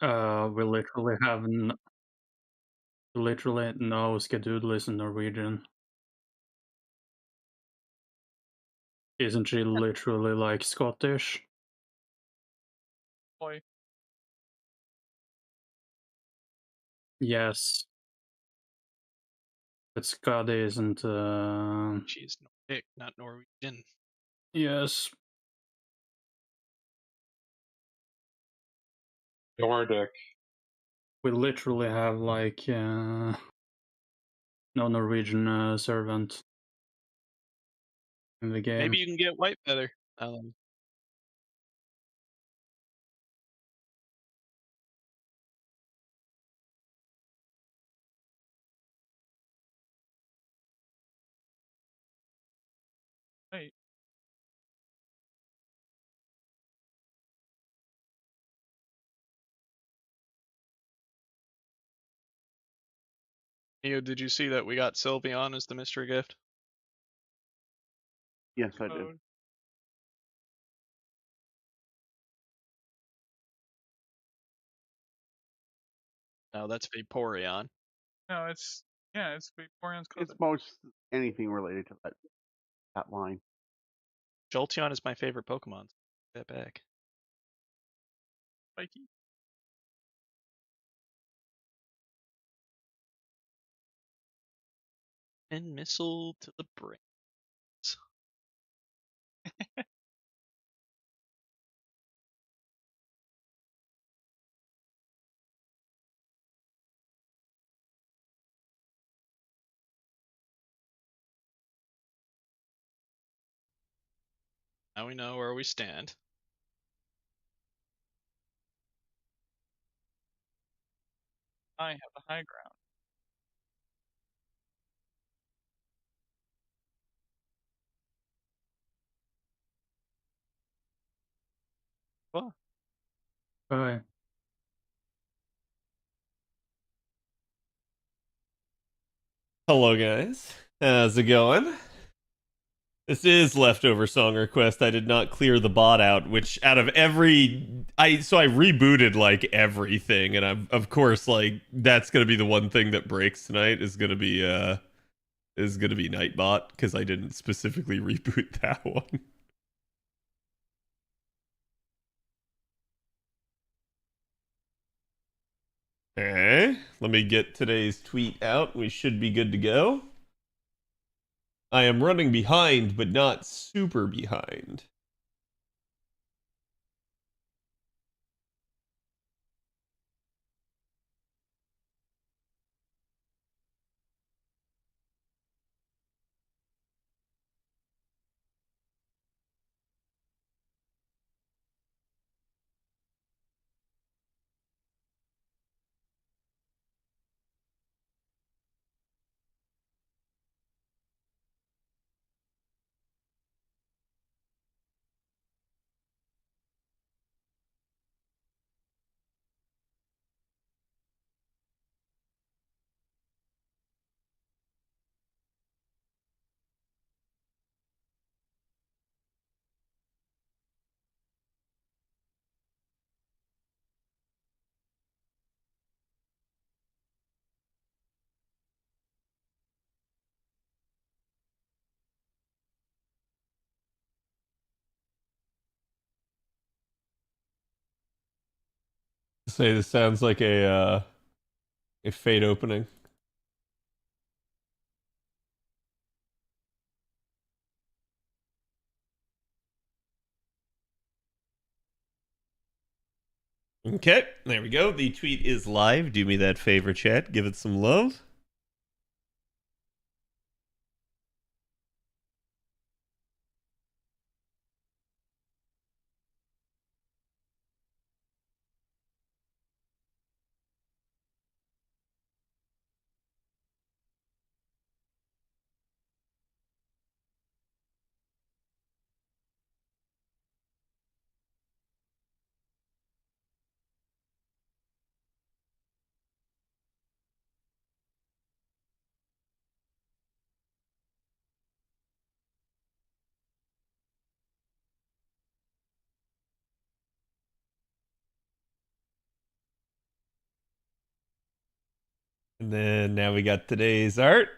We literally have literally no skedoodles in Norwegian. Isn't she literally like Scottish? Boy, Yes, but Scotty isn't. she's Nordic, not Norwegian. Yes, Nordic. we literally have like no Norwegian servant in the game. Maybe you can get white feather. Wait. Neo, did you see that we got Sylveon as the mystery gift? Yes, I did. No, that's Vaporeon. No, it's Vaporeon's cousin. It's most anything related to that line. Jolteon is my favorite Pokemon. That back. Mikey. And missile to the brains. Now we know where we stand. I have the high ground. Well, Bye. Hello, guys. How's it going? This is leftover song request. I did not clear the bot out, which out of every I rebooted like everything, and I'm of course like that's gonna be the one thing that breaks tonight is gonna be Nightbot because I didn't specifically reboot that one. Okay, let me get today's tweet out. We should be good to go. I am running behind, but not super behind. Say this sounds like a fate opening. Okay, there we go. The tweet is live. Do me that favor, chat. Give it some love. And then now we got today's art.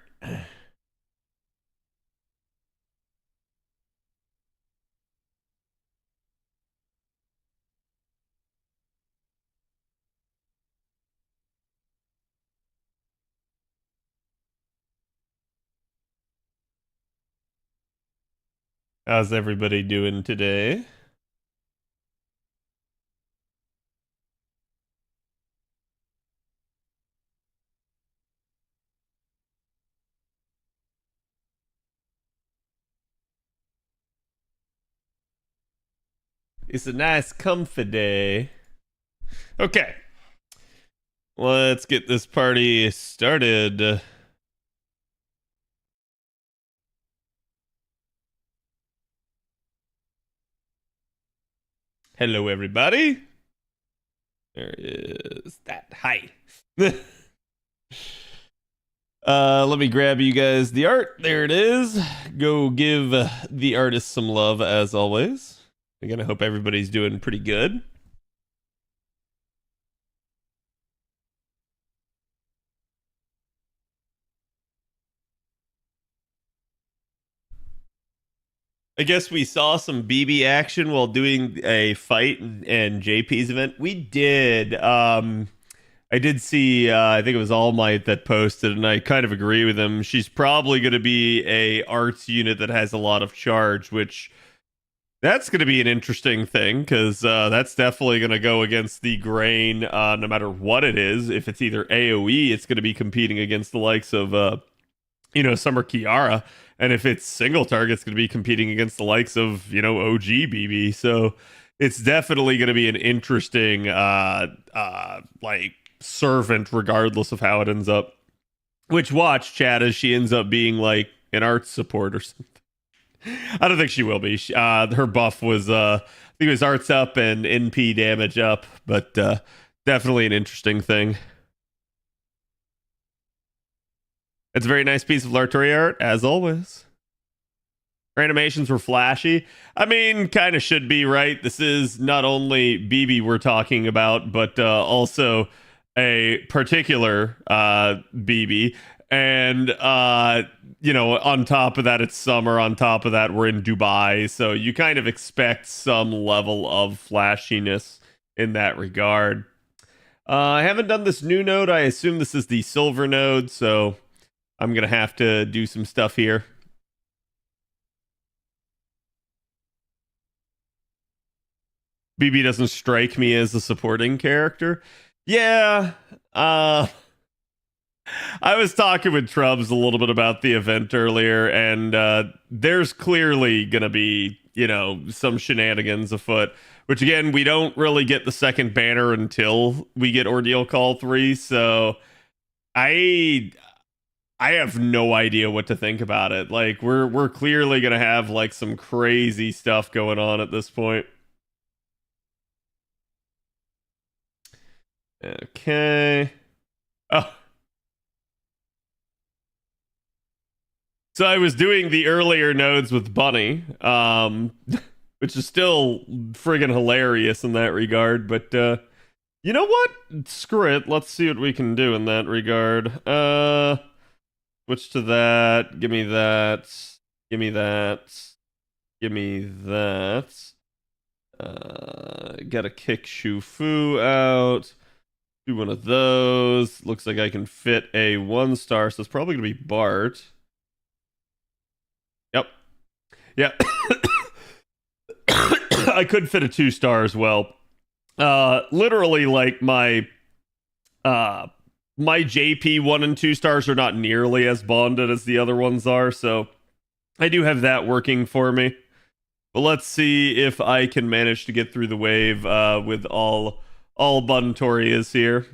How's everybody doing today? It's a nice comfy day. Okay. Let's get this party started. Hello, everybody. There is that. Hi. Let me grab you guys the art. There it is. Go give the artist some love, as always. Again, I hope everybody's doing pretty good. I guess we saw some BB action while doing a fight and JP's event. We did. I did see, I think it was All Might that posted, and I kind of agree with him. She's probably going to be a arts unit that has a lot of charge, which that's going to be an interesting thing, because that's definitely going to go against the grain no matter what it is. If it's either AoE, it's going to be competing against the likes of, Summer Kiara. And if it's single target, it's going to be competing against the likes of, OG BB. So it's definitely going to be an interesting, servant, regardless of how it ends up. Which, watch, chat, as she ends up being like an arts support or something. I don't think she will be. Her buff was, I think it was arts up and NP damage up, but definitely an interesting thing. It's a very nice piece of Lartoria art, as always. Her animations were flashy. I mean, kind of should be, right? This is not only BB we're talking about, but also a particular BB. And, on top of that, it's summer. On top of that, we're in Dubai. So you kind of expect some level of flashiness in that regard. I haven't done this new node. I assume this is the silver node, so I'm going to have to do some stuff here. BB doesn't strike me as a supporting character. Yeah. I was talking with Trubs a little bit about the event earlier, and there's clearly going to be, some shenanigans afoot, which again, we don't really get the second banner until we get Ordeal Call 3. So I have no idea what to think about it. Like, we're clearly gonna have like some crazy stuff going on at this point. Okay. Oh. So I was doing the earlier nodes with Bunny, which is still friggin' hilarious in that regard, but you know what? Screw it. Let's see what we can do in that regard. Switch to that. Give me that. Give me that. Give me that. Gotta kick Shufu out. Do one of those. Looks like I can fit a 1-star, so it's probably gonna be Bart. Yep. Yeah. I could fit a 2-star as well. Literally, like, my JP 1 and 2 stars are not nearly as bonded as the other ones are, so I do have that working for me. But let's see if I can manage to get through the wave with all Buntorias here.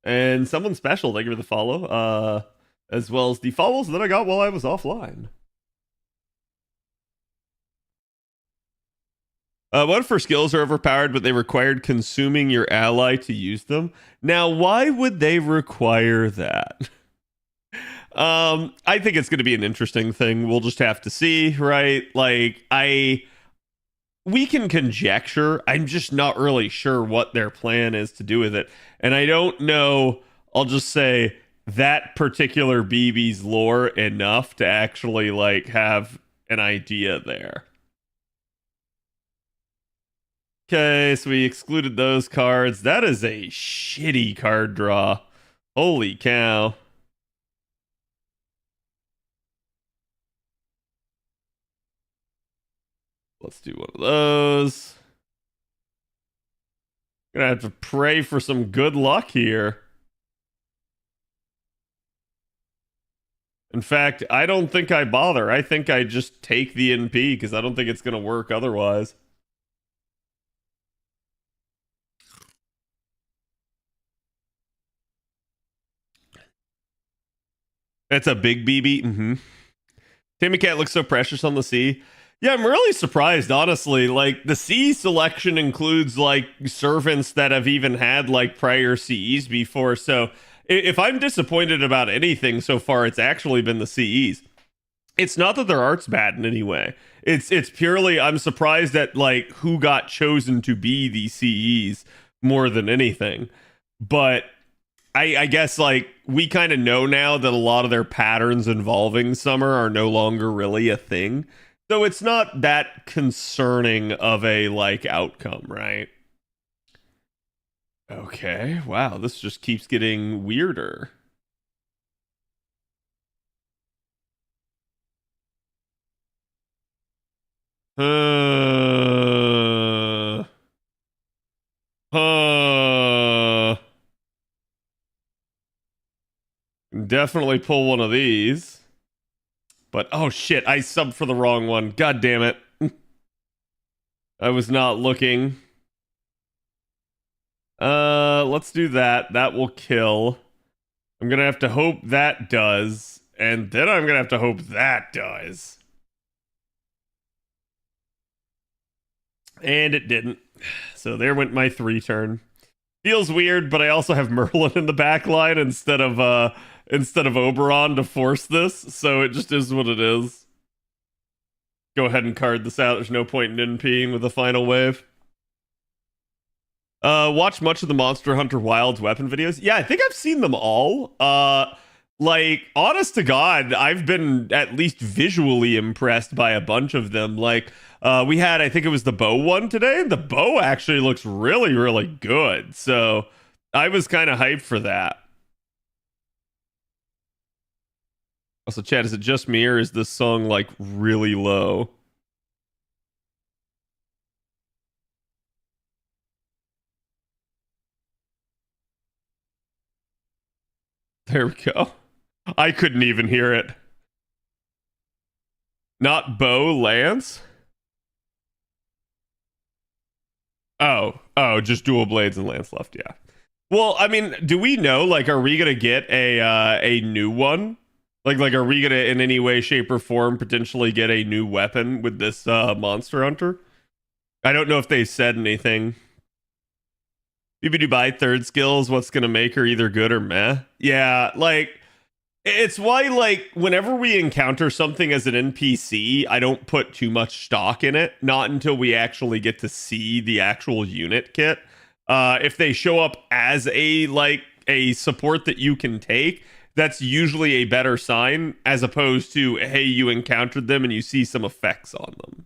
And someone special, thank you for the follow, as well as the follows that I got while I was offline. What if her skills are overpowered, but they required consuming your ally to use them? Now, why would they require that? I think it's going to be an interesting thing. We'll just have to see, right? Like, we can conjecture. I'm just not really sure what their plan is to do with it. And I don't know, I'll just say that particular BB's lore enough to actually like have an idea there. Okay, so we excluded those cards. That is a shitty card draw. Holy cow. Let's do one of those. Gonna have to pray for some good luck here. In fact, I don't think I bother. I think I just take the NP because I don't think it's gonna work otherwise. That's a big BB. Tammy Cat looks so precious on the C. Yeah, I'm really surprised, honestly. Like, the C selection includes, like, servants that have even had, like, prior CEs before. So, if I'm disappointed about anything so far, it's actually been the CEs. It's not that their art's bad in any way. It's purely, I'm surprised at, like, who got chosen to be the CEs more than anything. But I guess like we kind of know now that a lot of their patterns involving summer are no longer really a thing. So it's not that concerning of a like outcome, right? Okay. Wow, this just keeps getting weirder. Uh, definitely pull one of these. But oh shit, I subbed for the wrong one. God damn it. I was not looking. Let's do that. That will kill. I'm gonna have to hope that does. And then I'm gonna have to hope that does. And it didn't. So there went my 3 turn. Feels weird, but I also have Merlin in the back line instead of Oberon to force this, so it just is what it is. Go ahead and card this out. There's no point in NPing with the final wave. Watch much of the Monster Hunter Wilds weapon videos. Yeah, I think I've seen them all. Like, honest to God, I've been at least visually impressed by a bunch of them. Like, we had, I think it was the bow one today. The bow actually looks really, really good. So I was kind of hyped for that. Also, Chad, is it just me or is this song like really low? There we go. I couldn't even hear it. Not bow, Lance? Oh, just dual blades and Lance left, yeah. Well, I mean, do we know, like, are we gonna get a new one? Like, are we gonna, in any way, shape, or form, potentially get a new weapon with this Monster Hunter? I don't know if they said anything. BB Dubai third skills, what's gonna make her either good or meh? Yeah, like, it's why, like, whenever we encounter something as an NPC, I don't put too much stock in it. Not until we actually get to see the actual unit kit. If they show up as a support that you can take, that's usually a better sign as opposed to, hey, you encountered them and you see some effects on them.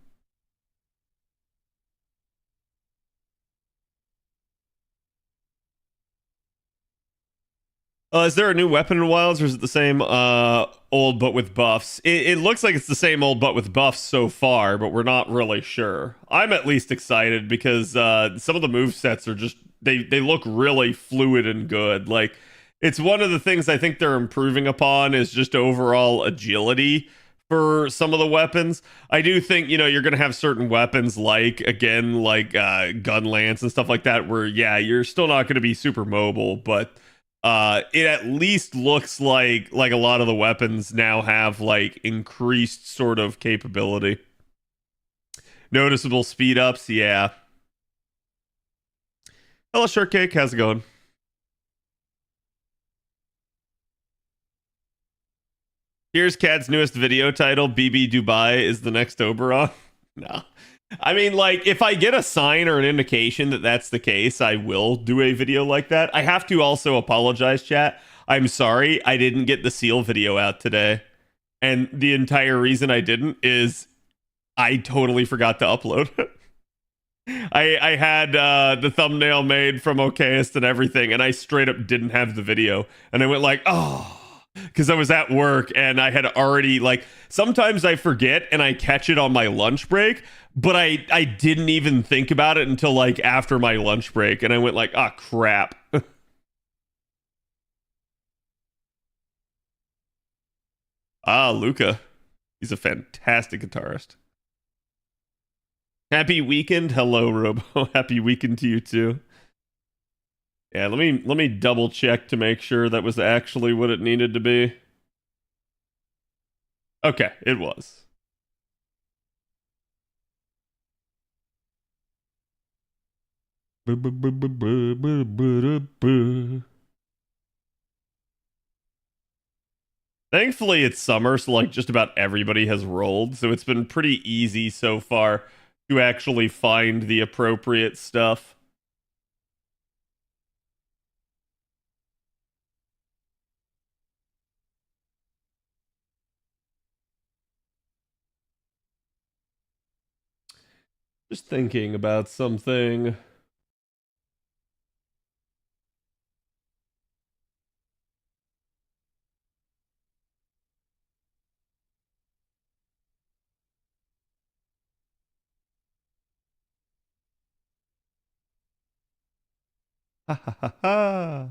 Is there a new weapon in Wilds, or is it the same old but with buffs? It looks like it's the same old but with buffs so far, but we're not really sure. I'm at least excited because some of the movesets are just, they look really fluid and good. Like, it's one of the things I think they're improving upon is just overall agility for some of the weapons. I do think, you know, you're going to have certain weapons like gun lance and stuff like that where, yeah, you're still not going to be super mobile, but it at least looks like a lot of the weapons now have like increased sort of capability. Noticeable speed ups, yeah. Hello, Shortcake, how's it going? Here's Cad's newest video title, BB Dubai is the next Oberon. No. I mean, like, if I get a sign or an indication that that's the case, I will do a video like that. I have to also apologize, chat. I'm sorry I didn't get the seal video out today. And the entire reason I didn't is I totally forgot to upload it. I had the thumbnail made from Okayist and everything, and I straight up didn't have the video. And I went like, oh, because I was at work and I had already, like, sometimes I forget and I catch it on my lunch break, but I didn't even think about it until like after my lunch break, and I went like, ah, oh, crap. Luca. He's a fantastic guitarist. Happy weekend. Hello, Robo. Happy weekend to you too. Yeah, let me double check to make sure that was actually what it needed to be. Okay, it was. Thankfully, it's summer, so like just about everybody has rolled, so it's been pretty easy so far to actually find the appropriate stuff. Just thinking about something. Ha ha ha ha.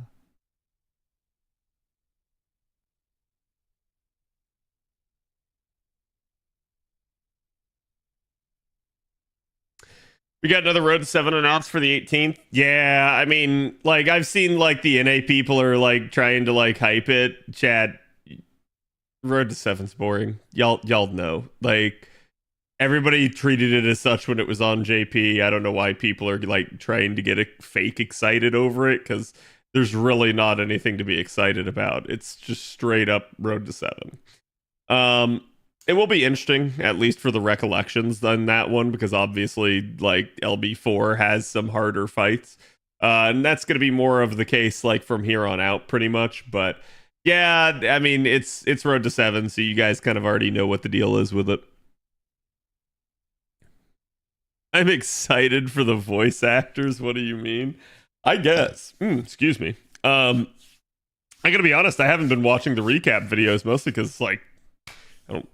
We got another Road to 7 announced for the 18th. Yeah, I mean, like, I've seen, like, the NA people are, like, trying to, like, hype it. Chad, Road to 7's boring. Y'all know. Like, everybody treated it as such when it was on JP. I don't know why people are, like, trying to get fake excited over it, because there's really not anything to be excited about. It's just straight up Road to 7. It will be interesting, at least for the recollections, than that one, because obviously, like, LB4 has some harder fights. And that's going to be more of the case, like, from here on out, pretty much. But yeah, I mean, it's Road to 7, so you guys kind of already know what the deal is with it. I'm excited for the voice actors. What do you mean? I guess. Excuse me. I gotta be honest, I haven't been watching the recap videos, mostly because, like,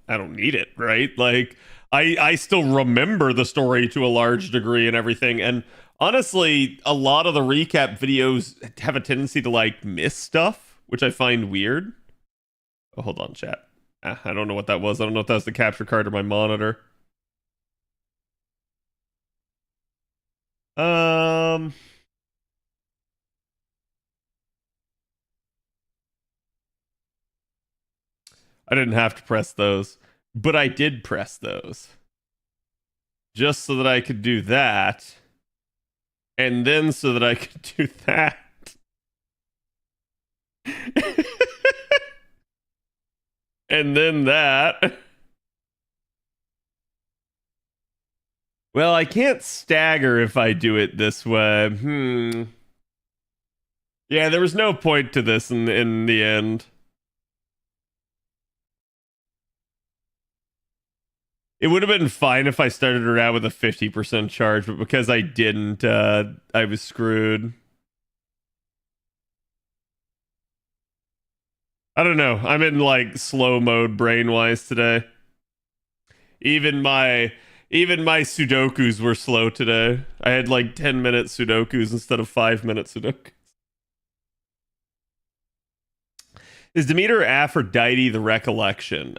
I don't need it, right? Like, I still remember the story to a large degree and everything. And honestly, a lot of the recap videos have a tendency to, like, miss stuff, which I find weird. Oh, hold on, chat. I don't know what that was. I don't know if that was the capture card or my monitor. I didn't have to press those, but I did press those. Just so that I could do that. And then so that I could do that. And then that. Well, I can't stagger if I do it this way. Yeah, there was no point to this in the end. It would have been fine if I started her out with a 50% charge, but because I didn't, I was screwed. I don't know. I'm in, like, slow mode brain-wise today. Even my Sudokus were slow today. I had, like, 10-minute Sudokus instead of 5-minute Sudokus. Is Demeter Aphrodite the recollection?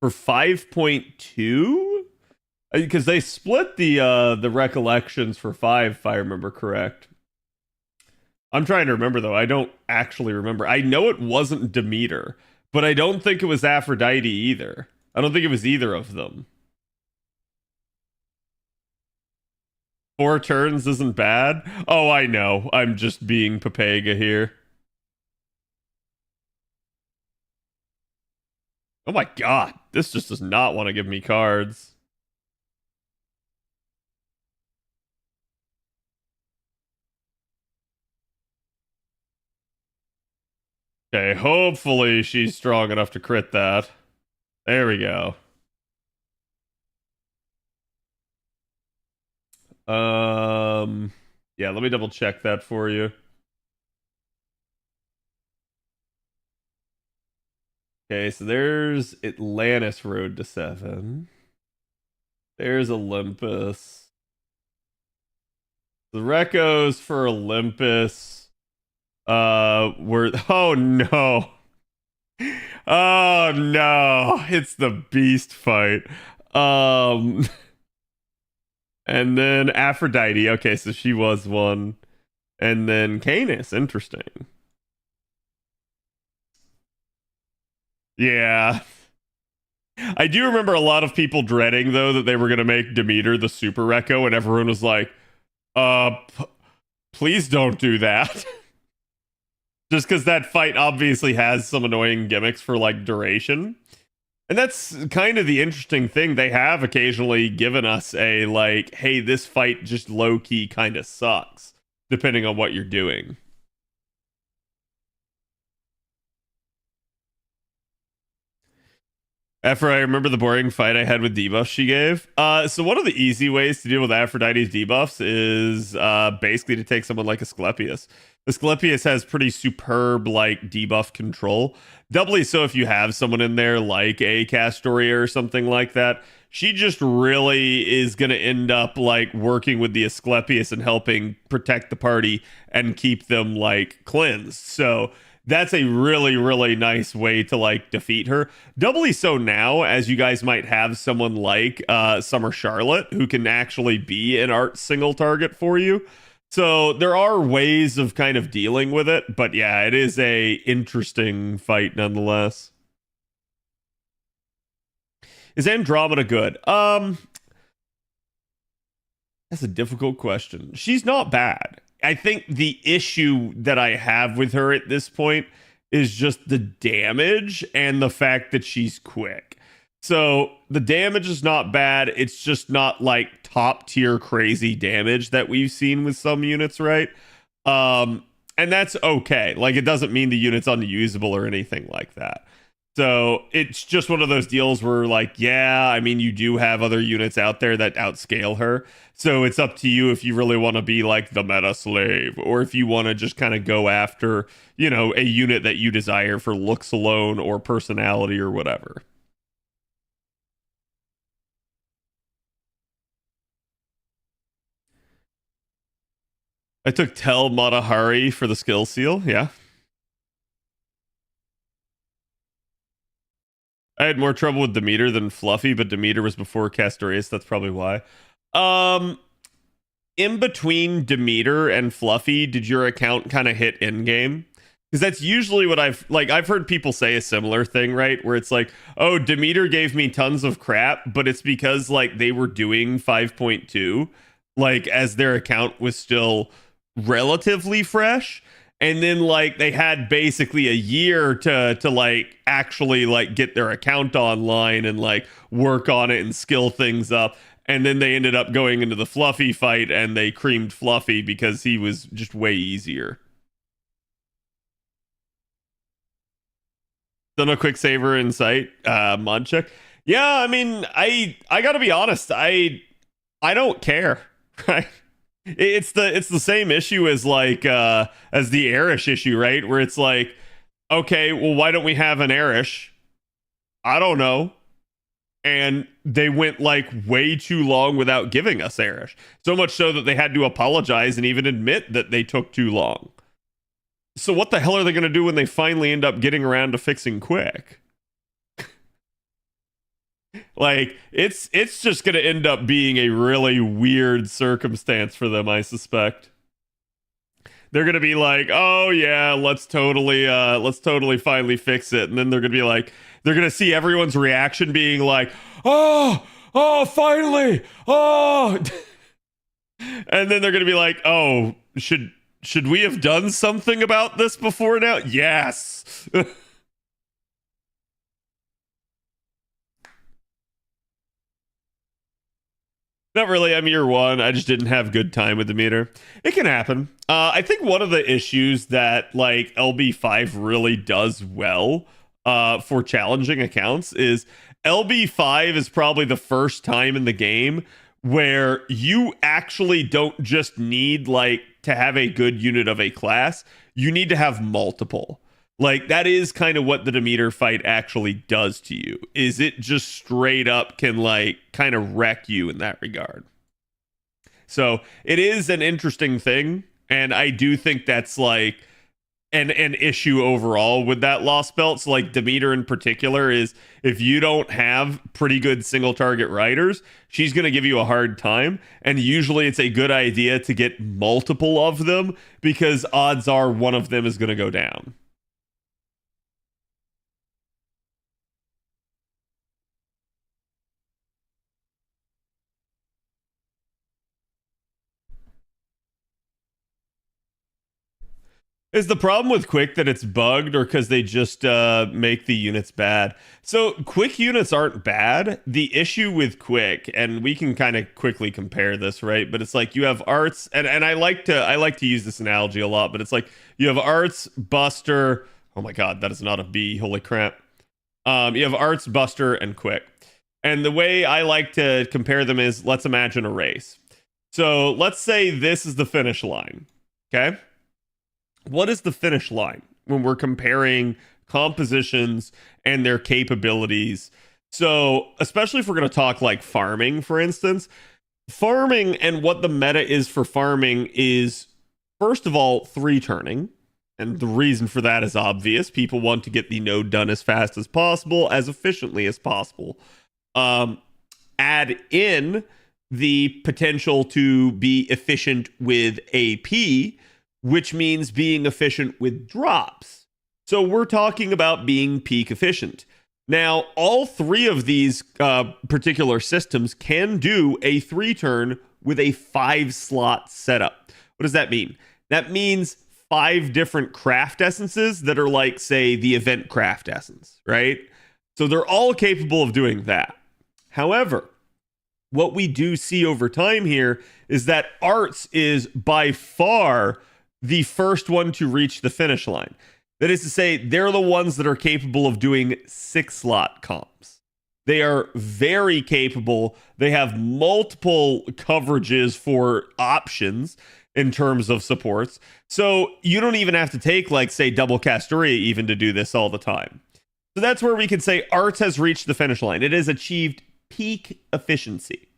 For 5.2? Because they split the recollections for 5, if I remember correct. I'm trying to remember, though. I don't actually remember. I know it wasn't Demeter, but I don't think it was Aphrodite either. I don't think it was either of them. 4 turns isn't bad? Oh, I know. I'm just being Papega here. Oh my god. This just does not want to give me cards. Okay, hopefully she's strong enough to crit that. There we go. Yeah, let me double check that for you. Okay, so there's Atlantis Road to 7. There's Olympus. The recos for Olympus were oh no. Oh no, it's the beast fight. And then Aphrodite. Okay, so she was one. And then Canis, interesting. Yeah. I do remember a lot of people dreading though that they were going to make Demeter the super reco and everyone was like, please don't do that." Just because that fight obviously has some annoying gimmicks for like duration. And that's kind of the interesting thing. They have occasionally given us a like, hey, this fight just low key kind of sucks, depending on what you're doing. After I remember the boring fight I had with debuffs she gave. So one of the easy ways to deal with Aphrodite's debuffs is basically to take someone like Asclepius. Asclepius has pretty superb like debuff control. Doubly so if you have someone in there like a Castoria or something like that. She just really is going to end up like working with the Asclepius and helping protect the party and keep them like cleansed. So that's a really, really nice way to like defeat her. Doubly so now, as you guys might have someone like Summer Charlotte who can actually be an art single target for you. So there are ways of kind of dealing with it, but yeah, it is a interesting fight nonetheless. Is Andromeda good? That's a difficult question. She's not bad. I think the issue that I have with her at this point is just the damage and the fact that she's quick. So the damage is not bad. It's just not like top tier crazy damage that we've seen with some units, right? And that's okay. Like it doesn't mean the unit's unusable or anything like that. So it's just one of those deals where like, yeah, I mean, you do have other units out there that outscale her. So it's up to you if you really want to be like the meta slave or if you want to just kind of go after, you know, a unit that you desire for looks alone or personality or whatever. I took Tel Matahari for the skill seal. Yeah. I had more trouble with Demeter than Fluffy, but Demeter was before Castorius. That's probably why. In between Demeter and Fluffy, did your account kind of hit in game? Because that's usually what I've heard people say a similar thing, right? Where it's like, oh, Demeter gave me tons of crap, but it's because like they were doing 5.2, like as their account was still relatively fresh. And then like they had basically a year to like actually like get their account online and like work on it and skill things up. And then they ended up going into the Fluffy fight and they creamed Fluffy because he was just way easier. Done a quick saver in sight, mod check. Yeah, I mean, I gotta be honest, I don't care. Right? It's the same issue as like as the Erish issue, right? Where it's like, okay, well, why don't we have an Erish? I don't know. And they went like way too long without giving us Erish. So much so that they had to apologize and even admit that they took too long. So what the hell are they going to do when they finally end up getting around to fixing Quick? Like, it's just going to end up being a really weird circumstance for them, I suspect. They're going to be like, oh yeah, let's totally finally fix it. And then they're going to be like, they're going to see everyone's reaction being like, oh, finally, oh. And then they're going to be like, oh, should we have done something about this before now? Yes. Not really. I'm year one. I just didn't have good time with the meter. It can happen. I think one of the issues that like LB5 really does well for challenging accounts is LB5 is probably the first time in the game where you actually don't just need like to have a good unit of a class. You need to have multiple. Like that is kind of what the Demeter fight actually does to you. Is it just straight up can like kind of wreck you in that regard. So it is an interesting thing, and I do think that's like an issue overall with that lost belt. So like Demeter in particular is if you don't have pretty good single target riders, she's going to give you a hard time. And usually it's a good idea to get multiple of them because odds are one of them is going to go down. Is the problem with quick that it's bugged or because they just make the units bad? So quick units aren't bad. The issue with quick, and we can kind of quickly compare this, right? But it's like you have arts, and I like to use this analogy a lot, but it's like you have arts, buster. Oh my god, that is not a B. Holy crap. You have arts, buster, and quick. And the way I like to compare them is let's imagine a race. So let's say this is the finish line. Okay. What is the finish line when we're comparing compositions and their capabilities? So, especially if we're going to talk like farming, for instance, farming and what the meta is for farming is, first of all, 3 turning. And the reason for that is obvious. People want to get the node done as fast as possible, as efficiently as possible. Add in the potential to be efficient with AP, which means being efficient with drops. So we're talking about being peak efficient. Now, all 3 of these particular systems can do a 3-turn with a 5-slot setup. What does that mean? That means 5 different craft essences that are like, say, the event craft essence, right? So they're all capable of doing that. However, what we do see over time here is that arts is by far the first one to reach the finish line. That is to say, they're the ones that are capable of doing 6-slot comps. They are very capable. They have multiple coverages for options in terms of supports. So you don't even have to take, like, say, double Castoria even to do this all the time. So that's where we can say Arts has reached the finish line. It has achieved peak efficiency.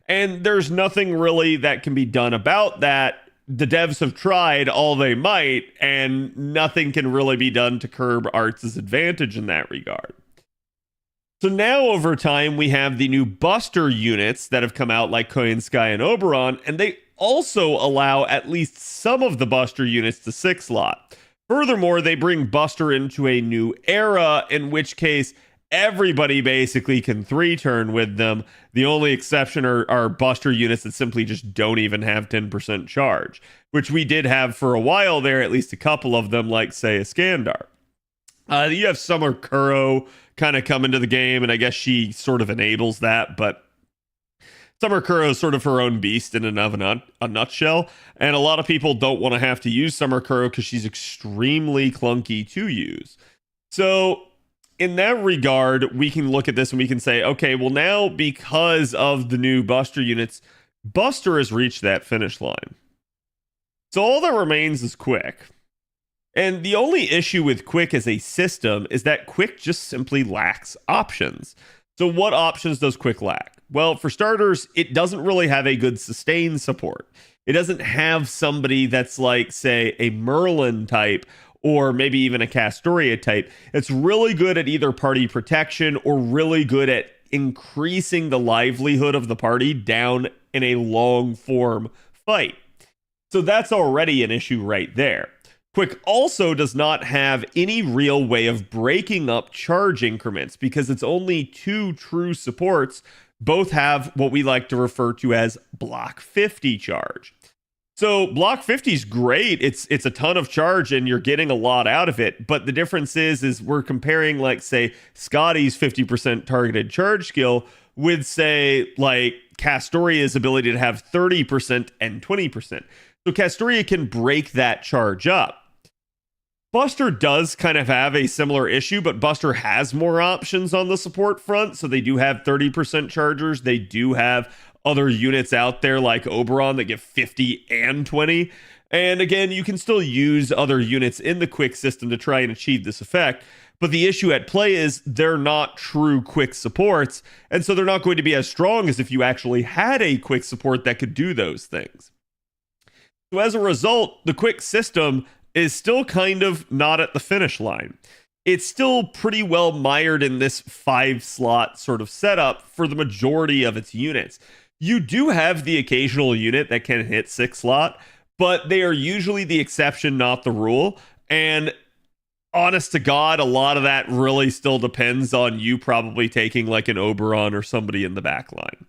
And there's nothing really that can be done about that. The devs have tried all they might, and nothing can really be done to curb Arts' advantage in that regard. So now over time, we have the new Buster units that have come out like Koyan Sky and Oberon, and they also allow at least some of the Buster units to 6-slot. Furthermore, they bring Buster into a new era, in which case everybody basically can 3-turn with them. The only exception are Buster units that simply just don't even have 10% charge, which we did have for a while there, at least a couple of them, like, say, Iskandar. You have Summer Kuro kind of come into the game, and I guess she sort of enables that, but Summer Kuro is sort of her own beast in and of a nutshell, and a lot of people don't want to have to use Summer Kuro because she's extremely clunky to use. So in that regard, we can look at this and we can say, okay, well now because of the new Buster units, Buster has reached that finish line. So all that remains is Quick. And the only issue with Quick as a system is that Quick just simply lacks options. So what options does Quick lack? Well, for starters, it doesn't really have a good sustain support. It doesn't have somebody that's like, say, a Merlin type or maybe even a Castoria type. It's really good at either party protection or really good at increasing the livelihood of the party down in a long form fight. So that's already an issue right there. Quick also does not have any real way of breaking up charge increments because it's only 2 true supports. Both have what we like to refer to as block 50 charge. So block 50 is great. It's a ton of charge and you're getting a lot out of it. But the difference is we're comparing, like, say, Scotty's 50% targeted charge skill with, say, like Castoria's ability to have 30% and 20%. So Castoria can break that charge up. Buster does kind of have a similar issue, but Buster has more options on the support front. So they do have 30% chargers. They do have other units out there like Oberon that give 50 and 20. And again, you can still use other units in the quick system to try and achieve this effect. But the issue at play is they're not true quick supports. And so they're not going to be as strong as if you actually had a quick support that could do those things. So as a result, the quick system is still kind of not at the finish line. It's still pretty well mired in this 5-slot sort of setup for the majority of its units. You do have the occasional unit that can hit 6-slot, but they are usually the exception, not the rule. And honest to God, a lot of that really still depends on you probably taking like an Oberon or somebody in the back line.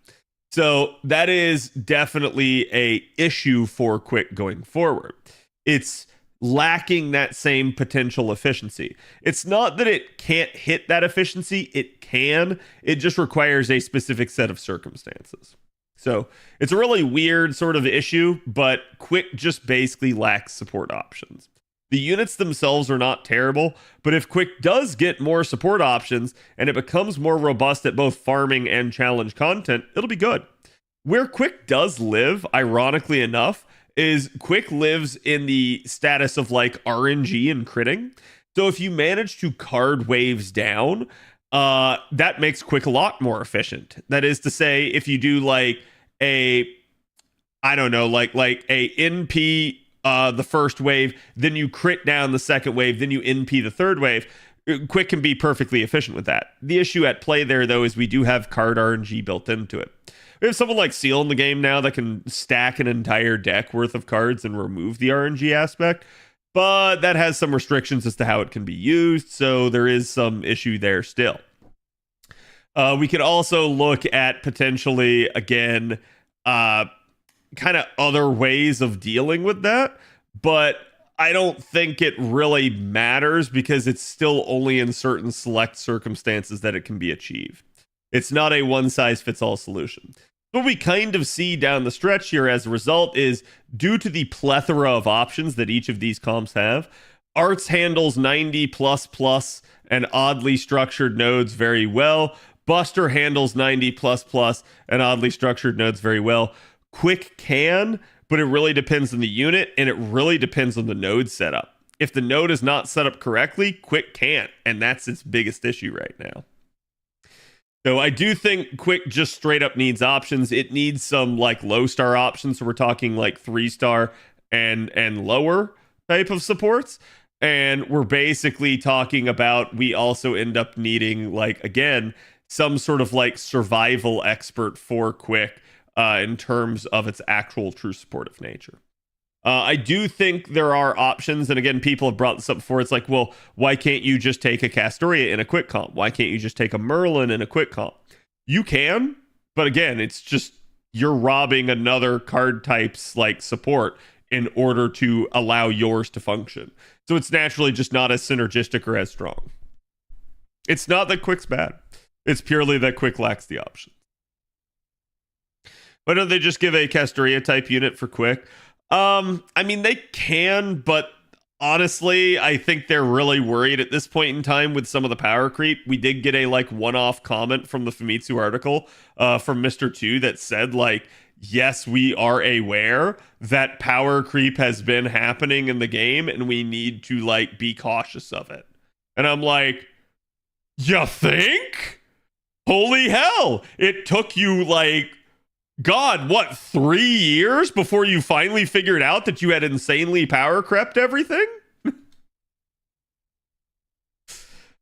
So that is definitely a issue for Quick going forward. It's lacking that same potential efficiency. It's not that it can't hit that efficiency, it can. It just requires a specific set of circumstances. So it's a really weird sort of issue, but Quick just basically lacks support options. The units themselves are not terrible, but if Quick does get more support options and it becomes more robust at both farming and challenge content, it'll be good. Where Quick does live, ironically enough, is Quick lives in the status of like RNG and critting. So if you manage to card waves down, that makes Quick a lot more efficient. That is to say, if you do like a, I don't know, like a NP the first wave, then you crit down the second wave, then you NP the third wave, Quick can be perfectly efficient with that. The issue at play there, though, is we do have card RNG built into it. We have someone like Seal in the game now that can stack an entire deck worth of cards and remove the RNG aspect, but that has some restrictions as to how it can be used, so there is some issue there still. We could also look at potentially, again, kind of other ways of dealing with that, but I don't think it really matters because it's still only in certain select circumstances that it can be achieved. It's not a one-size-fits-all solution. What we kind of see down the stretch here as a result is, due to the plethora of options that each of these comps have, Arts handles 90++ and oddly structured nodes very well. Buster handles 90++ and oddly structured nodes very well. Quick can, but it really depends on the unit, and it really depends on the node setup. If the node is not set up correctly, Quick can't, and that's its biggest issue right now. So I do think Quick just straight up needs options. It needs some like low star options. So we're talking like 3-star and lower type of supports. And we're basically talking about, we also end up needing, like, again, some sort of like survival expert for Quick in terms of its actual true supportive nature. I do think there are options, and again, people have brought this up before. It's like, well, why can't you just take a Castoria in a quick comp? Why can't you just take a Merlin in a quick comp? You can, but again, it's just you're robbing another card type's like support in order to allow yours to function. So it's naturally just not as synergistic or as strong. It's not that Quick's bad. It's purely that Quick lacks the option. Why don't they just give a Castoria type unit for Quick? I mean, they can, but honestly, I think they're really worried at this point in time with some of the power creep. We did get a like one-off comment from the Famitsu article from Mr. 2 that said like, yes, we are aware that power creep has been happening in the game and we need to like be cautious of it. And I'm like, you think? Holy hell. It took you like, God, what, 3 years before you finally figured out that you had insanely power crept everything?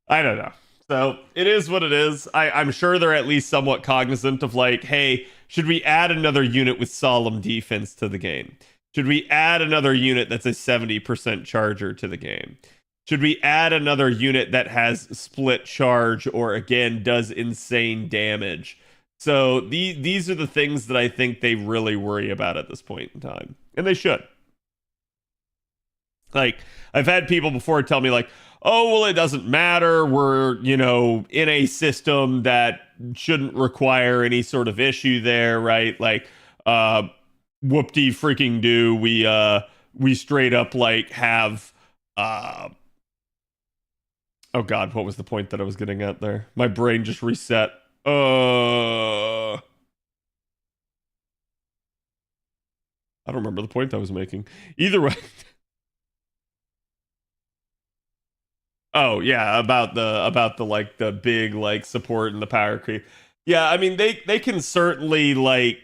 I don't know. So it is what it is. I'm sure they're at least somewhat cognizant of like, hey, should we add another unit with solemn defense to the game? Should we add another unit that's a 70% charger to the game? Should we add another unit that has split charge or, again, does insane damage? So these are the things that I think they really worry about at this point in time. And they should. Like, I've had people before tell me, like, oh, well, it doesn't matter. We're, in a system that shouldn't require any sort of issue there, right? Like, whoop-de freaking do. We straight up, like, have, oh God, what was the point that I was getting at there? My brain just reset. I don't remember the point I was making. Either way. Oh yeah, about the like the big like support and the power creep. Yeah, I mean they can certainly like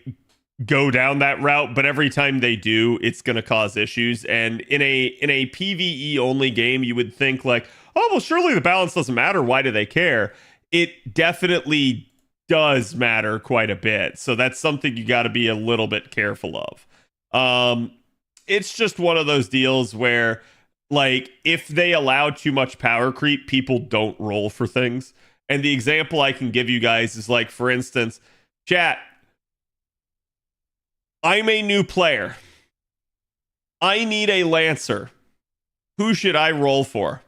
go down that route, but every time they do, it's going to cause issues. And in a PvE only game, you would think like, oh well, surely the balance doesn't matter. Why do they care? It definitely does matter quite a bit. So that's something you got to be a little bit careful of. It's just one of those deals where, like, if they allow too much power creep, people don't roll for things. And the example I can give you guys is, like, for instance, chat, I'm a new player. I need a Lancer. Who should I roll for?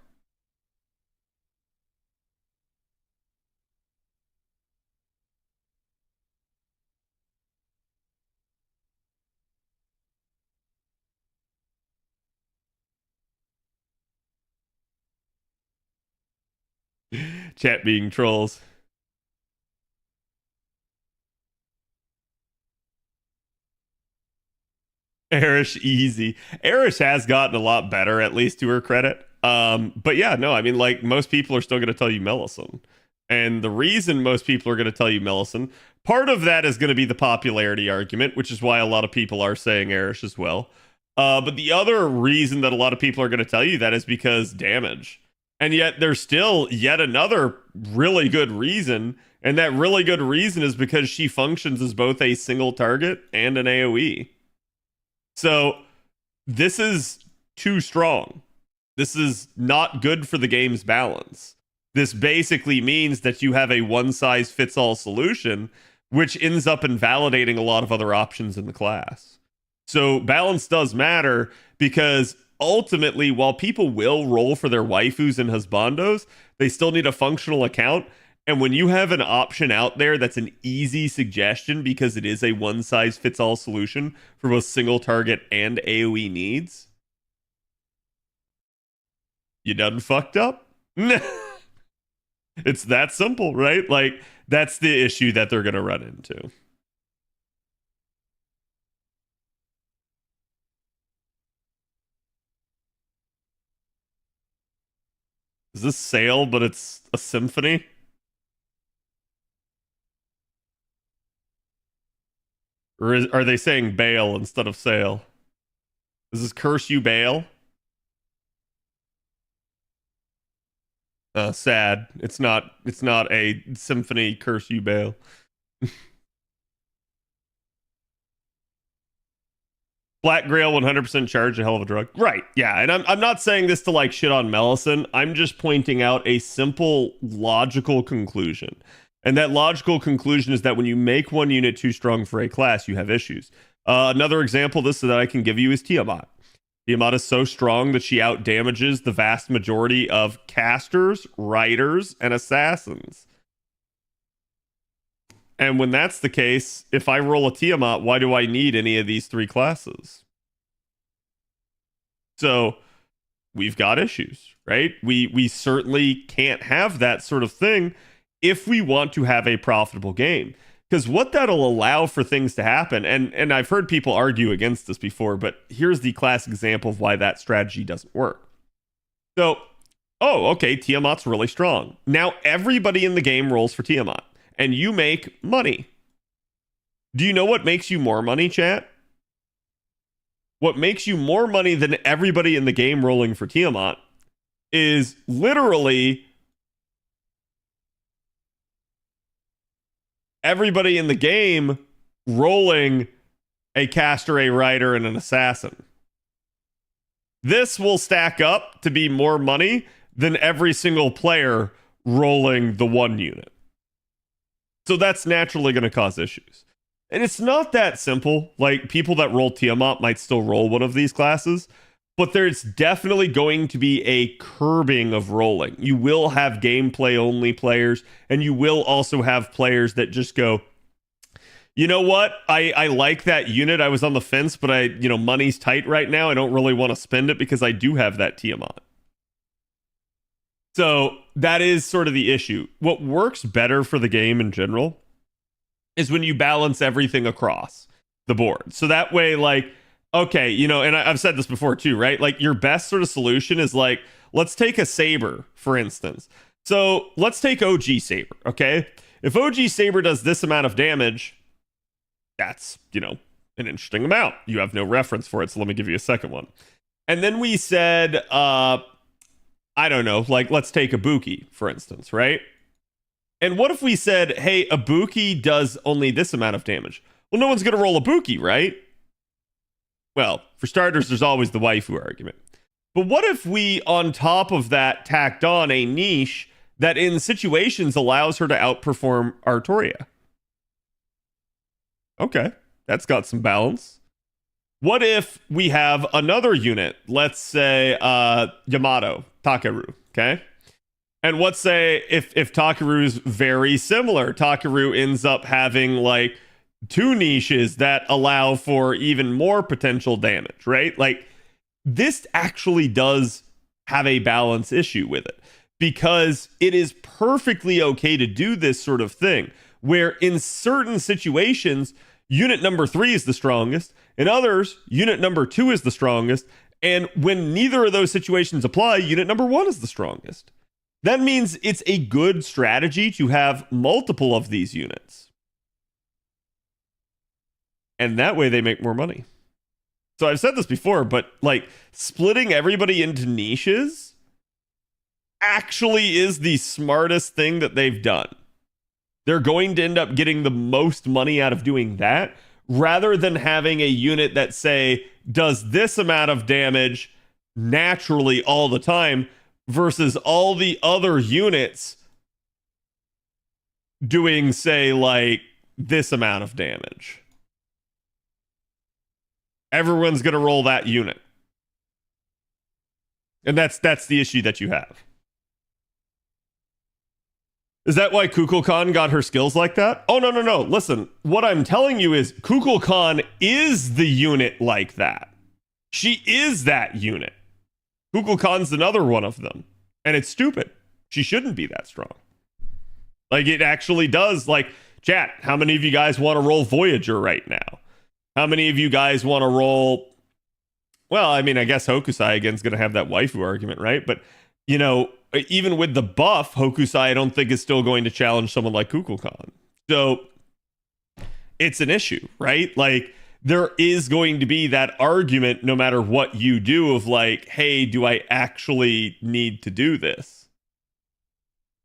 Chat being trolls. Erish easy. Erish has gotten a lot better, at least to her credit. But yeah, no, I mean, like, most people are still going to tell you Melisson. And the reason most people are going to tell you Melisson, part of that is going to be the popularity argument, which is why a lot of people are saying Erish as well. But the other reason that a lot of people are going to tell you that is because damage. And yet there's still yet another really good reason. And that really good reason is because she functions as both a single target and an AoE. So this is too strong. This is not good for the game's balance. This basically means that you have a one-size-fits-all solution, which ends up invalidating a lot of other options in the class. So balance does matter because ultimately, while people will roll for their waifus and husbandos, they still need a functional account. And when you have an option out there that's an easy suggestion because it is a one-size-fits-all solution for both single target and AoE needs, you done fucked up? It's that simple, right? Like, that's the issue that they're going to run into. Is this Sail, but it's a symphony? Or are they saying Bail instead of Sail? Is this Curse You Bail? Sad. It's not a symphony Curse You Bail. Black Grail 100% charge, a hell of a drug. Right, yeah. And I'm not saying this to like shit on Melisson. I'm just pointing out a simple logical conclusion. And that logical conclusion is that when you make one unit too strong for a class, you have issues. Another example of this that I can give you is Tiamat. Tiamat is so strong that she outdamages the vast majority of casters, riders, and assassins. And when that's the case, if I roll a Tiamat, why do I need any of these three classes? So we've got issues, right? We certainly can't have that sort of thing if we want to have a profitable game. Because what that'll allow for things to happen, and I've heard people argue against this before, but here's the classic example of why that strategy doesn't work. So, oh, okay, Tiamat's really strong. Now everybody in the game rolls for Tiamat, and you make money. Do you know what makes you more money, chat? What makes you more money than everybody in the game rolling for Tiamat is literally everybody in the game rolling a caster, a rider, and an assassin. This will stack up to be more money than every single player rolling the one unit. So that's naturally going to cause issues. And it's not that simple. Like, people that roll Tiamat might still roll one of these classes. but there's definitely going to be a curbing of rolling. You will have gameplay only players, and you will also have players that just go, you know what? I like that unit. I was on the fence, but money's tight right now. I don't really want to spend it because I do have that Tiamat. So that is sort of the issue. What works better for the game in general is when you balance everything across the board. So that way, like, okay, and I've said this before too, right? Like, your best sort of solution is like, let's take a Saber, for instance. So let's take OG Saber, okay? If OG Saber does this amount of damage, that's, an interesting amount. You have no reference for it, so let me give you a second one. And then we said, I don't know, like, let's take Ibuki, for instance, right? And what if we said, hey, Ibuki does only this amount of damage? Well, no one's going to roll Ibuki, right? Well, for starters, there's always the waifu argument. But what if we, on top of that, tacked on a niche that in situations allows her to outperform Artoria? Okay, that's got some balance. What if we have another unit, let's say Yamato, Takeru, okay? And let's say if Takeru is very similar, Takeru ends up having like 2 niches that allow for even more potential damage, right? Like, this actually does have a balance issue with it, because it is perfectly okay to do this sort of thing, where in certain situations, unit number 3 is the strongest, in others, unit number 2 is the strongest, and when neither of those situations apply, unit number 1 is the strongest. That means it's a good strategy to have multiple of these units. And that way they make more money. So I've said this before, but like, splitting everybody into niches actually is the smartest thing that they've done. They're going to end up getting the most money out of doing that, rather than having a unit that, say, does this amount of damage naturally all the time versus all the other units doing, say, like this amount of damage. Everyone's going to roll that unit. And that's the issue that you have. Is that why Kukulkan got her skills like that? Oh, no. Listen, what I'm telling you is Kukulkan is the unit like that. She is that unit. Kukulkan's another one of them. And it's stupid. She shouldn't be that strong. Like, it actually does. Like, chat, how many of you guys want to roll Voyager right now? How many of you guys want to roll... Well, I mean, I guess Hokusai again is going to have that waifu argument, right? But, even with the buff, Hokusai, I don't think is still going to challenge someone like Kukulkan. So, it's an issue, right? Like, there is going to be that argument no matter what you do of like, hey, do I actually need to do this?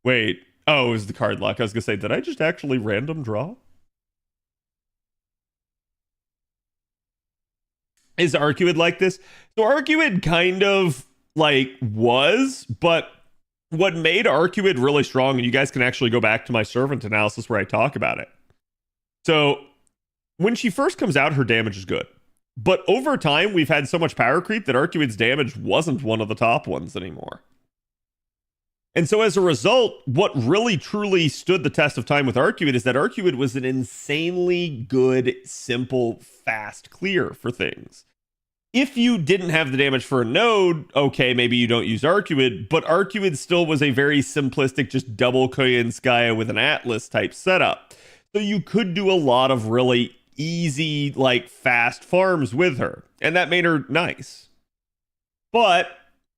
Wait. Oh, it was the card lock. I was going to say, did I just actually random draw? Is Arcuid like this? So Arcuid kind of like was, but what made Arcuid really strong, and you guys can actually go back to my servant analysis where I talk about it. So when she first comes out, her damage is good. But over time, we've had so much power creep that Arcuid's damage wasn't one of the top ones anymore. And so as a result, what really truly stood the test of time with Arcuid is that Arcuid was an insanely good, simple, fast clear for things. If you didn't have the damage for a node, okay, maybe you don't use Arcuid, but Arcuid still was a very simplistic, just double Koyanskaya with an Atlas type setup. So you could do a lot of really easy, like, fast farms with her, and that made her nice. But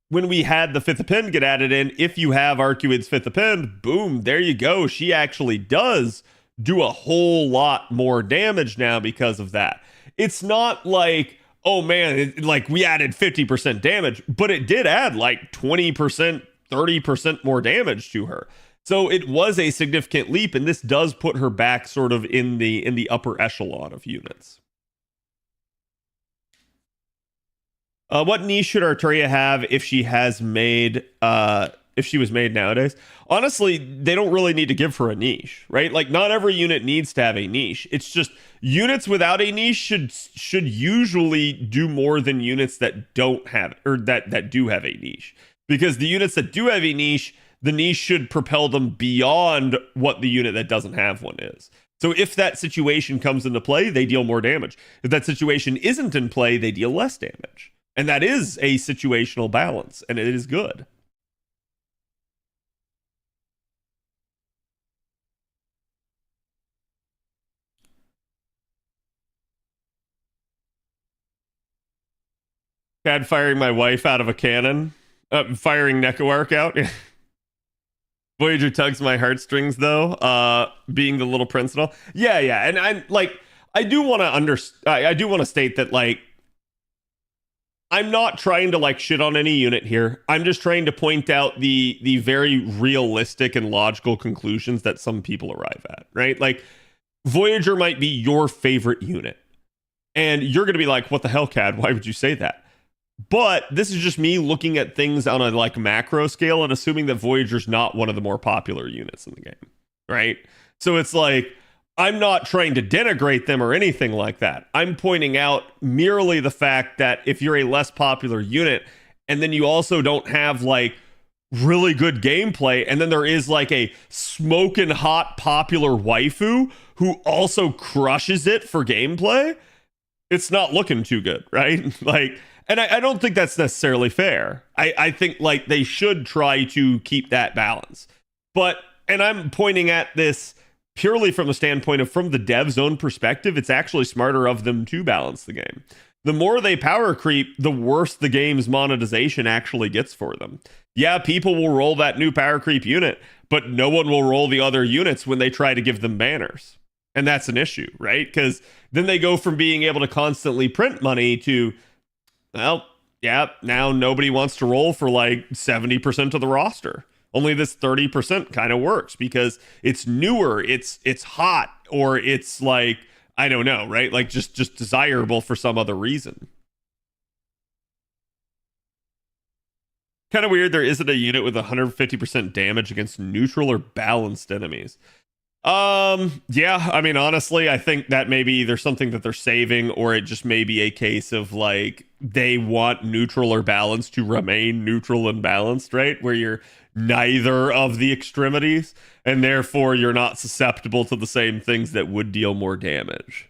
when we had the Fifth Append get added in, if you have Arcuid's Fifth Append, boom, there you go. She actually does do a whole lot more damage now because of that. It's not like, oh man, like we added 50% damage, but it did add like 20%, 30% more damage to her. So it was a significant leap, and this does put her back sort of in the upper echelon of units. What niche should Arturia have if she if she was made nowadays. Honestly, they don't really need to give her a niche, right? Like, not every unit needs to have a niche. It's just units without a niche should usually do more than units that don't have, or that do have a niche. Because the units that do have a niche, the niche should propel them beyond what the unit that doesn't have one is. So if that situation comes into play, they deal more damage. If that situation isn't in play, they deal less damage. And that is a situational balance, and it is good. Cad firing my wife out of a cannon. Firing Nekoark out. Voyager tugs my heartstrings, though. Being the little prince and all. Yeah. And I do want to state that, like, I'm not trying to like shit on any unit here. I'm just trying to point out the very realistic and logical conclusions that some people arrive at, right? Like, Voyager might be your favorite unit. And you're going to be like, what the hell, Cad? Why would you say that? But this is just me looking at things on a like macro scale and assuming that Voyager's not one of the more popular units in the game, right? So it's like, I'm not trying to denigrate them or anything like that. I'm pointing out merely the fact that if you're a less popular unit and then you also don't have like really good gameplay, and then there is like a smoking hot popular waifu who also crushes it for gameplay, it's not looking too good, right? Like, and I don't think that's necessarily fair. I think like they should try to keep that balance. But, and I'm pointing at this purely from the standpoint of, from the dev's own perspective, it's actually smarter of them to balance the game. The more they power creep, the worse the game's monetization actually gets for them. Yeah, people will roll that new power creep unit, but no one will roll the other units when they try to give them banners. And that's an issue, right? Because then they go from being able to constantly print money to, well, yeah, now nobody wants to roll for like 70% of the roster. Only this 30% kind of works because it's newer, it's hot, or it's like, I don't know, right? Like just desirable for some other reason. Kind of weird there isn't a unit with 150% damage against neutral or balanced enemies. Yeah, I mean, honestly, I think that maybe either something that they're saving, or it just may be a case of like they want neutral or balanced to remain neutral and balanced, right? Where you're neither of the extremities, and therefore you're not susceptible to the same things that would deal more damage.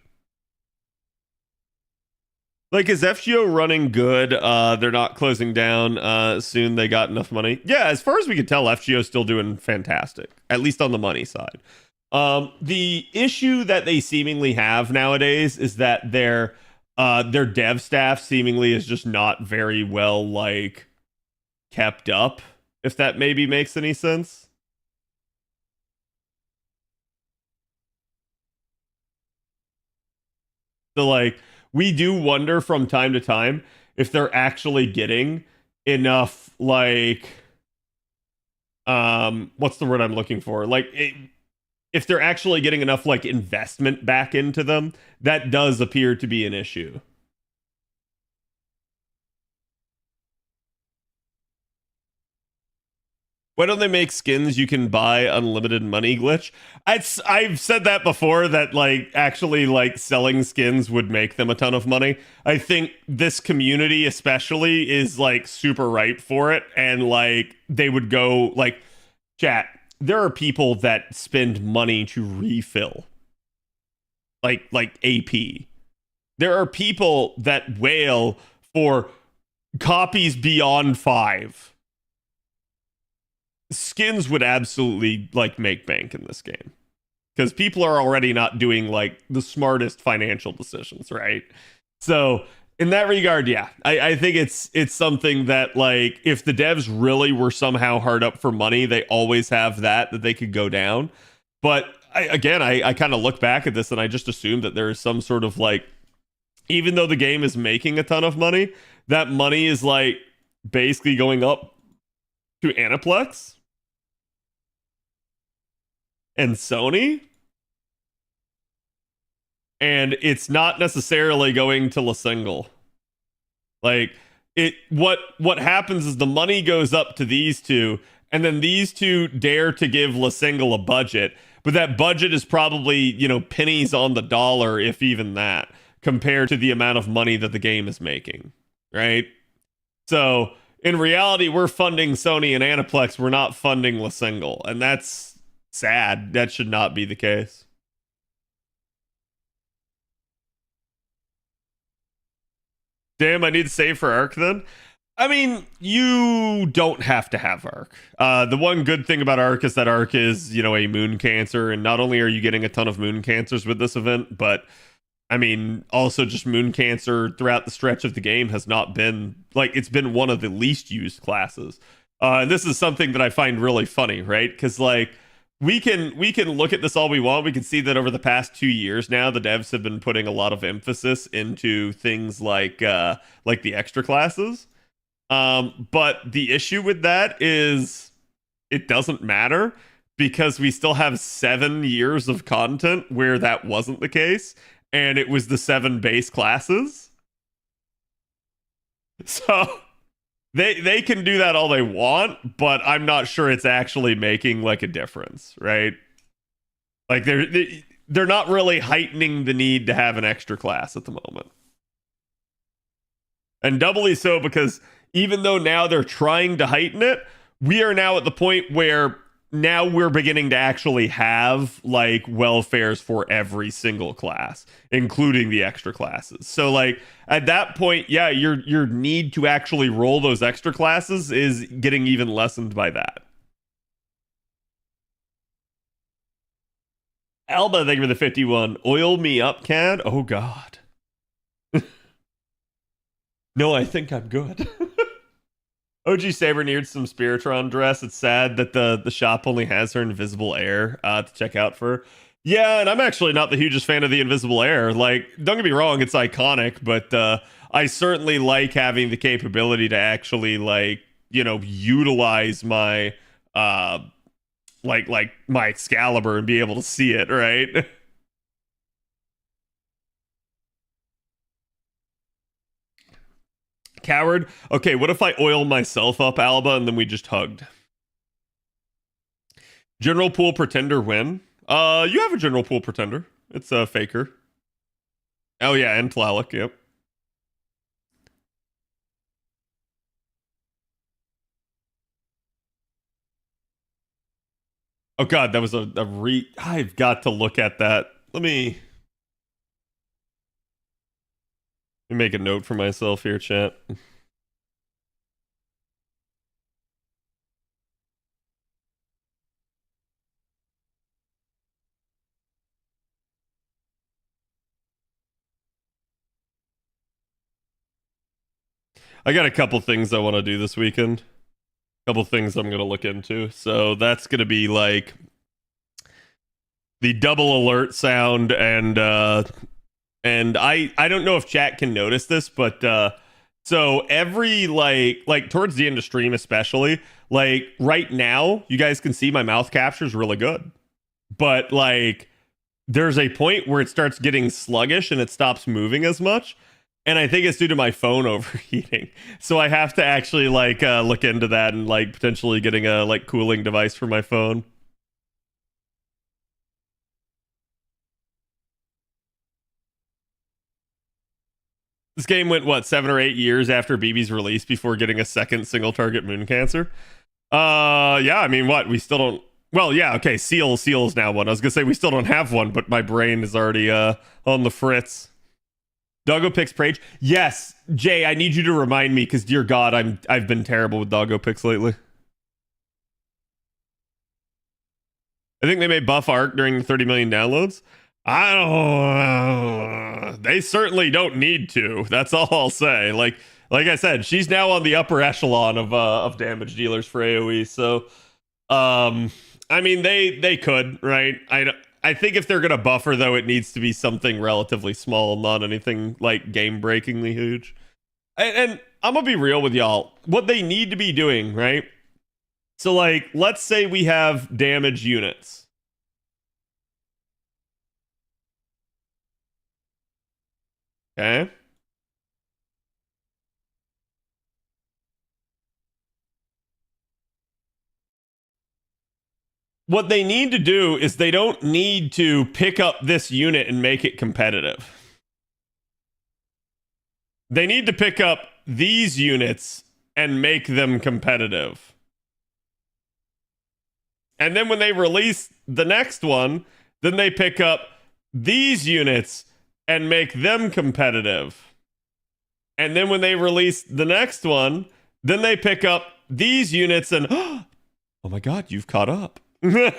Like, is FGO running good? They're not closing down soon. They got enough money. Yeah, as far as we can tell, FGO's still doing fantastic, at least on the money side. The issue that they seemingly have nowadays is that their dev staff seemingly is just not very well like kept up, if that maybe makes any sense. So like, we do wonder from time to time if they're actually getting enough like what's the word I'm looking for? Like if they're actually getting enough like investment back into them. That does appear to be an issue. Why don't they make skins you can buy unlimited money glitch? I've said that before, that like actually like selling skins would make them a ton of money. I think this community especially is like super ripe for it, and like they would go like, chat, there are people that spend money to refill like AP. There are people that wail for copies beyond 5. Skins would absolutely like make bank in this game because people are already not doing like the smartest financial decisions, right? So in that regard, yeah, I think it's something that like if the devs really were somehow hard up for money, they always have that they could go down. But I kind of look back at this and I just assume that there is some sort of like, even though the game is making a ton of money, that money is like basically going up to Aniplex and Sony, and it's not necessarily going to La Single. Like what happens is the money goes up to these two, and then these two dare to give Lasingle a budget, but that budget is probably, you know, pennies on the dollar, if even that, compared to the amount of money that the game is making, right? So in reality, we're funding Sony and Aniplex. We're not funding Lasingle, and that's sad. That should not be the case. Damn, I need to save for Arc then. I mean, you don't have to have Arc. The one good thing about Arc is that Arc is, you know, a moon cancer, and not only are you getting a ton of moon cancers with this event, but I mean, also just moon cancer throughout the stretch of the game has not been like, it's been one of the least used classes. And this is something that I find really funny, right? Because like we can look at this all we want. We can see that over the past 2 years now, the devs have been putting a lot of emphasis into things like the extra classes. But the issue with that is it doesn't matter because we still have 7 years of content where that wasn't the case, and it was the 7 base classes. So they can do that all they want, but I'm not sure it's actually making like a difference, right? Like they're not really heightening the need to have an extra class at the moment. And doubly so because even though now they're trying to heighten it, we are now at the point where now we're beginning to actually have like welfares for every single class, including the extra classes. So like at that point, yeah, your need to actually roll those extra classes is getting even lessened by that. Alba, thank you for the 51. Oil me up, Cad. Oh God. No, I think I'm good. OG Saber needs some Spiritron dress. It's sad that the shop only has her Invisible Air to check out for. Yeah, and I'm actually not the hugest fan of the Invisible Air. Like, don't get me wrong, it's iconic, but I certainly like having the capability to actually, like, you know, utilize my like my Excalibur and be able to see it, right? Coward. Okay, what if I oil myself up, Alba, and then we just hugged? General pool pretender win. You have a general pool pretender. It's a faker. Oh yeah, and Tlaloc, yep. Oh god, that was a I've got to look at that. Let me make a note for myself here, chat. I got a couple things I want to do this weekend. Couple things I'm going to look into. So that's going to be like the double alert sound and I don't know if chat can notice this, but so every like towards the end of stream especially, like right now, you guys can see my mouth capture is really good. But like there's a point where it starts getting sluggish and it stops moving as much. And I think it's due to my phone overheating. So I have to actually like look into that and like potentially getting a like cooling device for my phone. This game went what 7 or 8 years after BB's release before getting a second single target moon cancer. Yeah, I mean what? We still don't. Well, yeah, okay. Seal is now one. I was gonna say we still don't have one, but my brain is already on the fritz. Doggo picks Prage. Yes, Jay, I need you to remind me because dear God, I've been terrible with Doggo picks lately. I think they may buff Arc during the 30 million downloads. I don't. They certainly don't need to. That's all I'll say. Like I said, she's now on the upper echelon of damage dealers for AOE. So, I mean, they could, right? I think if they're gonna buffer though, it needs to be something relatively small, not anything like game breakingly huge. And I'm gonna be real with y'all. What they need to be doing, right? So like, let's say we have damage units. Okay. what they need to do is they don't need to pick up this unit and make it competitive. They need to pick up these units and make them competitive. And then when they release the next one, then they pick up these units and make them competitive. And then when they release the next one, then they pick up these units and, oh my god, you've caught up. And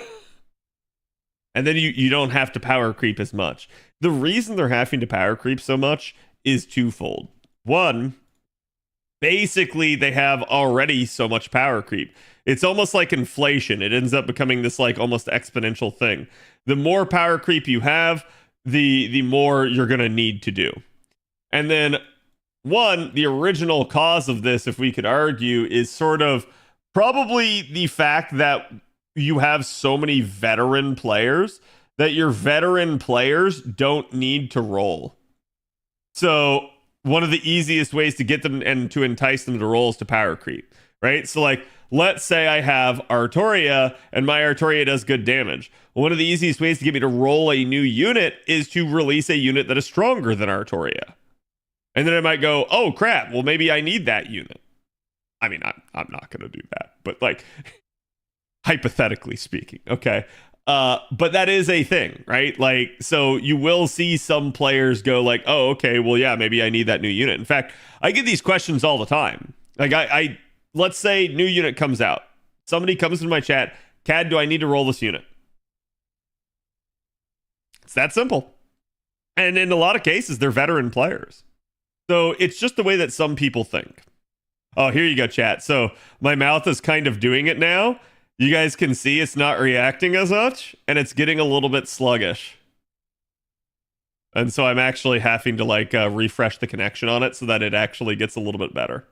then you don't have to power creep as much. The reason they're having to power creep so much is twofold. One, basically they have already so much power creep. It's almost like inflation. It ends up becoming this like almost exponential thing. The more power creep you have, the more you're going to need to do. And then the original cause of this, if we could argue, is sort of probably the fact that you have so many veteran players that your veteran players don't need to roll. So one of the easiest ways to get them and to entice them to roll is to power creep, right? So like, let's say I have Artoria and my Artoria does good damage. Well, one of the easiest ways to get me to roll a new unit is to release a unit that is stronger than Artoria. And then I might go, oh crap, well maybe I need that unit. I mean, I'm not going to do that, but like, hypothetically speaking, okay? But that is a thing, right? Like, so you will see some players go like, oh, okay, well, yeah, maybe I need that new unit. In fact, I get these questions all the time. Like, I let's say new unit comes out. Somebody comes into my chat, Cad, do I need to roll this unit? It's that simple. And in a lot of cases, they're veteran players. So it's just the way that some people think. Oh, here you go, chat. So my mouth is kind of doing it now. You guys can see it's not reacting as much, and it's getting a little bit sluggish. And so I'm actually having to like refresh the connection on it so that it actually gets a little bit better.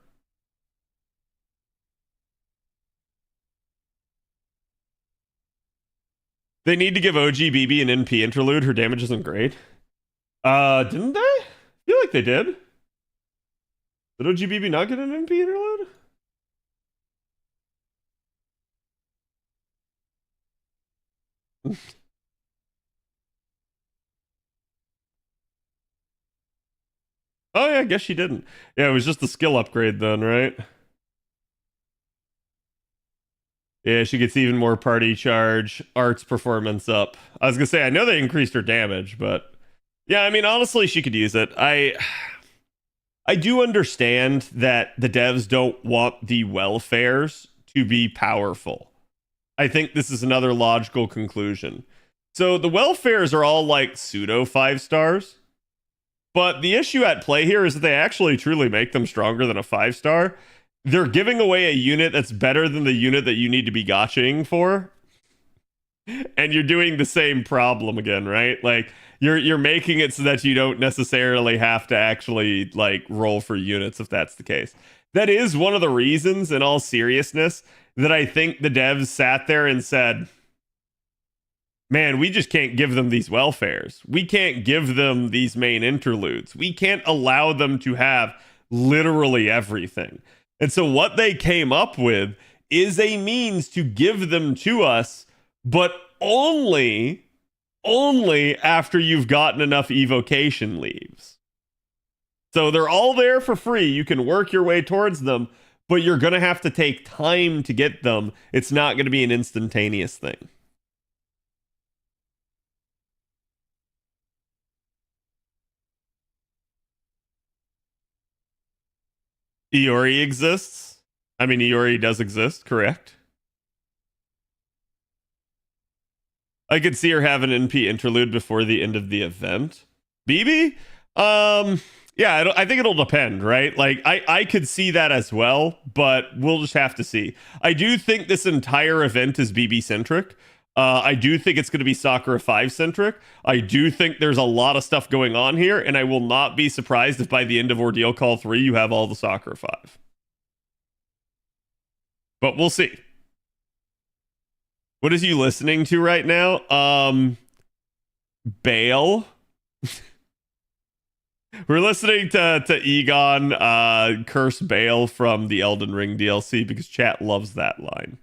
They need to give OG BB an NP interlude. Her damage isn't great. Didn't they? I feel like they did. Did OG BB not get an NP interlude? Oh yeah, I guess she didn't. Yeah, it was just the skill upgrade then, right? Yeah, she gets even more party charge, arts performance up. I was gonna say, I know they increased her damage, but yeah, I mean, honestly, she could use it. I do understand that the devs don't want the welfares to be powerful. I think this is another logical conclusion. So the welfares are all like pseudo 5 stars. But the issue at play here is that they actually truly make them stronger than a 5-star. They're giving away a unit that's better than the unit that you need to be gotchaing for. And you're doing the same problem again, right? Like you're making it so that you don't necessarily have to actually like roll for units if that's the case. That is one of the reasons, in all seriousness, that I think the devs sat there and said, man, we just can't give them these welfares. We can't give them these main interludes. We can't allow them to have literally everything. And so what they came up with is a means to give them to us, but only after you've gotten enough evocation leaves. So they're all there for free. You can work your way towards them, but you're going to have to take time to get them. It's not going to be an instantaneous thing. Iori exists. I mean, Iori does exist, correct? I could see her have an NP interlude before the end of the event. BB? Yeah, I think it'll depend, right? Like, I could see that as well, but we'll just have to see. I do think this entire event is BB-centric. I do think it's going to be Sakura 5-centric. I do think there's a lot of stuff going on here, and I will not be surprised if by the end of Ordeal Call 3, you have all the Sakura 5. But we'll see. What is you listening to right now? Bale. We're listening to Egon curse Bale from the Elden Ring DLC because chat loves that line.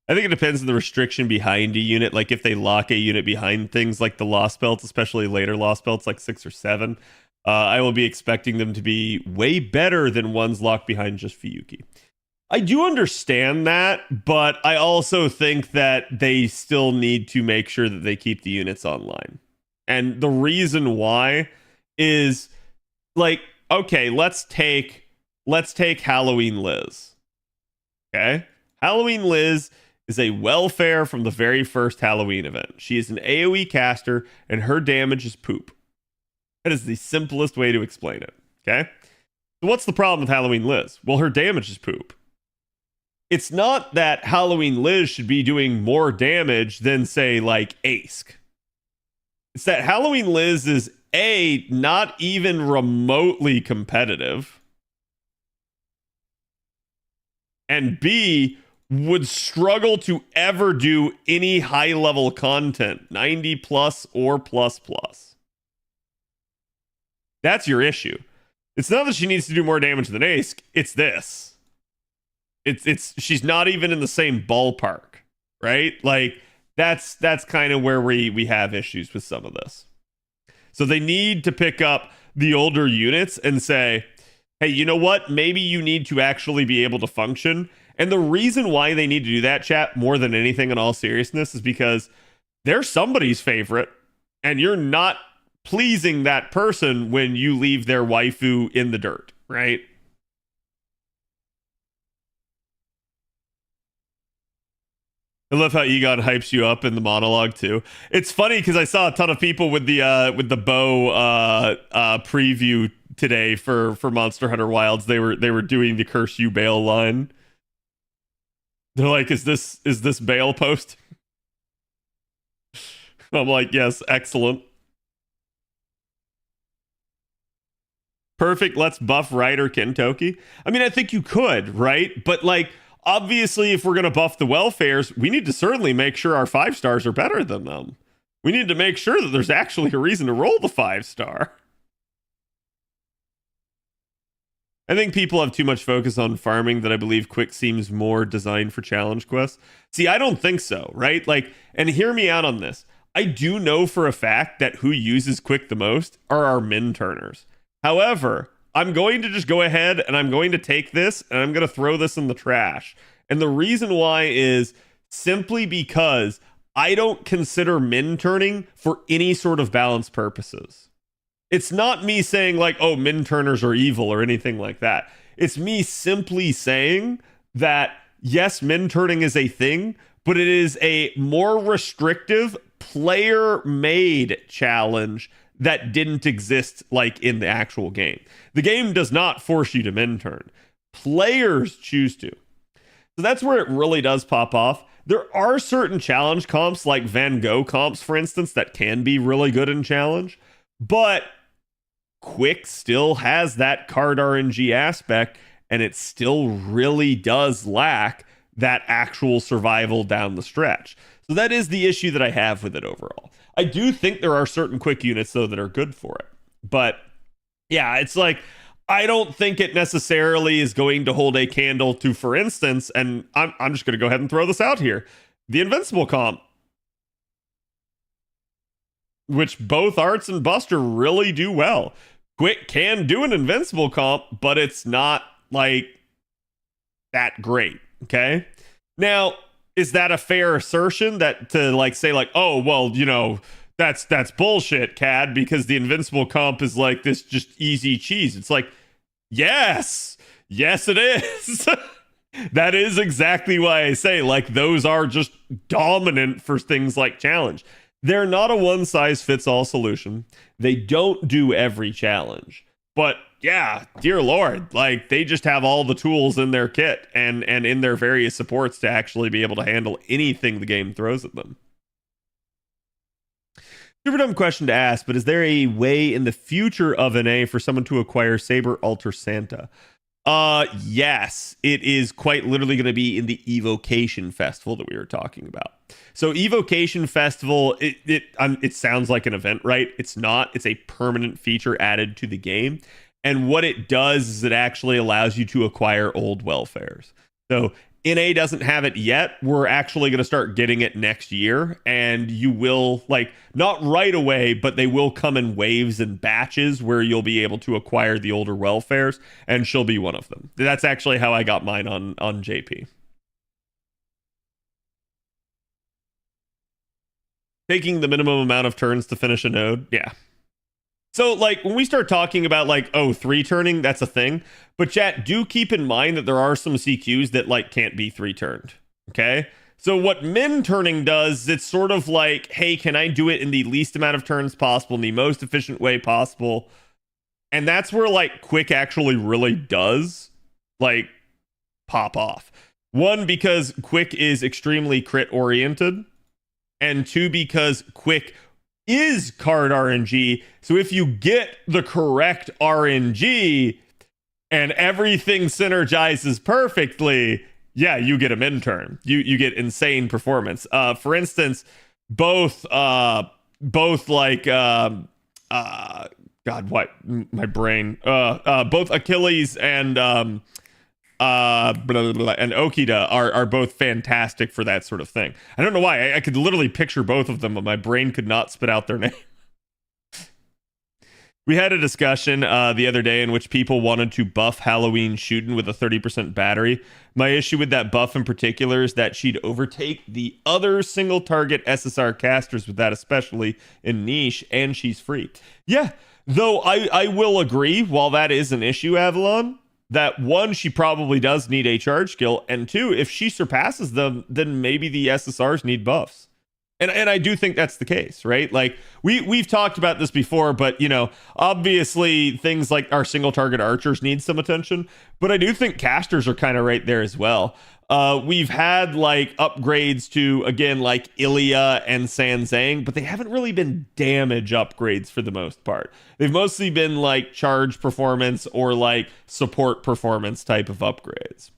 I think it depends on the restriction behind a unit. Like if they lock a unit behind things like the Lost Belts, especially later Lost Belts like 6 or 7, I will be expecting them to be way better than ones locked behind just Fiyuki. I do understand that, but I also think that they still need to make sure that they keep the units online. And the reason why is like, okay, let's take Halloween Liz. Okay? Halloween Liz is a welfare from the very first Halloween event. She is an AoE caster, and her damage is poop. That is the simplest way to explain it. Okay? So what's the problem with Halloween Liz? Well, her damage is poop. It's not that Halloween Liz should be doing more damage than, say, like Ask. It's that Halloween Liz is A, not even remotely competitive, and B, would struggle to ever do any high level content, 90 plus or plus plus. That's your issue. It's not that she needs to do more damage than Ask, it's this. It's she's not even in the same ballpark, right? Like that's kind of where we have issues with some of this. So they need to pick up the older units and say, hey, you know what? Maybe you need to actually be able to function. And the reason why they need to do that, chat, more than anything in all seriousness, is because they're somebody's favorite, and you're not pleasing that person when you leave their waifu in the dirt, right? I love how Egon hypes you up in the monologue too. It's funny because I saw a ton of people with the bow preview today for Monster Hunter Wilds. They were doing the curse you Bale line. They're like, is this Bale post? I'm like, yes, excellent. Perfect. Let's buff Ryder Kentoki. I mean, I think you could, right? But like, obviously, if we're going to buff the welfares, we need to certainly make sure our 5 stars are better than them. We need to make sure that there's actually a reason to roll the 5-star. I think people have too much focus on farming that I believe Quick seems more designed for challenge quests. See, I don't think so, right? Like, and hear me out on this. I do know for a fact that who uses Quick the most are our min turners. However, I'm going to just go ahead and I'm going to take this and I'm going to throw this in the trash. And the reason why is simply because I don't consider min turning for any sort of balance purposes. It's not me saying like, oh, min turners are evil or anything like that. It's me simply saying that yes, min turning is a thing, but it is a more restrictive player-made challenge that didn't exist like in the actual game. The game does not force you to min turn. Players choose to. So that's where it really does pop off. There are certain challenge comps like Van Gogh comps, for instance, that can be really good in challenge, but Quick still has that card RNG aspect, and it still really does lack that actual survival down the stretch. So that is the issue that I have with it overall. I do think there are certain Quick units, though, that are good for it. But yeah, it's like, I don't think it necessarily is going to hold a candle to, for instance, and I'm just going to go ahead and throw this out here, the Invincible comp, which both Arts and Buster really do well. Quick can do an Invincible comp, but it's not like that great. Okay. Now, is that a fair assertion that to like say like, oh, well, you know, that's bullshit, Cad, because the Invincible comp is like this just easy cheese. It's like, yes, it is. That is exactly why I say like those are just dominant for things like challenge. They're not a one-size-fits-all solution. They don't do every challenge. But yeah, dear Lord, like they just have all the tools in their kit and in their various supports to actually be able to handle anything the game throws at them. Super dumb question to ask, but is there a way in the future of NA for someone to acquire Saber Alter Santa? Yes, it is quite literally going to be in the Evocation Festival that we were talking about. So Evocation Festival, it sounds like an event, right? It's not. It's a permanent feature added to the game. And what it does is it actually allows you to acquire old welfares. So NA doesn't have it yet. We're actually going to start getting it next year, and you will, like, not right away, but they will come in waves and batches where you'll be able to acquire the older welfares, and she'll be one of them. That's actually how I got mine on JP. Taking the minimum amount of turns to finish a node, yeah. So, like, when we start talking about, like, oh, 3 turning, that's a thing. But, chat, do keep in mind that there are some CQs that, like, can't be 3 turned. Okay? So, what min turning does, it's sort of like, hey, can I do it in the least amount of turns possible, in the most efficient way possible? And that's where, like, quick actually really does, like, pop off. 1, because quick is extremely crit oriented. And 2, because quick is card RNG. So if you get the correct RNG and everything synergizes perfectly, yeah, you get a min turn. You get insane performance. For instance, both like God, what? My brain. Both Achilles and and Okida are both fantastic for that sort of thing. I don't know why. I could literally picture both of them, but my brain could not spit out their name. We had a discussion the other day in which people wanted to buff Halloween shooting with a 30% battery. My issue with that buff in particular is that she'd overtake the other single target SSR casters with that, especially in niche, and she's free. Yeah, though I will agree, while that is an issue, Avalon, that 1, she probably does need a charge skill, and 2, if she surpasses them, then maybe the SSRs need buffs. And I do think that's the case, right? Like, we've talked about this before, but, you know, obviously things like our single target archers need some attention, but I do think casters are kind of right there as well. We've had, like, upgrades to, again, like Ilya and Sanzang, but they haven't really been damage upgrades for the most part. They've mostly been, like, charge performance or, like, support performance type of upgrades.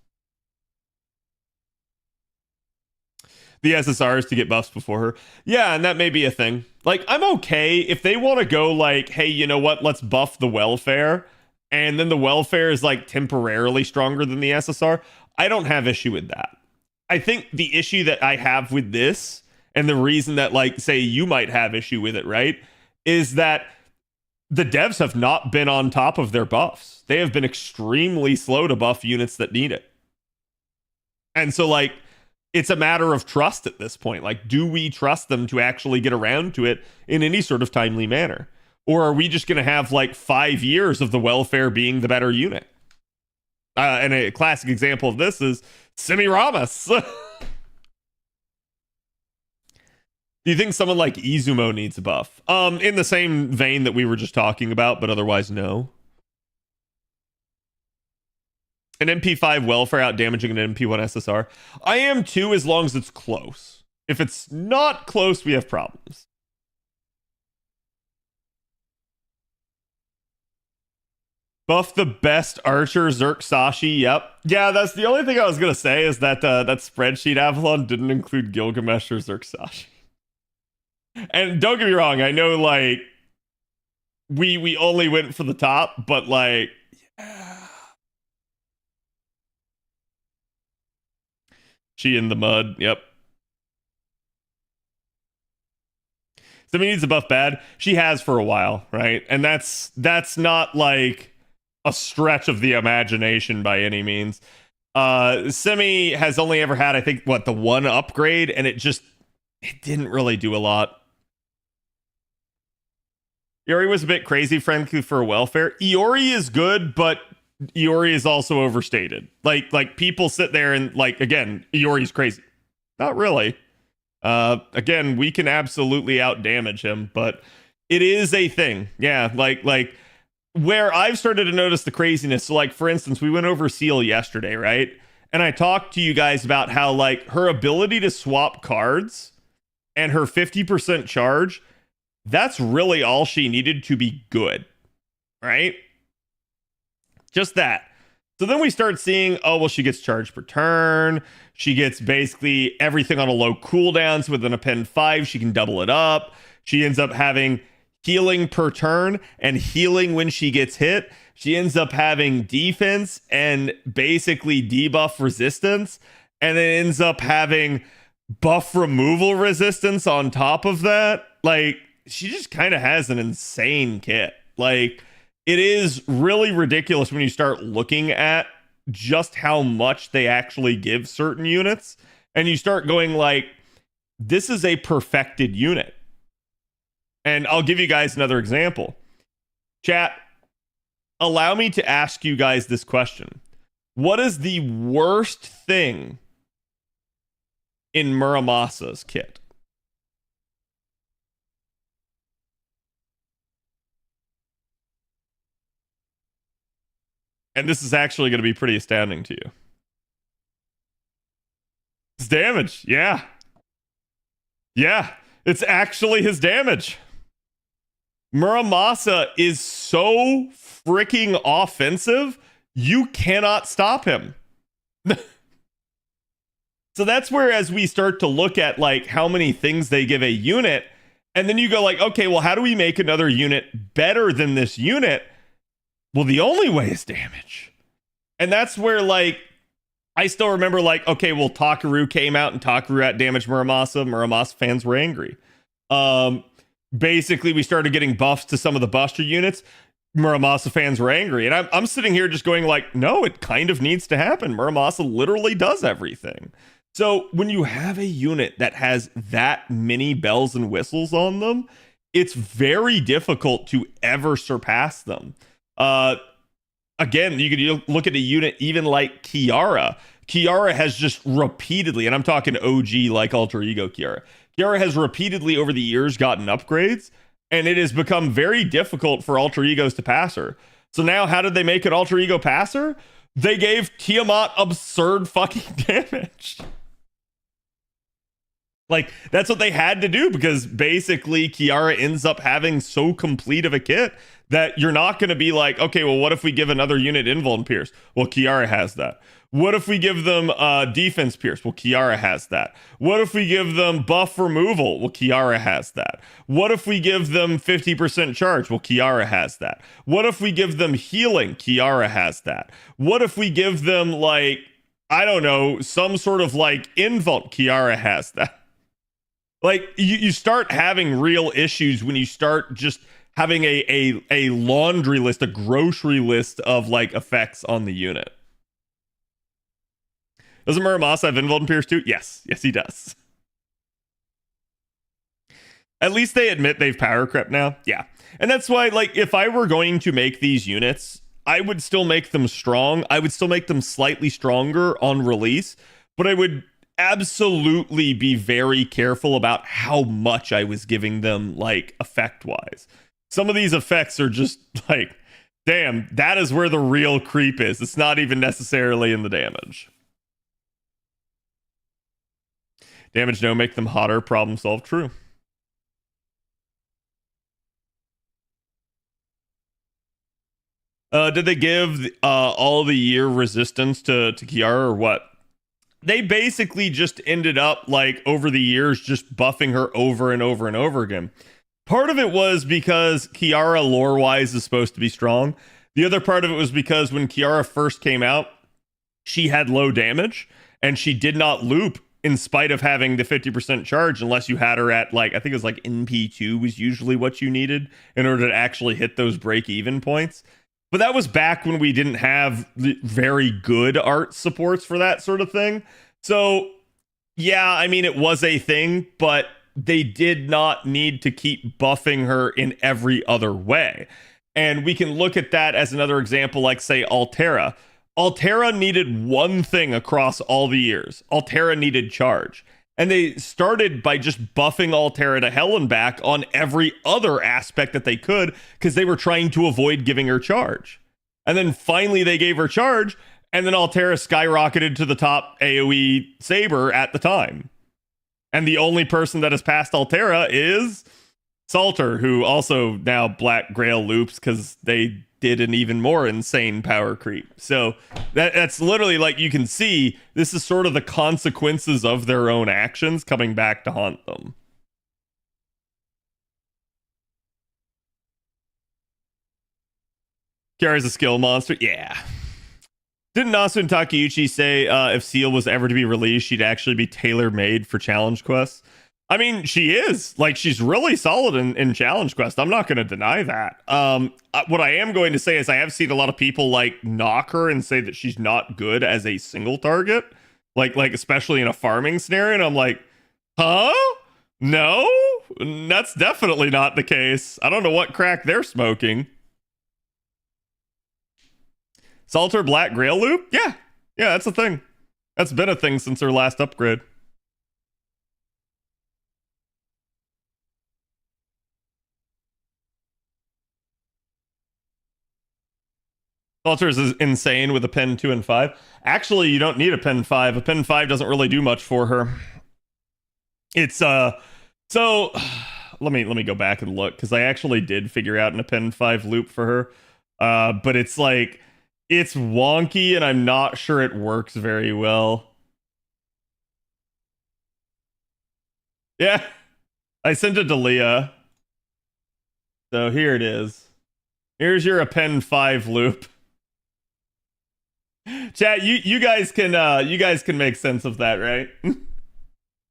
The SSRs to get buffs before her. Yeah, and that may be a thing. Like, I'm okay if they want to go, like, hey, you know what? Let's buff the welfare, and then the welfare is, like, temporarily stronger than the SSR. I don't have issue with that. I think the issue that I have with this, and the reason that, like, say you might have issue with it, right, is that the devs have not been on top of their buffs. They have been extremely slow to buff units that need it. And so, like, it's a matter of trust at this point. Like, do we trust them to actually get around to it in any sort of timely manner? Or are we just going to have, like, 5 years of the welfare being the better unit? And a classic example of this is Semiramis. Do you think someone like Izumo needs a buff? In the same vein that we were just talking about, but otherwise no. An MP5 welfare out damaging an MP1 SSR. I am too, as long as it's close. If it's not close, we have problems. Buff the best archer, Zerk Sashi. Yep. Yeah, that's the only thing I was going to say is that that spreadsheet, Avalon, didn't include Gilgamesh or Zerk Sashi. And don't get me wrong, I know, like, we only went for the top, but, like, yeah. She in the mud. Yep. Somebody needs a buff bad. She has for a while, right? And that's not like a stretch of the imagination by any means. Semi has only ever had, I think, the 1 upgrade, and it didn't really do a lot. Iori was a bit crazy, frankly, for welfare. Iori is good, but Iori is also overstated. Like people sit there and, like, again, Iori's crazy. Not really. Again, we can absolutely out damage him, but it is a thing. Yeah, like where I've started to notice the craziness. So, like, for instance, we went over Seal yesterday, right? And I talked to you guys about how, like, her ability to swap cards and her 50% charge, that's really all she needed to be good, right? Just that. So then we start seeing, oh, well, she gets charged per turn. She gets basically everything on a low cooldown. So within a pen 5, she can double it up. She ends up having healing per turn and healing when she gets hit. She ends up having defense and basically debuff resistance. and then ends up having buff removal resistance on top of that. Like, she just kind of has an insane kit. Like, it is really ridiculous when you start looking at just how much they actually give certain units, and you start going like, this is a perfected unit. And I'll give you guys another example. Chat, allow me to ask you guys this question. What is the worst thing in Muramasa's kit? And this is actually going to be pretty astounding to you. His damage. Yeah. Yeah. It's actually his damage. Muramasa is so freaking offensive, you cannot stop him. So that's where, as we start to look at like how many things they give a unit, and then you go like, okay, well, how do we make another unit better than this unit? Well, the only way is damage. And that's where, like, I still remember, like, okay, well, Takaru came out and Takaru at damage Muramasa. Muramasa fans were angry. Basically, we started getting buffs to some of the Buster units. Muramasa fans were angry. And I'm sitting here just going like, no, it kind of needs to happen. Muramasa literally does everything. So when you have a unit that has that many bells and whistles on them, it's very difficult to ever surpass them. Again, you could look at a unit even like Kiara. Kiara has just repeatedly, and I'm talking OG like Alter Ego Kiara. Kiara has repeatedly over the years gotten upgrades, and it has become very difficult for Alter Egos to pass her. So now how did they make it Alter Ego pass her? They gave Tiamat absurd fucking damage. Like, that's what they had to do, because basically Kiara ends up having so complete of a kit that you're not going to be like, okay, well, what if we give another unit Invuln Pierce? Well, Kiara has that. What if we give them Defense Pierce? Well, Kiara has that. What if we give them Buff Removal? Well, Kiara has that. What if we give them 50% charge? Well, Kiara has that. What if we give them Healing? Kiara has that. What if we give them, like, I don't know, some sort of, like, Invuln? Kiara has that. Like, you start having real issues when you start just having a laundry list, a grocery list of, like, effects on the unit. Doesn't Muramasa have Invuln Pierce too? Yes. Yes, he does. At least they admit they've power crept now. Yeah. And that's why, like, if I were going to make these units, I would still make them strong. I would still make them slightly stronger on release, but I would absolutely be very careful about how much I was giving them, like, effect-wise. Some of these effects are just, like, damn, that is where the real creep is. It's not even necessarily in the damage. Damage no make them hotter, problem solved. True. Did they give all the year resistance to Kiara or what? They basically just ended up, like, over the years just buffing her over and over and over again. Part of it was because Kiara lore-wise is supposed to be strong. The other part of it was because when Kiara first came out, she had low damage and she did not loop in spite of having the 50% charge, unless you had her at, like, I think it was like NP2 was usually what you needed in order to actually hit those break-even points. But that was back when we didn't have very good art supports for that sort of thing. So, yeah, I mean, it was a thing, but they did not need to keep buffing her in every other way. And we can look at that as another example, like, say, Altera. Altera needed one thing across all the years. Altera needed charge. And they started by just buffing Altera to hell and back on every other aspect that they could, because they were trying to avoid giving her charge. And then finally they gave her charge, and then Altera skyrocketed to the top AoE Saber at the time. And the only person that has passed Altera is Salter, who also now Black Grail loops because they did an even more insane power creep. So that's literally, like, you can see this is sort of the consequences of their own actions coming back to haunt them. Kiara's a skill monster. Yeah. Didn't Nasu and Takeuchi say if Seal was ever to be released, she'd actually be tailor-made for challenge quests? I mean, she is. Like, she's really solid in challenge quest. I'm not going to deny that. What I am going to say is I have seen a lot of people like knock her and say that she's not good as a single target, like especially in a farming scenario. And I'm like, huh? No, that's definitely not the case. I don't know what crack they're smoking. Salter Black Grail loop? Yeah, that's a thing. That's been a thing since their last upgrade. Salter is insane with a pen 2 and 5. Actually, you don't need a pen 5. A pen 5 doesn't really do much for her. It's so let me go back and look, because I actually did figure out an append 5 loop for her. But it's like, it's wonky and I'm not sure it works very well. Yeah, I sent it to Leah. So here it is. Here's your append 5 loop. Chat, you guys can make sense of that, right?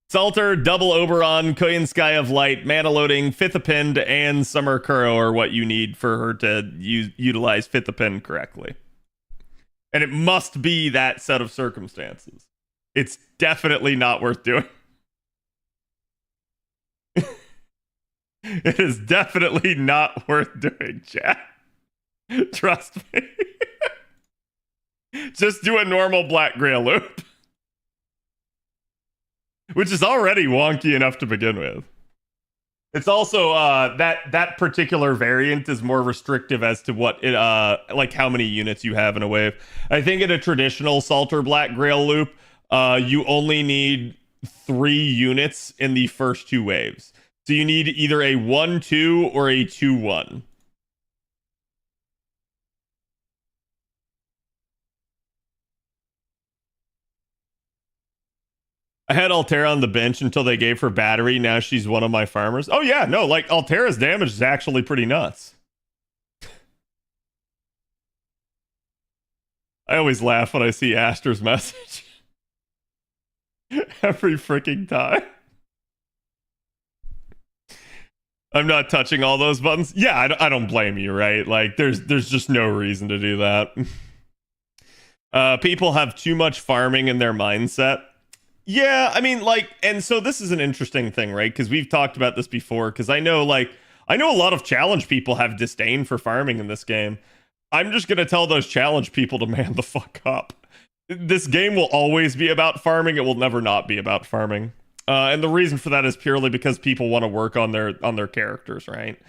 Salter, double Oberon, Koyan Sky of Light, mana loading, 5th append, and Summer Kuro are what you need for her to utilize 5th append correctly. And it must be that set of circumstances. It's definitely not worth doing. It is definitely not worth doing, chat. Trust me. Just do a normal Black Grail loop. Which is already wonky enough to begin with. It's also that particular variant is more restrictive as to what it like how many units you have in a wave. I think in a traditional Salter Black Grail loop, you only need 3 units in the first 2 waves. So you need either a 1-2 or a 2-1. I had Altera on the bench until they gave her battery. Now she's one of my farmers. Oh yeah, no, like Altera's damage is actually pretty nuts. I always laugh when I see Aster's message. Every freaking time. I'm not touching all those buttons. Yeah, I don't blame you, right? Like, there's just no reason to do that. People have too much farming in their mindset. Yeah, I mean, like, and so this is an interesting thing, right? Because we've talked about this before, because I know a lot of challenge people have disdain for farming in this game. I'm just going to tell those challenge people to man the fuck up. This game will always be about farming. It will never not be about farming. And the reason for that is purely because people want to work on their characters, right?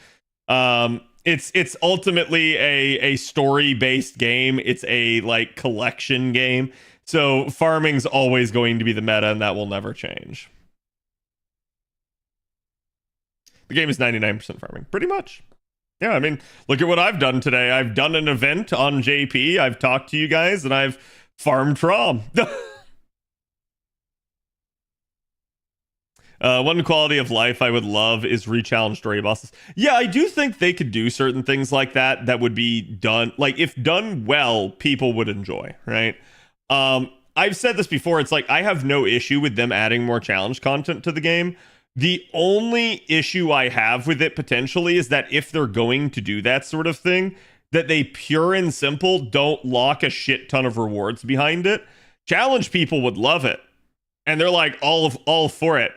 It's ultimately a story-based game. It's a, like, collection game. So farming's always going to be the meta, and that will never change. The game is 99% farming, pretty much. Yeah, I mean, look at what I've done today. I've done an event on JP, I've talked to you guys, and I've farmed Trom. One quality of life I would love is re-challenge story bosses. Yeah, I do think they could do certain things like that would be done, like, if done well, people would enjoy, right? I've said this before, it's like I have no issue with them adding more challenge content to the game. The only issue I have with it potentially is that if they're going to do that sort of thing, that they pure and simple don't lock a shit ton of rewards behind it. Challenge people would love it, and they're like all for it.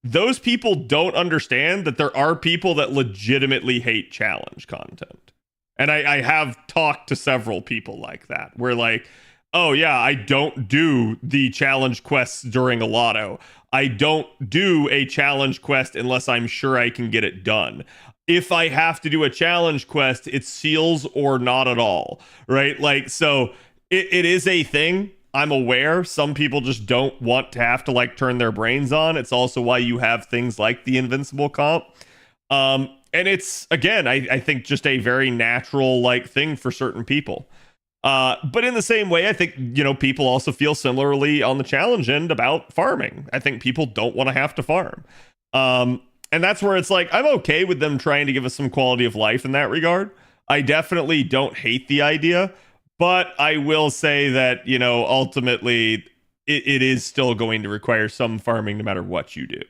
Those people don't understand that there are people that legitimately hate challenge content. And I have talked to several people like that, where like, oh yeah, I don't do the challenge quests during a lotto. I don't do a challenge quest unless I'm sure I can get it done. If I have to do a challenge quest, it's seals or not at all, right? Like, so it is a thing. I'm aware some people just don't want to have to like turn their brains on. It's also why you have things like the invincible comp. And it's, again, I think just a very natural like thing for certain people. But in the same way, I think, people also feel similarly on the challenge end about farming. I think people don't want to have to farm. And that's where it's like, I'm okay with them trying to give us some quality of life in that regard. I definitely don't hate the idea, But I will say that, ultimately it is still going to require some farming no matter what you do.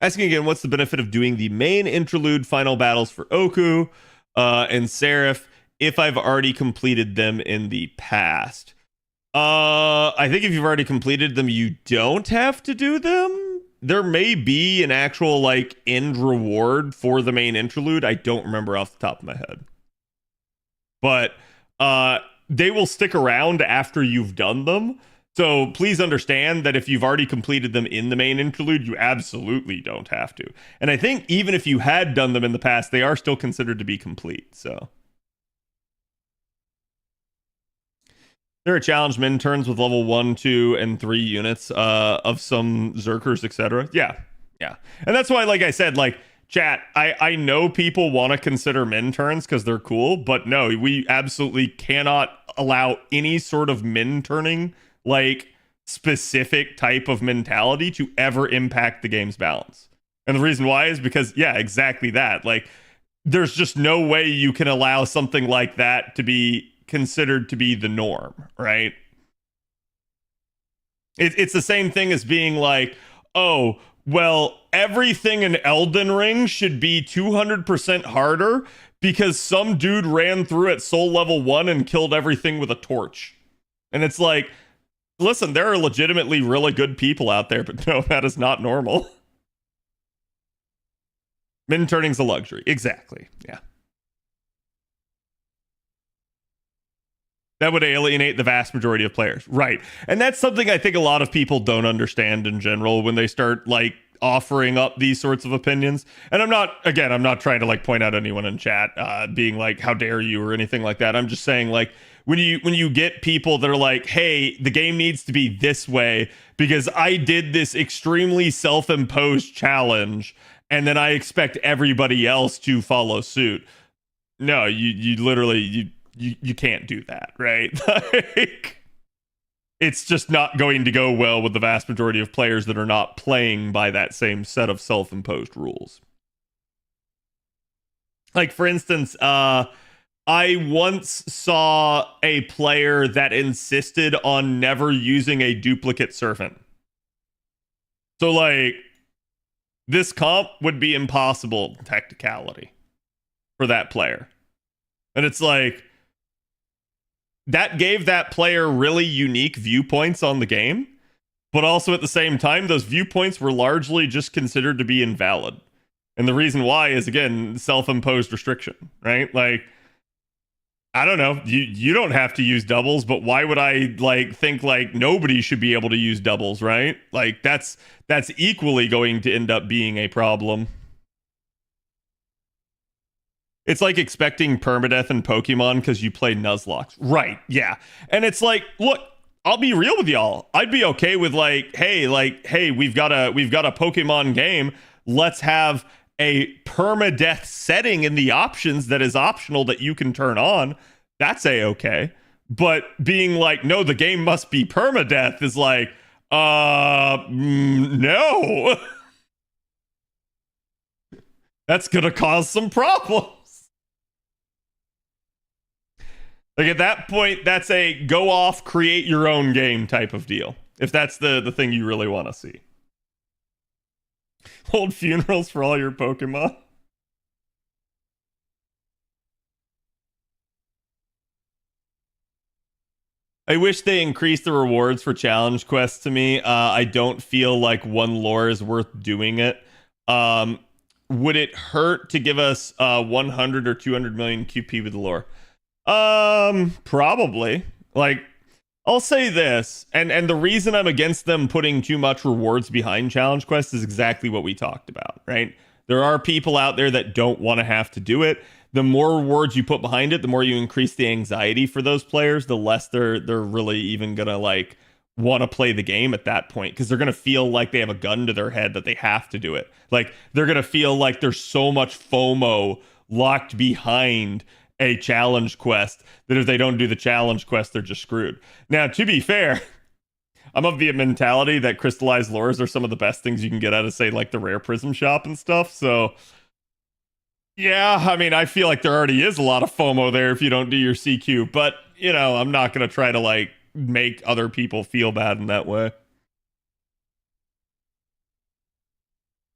Asking again, what's the benefit of doing the main interlude final battles for Oku and Seraph if I've already completed them in the past? I think if you've already completed them, you don't have to do them. There may be an actual like end reward for the main interlude. I don't remember off the top of my head. But they will stick around after you've done them. So please understand that if you've already completed them in the main interlude, you absolutely don't have to. And I think even if you had done them in the past, they are still considered to be complete. So there are challenge min turns with level 1, 2, and 3 units of some Zerkers, etc. Yeah. And that's why, like I said, like, chat, I know people want to consider min turns because they're cool, but no, we absolutely cannot allow any sort of min turning, like, specific type of mentality to ever impact the game's balance. And the reason why is because, yeah, exactly that. Like, there's just no way you can allow something like that to be considered to be the norm, right? It's the same thing as being like, oh, well, everything in Elden Ring should be 200% harder because some dude ran through at soul level 1 and killed everything with a torch. And it's like, listen, there are legitimately really good people out there, but no, that is not normal. Min turning's a luxury. Exactly. Yeah. That would alienate the vast majority of players. Right. And that's something I think a lot of people don't understand in general when they start like offering up these sorts of opinions. And I'm not trying to like point out anyone in chat being like, how dare you or anything like that. I'm just saying like when you get people that are like, hey, the game needs to be this way because I did this extremely self-imposed challenge and then I expect everybody else to follow suit. No, you literally you can't do that, right? Like, it's just not going to go well with the vast majority of players that are not playing by that same set of self-imposed rules. Like, for instance, I once saw a player that insisted on never using a duplicate servant. So, like, this comp would be impossible technicality for that player. And it's like, that gave that player really unique viewpoints on the game, but also at the same time, those viewpoints were largely just considered to be invalid. And the reason why is, again, self-imposed restriction, right? Like, I don't know, you don't have to use doubles, but why would I like think like nobody should be able to use doubles, right? Like that's equally going to end up being a problem. It's like expecting permadeath in Pokemon because you play Nuzlocke. Right, yeah. And it's like, look, I'll be real with y'all. I'd be okay with like, hey, we've got a Pokemon game. Let's have a permadeath setting in the options that is optional that you can turn on. That's a-okay. But being like, no, the game must be permadeath is like, no. That's gonna cause some problems. Like at that point, that's a go off, create your own game type of deal. If that's the thing you really want to see. Hold funerals for all your Pokemon. I wish they increased the rewards for challenge quests to me. I don't feel like one lore is worth doing it. Would it hurt to give us 100 or 200 million QP with the lore? Probably. Like, I'll say this, and the reason I'm against them putting too much rewards behind challenge quests is exactly what we talked about, right? There are people out there that don't want to have to do it. The more rewards you put behind it, the more you increase the anxiety for those players, the less they're really even gonna like want to play the game at that point, because they're gonna feel like they have a gun to their head that they have to do it. Like they're gonna feel like there's so much FOMO locked behind a challenge quest that if they don't do the challenge quest, they're just screwed. Now, to be fair, I'm of the mentality that crystallized lures are some of the best things you can get out of, say, like the Rare Prism shop and stuff. So Yeah, I mean, I feel like there already is a lot of FOMO there if you don't do your CQ, but you know, I'm not gonna try to like make other people feel bad in that way.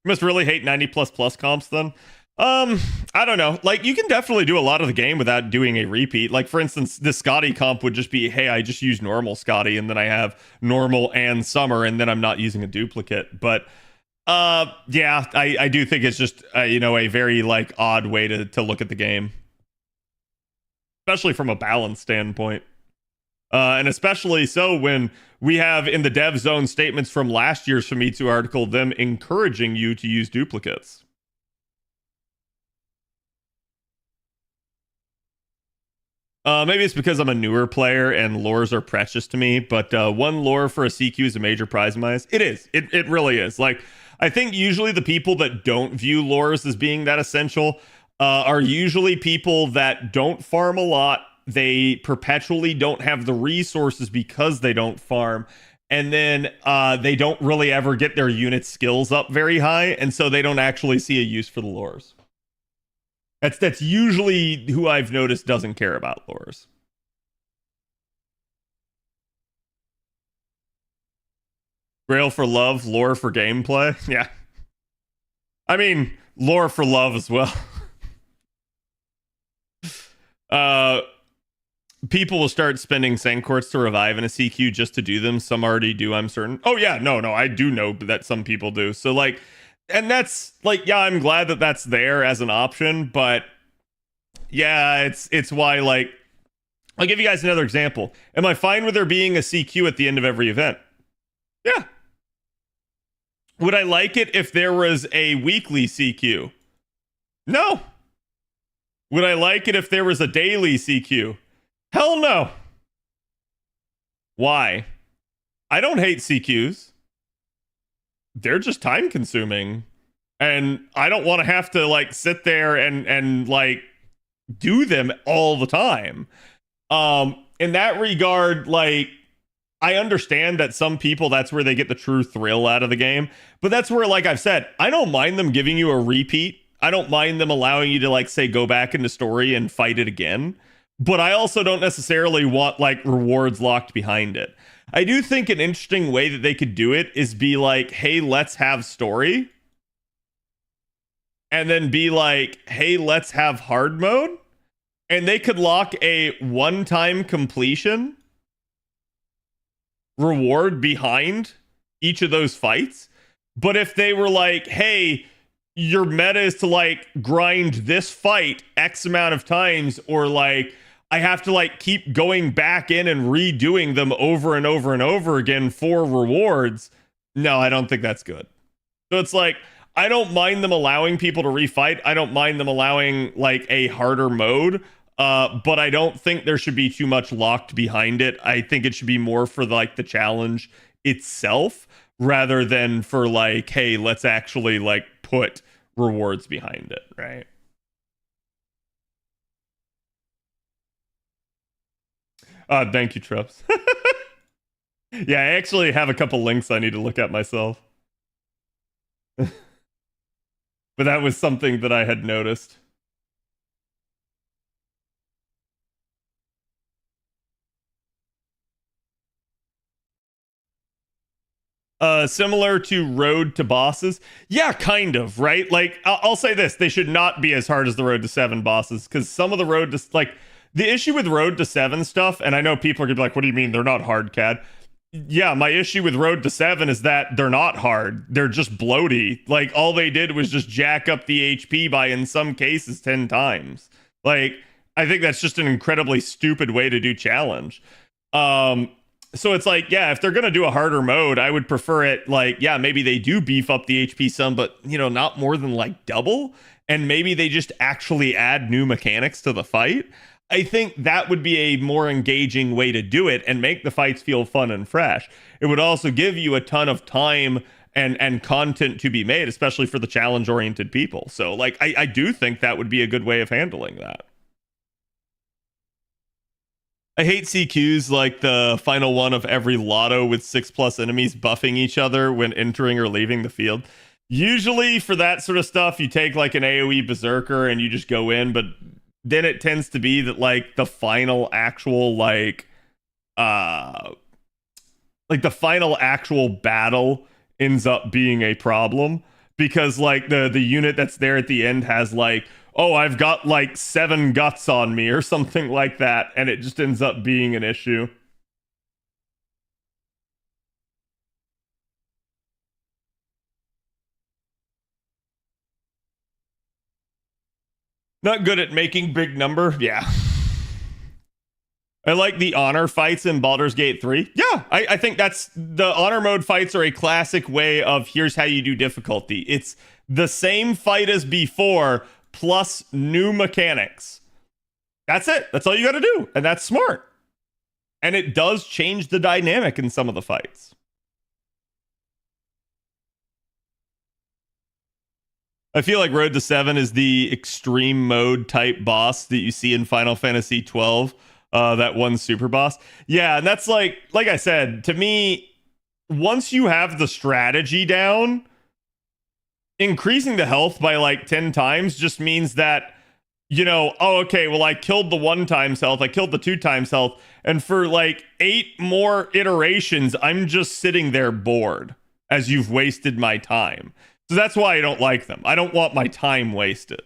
You must really hate 90++ comps then. I don't know. Like, you can definitely do a lot of the game without doing a repeat. Like, for instance, the Scotty comp would just be, hey, I just use normal Scotty, and then I have normal and summer, and then I'm not using a duplicate. But yeah, I do think it's just you know, a very like odd way to look at the game, especially from a balance standpoint. And especially so when we have in the dev zone statements from last year's Famitsu article, them encouraging you to use duplicates. Maybe it's because I'm a newer player and lores are precious to me, but one lore for a CQ is a major prize of mine. It is. It really is. Like, I think usually the people that don't view lores as being that essential are usually people that don't farm a lot. They perpetually don't have the resources because they don't farm. And then they don't really ever get their unit skills up very high. And so they don't actually see a use for the lores. That's usually who I've noticed doesn't care about lores. Grail for love, lore for gameplay. Yeah. I mean, lore for love as well. People will start spending Sankorts to revive in a CQ just to do them. Some already do, I'm certain. Oh yeah, no, I do know that some people do. So like, and that's like, yeah, I'm glad that that's there as an option, but yeah, it's why, like, I'll give you guys another example. Am I fine with there being a CQ at the end of every event? Yeah. Would I like it if there was a weekly CQ? No. Would I like it if there was a daily CQ? Hell no. Why? I don't hate CQs. They're just time consuming. And I don't want to have to like sit there and like do them all the time. In that regard, like, I understand that some people, that's where they get the true thrill out of the game. But that's where, like I've said, I don't mind them giving you a repeat. I don't mind them allowing you to, like, say, go back into story and fight it again. But I also don't necessarily want, like, rewards locked behind it. I do think an interesting way that they could do it is be like, hey, let's have story. And then be like, hey, let's have hard mode. And they could lock a one-time completion reward behind each of those fights. But if they were like, hey, your meta is to like grind this fight X amount of times, or like I have to like keep going back in and redoing them over and over and over again for rewards. No, I don't think that's good. So it's like, I don't mind them allowing people to refight. I don't mind them allowing like a harder mode. But I don't think there should be too much locked behind it. I think it should be more for like the challenge itself rather than for like, hey, let's actually like put rewards behind it, right? Thank you, Trups. Yeah, I actually have a couple links I need to look at myself. But that was something that I had noticed. Similar to Road to Bosses. Yeah, kind of, right? Like, I'll say this. They should not be as hard as the Road to 7 bosses, because some of the Road to... Like, the issue with Road to 7 stuff, and I know people are going to be like, what do you mean? They're not hard, Cad. Yeah, my issue with Road to 7 is that they're not hard. They're just bloaty. Like, all they did was just jack up the HP by, in some cases, 10 times. Like, I think that's just an incredibly stupid way to do challenge. So it's like, yeah, if they're going to do a harder mode, I would prefer it like, yeah, maybe they do beef up the HP some, but, you know, not more than like double. And maybe they just actually add new mechanics to the fight. I think that would be a more engaging way to do it and make the fights feel fun and fresh. It would also give you a ton of time and content to be made, especially for the challenge-oriented people. So, like, I do think that would be a good way of handling that. I hate CQs like the final one of every lotto with 6+ enemies buffing each other when entering or leaving the field. Usually for that sort of stuff, you take like an AoE berserker and you just go in, but then it tends to be that like the final actual the final actual battle ends up being a problem because like the unit that's there at the end has like, oh, I've got like 7 guts on me or something like that, and it just ends up being an issue. Not good at making big number. Yeah. I like the honor fights in Baldur's Gate 3. Yeah, I think that's the honor mode fights are a classic way of here's how you do difficulty. It's the same fight as before plus new mechanics. That's it. That's all you got to do. And that's smart. And it does change the dynamic in some of the fights. I feel like Road to 7 is the extreme mode type boss that you see in Final Fantasy 12. That one super boss. Yeah, and that's like I said, to me, once you have the strategy down, increasing the health by like 10 times just means that, you know, oh, okay, well, I killed the 1 times health, I killed the 2 times health, and for like 8 more iterations, I'm just sitting there bored as you've wasted my time. So that's why I don't like them. I don't want my time wasted.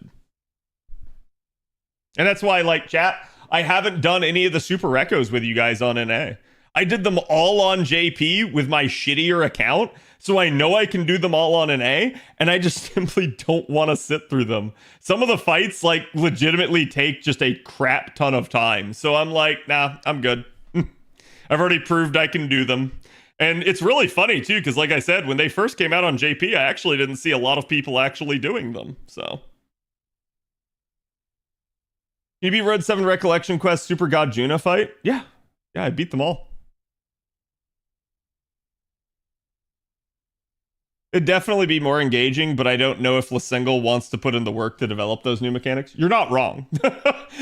And that's why, like, chat, I haven't done any of the super recos with you guys on NA. I did them all on JP with my shittier account, so I know I can do them all on NA, and I just simply don't want to sit through them. Some of the fights, like, legitimately take just a crap ton of time, so I'm like, nah, I'm good. I've already proved I can do them. And it's really funny, too, because like I said, when they first came out on JP, I actually didn't see a lot of people actually doing them, so... You beat Road 7 Recollection Quest Super God Juna fight? Yeah, I beat them all. It'd definitely be more engaging, but I don't know if Lasingle wants to put in the work to develop those new mechanics. You're not wrong.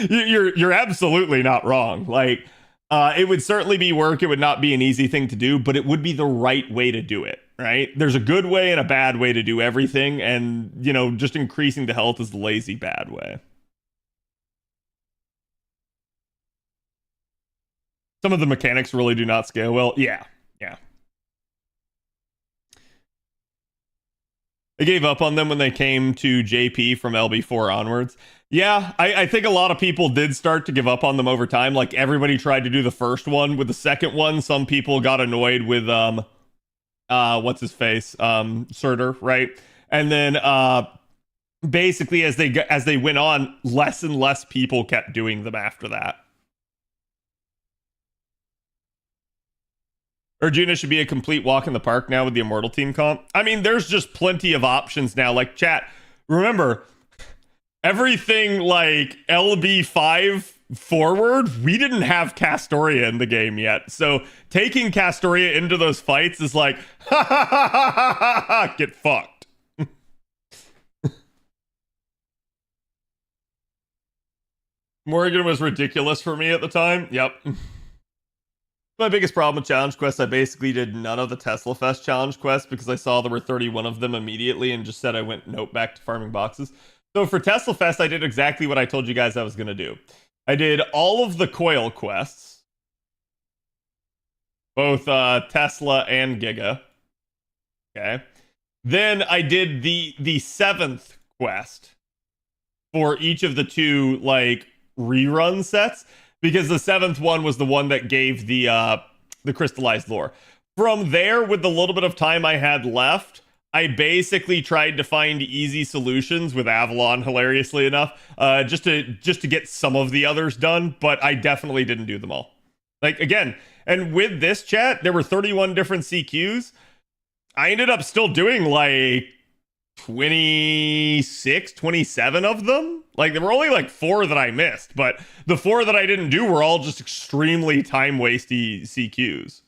You're absolutely not wrong. Like, it would certainly be work. It would not be an easy thing to do, but it would be the right way to do it, right? There's a good way and a bad way to do everything, and, you know, just increasing the health is the lazy bad way. Some of the mechanics really do not scale well. Yeah. I gave up on them when they came to JP from LB4 onwards. Yeah, I think a lot of people did start to give up on them over time. Like, everybody tried to do the first one. With the second one, some people got annoyed with, what's his face? Surtur, right? And then, basically, as they went on, less and less people kept doing them after that. Arjuna should be a complete walk in the park now with the Immortal team comp. I mean, there's just plenty of options now. Like, chat, remember, everything like LB5 forward, we didn't have Castoria in the game yet. So taking Castoria into those fights is like, ha ha ha ha ha ha, get fucked. Morrigan was ridiculous for me at the time. Yep. My biggest problem with challenge quests, I basically did none of the Tesla Fest challenge quests because I saw there were 31 of them immediately and just said I went nope back to farming boxes. So for Tesla Fest, I did exactly what I told you guys I was going to do. I did all of the coil quests, both Tesla and Giga. Okay. Then I did the 7th quest for each of the 2 like rerun sets, because the 7th one was the one that gave the crystallized lore. From there, with the little bit of time I had left, I basically tried to find easy solutions with Avalon, hilariously enough, just to get some of the others done, but I definitely didn't do them all. Like, again, and with this chat, there were 31 different CQs. I ended up still doing like 26, 27 of them. Like, there were only like 4 that I missed, but the 4 that I didn't do were all just extremely time-wasty CQs.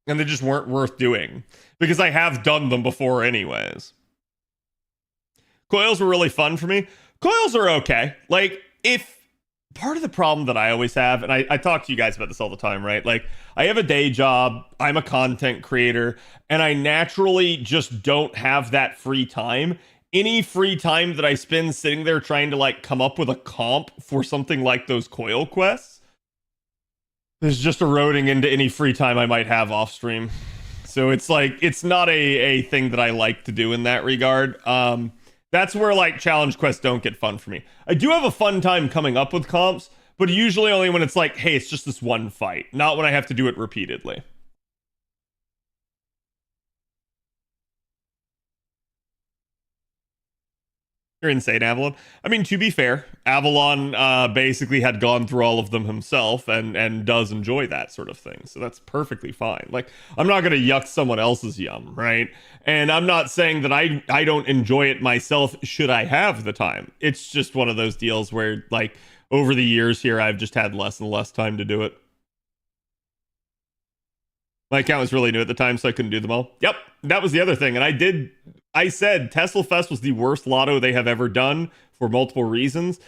And they just weren't worth doing, because I have done them before anyways. Coils were really fun for me. Coils are okay. Like, if part of the problem that I always have, and I talk to you guys about this all the time, right? Like, I have a day job, I'm a content creator, and I naturally just don't have that free time. Any free time that I spend sitting there trying to like come up with a comp for something like those coil quests is just eroding into any free time I might have off stream. So it's like, it's not a thing that I like to do in that regard. That's where like challenge quests don't get fun for me. I do have a fun time coming up with comps, but usually only when it's like, hey, it's just this one fight, not when I have to do it repeatedly. You're insane, Avalon. I mean, to be fair, Avalon basically had gone through all of them himself and does enjoy that sort of thing. So that's perfectly fine. Like, I'm not going to yuck someone else's yum, right? And I'm not saying that I don't enjoy it myself should I have the time. It's just one of those deals where, like, over the years here, I've just had less and less time to do it. My account was really new at the time, so I couldn't do them all. Yep, that was the other thing. And I said Tesla Fest was the worst lotto they have ever done for multiple reasons.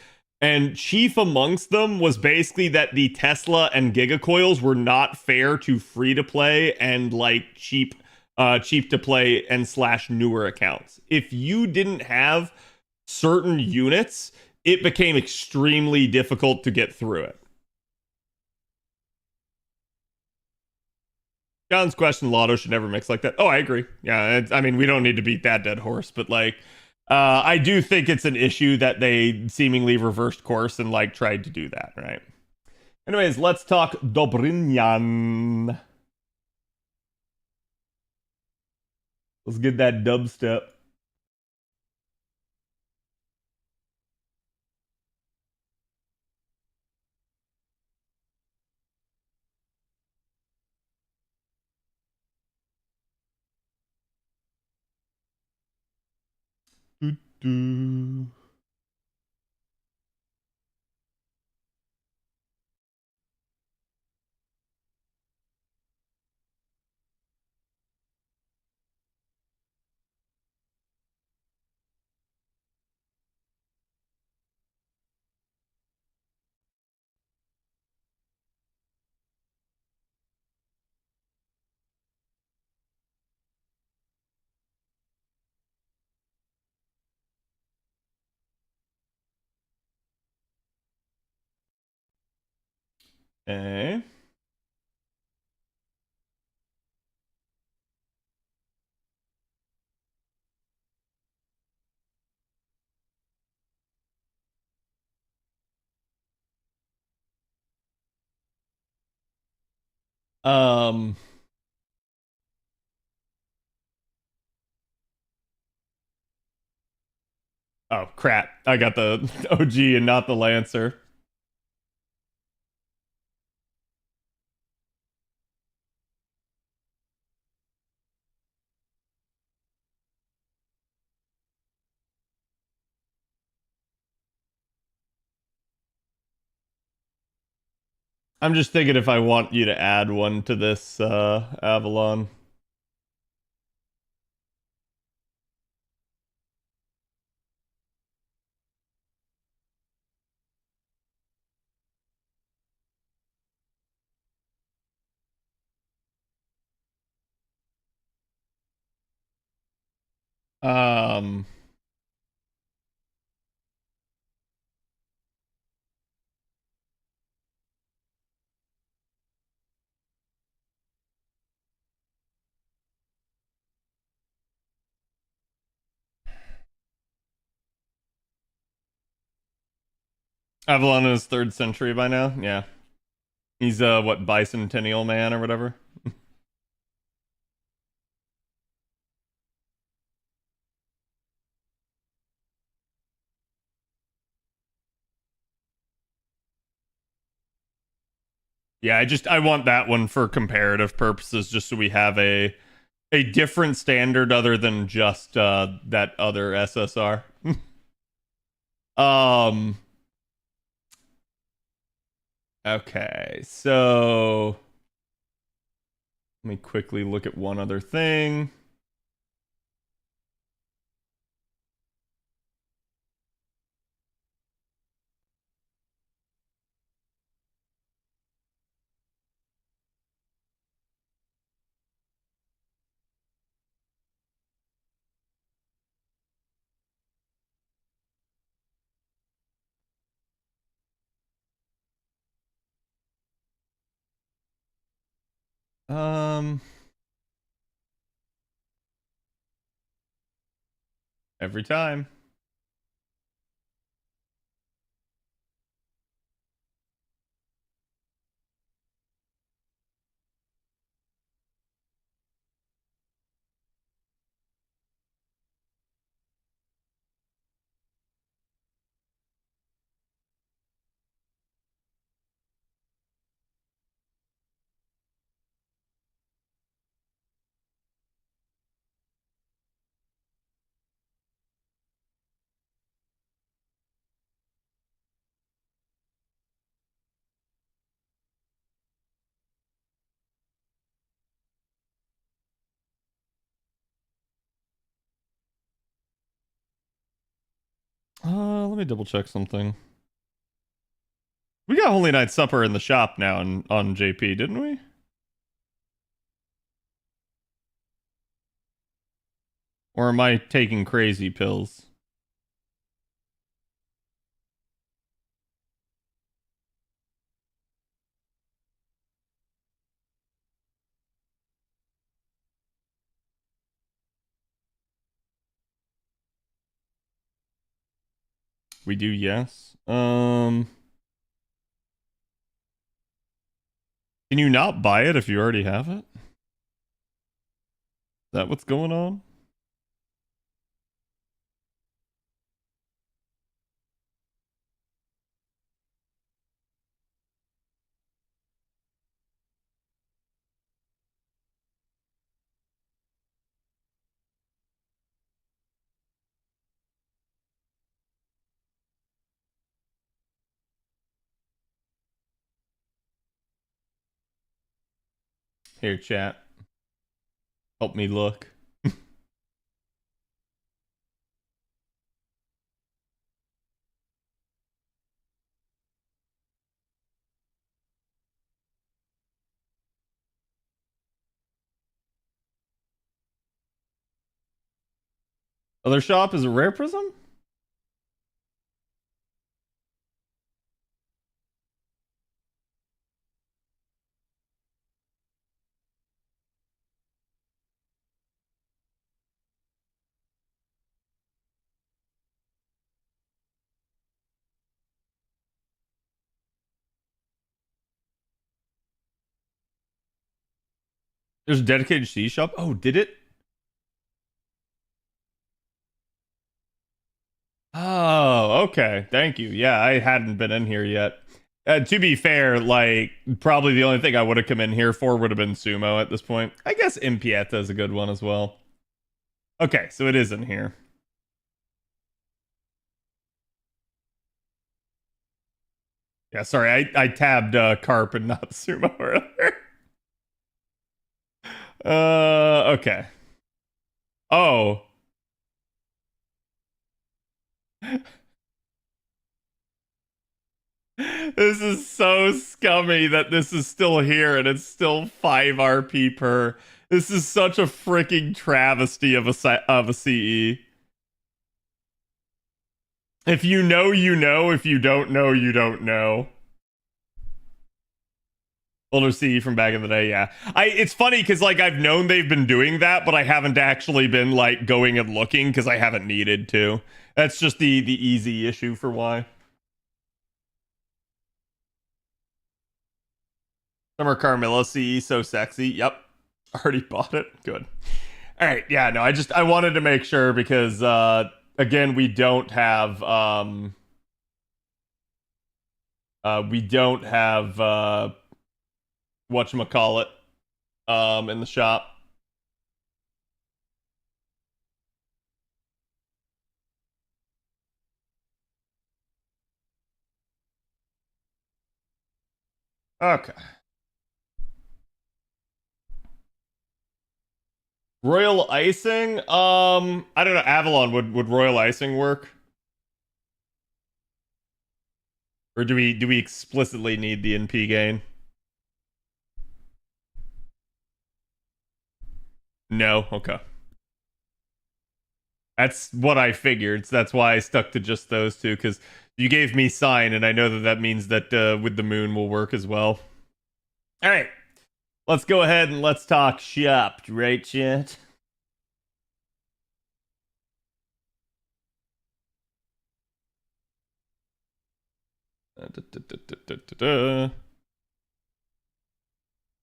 And chief amongst them was basically that the Tesla and Gigacoils were not fair to free to play and like cheap to play and / newer accounts. If you didn't have certain units, it became extremely difficult to get through it. John's question, Lotto should never mix like that. Oh, I agree. Yeah, I mean, we don't need to beat that dead horse, but like, I do think it's an issue that they seemingly reversed course and like tried to do that, right? Anyways, let's talk Dobrynya. Let's get that dubstep. Doo -doo. Okay. Um. Oh crap! I got the OG and not the Lancer. I'm just thinking if I want you to add one to this Avalon. Um. Avalon is 3rd century by now. Yeah. He's what, bicentennial man or whatever. Yeah, I want that one for comparative purposes, just so we have a different standard other than just that other SSR. um. Okay, so let me quickly look at one other thing. Every time. Let me double check something. We got Holy Night Supper in the shop now on JP, didn't we? Or am I taking crazy pills? We do, yes. Can you not buy it if you already have it? Is that what's going on? Here, chat. Help me look. Other shop is a rare prism? There's a dedicated C shop? Oh, did it? Oh, okay. Thank you. Yeah, I hadn't been in here yet. To be fair, like, probably the only thing I would have come in here for would have been Sumo at this point. I guess Impieta is a good one as well. Okay, so it is in here. Yeah, sorry, I tabbed Carp and not Sumo earlier. Okay. Oh. This is so scummy that this is still here and it's still 5 RP per. This is such a freaking travesty of a CE. If you know, you know. If you don't know, you don't know. Older CE from back in the day, yeah. It's funny because like I've known they've been doing that, but I haven't actually been like going and looking because I haven't needed to. That's just the easy issue for why. Summer Carmilla CE so sexy. Yep. Already bought it. Good. All right. Yeah, no, I wanted to make sure because again, we don't have whatchamacallit in the shop. Okay. Royal icing? I don't know. Avalon, would royal icing work? Or do we explicitly need the NP gain? No, okay. That's what I figured. So that's why I stuck to just those two, because you gave me sign, and I know that means that with the moon will work as well. All right. let's go ahead and let's talk shop, right, chat?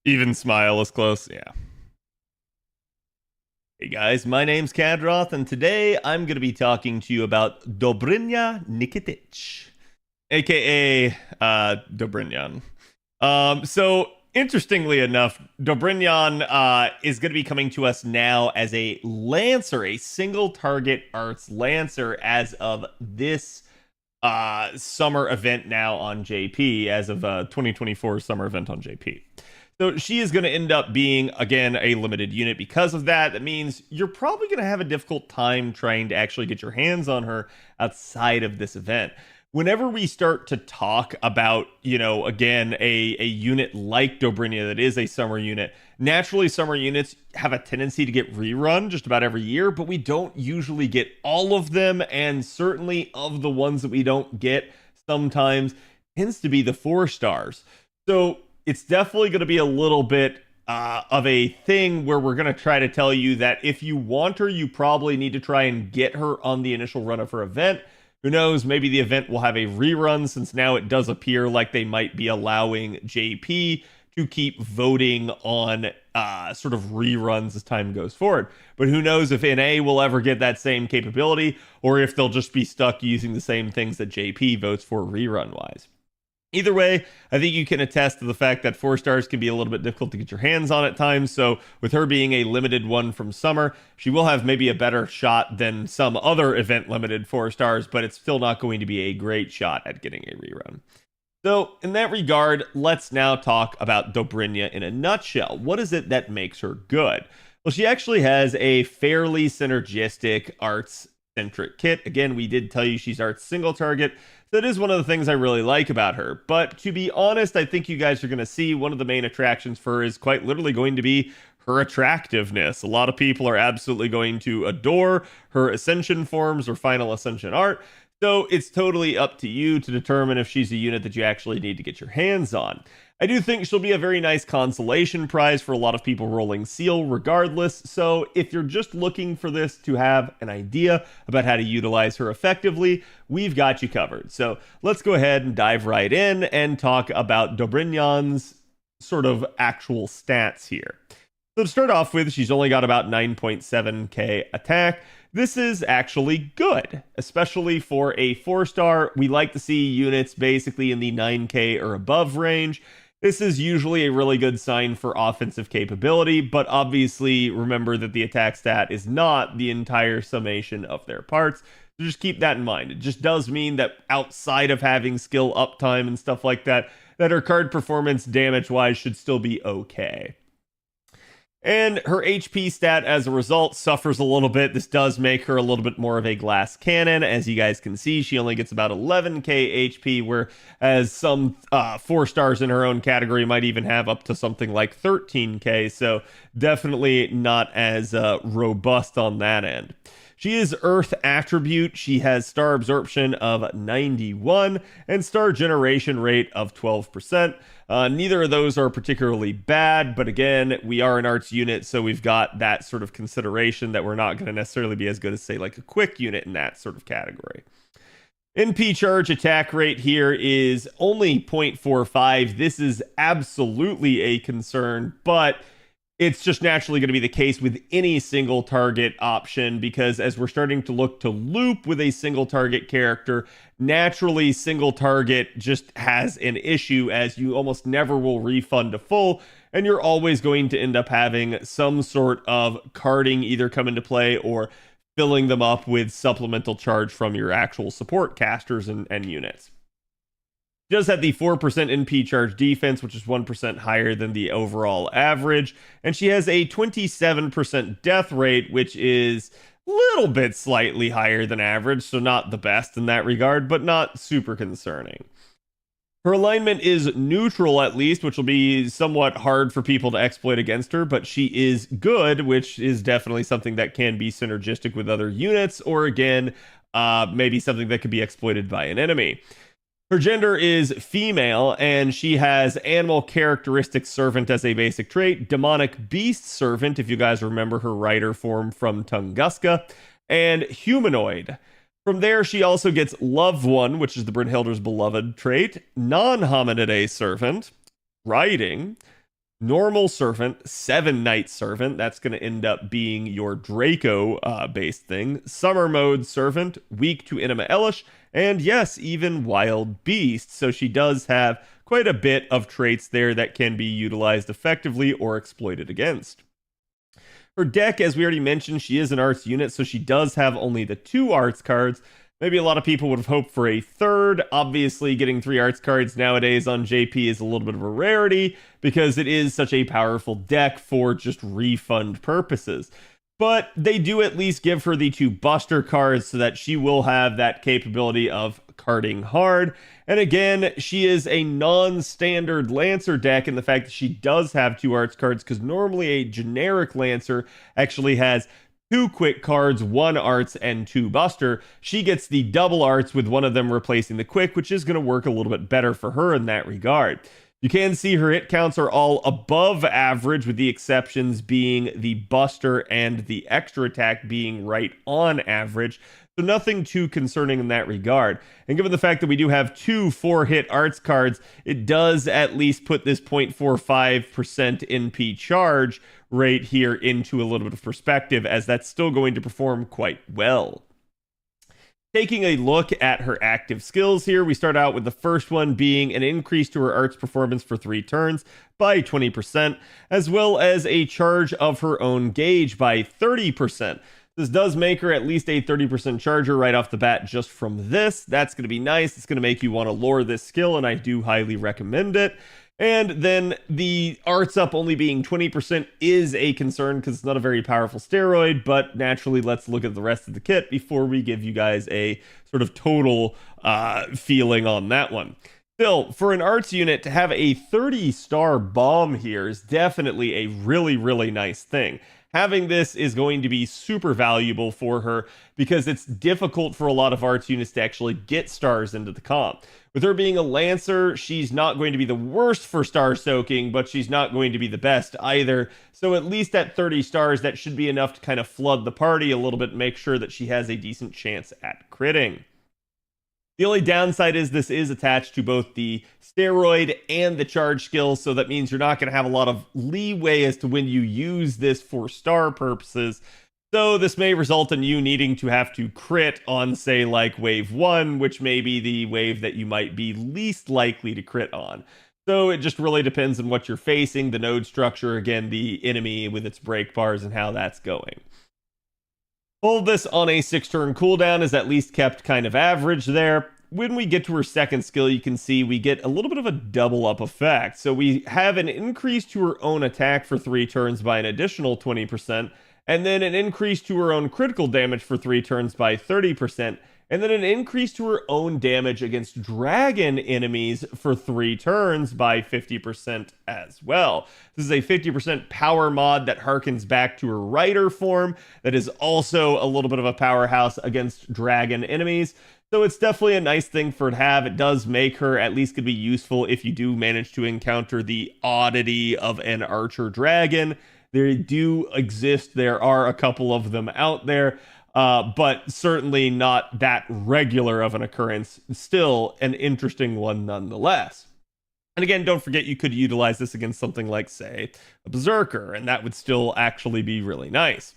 Even smile is close, yeah. Hey guys, my name's Khadroth, and today I'm going to be talking to you about Dobrynya Nikitic, aka Dobrynya. So interestingly enough, Dobrynya is going to be coming to us now as a Lancer, a single target arts Lancer as of this summer event now on JP, as of 2024 summer event on JP. So she is going to end up being, again, a limited unit. Because of that, that means you're probably going to have a difficult time trying to actually get your hands on her outside of this event. Whenever we start to talk about, again, a unit like Dobrynya that is a summer unit, naturally summer units have a tendency to get rerun just about every year, but we don't usually get all of them, and certainly of the ones that we don't get, sometimes tends to be the 4-stars. So it's definitely going to be a little bit of a thing where we're going to try to tell you that if you want her, you probably need to try and get her on the initial run of her event. Who knows, maybe the event will have a rerun, since now it does appear like they might be allowing JP to keep voting on sort of reruns as time goes forward. But who knows if NA will ever get that same capability, or if they'll just be stuck using the same things that JP votes for rerun-wise. Either way, I think you can attest to the fact that 4-stars can be a little bit difficult to get your hands on at times. So with her being a limited one from summer, she will have maybe a better shot than some other event limited 4-stars, but it's still not going to be a great shot at getting a rerun. So in that regard, let's now talk about Dobrynya in a nutshell. What is it that makes her good? Well, she actually has a fairly synergistic arts-centric kit. Again, we did tell you she's arts single target. That is one of the things I really like about her. But to be honest, I think you guys are going to see one of the main attractions for her is quite literally going to be her attractiveness. A lot of people are absolutely going to adore her Ascension forms or Final Ascension art. So it's totally up to you to determine if she's a unit that you actually need to get your hands on. I do think she'll be a very nice consolation prize for a lot of people rolling Seal regardless, so if you're just looking for this to have an idea about how to utilize her effectively, we've got you covered. So let's go ahead and dive right in and talk about Dobrynya's sort of actual stats here. So to start off with, she's only got about 9.7k attack. This is actually good, especially for a 4-star. We like to see units basically in the 9k or above range. This is usually a really good sign for offensive capability, but obviously remember that the attack stat is not the entire summation of their parts. So just keep that in mind. It just does mean that outside of having skill uptime and stuff like that, that her card performance damage-wise should still be okay. And her HP stat, as a result, suffers a little bit. This does make her a little bit more of a glass cannon. As you guys can see, she only gets about 11k HP, whereas some 4-stars in her own category might even have up to something like 13k. So definitely not as robust on that end. She is Earth attribute. She has star absorption of 91 and star generation rate of 12%. Neither of those are particularly bad, but again, we are an arts unit, so we've got that sort of consideration that we're not going to necessarily be as good as, say, like a quick unit in that sort of category. NP charge attack rate here is only 0.45. This is absolutely a concern, but it's just naturally going to be the case with any single target option, because as we're starting to look to loop with a single target character, naturally single target just has an issue, as you almost never will refund to full, and you're always going to end up having some sort of carding either come into play or filling them up with supplemental charge from your actual support casters and units. She does have the 4% NP charge defense, which is 1% higher than the overall average. And she has a 27% death rate, which is a little bit slightly higher than average. So not the best in that regard, but not super concerning. Her alignment is neutral, at least, which will be somewhat hard for people to exploit against her, but she is good, which is definitely something that can be synergistic with other units, or again, maybe something that could be exploited by an enemy. Her gender is female, and she has animal characteristic servant as a basic trait, demonic beast servant, if you guys remember her rider form from Tunguska, and humanoid. From there, she also gets loved one, which is the Brynhilder's beloved trait, non-hominidae servant, riding, normal servant, 7-night servant. That's going to end up being your Draco based thing. Summer mode servant, weak to Inima Elish, and yes, even wild beast. So she does have quite a bit of traits there that can be utilized effectively or exploited against. Her deck, as we already mentioned, she is an arts unit, so she does have only the 2 arts cards. Maybe a lot of people would have hoped for a third. Obviously, getting 3 arts cards nowadays on JP is a little bit of a rarity because it is such a powerful deck for just refund purposes. But they do at least give her the 2 Buster cards so that she will have that capability of carding hard. And again, she is a non-standard Lancer deck in the fact that she does have 2 arts cards, because normally a generic Lancer actually has 2 quick cards, 1 arts, and 2 buster. She gets the double arts with one of them replacing the quick, which is going to work a little bit better for her in that regard. You can see her hit counts are all above average, with the exceptions being the buster and the extra attack being right on average. So nothing too concerning in that regard. And given the fact that we do have 2 4-hit arts cards, it does at least put this 0.45% NP charge rate here into a little bit of perspective, as that's still going to perform quite well. Taking a look at her active skills here, we start out with the first one being an increase to her arts performance for 3 turns by 20%, as well as a charge of her own gauge by 30%. This does make her at least a 30% charger right off the bat just from this. That's going to be nice. It's going to make you want to lore this skill, and I do highly recommend it. And then the arts up only being 20% is a concern because it's not a very powerful steroid, but naturally let's look at the rest of the kit before we give you guys a sort of total feeling on that one. Still, for an arts unit to have a 30-star bomb here is definitely a really, really nice thing. Having this is going to be super valuable for her because it's difficult for a lot of arts units to actually get stars into the comp. With her being a Lancer, she's not going to be the worst for star soaking, but she's not going to be the best either. So at least at 30 stars, that should be enough to kind of flood the party a little bit and make sure that she has a decent chance at critting. The only downside is this is attached to both the steroid and the charge skills, so that means you're not going to have a lot of leeway as to when you use this for star purposes. So this may result in you needing to have to crit on, say, like wave 1, which may be the wave that you might be least likely to crit on. So it just really depends on what you're facing, the node structure, again, the enemy with its break bars and how that's going. All this on a 6-turn cooldown is at least kept kind of average there. When we get to her second skill, you can see we get a little bit of a double up effect. So we have an increase to her own attack for 3 turns by an additional 20%, and then an increase to her own critical damage for 3 turns by 30%, and then an increase to her own damage against dragon enemies for 3 turns by 50% as well. This is a 50% power mod that harkens back to her rider form that is also a little bit of a powerhouse against dragon enemies. So it's definitely a nice thing for her to have. It does make her at least could be useful if you do manage to encounter the oddity of an archer dragon. They do exist. There are a couple of them out there. But certainly not that regular of an occurrence. Still an interesting one nonetheless. And again, don't forget you could utilize this against something like, say, a Berserker, and that would still actually be really nice.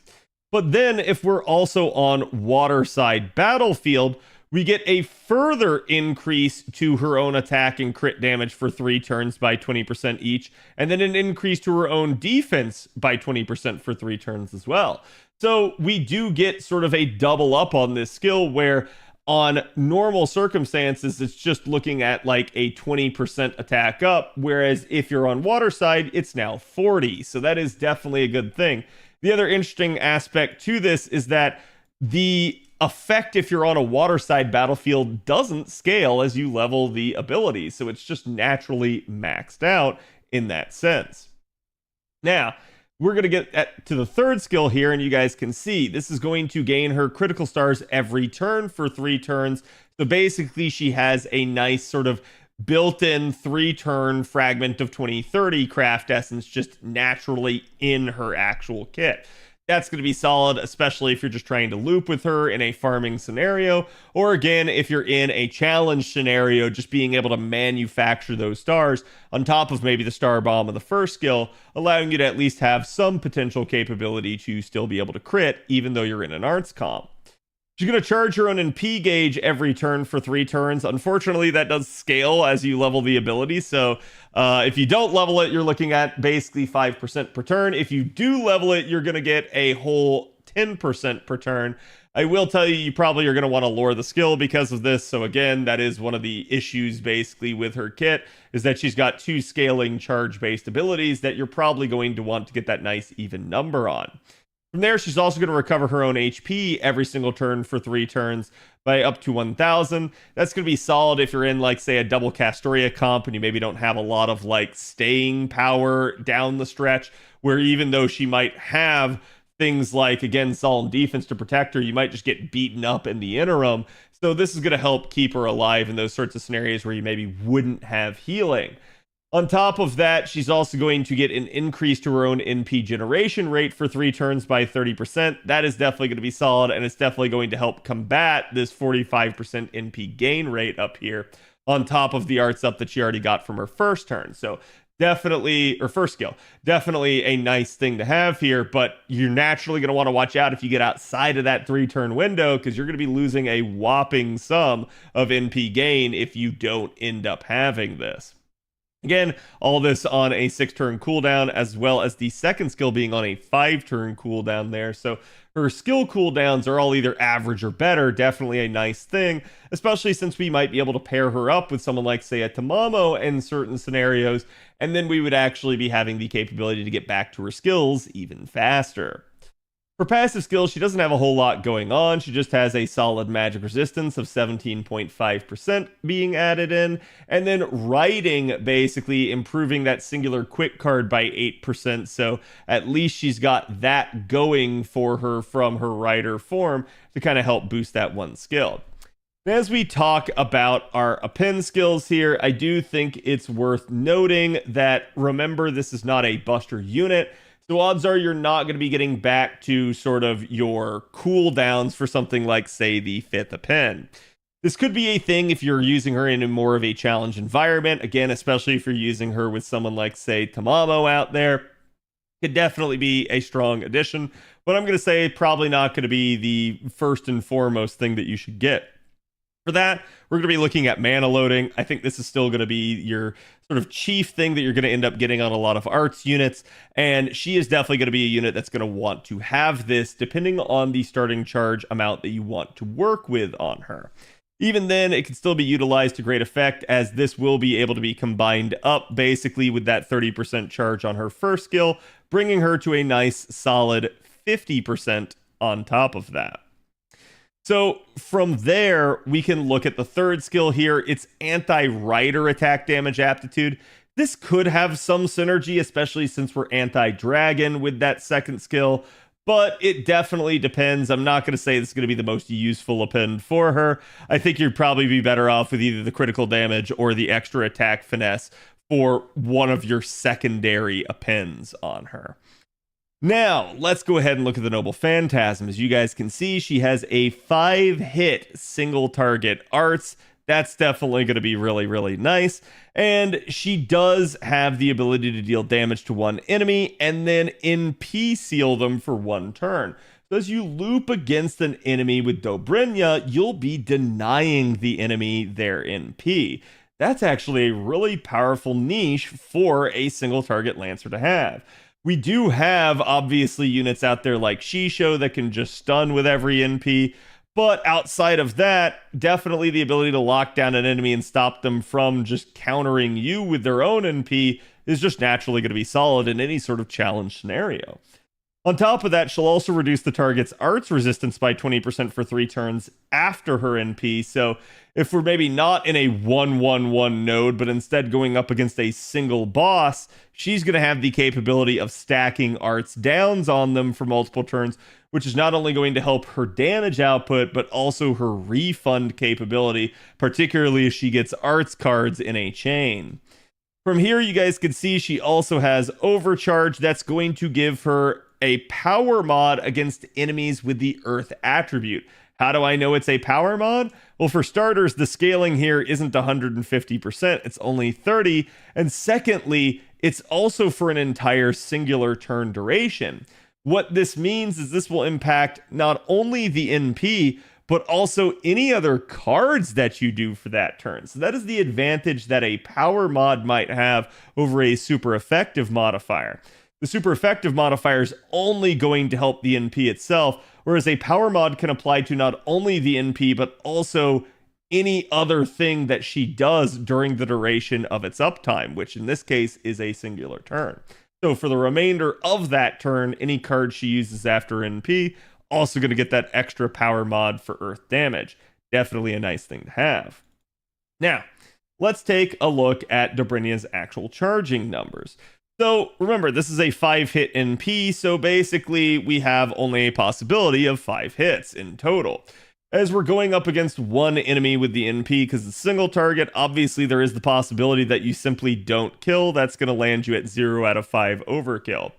But then if we're also on waterside battlefield, we get a further increase to her own attack and crit damage for 3 turns by 20% each, and then an increase to her own defense by 20% for 3 turns as well. So we do get sort of a double up on this skill where on normal circumstances, it's just looking at like a 20% attack up, whereas if you're on waterside, it's now 40. So that is definitely a good thing. The other interesting aspect to this is that the effect if you're on a waterside battlefield doesn't scale as you level the abilities. So it's just naturally maxed out in that sense. Now, We're going to get to the third skill here, and you guys can see this is going to gain her critical stars every turn for 3 turns. So basically, she has a nice sort of built-in 3-turn fragment of 2030 craft essence just naturally in her actual kit. That's going to be solid, especially if you're just trying to loop with her in a farming scenario, or again, if you're in a challenge scenario, just being able to manufacture those stars on top of maybe the star bomb of the first skill, allowing you to at least have some potential capability to still be able to crit, even though you're in an arts comp. She's going to charge her own NP gauge every turn for 3 turns. Unfortunately, that does scale as you level the ability. So if you don't level it, you're looking at basically 5% per turn. If you do level it, you're going to get a whole 10% per turn. I will tell you, you probably are going to want to lower the skill because of this. So again, that is one of the issues basically with her kit, is that she's got 2 scaling charge-based abilities that you're probably going to want to get that nice even number on. From there, she's also going to recover her own HP every single turn for 3 turns by up to 1,000. That's going to be solid if you're in, like, say, a double Castoria comp and you maybe don't have a lot of, like, staying power down the stretch, where even though she might have things like, again, solemn defense to protect her, you might just get beaten up in the interim. So this is going to help keep her alive in those sorts of scenarios where you maybe wouldn't have healing. On top of that, she's also going to get an increase to her own NP generation rate for 3 turns by 30%. That is definitely going to be solid, and it's definitely going to help combat this 45% NP gain rate up here, on top of the arts up that she already got from her first turn. So definitely, or first skill, definitely a nice thing to have here, but you're naturally going to want to watch out if you get outside of that 3-turn window, because you're going to be losing a whopping sum of NP gain if you don't end up having this. Again, all this on a 6-turn cooldown, as well as the second skill being on a 5-turn cooldown there. So her skill cooldowns are all either average or better. Definitely a nice thing, especially since we might be able to pair her up with someone like, say, a Tamamo in certain scenarios, and then we would actually be having the capability to get back to her skills even faster. For passive skills, she doesn't have a whole lot going on. She just has a solid magic resistance of 17.5% being added in, and then writing basically improving that singular quick card by 8%. So at least she's got that going for her from her writer form to kind of help boost that one skill. As we talk about our append skills here, I do think it's worth noting that, remember, this is not a buster unit. So odds are you're not going to be getting back to sort of your cooldowns for something like, say, the 5th append. This could be a thing if you're using her in a more of a challenge environment. Again, especially if you're using her with someone like, say, Tamamo out there. Could definitely be a strong addition, but I'm going to say probably not going to be the first and foremost thing that you should get. For that, we're going to be looking at mana loading. I think this is still going to be your sort of chief thing that you're going to end up getting on a lot of arts units, and she is definitely going to be a unit that's going to want to have this depending on the starting charge amount that you want to work with on her. Even then, it can still be utilized to great effect, as this will be able to be combined up basically with that 30% charge on her first skill, bringing her to a nice solid 50% on top of that. So from there, we can look at the third skill here. It's anti-rider attack damage aptitude. This could have some synergy, especially since we're anti-dragon with that second skill, but it definitely depends. I'm not going to say this is going to be the most useful append for her. I think you'd probably be better off with either the critical damage or the extra attack finesse for one of your secondary appends on her. Now, let's go ahead and look at the Noble Phantasm. As you guys can see, she has a 5-hit single target arts. That's definitely going to be really, really nice. And she does have the ability to deal damage to one enemy and then NP seal them for 1 turn. So as you loop against an enemy with Dobrynya, you'll be denying the enemy their NP. That's actually a really powerful niche for a single target Lancer to have. We do have, obviously, units out there like Shisho that can just stun with every NP, but outside of that, definitely the ability to lock down an enemy and stop them from just countering you with their own NP is just naturally going to be solid in any sort of challenge scenario. On top of that, she'll also reduce the target's arts resistance by 20% for 3 turns after her NP. So if we're maybe not in a 1-1-1 node, but instead going up against a single boss, she's going to have the capability of stacking arts downs on them for multiple turns, which is not only going to help her damage output, but also her refund capability, particularly if she gets arts cards in a chain. From here, you guys can see she also has Overcharge. That's going to give her a power mod against enemies with the Earth attribute. How do I know it's a power mod? Well, for starters, the scaling here isn't 150%, it's only 30. And secondly, it's also for an entire singular turn duration. What this means is this will impact not only the NP, but also any other cards that you do for that turn. So that is the advantage that a power mod might have over a super effective modifier. The super effective modifier is only going to help the NP itself, whereas a power mod can apply to not only the NP, but also any other thing that she does during the duration of its uptime, which in this case is a singular turn. So for the remainder of that turn, any card she uses after NP, also going to get that extra power mod for earth damage. Definitely a nice thing to have. Now, let's take a look at Dobrynya's actual charging numbers. So remember, this is a 5-hit NP, so basically we have only a possibility of 5 hits in total. As we're going up against one enemy with the NP, because it's a single target, obviously there is the possibility that you simply don't kill. That's going to land you at 0 out of 5 overkill.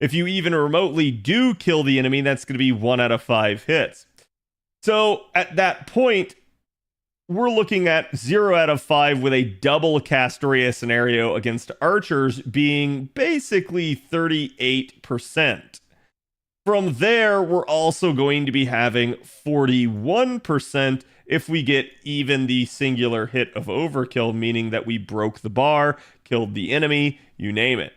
If you even remotely do kill the enemy, that's going to be 1 out of 5 hits. So at that point, we're looking at 0 out of 5 with a double Castoria scenario against archers being basically 38%. From there, we're also going to be having 41% if we get even the singular hit of overkill, meaning that we broke the bar, killed the enemy, you name it.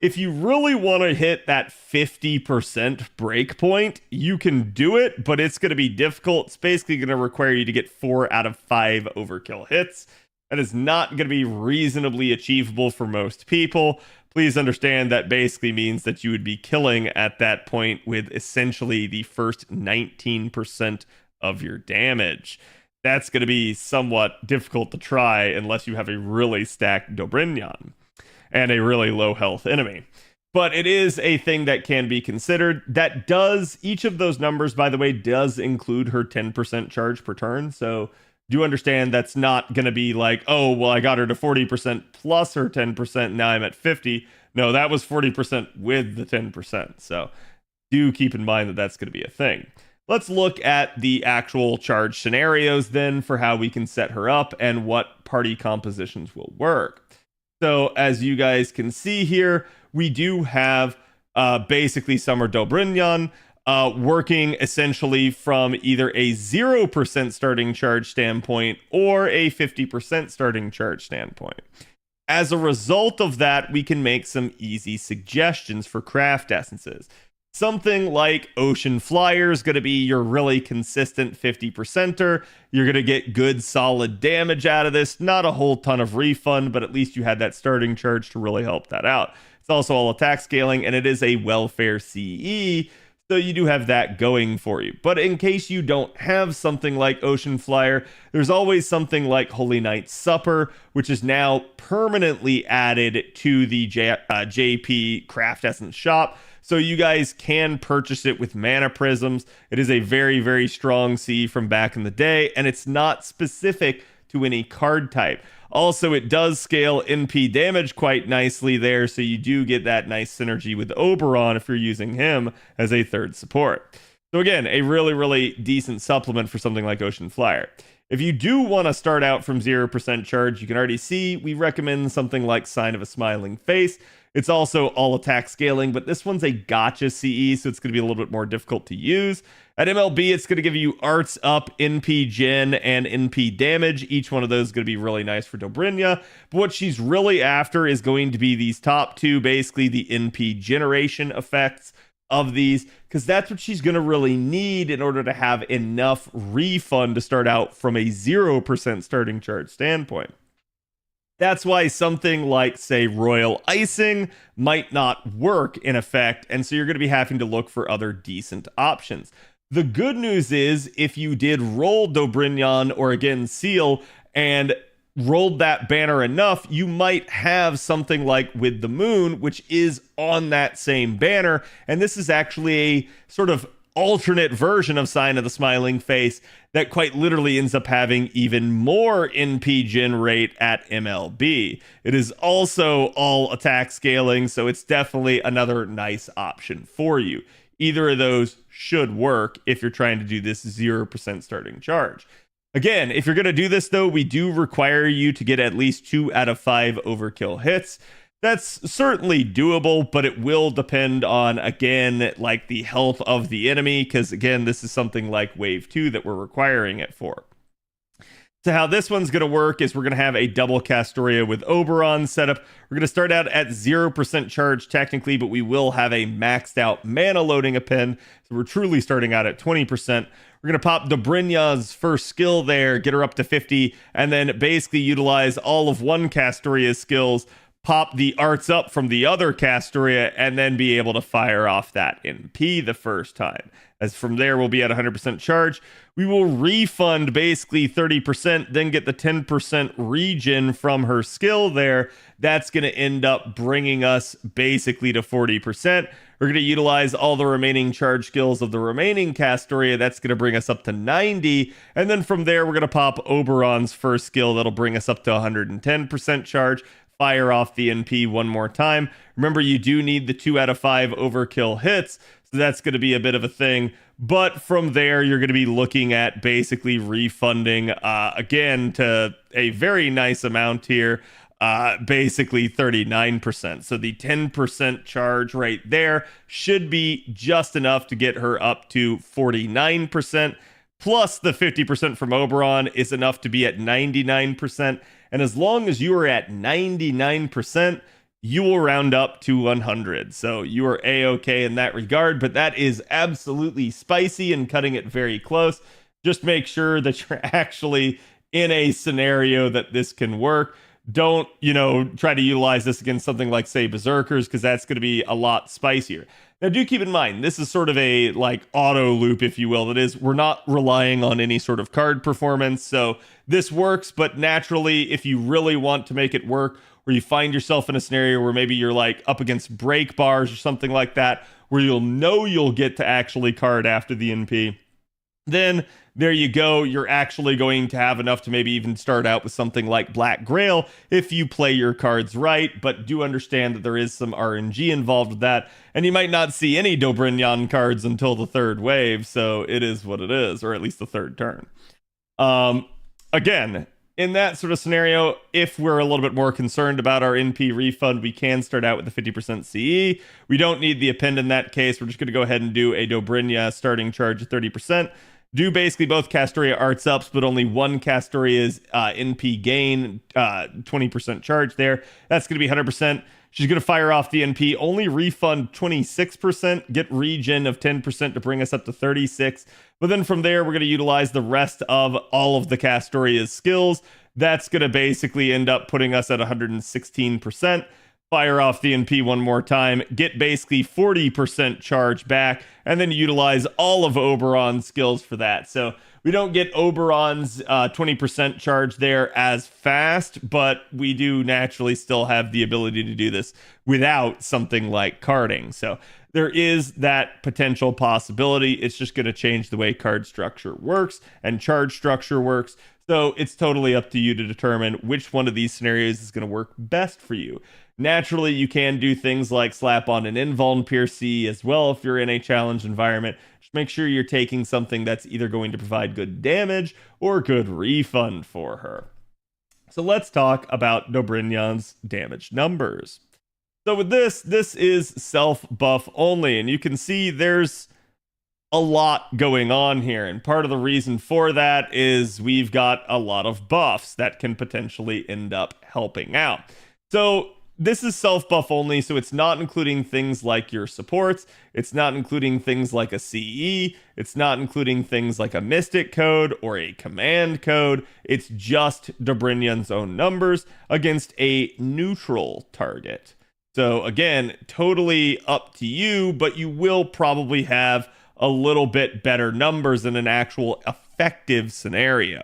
If you really want to hit that 50% breakpoint, you can do it, but it's going to be difficult. It's basically going to require you to get 4 out of 5 overkill hits. That is not going to be reasonably achievable for most people. Please understand that basically means that you would be killing at that point with essentially the first 19% of your damage. That's going to be somewhat difficult to try unless you have a really stacked Dobrynya and a really low health enemy. But it is a thing that can be considered. That does, each of those numbers, by the way, does include her 10% charge per turn. So do understand that's not going to be like, oh, well, I got her to 40% plus her 10%. Now I'm at 50. No, that was 40% with the 10%. So do keep in mind that that's going to be a thing. Let's look at the actual charge scenarios then for how we can set her up and what party compositions will work. So as you guys can see here, we do have basically Summer Dobrynya working essentially from either a 0% starting charge standpoint or a 50% starting charge standpoint. As a result of that, we can make some easy suggestions for craft essences. Something like Ocean Flyer is going to be your really consistent 50%er. You're going to get good solid damage out of this. Not a whole ton of refund, but at least you had that starting charge to really help that out. It's also all attack scaling, and it is a welfare CE, so you do have that going for you. But in case you don't have something like Ocean Flyer, there's always something like Holy Night Supper, which is now permanently added to the JP Craft Essence shop. So you guys can purchase it with mana prisms. It is a very, very strong C from back in the day, and it's not specific to any card type. Also, it does scale NP damage quite nicely there, so you do get that nice synergy with Oberon if you're using him as a third support. So again, a really, really decent supplement for something like Ocean Flyer. If you do want to start out from 0% charge, you can already see we recommend something like Sign of a Smiling Face. It's also all attack scaling, but this one's a gotcha CE, so it's going to be a little bit more difficult to use. At MLB, it's going to give you arts up, NP gen, and NP damage. Each one of those is going to be really nice for Dobrynya. But what she's really after is going to be these top two, basically the NP generation effects of these, because that's what she's going to really need in order to have enough refund to start out from a 0% starting charge standpoint. That's why something like, say, Royal Icing might not work in effect, and so you're going to be having to look for other decent options. The good news is, if you did roll Dobrynya or again Seal and rolled that banner enough, you might have something like With the Moon, which is on that same banner, and this is actually a sort of alternate version of Sign of the Smiling Face that quite literally ends up having even more NP gen rate at MLB. It is also all attack scaling, so it's definitely another nice option for you. Either of those should work if you're trying to do this 0% starting charge. Again, if you're going to do this, though, we do require you to get at least 2 out of 5 overkill hits. That's certainly doable, but it will depend on, again, like the health of the enemy, because, again, this is something like Wave 2 that we're requiring it for. So how this one's going to work is we're going to have a double Castoria with Oberon setup. We're going to start out at 0% charge technically, but we will have a maxed out mana loading append. So we're truly starting out at 20%. We're going to pop Dobrynya's first skill there, get her up to 50, and then basically utilize all of one Castoria's skills, pop the arts up from the other Castoria, and then be able to fire off that NP the first time. As from there, we'll be at 100% charge. We will refund basically 30%, then get the 10% regen from her skill there. That's going to end up bringing us basically to 40%. We're going to utilize all the remaining charge skills of the remaining Castoria. That's going to bring us up to 90. And then from there, we're going to pop Oberon's first skill. That'll bring us up to 110% charge. Fire off the NP one more time. Remember, you do need the 2 out of 5 overkill hits, so that's going to be a bit of a thing. But from there, you're going to be looking at basically refunding again to a very nice amount here, basically 39%. So the 10% charge right there should be just enough to get her up to 49%. Plus the 50% from Oberon is enough to be at 99%. And as long as you are at 99%, you will round up to 100. So you are A-okay in that regard, but that is absolutely spicy and cutting it very close. Just make sure that you're actually in a scenario that this can work. Don't, try to utilize this against something like, say, Berserkers, because that's going to be a lot spicier. Now, do keep in mind, this is sort of a, auto loop, if you will. That is, we're not relying on any sort of card performance, so this works, but naturally, if you really want to make it work, or you find yourself in a scenario where maybe you're, up against break bars or something like that, where you'll get to actually card after the NP, then there you go. You're actually going to have enough to maybe even start out with something like Black Grail if you play your cards right, but do understand that there is some RNG involved with that, and you might not see any Dobrynya cards until the third wave, so it is what it is, or at least the third turn. Again, in that sort of scenario, if we're a little bit more concerned about our NP refund, we can start out with the 50% CE. We don't need the append in that case. We're just going to go ahead and do a Dobrynya starting charge of 30%. Do basically both Castoria arts ups, but only one Castoria's NP gain, 20% charge there. That's going to be 100%. She's going to fire off the NP, only refund 26%, get regen of 10% to bring us up to 36. But then from there, we're going to utilize the rest of all of the Castoria's skills. That's going to basically end up putting us at 116%. Fire off the NP one more time, get basically 40% charge back, and then utilize all of Oberon's skills for that. So we don't get Oberon's 20% charge there as fast, but we do naturally still have the ability to do this without something like carding. So there is that potential possibility. It's just going to change the way card structure works and charge structure works. So it's totally up to you to determine which one of these scenarios is going to work best for you. Naturally, you can do things like slap on an invuln Pierce as well if you're in a challenge environment. Just make sure you're taking something that's either going to provide good damage or good refund for her. So let's talk about Dobrynya's damage numbers. So with this is self-buff only, and you can see there's a lot going on here, and part of the reason for that is we've got a lot of buffs that can potentially end up helping out. So this is self buff only, so it's not including things like your supports. It's not including things like a CE. It's not including things like a Mystic code or a command code. It's just Dobrynya's own numbers against a neutral target. So again, totally up to you, but you will probably have a little bit better numbers in an actual effective scenario.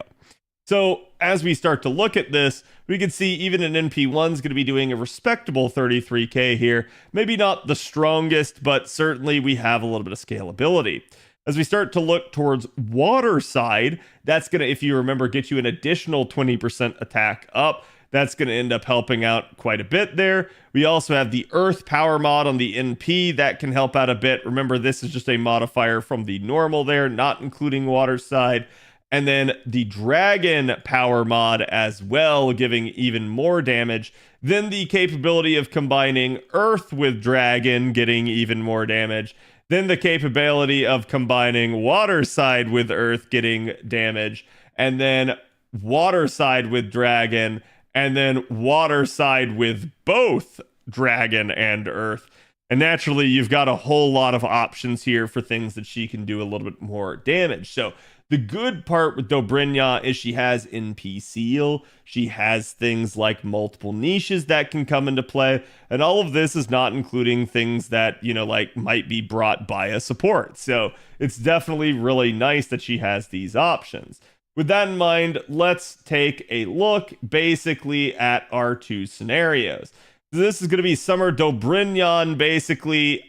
So as we start to look at this, we can see even an NP1 is going to be doing a respectable 33k here. Maybe not the strongest, but certainly we have a little bit of scalability. As we start to look towards water side, that's going to, if you remember, get you an additional 20% attack up. That's going to end up helping out quite a bit there. We also have the Earth Power mod on the NP. That can help out a bit. Remember, this is just a modifier from the normal there, not including water side. And then the Dragon Power mod as well, giving even more damage. Then the capability of combining Earth with Dragon, getting even more damage. Then the capability of combining Water side with Earth, getting damage. And then Water side with Dragon. And then Water side with both Dragon and Earth. And naturally, you've got a whole lot of options here for things that she can do a little bit more damage. So the good part with Dobrynya is she has NP Seal. She has things like multiple niches that can come into play. And all of this is not including things that, you know, like might be brought by a support. So it's definitely really nice that she has these options. With that in mind, let's take a look basically at our two scenarios. This is going to be Summer Dobrynya basically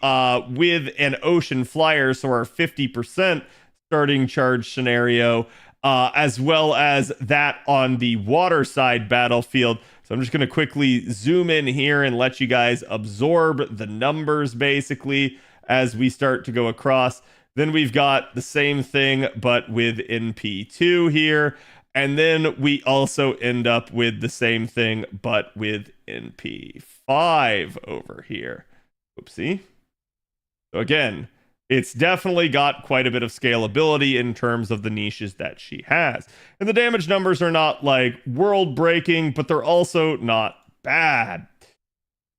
with an Ocean Flyer, so our 50% starting charge scenario, as well as that on the water side battlefield. So I'm just going to quickly zoom in here and let you guys absorb the numbers basically as we start to go across. Then we've got the same thing, but with NP2 here. And then we also end up with the same thing, but with NP5 over here. Oopsie. So again, it's definitely got quite a bit of scalability in terms of the niches that she has. And the damage numbers are not like world breaking, but they're also not bad.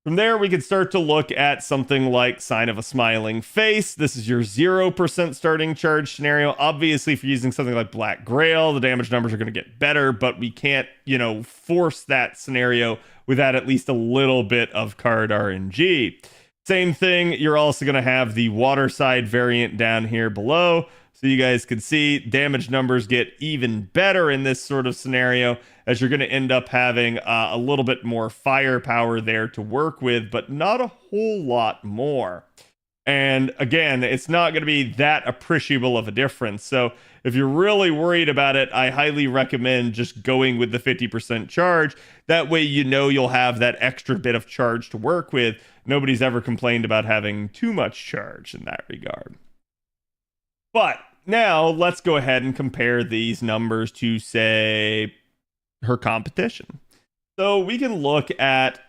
From there, we could start to look at something like Sign of a Smiling Face. This is your 0% starting charge scenario. Obviously, if you're using something like Black Grail, the damage numbers are going to get better, but we can't, you know, force that scenario without at least a little bit of card RNG. Same thing, you're also going to have the water side variant down here below. So you guys can see damage numbers get even better in this sort of scenario, as you're going to end up having a little bit more firepower there to work with, but not a whole lot more. And again, it's not going to be that appreciable of a difference. So if you're really worried about it, I highly recommend just going with the 50% charge. That way, you know, you'll have that extra bit of charge to work with. Nobody's ever complained about having too much charge in that regard. But now let's go ahead and compare these numbers to, say, her competition. So we can look at,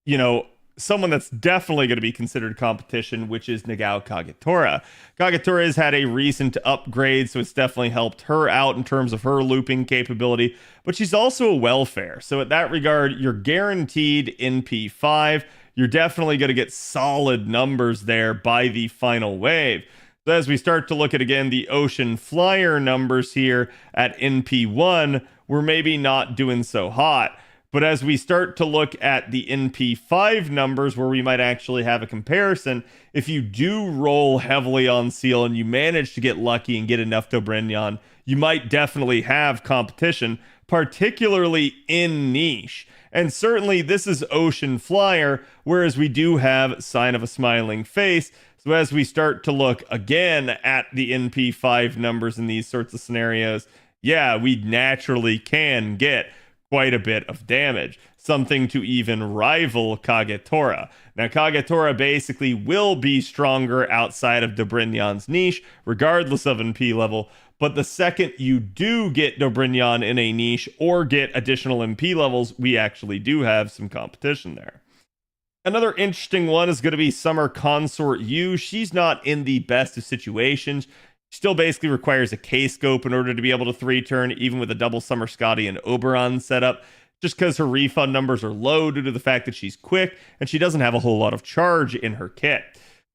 you know, someone that's definitely going to be considered competition, which is Nagao Kagetora. Kagetora has had a recent upgrade, so it's definitely helped her out in terms of her looping capability, but she's also a welfare. So at that regard, you're guaranteed NP5. You're definitely going to get solid numbers there by the final wave. So as we start to look at, again, the Ocean Flyer numbers here at NP1, we're maybe not doing so hot. But as we start to look at the NP5 numbers, where we might actually have a comparison, if you do roll heavily on Seal and you manage to get lucky and get enough Dobrynya, you might definitely have competition, particularly in niche. And certainly this is Ocean Flyer, whereas we do have Sign of a Smiling Face. So as we start to look again at the NP5 numbers in these sorts of scenarios, yeah, we naturally can get quite a bit of damage, something to even rival Kagetora. Now, Kagetora basically will be stronger outside of Dobrynya's niche, regardless of NP level, but the second you do get Dobrynya in a niche or get additional MP levels, we actually do have some competition there. Another interesting one is going to be Summer Consort U. She's not in the best of situations. Still basically requires a K-scope in order to be able to 3-turn, even with a double Summer Scotty and Oberon setup. just because her refund numbers are low due to the fact that she's quick and she doesn't have a whole lot of charge in her kit.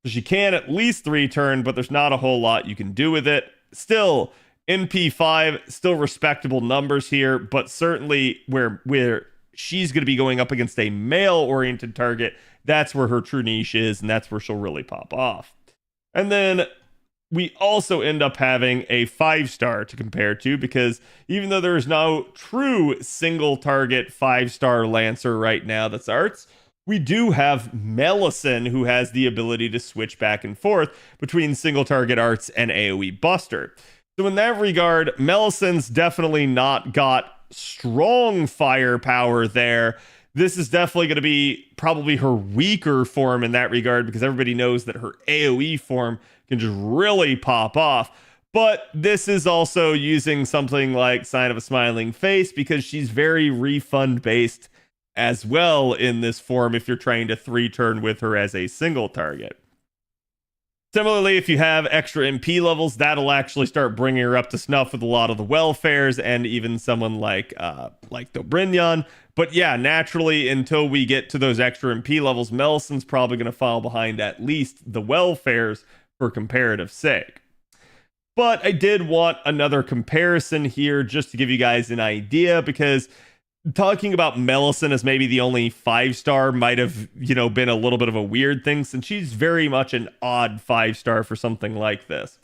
So she can at least 3-turn, but there's not a whole lot you can do with it. Still, NP5, still respectable numbers here, but certainly where she's going to be going up against a male-oriented target, that's where her true niche is, and that's where she'll really pop off. And then we also end up having a 5-star to compare to, because even though there is no true single target 5-star Lancer right now that's arts, we do have Melisson, who has the ability to switch back and forth between single target arts and AoE buster. So in that regard, Melisson's definitely not got strong firepower there. This is definitely going to be probably her weaker form in that regard, because everybody knows that her AoE form can just really pop off. But this is also using something like Sign of a Smiling Face, because she's very refund based as well in this form if you're trying to 3-turn with her as a single target. Similarly, if you have extra MP levels, that'll actually start bringing her up to snuff with a lot of the welfares and even someone like Dobrynya. But yeah, naturally, until we get to those extra MP levels, Melisson's probably going to fall behind at least the welfares for comparative sake. But I did want another comparison here just to give you guys an idea, because talking about Melisson as maybe the only 5-star might have, been a little bit of a weird thing, since she's very much an odd 5-star for something like this.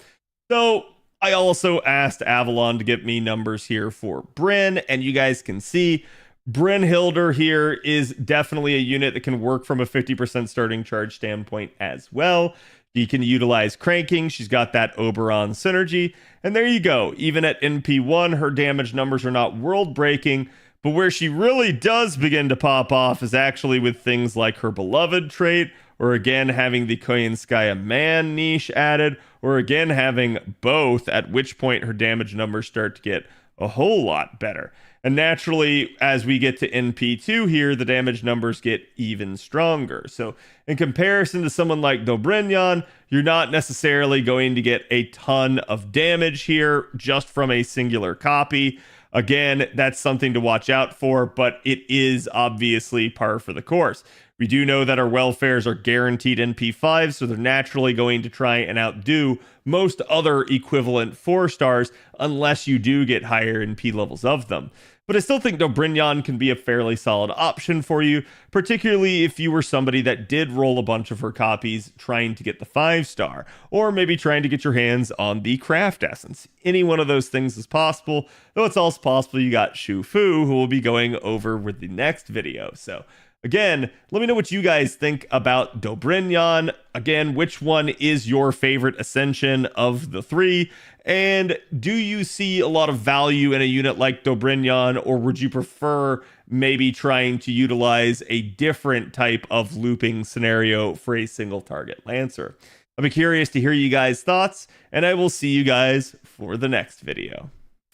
So I also asked Avalon to get me numbers here for Bryn, and you guys can see Brynhildr here is definitely a unit that can work from a 50% starting charge standpoint as well. You can utilize cranking. She's got that Oberon synergy. And there you go. Even at NP1, her damage numbers are not world breaking. But where she really does begin to pop off is actually with things like her beloved trait, or again having the Koyanskaya man niche added, or again having both, at which point her damage numbers start to get a whole lot better. And naturally, as we get to NP2 here, the damage numbers get even stronger. So in comparison to someone like Dobrynya, you're not necessarily going to get a ton of damage here just from a singular copy. Again, that's something to watch out for, but it is obviously par for the course. We do know that our welfares are guaranteed NP5, so they're naturally going to try and outdo most other equivalent 4-stars unless you do get higher NP levels of them. But I still think Dobrynya can be a fairly solid option for you, particularly if you were somebody that did roll a bunch of her copies trying to get the 5-star, or maybe trying to get your hands on the craft essence. Any one of those things is possible, though it's also possible you got Shu Fu, who we'll be going over with the next video. So again, let me know what you guys think about Dobrynya. Again, which one is your favorite ascension of the 3? And do you see a lot of value in a unit like Dobrynya, or would you prefer maybe trying to utilize a different type of looping scenario for a single target Lancer? I'll be curious to hear you guys' thoughts, and I will see you guys for the next video.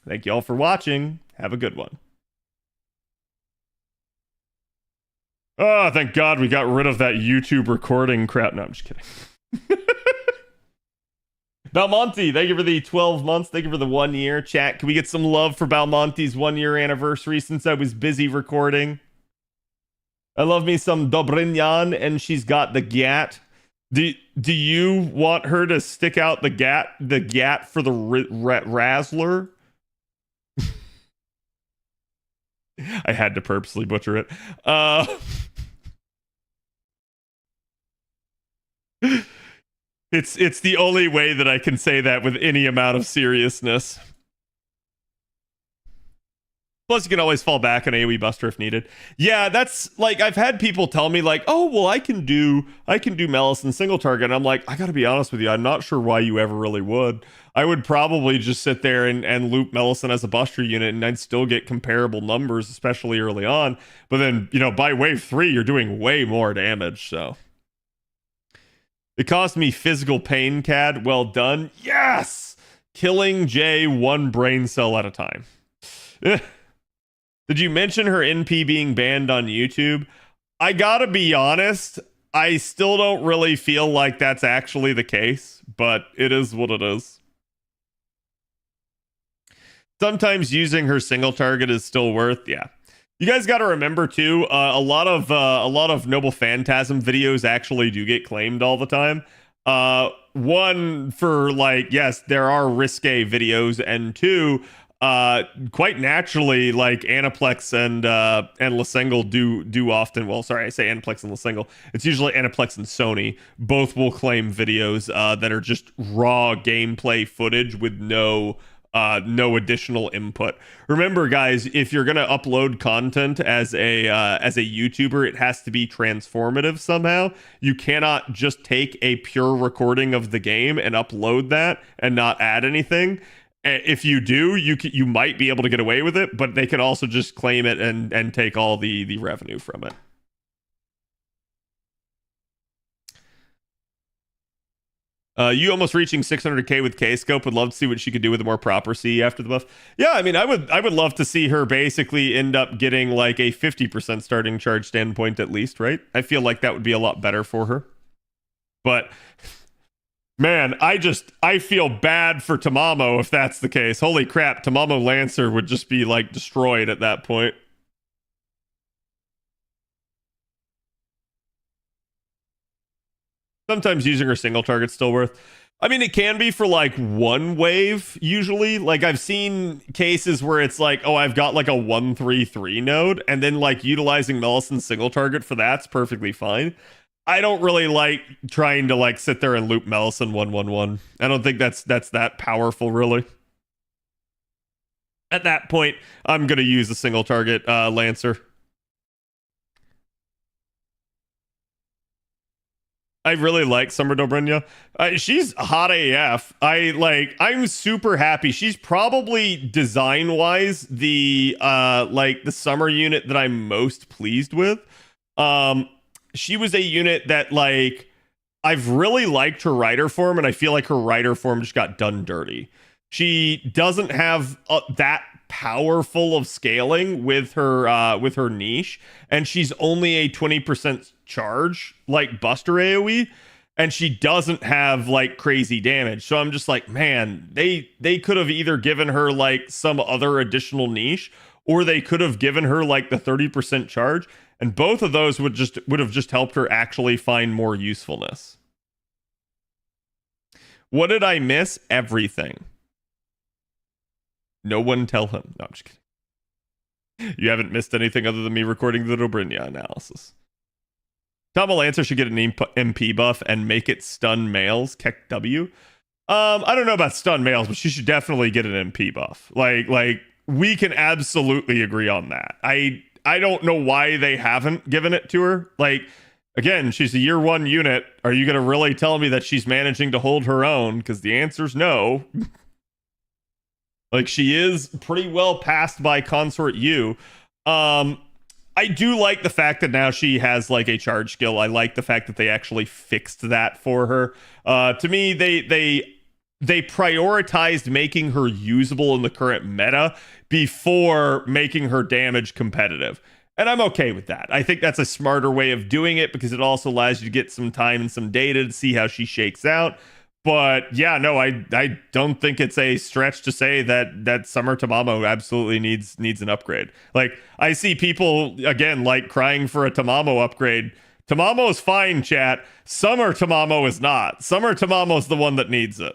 Thank you all for watching. Have a good one. Oh, thank God we got rid of that YouTube recording crap. No, I'm just kidding. Balmonte, thank you for the 12 months. Thank you for the 1 year. Chat, can we get some love for Balmonte's 1 year anniversary since I was busy recording? I love me some Dobrynya, and she's got the gat. Do you want her to stick out the gat for the Razzler? I had to purposely butcher it. It's the only way that I can say that with any amount of seriousness. Plus, you can always fall back on AoE Buster if needed. Yeah, that's like, I've had people tell me like, oh, well, I can do Melisson single target. And I'm like, I gotta be honest with you, I'm not sure why you ever really would. I would probably just sit there and loop Melisson as a Buster unit, and I'd still get comparable numbers, especially early on. But then, by wave 3, you're doing way more damage, so. It cost me physical pain, Cad. Well done. Yes! Killing Jay 1 brain cell at a time. Did you mention her NP being banned on YouTube? I gotta be honest, I still don't really feel like that's actually the case, but it is what it is. Sometimes using her single target is still worth, yeah. You guys got to remember too, a lot of Noble Phantasm videos actually do get claimed all the time. One for like, yes, there are risque videos, and two, quite naturally, like Aniplex and Lasengel do often. Well, sorry, I say Aniplex and Lasengel. It's usually Aniplex and Sony. Both will claim videos that are just raw gameplay footage with no additional input. Remember, guys, if you're gonna upload content as a YouTuber, it has to be transformative somehow. You cannot just take a pure recording of the game and upload that and not add anything. If you do, you might be able to get away with it, but they can also just claim it and take all the revenue from it. You almost reaching 600k with K-Scope. Would love to see what she could do with a more proper C after the buff. Yeah, I mean, I would love to see her basically end up getting like a 50% starting charge standpoint at least, right? I feel like that would be a lot better for her. But man, I feel bad for Tamamo if that's the case. Holy crap, Tamamo Lancer would just be like destroyed at that point. Sometimes using her single target's still worth. I mean, it can be for like one wave usually. Like I've seen cases where it's like, oh, I've got like a 133 node, and then like utilizing Melison's single target for that's perfectly fine. I don't really like trying to like sit there and loop Melison 111. I don't think that's that powerful really. At that point, I'm gonna use a single target Lancer. I really like Summer Dobrynya. She's hot AF. I'm super happy. She's probably design-wise the the summer unit that I'm most pleased with. She was a unit that like I've really liked her rider form, and I feel like her rider form just got done dirty. She doesn't have that powerful of scaling with her niche, and she's only a 20% charge like Buster AoE, and she doesn't have like crazy damage. So I'm just like, man, they could have either given her like some other additional niche, or they could have given her like the 30% charge, and both of those would have just helped her actually find more usefulness. What did I miss? Everything. No one tell him. No, I'm just kidding. You haven't missed anything other than me recording the Dobrynya analysis. Tom Lancer should get an MP buff and make it stun males. Keck W. I don't know about stun males, but she should definitely get an MP buff. Like we can absolutely agree on that. I don't know why they haven't given it to her. Like, again, she's a year 1 unit. Are you gonna really tell me that she's managing to hold her own? Because the answer's no. Like, she is pretty well passed by Consort U. I do like the fact that now she has like a charge skill. I like the fact that they actually fixed that for her. To me, they prioritized making her usable in the current meta before making her damage competitive. And I'm okay with that. I think that's a smarter way of doing it because it also allows you to get some time and some data to see how she shakes out. But yeah, no, I don't think it's a stretch to say that Summer Tamamo absolutely needs an upgrade. Like, I see people again like crying for a Tamamo upgrade. Tamamo is fine, chat. Summer Tamamo is not. Summer Tamamo is the one that needs it.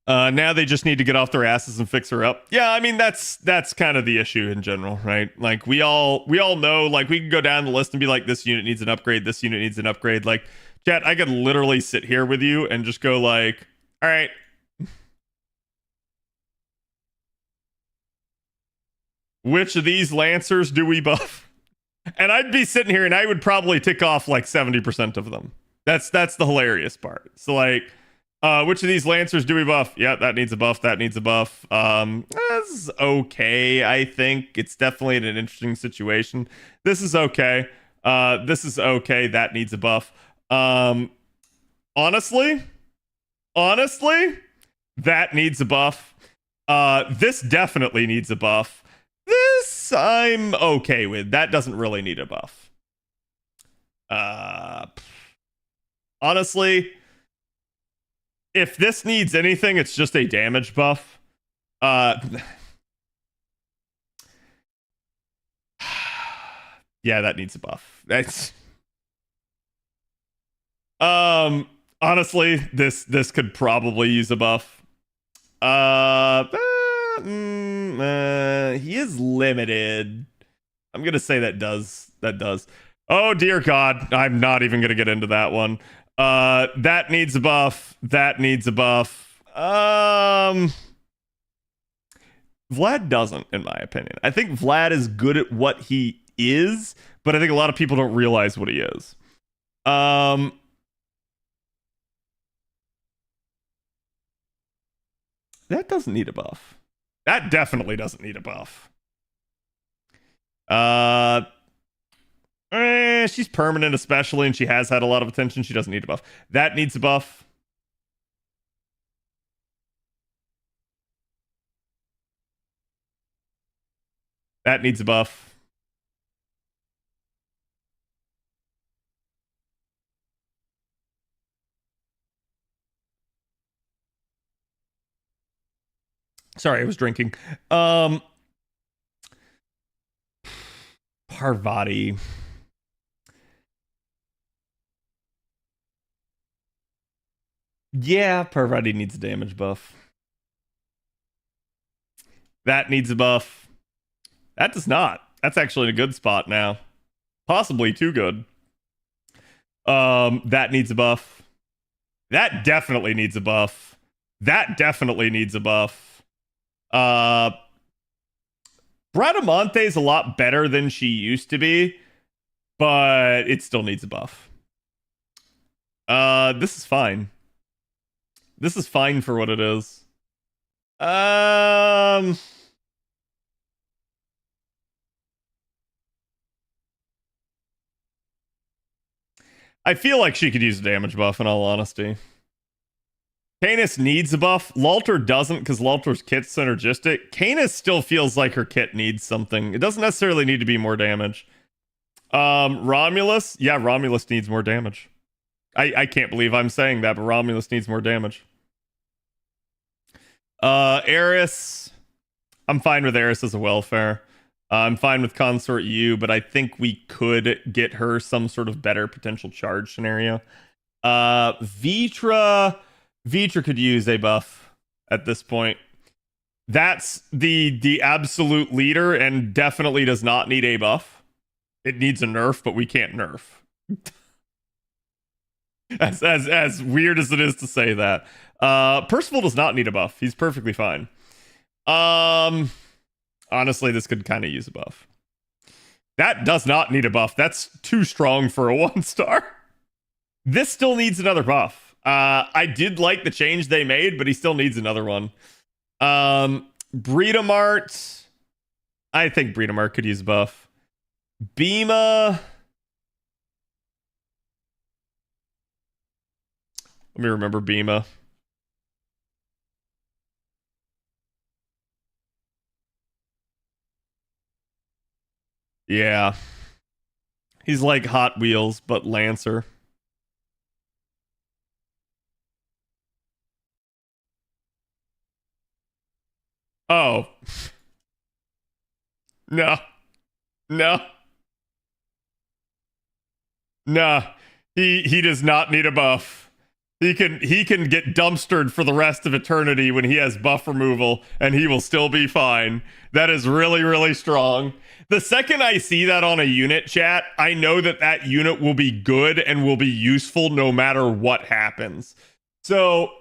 Now they just need to get off their asses and fix her up. Yeah, I mean that's kind of the issue in general, right? Like we all know, like we can go down the list and be like, this unit needs an upgrade, this unit needs an upgrade. Like, chat, I could literally sit here with you and just go like, all right, which of these Lancers do we buff? And I'd be sitting here and I would probably tick off like 70% of them. That's the hilarious part. So like, which of these Lancers do we buff? Yeah, that needs a buff. That needs a buff. This is okay. I think it's definitely in an interesting situation. This is okay. This is okay. That needs a buff. Honestly, that needs a buff. This definitely needs a buff. This I'm okay with. That doesn't really need a buff. Honestly, if this needs anything, it's just a damage buff. Yeah, that needs a buff. That's honestly, this could probably use a buff. He is limited. I'm gonna say that does. Oh dear God, I'm not even gonna get into that one. That needs a buff. That needs a buff. Vlad doesn't, in my opinion. I think Vlad is good at what he is, but I think a lot of people don't realize what he is. That doesn't need a buff. That definitely doesn't need a buff. She's permanent, especially, and she has had a lot of attention. She doesn't need a buff. That needs a buff. That needs a buff. Sorry, I was drinking. Parvati. Yeah, Parvati needs a damage buff. That needs a buff. That does not. That's actually in a good spot now. Possibly too good. That needs a buff. That definitely needs a buff. That definitely needs a buff. Bradamante is a lot better than she used to be, but it still needs a buff. This is fine. This is fine for what it is. I feel like she could use a damage buff, in all honesty. Canis needs a buff. Lalter doesn't, because Lalter's kit's synergistic. Canis still feels like her kit needs something. It doesn't necessarily need to be more damage. Romulus? Yeah, Romulus needs more damage. I can't believe I'm saying that, but Romulus needs more damage. Eris. I'm fine with Eris as a welfare. I'm fine with Consort U, but I think we could get her some sort of better potential charge scenario. Vitra could use a buff at this point. That's the absolute leader and definitely does not need a buff. It needs a nerf, but we can't nerf. as weird as it is to say that. Percival does not need a buff. He's perfectly fine. Honestly, this could kind of use a buff. That does not need a buff. That's too strong for a 1-star. This still needs another buff. I did like the change they made, but he still needs another one. Breedamart. I think Breedamart could use a buff. Bima. Let me remember Bima. Yeah. He's like Hot Wheels, but Lancer. Oh. No. No. Nah. He does not need a buff. He can get dumpstered for the rest of eternity when he has buff removal, and he will still be fine. That is really, really strong. The second I see that on a unit, chat, I know that that unit will be good and will be useful no matter what happens. So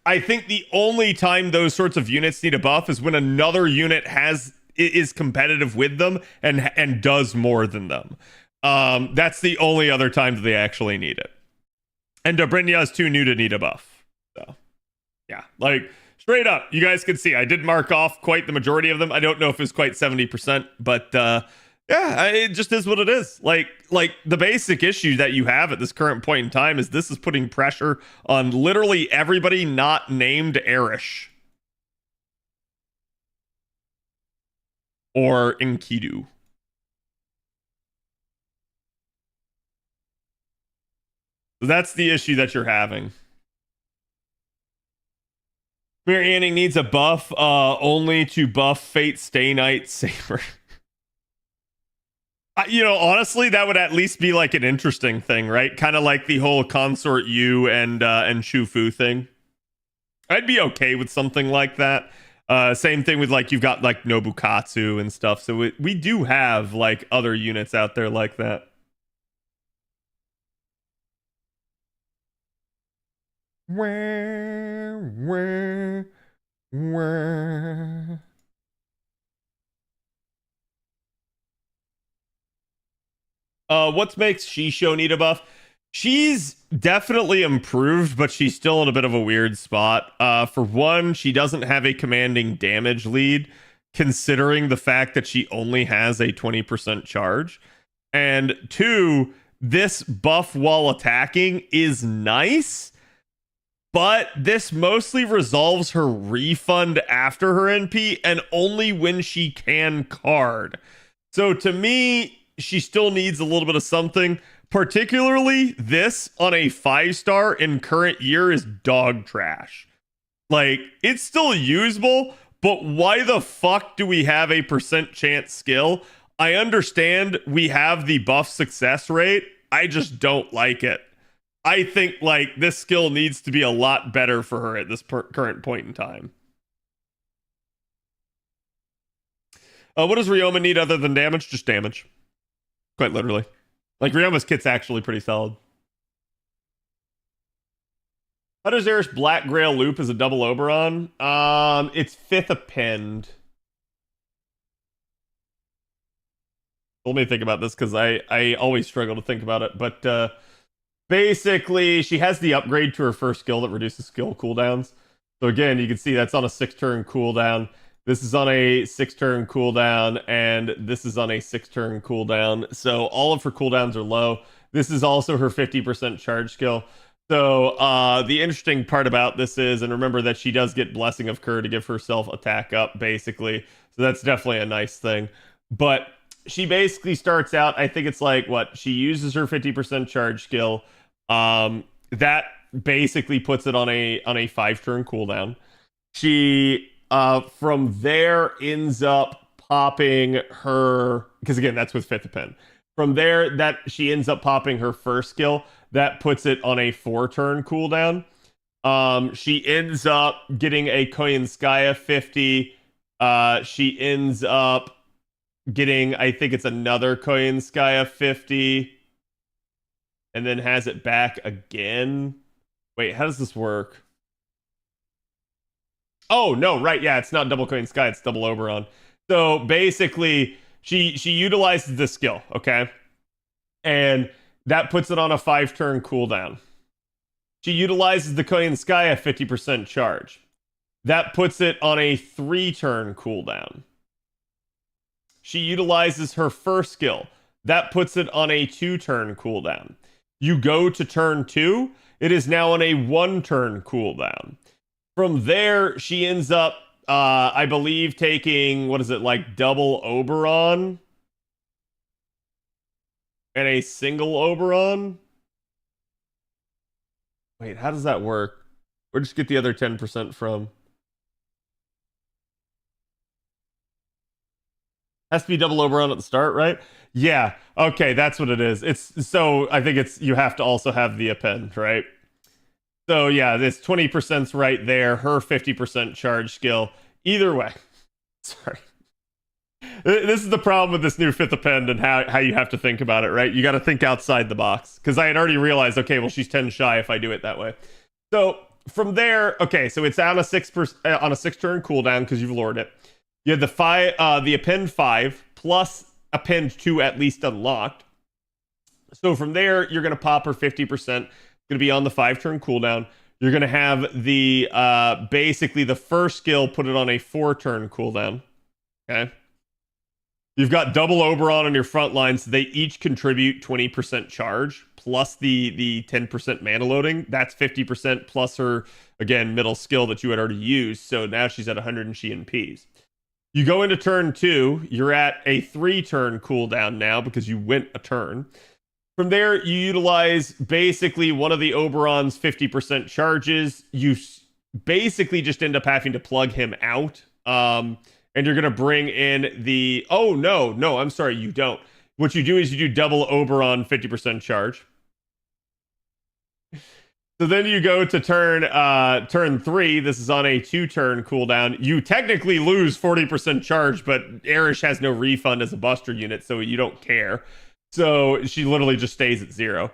I think the only time those sorts of units need a buff is when another unit is competitive with them and does more than them. That's the only other time that they actually need it. And Dobrynya is too new to need a buff. So, yeah, like straight up, you guys can see I did mark off quite the majority of them. I don't know if it's quite 70%, but yeah, it just is what it is. Like the basic issue that you have at this current point in time is this is putting pressure on literally everybody not named Erish or Enkidu. That's the issue that you're having. Mary Anning needs a buff only to buff Fate Stay Night Saber. Honestly, that would at least be like an interesting thing, right? Kind of like the whole Consort Yu and Shufu thing. I'd be okay with something like that. Same thing with like you've got like Nobukatsu and stuff. So we do have like other units out there like that. Where? What makes Shisho need a buff? She's definitely improved, but she's still in a bit of a weird spot. For one, she doesn't have a commanding damage lead, considering the fact that she only has a 20% charge. And two, this buff while attacking is nice, but this mostly resolves her refund after her NP and only when she can card. So to me, she still needs a little bit of something. Particularly this on a 5-star in current year is dog trash. Like, it's still usable, but why the fuck do we have a percent chance skill? I understand we have the buff success rate. I just don't like it. I think like this skill needs to be a lot better for her at this current point in time. What does Ryoma need other than damage? Just damage. Quite literally. Like, Ryoma's kit's actually pretty solid. How does Erish Black Grail loop as a double Oberon? It's 5th append. Let me think about this, because I always struggle to think about it. But basically, she has the upgrade to her first skill that reduces skill cooldowns. So again, you can see that's on a 6-turn cooldown. This is on a 6-turn cooldown, and this is on a 6-turn cooldown. So all of her cooldowns are low. This is also her 50% charge skill. So the interesting part about this is, and remember that she does get Blessing of Kur to give herself attack up, basically. So that's definitely a nice thing. But she basically starts out, I think it's like, what? She uses her 50% charge skill. That basically puts it on a 5-turn cooldown. She... from there ends up popping her, because again, that's with 5th append. From there, that she ends up popping her first skill. That puts it on a 4-turn cooldown. She ends up getting a Koyanskaya 50. She ends up getting, I think it's another Koyanskaya 50. And then has it back again. Wait, how does this work? Oh, no, right. Yeah, it's not double Koyanskaya, it's double Oberon. So basically, she utilizes the skill, okay? And that puts it on a 5-turn cooldown. She utilizes the Koyanskaya 50% charge. That puts it on a 3-turn cooldown. She utilizes her first skill. That puts it on a 2-turn cooldown. You go to turn 2, it is now on a 1-turn cooldown. From there, she ends up, I believe, taking, what is it, like double Oberon? And a single Oberon? Wait, how does that work? Where'd you get the other 10% from? Has to be double Oberon at the start, right? Yeah, okay, that's what it is. It's so, I think it's, you have to also have the append, right? So yeah, this 20%'s right there. Her 50% charge skill. Either way. Sorry. This is the problem with this new 5th append and how you have to think about it, right? You got to think outside the box. Because I had already realized, okay, well, she's 10 shy if I do it that way. So from there, okay, so it's on a 6-turn cooldown because you've lured it. You had the append 5 plus append 2 at least unlocked. So from there, you're going to pop her 50%. Going to be on the 5-turn cooldown. You're going to have the basically the first skill put it on a 4-turn cooldown. Okay. You've got double Oberon on your front line, so they each contribute 20% charge plus the 10% mana loading. That's 50% plus her, again, middle skill that you had already used. So now she's at 100 and she NPs. You go into turn 2. You're at a 3-turn cooldown now because you went a turn. From there, you utilize basically one of the Oberon's 50% charges. You basically just end up having to plug him out. And you're going to bring in the... Oh, no, I'm sorry, you don't. What you do is you do double Oberon 50% charge. So then you go to turn 3. This is on a 2-turn cooldown. You technically lose 40% charge, but Erish has no refund as a buster unit, so you don't care. So she literally just stays at 0.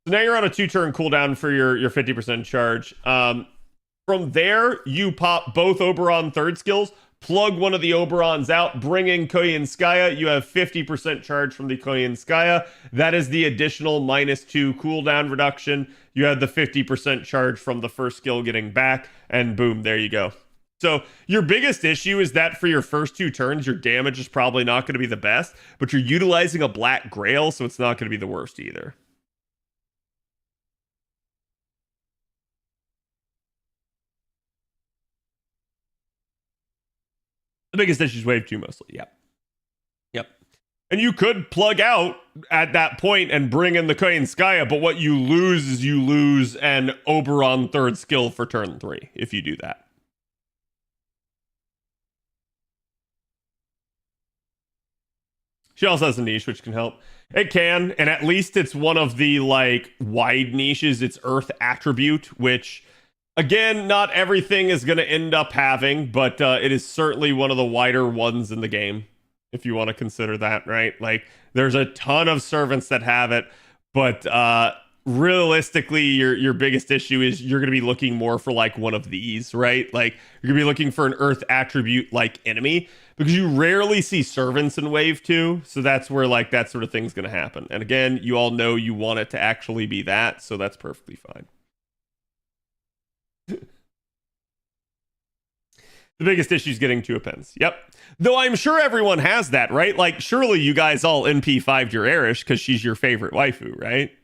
So now you're on a 2-turn cooldown for your 50% charge. From there, you pop both Oberon 3rd skills, plug one of the Oberons out, bring in Koyanskaya. You have 50% charge from the Koyanskaya. That is the additional -2 cooldown reduction. You have the 50% charge from the first skill getting back, and boom, there you go. So your biggest issue is that for your first 2 turns, your damage is probably not going to be the best, but you're utilizing a Black Grail, so it's not going to be the worst either. The biggest issue is wave 2 mostly. Yep. And you could plug out at that point and bring in the Koyanskaya, but what you lose is you lose an Oberon 3rd skill for turn 3 if you do that. She also has a niche which can help. It can, and at least it's one of the like wide niches. It's Earth attribute, which again, not everything is going to end up having, but it is certainly one of the wider ones in the game, if you want to consider that, right? Like, there's a ton of servants that have it, but realistically, your biggest issue is you're going to be looking more for like one of these, right? Like, you're going to be looking for an Earth attribute like enemy, because you rarely see servants in Wave 2, so that's where like that sort of thing's going to happen. And again, you all know you want it to actually be that, so that's perfectly fine. The biggest issue is getting 2 appends. Yep. Though I'm sure everyone has that, right? Like, surely you guys all NP5'd your Erish because she's your favorite waifu, right?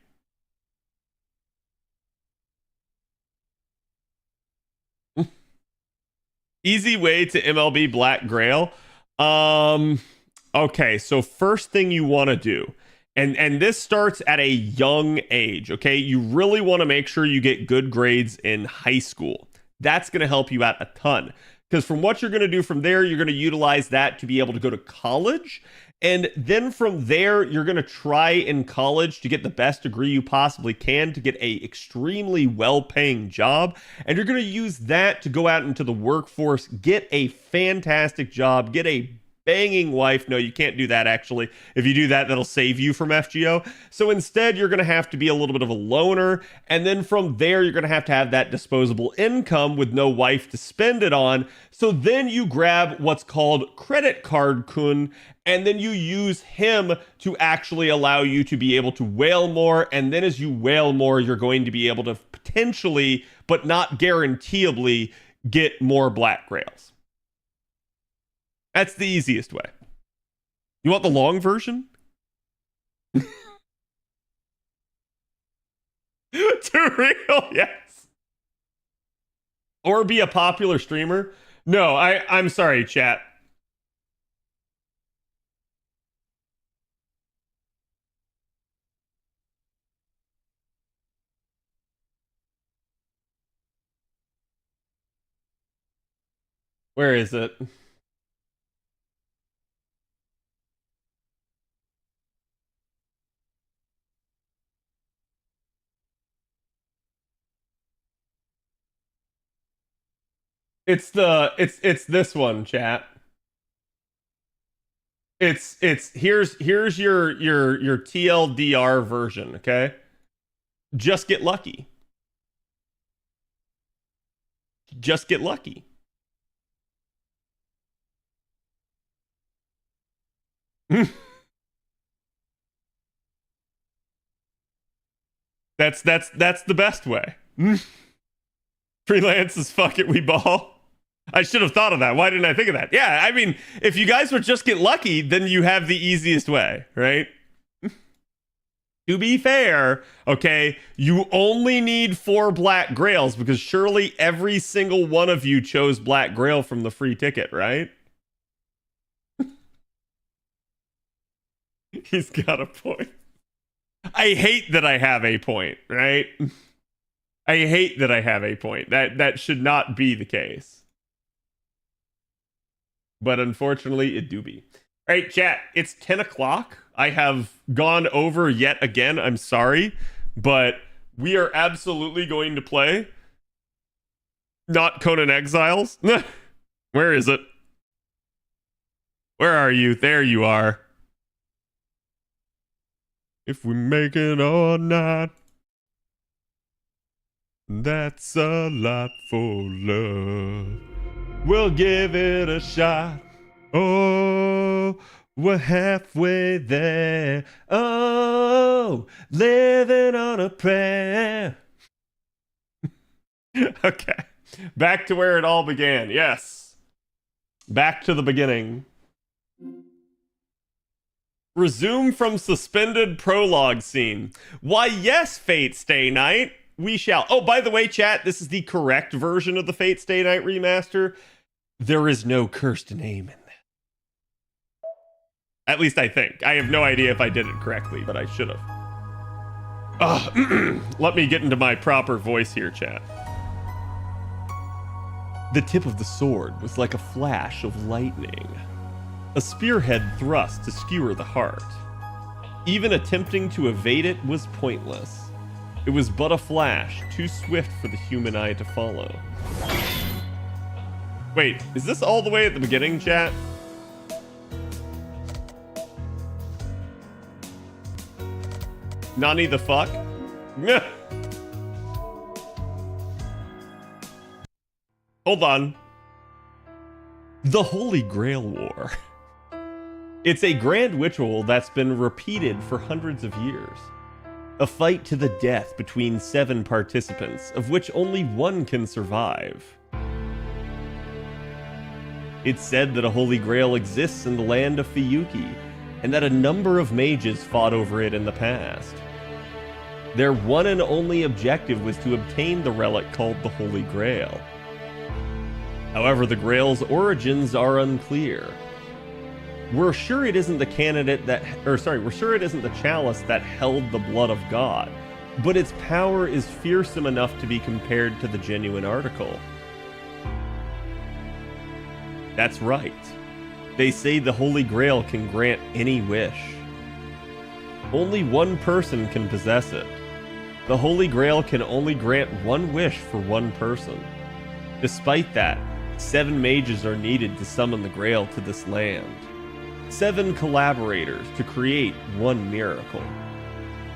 Easy way to MLB Black Grail. Okay, so first thing you want to do, and this starts at a young age, okay? You really want to make sure you get good grades in high school. That's going to help you out a ton. Because from what you're going to do from there, you're going to utilize that to be able to go to college. And then from there, you're going to try in college to get the best degree you possibly can to get a extremely well-paying job. And you're going to use that to go out into the workforce, get a fantastic job, get a banging wife. No, you can't do that, actually. If you do that, that'll save you from FGO. So instead, you're going to have to be a little bit of a loner. And then from there, you're going to have that disposable income with no wife to spend it on. So then you grab what's called Credit Card Kun, and then you use him to actually allow you to be able to whale more. And then as you whale more, you're going to be able to potentially, but not guaranteeably, get more Black Grails. That's the easiest way. You want the long version? Too real, yes. Or be a popular streamer? No, I'm sorry, chat. Where is it? It's this one, chat. It's here's your TLDR version, okay? Just get lucky. Just get lucky. That's the best way. Freelance is fuck it, we ball. I should have thought of that. Why didn't I think of that? Yeah, I mean, if you guys would just get lucky, then you have the easiest way, right? To be fair, okay, you only need 4 Black Grails because surely every single one of you chose Black Grail from the free ticket, right? He's got a point. I hate that I have a point, right? I hate that I have a point. That should not be the case. But unfortunately, it do be. All right, chat, it's 10 o'clock. I have gone over yet again. I'm sorry, but we are absolutely going to play not Conan Exiles. Where is it? Where are you? There you are. If we make it all night, that's a lot for love. We'll give it a shot. Oh, we're halfway there. Oh, living on a prayer. Okay. Back to where it all began. Yes. Back to the beginning. Resume from suspended prologue scene. Why, yes, Fate Stay Night. We shall. Oh, by the way, chat, this is the correct version of the Fate Stay Night remaster. There is no cursed name in that. At least I think. I have no idea if I did it correctly, but I should have. Let me get into my proper voice here, chat. The tip of the sword was like a flash of lightning. A spearhead thrust to skewer the heart. Even attempting to evade it was pointless. It was but a flash, too swift for the human eye to follow. Wait, is this all the way at the beginning, chat? Nani the fuck? Hold on. The Holy Grail War. It's a grand ritual that's been repeated for hundreds of years. A fight to the death between 7 participants, of which only one can survive. It's said that a Holy Grail exists in the land of Fiyuki, and that a number of mages fought over it in the past. Their one and only objective was to obtain the relic called the Holy Grail. However, the Grail's origins are unclear. We're sure it isn't the we're sure it isn't the chalice that held the blood of God, but its power is fearsome enough to be compared to the genuine article. That's right. They say the Holy Grail can grant any wish. Only one person can possess it. The Holy Grail can only grant one wish for one person. Despite that, 7 mages are needed to summon the Grail to this land. 7 collaborators to create one miracle.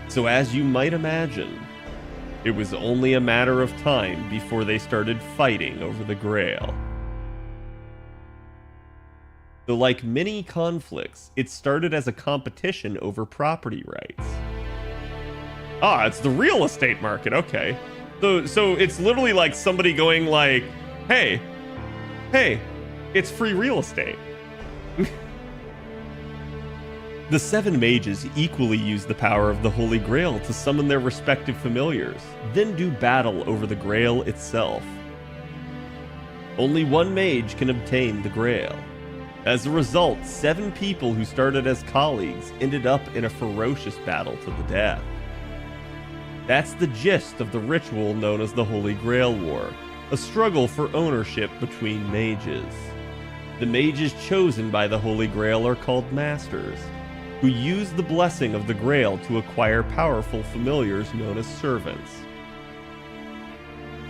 So as you might imagine, it was only a matter of time before they started fighting over the Grail. So like many conflicts, it started as a competition over property rights. Ah, it's the real estate market, okay. So it's literally like somebody going like, hey, it's free real estate. The 7 mages equally use the power of the Holy Grail to summon their respective familiars, then do battle over the Grail itself. Only one mage can obtain the Grail. As a result, 7 people who started as colleagues ended up in a ferocious battle to the death. That's the gist of the ritual known as the Holy Grail War, a struggle for ownership between mages. The mages chosen by the Holy Grail are called Masters, who use the blessing of the Grail to acquire powerful familiars known as servants.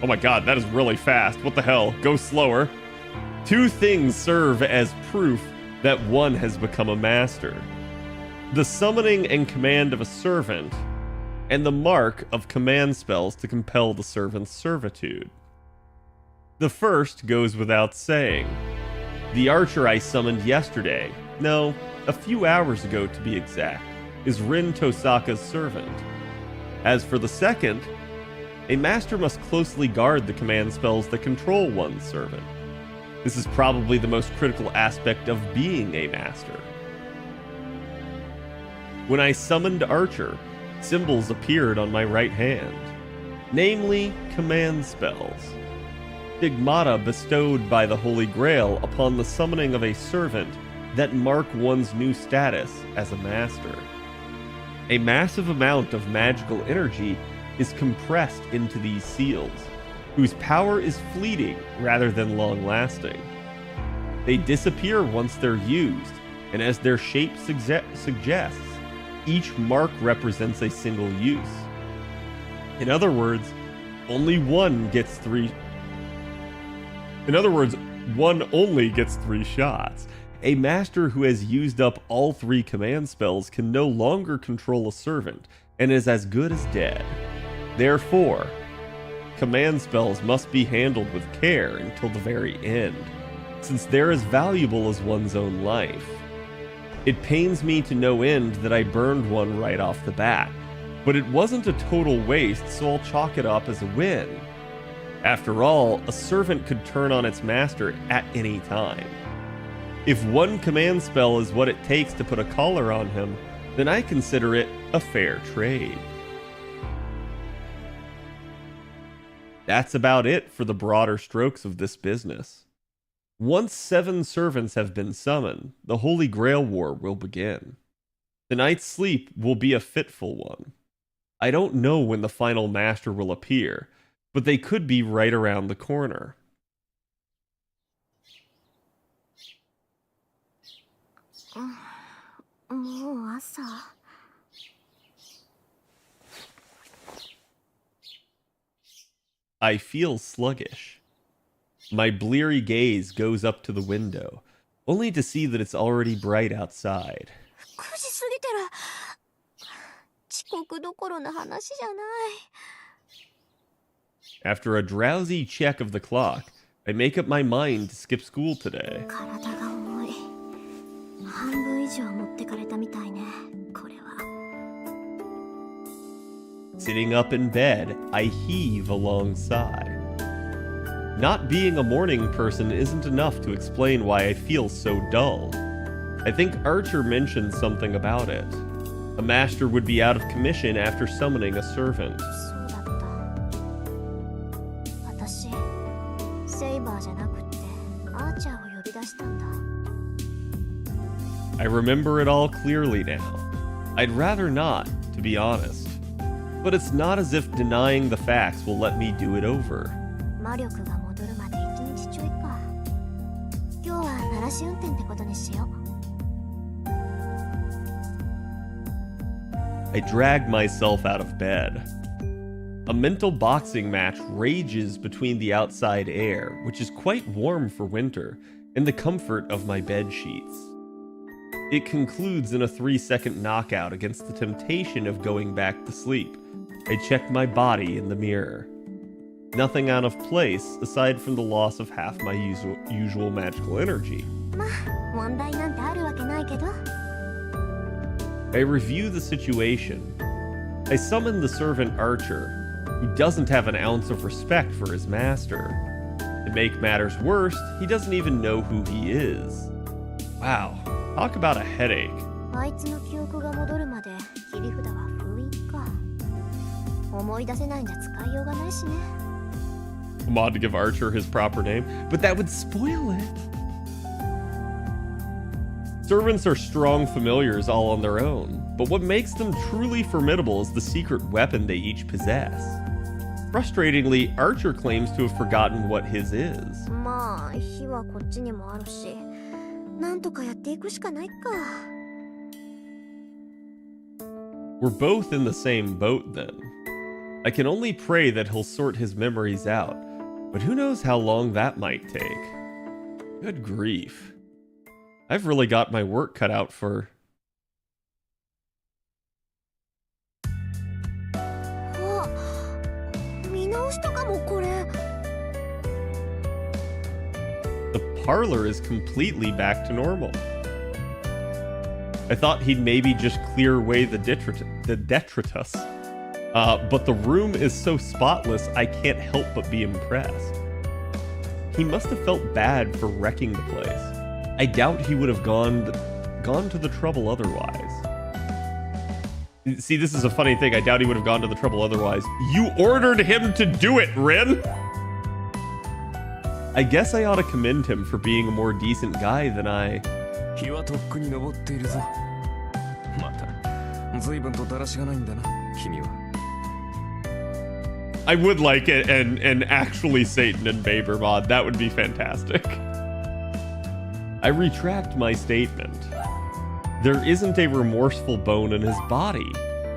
Oh my god, that is really fast. What the hell? Go slower. 2 things serve as proof that one has become a master: the summoning and command of a servant, and the mark of command spells to compel the servant's servitude. The first goes without saying. The archer I summoned yesterday, no, a few hours ago to be exact, is Rin Tosaka's servant. As for the second, a master must closely guard the command spells that control one's servant. This is probably the most critical aspect of being a master. When I summoned Archer, symbols appeared on my right hand, namely command spells. Stigmata bestowed by the Holy Grail upon the summoning of a servant that mark one's new status as a master. A massive amount of magical energy is compressed into these seals, whose power is fleeting rather than long-lasting. They disappear once they're used, and as their shape suggests, each mark represents a single use. In other words, one only gets 3 shots. A master who has used up all 3 command spells can no longer control a servant, and is as good as dead. Therefore, command spells must be handled with care until the very end, since they're as valuable as one's own life. It pains me to no end that I burned one right off the bat, but it wasn't a total waste, so I'll chalk it up as a win. After all, a servant could turn on its master at any time. If one command spell is what it takes to put a collar on him, then I consider it a fair trade. That's about it for the broader strokes of this business. Once 7 servants have been summoned, the Holy Grail War will begin. Tonight's sleep will be a fitful one. I don't know when the final master will appear, but they could be right around the corner. I feel sluggish. My bleary gaze goes up to the window, only to see that it's already bright outside. After a drowsy check of the clock, I make up my mind to skip school today. Sitting up in bed, I heave a long sigh. Not being a morning person isn't enough to explain why I feel so dull. I think Archer mentioned something about it. A master would be out of commission after summoning a servant. I remember it all clearly now. I'd rather not, to be honest. But it's not as if denying the facts will let me do it over. I drag myself out of bed. A mental boxing match rages between the outside air, which is quite warm for winter, and the comfort of my bed sheets. It concludes in a 3-second knockout against the temptation of going back to sleep. I check my body in the mirror. Nothing out of place aside from the loss of half my usual magical energy. I review the situation. I summon the servant Archer, who doesn't have an ounce of respect for his master. To make matters worse, he doesn't even know who he is. Wow, talk about a headache. I'm odd to give Archer his proper name, but that would spoil it. Servants are strong familiars all on their own, but what makes them truly formidable is the secret weapon they each possess. Frustratingly, Archer claims to have forgotten what his is. We're both in the same boat then. I can only pray that he'll sort his memories out, but who knows how long that might take. Good grief. I've really got my work cut out for... The parlor is completely back to normal. I thought he'd maybe just clear away the detritus. But the room is so spotless, I can't help but be impressed. He must have felt bad for wrecking the place. I doubt he would have gone to the trouble otherwise. See, this is a funny thing. I doubt he would have gone to the trouble otherwise. You ordered him to do it, Rin! I guess I ought to commend him for being a more decent guy than I... I would like it and actually Satan and Baber mod. That would be fantastic. I retract my statement. There isn't a remorseful bone in his body.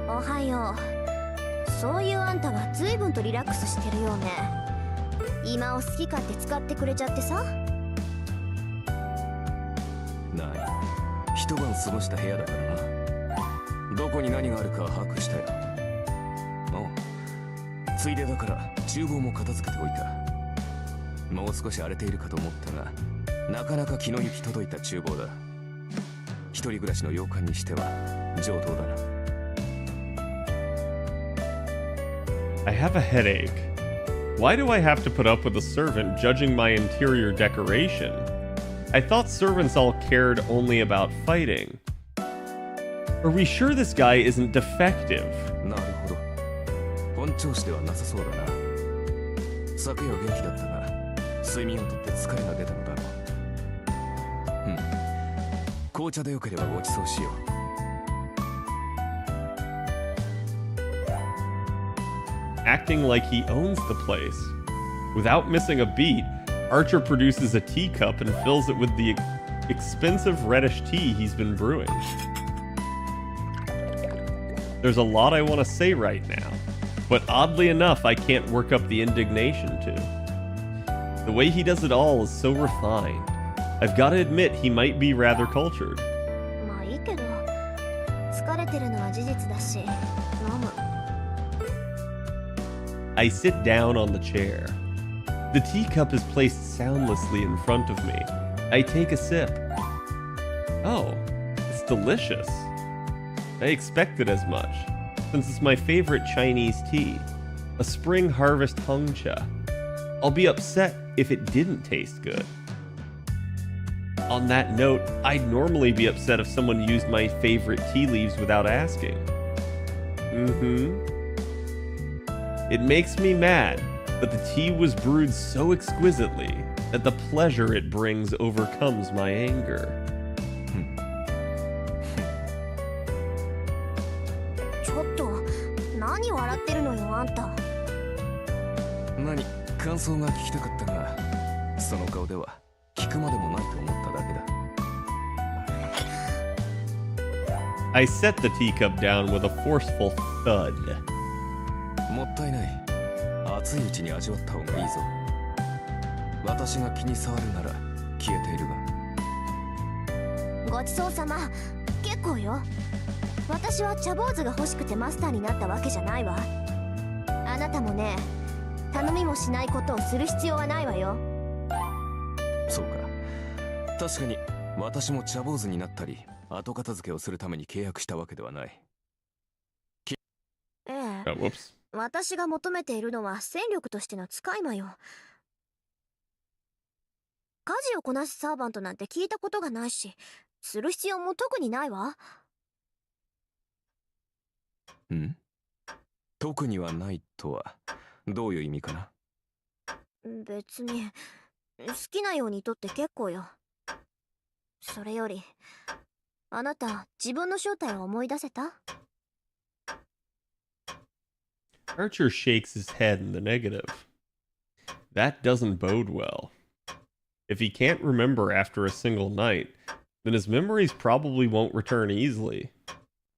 おはよう。そういうあんたは随分とリラックスしてるよね。今を好き勝手使ってくれちゃってさ。ない。一晩過ごした部屋だからな。どこに何があるか把握したよ。おう。ついでだから厨房も片付けておいた。もう少し荒れているかと思ったが、なかなか気の行き届いた厨房だ。一人暮らしの洋館にしては上等だな。I have a headache. Why do I have to put up with a servant judging my interior decoration? I thought servants all cared only about fighting. Are we sure this guy isn't defective? なるほど。本調子ではなさそうだな。昨夜元気だったが、睡眠をとって疲れが出たのだろう。紅茶でよければごちそうしよう。Acting like he owns the place. Without missing a beat, Archer produces a teacup and fills it with the expensive reddish tea he's been brewing. There's a lot I want to say right now, but oddly enough, I can't work up the indignation to. The way he does it all is so refined. I've got to admit he might be rather cultured. まあいいけど、疲れてるのは事実だし、飲む。I sit down on the chair. The teacup is placed soundlessly in front of me. I take a sip. Oh, it's delicious. I expected as much, since it's my favorite Chinese tea, a spring harvest hongcha. I'll be upset if it didn't taste good. On that note, I'd normally be upset if someone used my favorite tea leaves without asking. It makes me mad, but the tea was brewed so exquisitely that the pleasure it brings overcomes my anger. ちょっと、何笑ってるのよ、あんた。何、感想が聞きたかったが、その顔では聞くまでもないと思っただけだ。I set the teacup down with a forceful thud. もったいない。熱いうちに味わった方がいいぞ。私が気に障るなら消えているごちそうさま。結構よ。私は茶坊主が欲しくてマスターになったわけじゃないわ。あなたもね、頼みもしないことをする必要はないわよ。が。そうか。確かに私も茶坊主になったり後片付けをするために契約したわけではない。ええ。Oh, whoops. 私が求めているのは戦力としての使い魔よ。家事をこなすサーバントなんて聞いたことがないし、する必要も特にないわ。ん？特にはないとはどういう意味かな？別に好きなようにとって結構よ。それよりあなた自分の正体を思い出せた？ Archer shakes his head in the negative. That doesn't bode well. If he can't remember after a single night, then his memories probably won't return easily.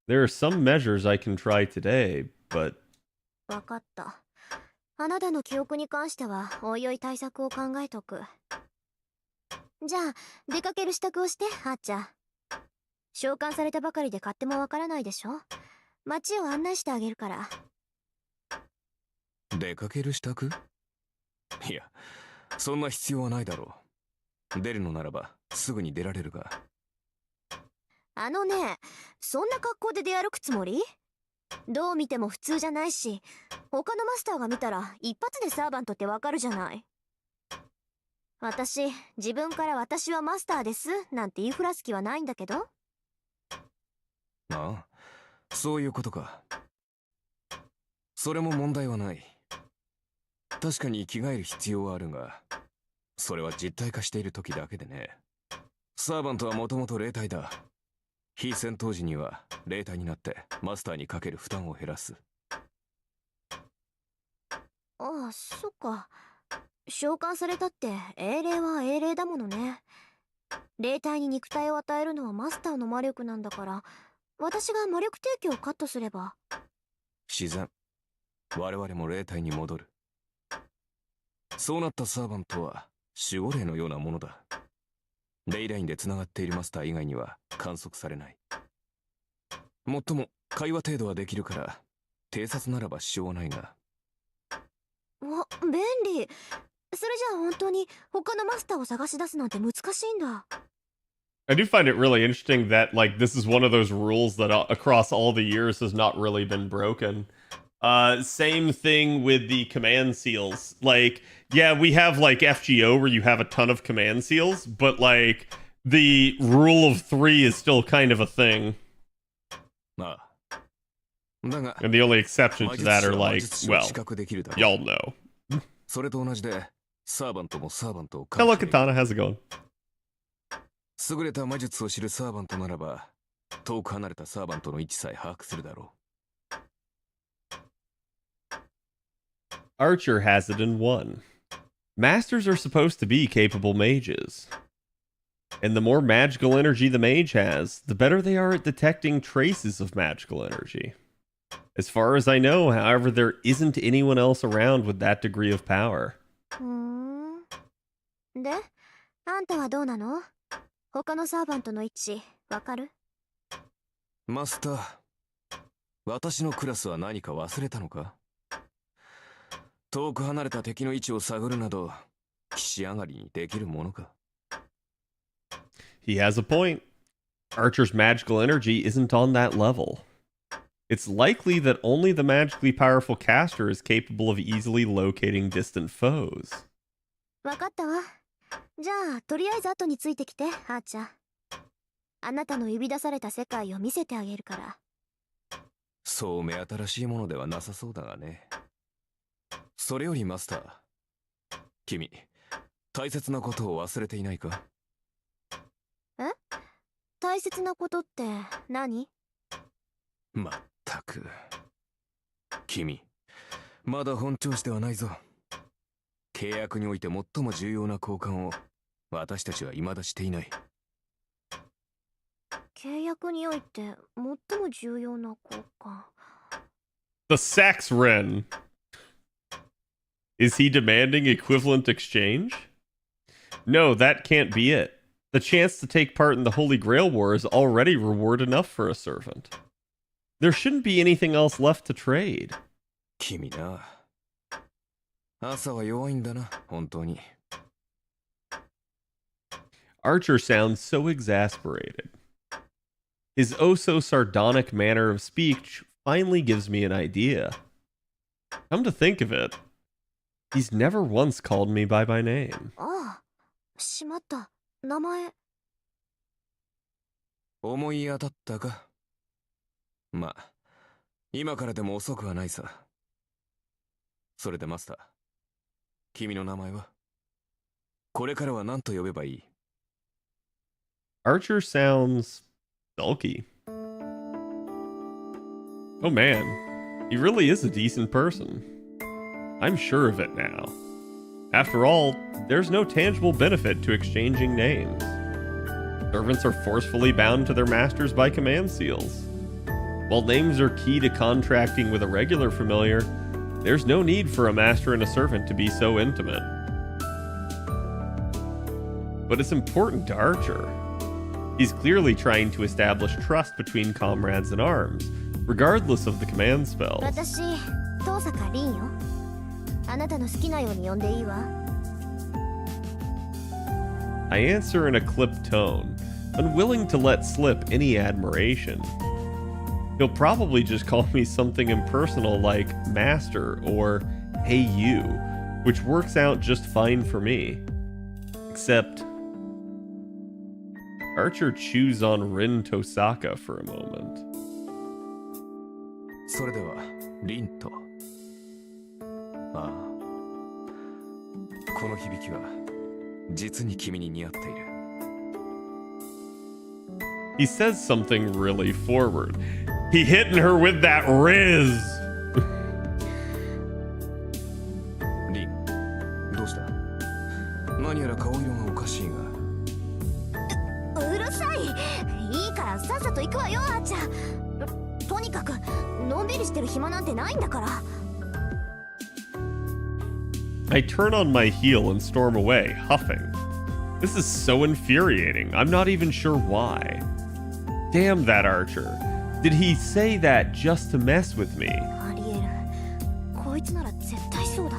There are some measures I can try today, but... わかった。あなたの記憶に関してはおいおい対策を考えとく。じゃあ出かける支度をして、ハッチャー。召喚されたばかりで勝手もわからないでしょ。街を案内してあげるから。出かける支度？いや、そんな必要はないだろう。出るのならばすぐに出られるが。あのね、そんな格好で出歩くつもり？どう見ても普通じゃないし、他のマスターが見たら一発でサーバントってわかるじゃない。私、自分から私はマスターですなんて言いふらす気はないんだけど。ああ、そういうことか。それも問題はない。確かに着替える必要はあるが、それは実体化している時だけでね。サーバントはもともと霊体だ。非戦闘時には霊体になってマスターにかける負担を減らす。ああ、そっか。召喚されたって英霊は英霊だものね。霊体に肉体を与えるのはマスターの魔力なんだから、私が魔力提供をカットすれば。自然。我々も霊体に戻る。そうなったサーバントは守護霊のようなものだ。レイラインで繋がっているマスター以外には観測されない。もっとも会話程度はできるから偵察ならば支障はないが。わ、便利。それじゃあ本当に他のマスターを探し出すなんて難しいんだ。I do find it really interesting that like this is one of those rules that across all the years has not really been broken. Same thing with the command seals. Like, yeah, we have like FGO where you have a ton of command seals, but like the rule of 3 is still kind of a thing. ああ。だが、 And the only exceptions to that are like, well, y'all know. それと同じで、サーバントもサーバントを Hello, Katana. How's it going? 優れた魔術を知るサーバントならば、遠く離れたサーバントの位置さえ把握するだろう。Archer has it in 1. Masters are supposed to be capable mages. And the more magical energy the mage has, the better they are at detecting traces of magical energy. As far as I know, however, there isn't anyone else around with that degree of power. で、あんたはどうなの？他のサーバントの位置、わかる？マスター、私のクラスは何か忘れたのか？遠く離れた敵の位置を探るなど、岸上がりにできるものか？ He has a point. Archer's magical energy isn't on that level. It's likely that only the magically powerful caster is capable of easily locating distant foes. わかったわ。じゃあ、とりあえず後についてきて、あーちゃん。あなたの呼び出された世界を見せてあげるから。そう目新しいものではなさそうだがね。それよりマスター、君、大切なことを忘れていないか？え？大切なことって何？まったく。君、まだ本調子ではないぞ。契約において最も重要な交換を私たちは未だしていない。契約において最も重要な交換。The Sax Ren. Is he demanding equivalent exchange? No, that can't be it. The chance to take part in the Holy Grail War is already reward enough for a servant. There shouldn't be anything else left to trade. 君な。朝は弱いんだな、本当に。Archer sounds so exasperated. His oh-so-sardonic manner of speech finally gives me an idea. Come to think of it, he's never once called me by my name. ああ、しまった。名前。思い当たったか？まあ、今からでも遅くはないさ。それでマスター、君の名前は？これからは何と呼べばいい？ Archer sounds sulky. Oh man, he really is a decent person. I'm sure of it now. After all, there's no tangible benefit to exchanging names. Servants are forcefully bound to their masters by command seals. While names are key to contracting with a regular familiar, there's no need for a master and a servant to be so intimate. But it's important to Archer. He's clearly trying to establish trust between comrades in arms, regardless of the command spells. 私、遠坂凛よ。あなたの好きなように呼んでいいわ。I answer in a clipped tone, unwilling to let slip any admiration. He'll probably just call me something impersonal like Master or Hey You, which works out just fine for me. Except, Archer chews on Rin Tosaka for a moment. それでは、リンと。ああ。この響きは、実に君に似合っている。He says something really forward. He hitting her with that riz. 何やら顔色がおかしいが。うるさい。いいからさっさと行くわよ、あーちゃん。とにかくのんびりしてる暇なんてないんだから。 I turn on my heel and storm away, huffing. This is so infuriating. I'm not even sure why. Damn that Archer. Did he say that just to mess with me? ありえる。こいつなら絶対そうだ。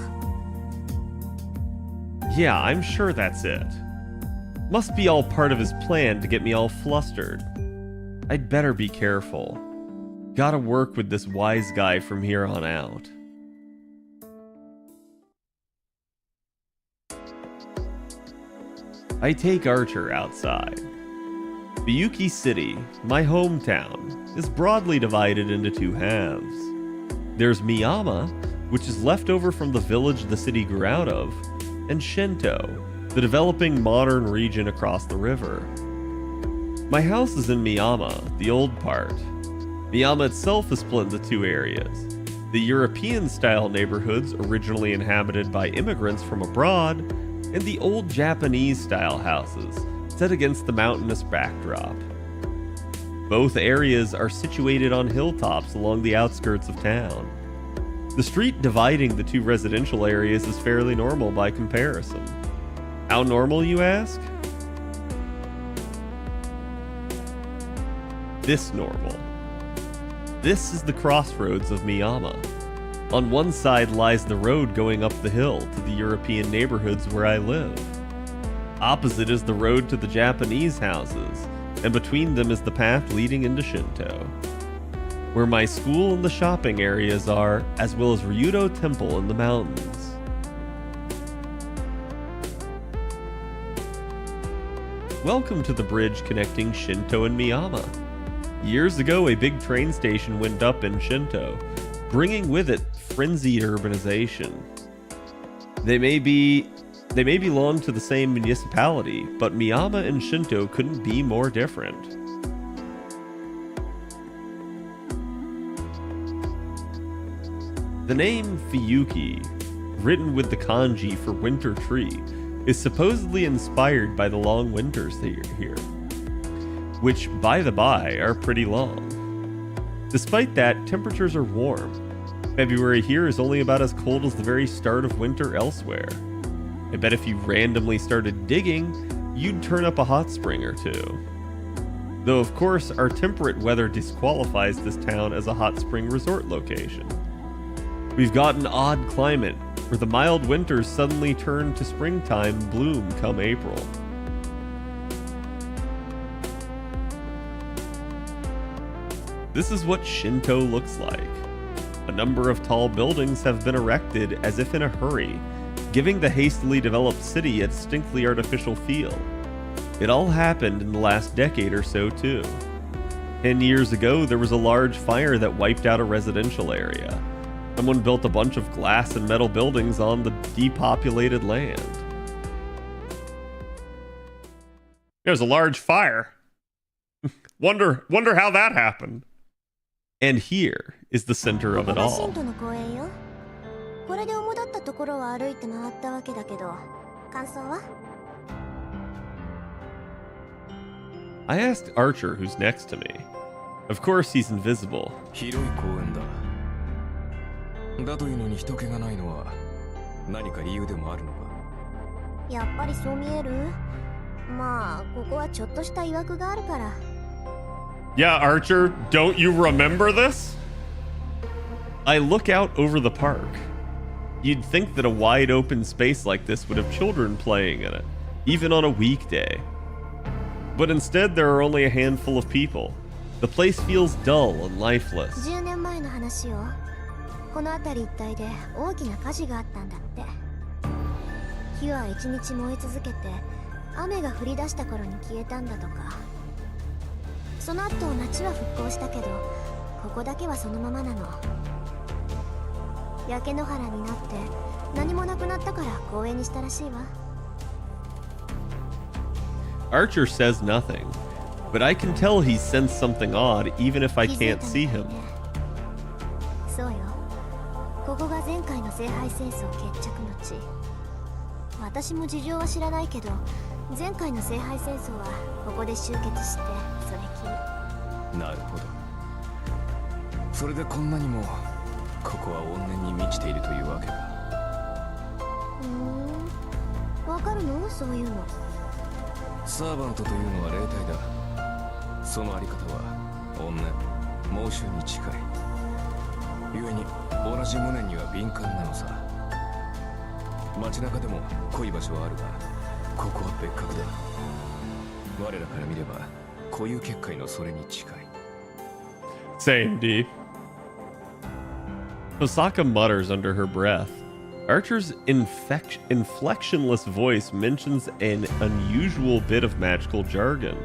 Yeah, I'm sure that's it. Must be all part of his plan to get me all flustered. I'd better be careful. Gotta work with this wise guy from here on out. I take Archer outside. Miyuki City, my hometown, is broadly divided into two halves. There's Miyama, which is left over from the village the city grew out of, and Shinto, the developing modern region across the river. My house is in Miyama, the old part. Miyama itself is split into two areas. The European-style neighborhoods originally inhabited by immigrants from abroad, and the old Japanese-style houses, set against the mountainous backdrop. Both areas are situated on hilltops along the outskirts of town. The street dividing the two residential areas is fairly normal by comparison. How normal, you ask? This normal. This is the crossroads of Miyama. On one side lies the road going up the hill to the European neighborhoods where I live. Opposite is the road to the Japanese houses, and between them is the path leading into Shinto, where my school and the shopping areas are, as well as Ryudo Temple in the mountains. Welcome to the bridge connecting Shinto and Miyama. Years ago, a big train station went up in Shinto, bringing with it frenzied urbanization. They may belong to the same municipality, but Miyama and Shinto couldn't be more different. The name Fuyuki, written with the kanji for winter tree, is supposedly inspired by the long winters here, which, by the by, are pretty long. Despite that, temperatures are warm. February here is only about as cold as the very start of winter elsewhere. I bet if you randomly started digging, you'd turn up a hot spring or two. Though of course, our temperate weather disqualifies this town as a hot spring resort location. We've got an odd climate, where the mild winters suddenly turn to springtime bloom come April. This is what Shinto looks like. A number of tall buildings have been erected as if in a hurry, giving the hastily developed city a distinctly artificial feel. It all happened in the last decade or so, too. 10 years ago, there was a large fire that wiped out a residential area. Someone built a bunch of glass and metal buildings on the depopulated land. There's a large fire. Wonder how that happened. And here is the center of it all. I asked Archer who's next to me. Of course he's invisible. 広い公園だ。だというのに人気がないのは何か理由でもあるのか。やっぱりそう見える？まあ、ここはちょっとした曰くがあるから。 Yeah, Archer, don't you remember this? I look out over the park. You'd think that a wide open space like this would have children playing in it, even on a weekday. But instead, there are only a handful of people. The place feels dull and lifeless. 10年前の話よ。この辺り一帯で大きな火事があったんだって。火は一日燃え続けて、雨が降り出した頃に消えたんだとか。その後町は復興したけど、ここだけはそのままなの。焼け野原になって何もなくなったから公園にしたらしいわ。Archer says nothing, but I can tell he sensed something odd even if I can't see him. そうよ。ここが前回の聖杯戦争決着の地。私も事情は知らないけど、前回の聖杯戦争はここで終結して、それきり。なるほど。それでこんなにもここは怨念に満ちているというわけか。わかるのそういうの。サーバントというのは霊体だ。そのあり方は怨念、猛襲に近い。故に同じ無念には敏感なのさ。街中でも濃い場所はあるが、ここは別格だ。我らから見れば固有結界のそれに近い。 Same, D. Osaka mutters under her breath. Archer's inflectionless voice mentions an unusual bit of magical jargon.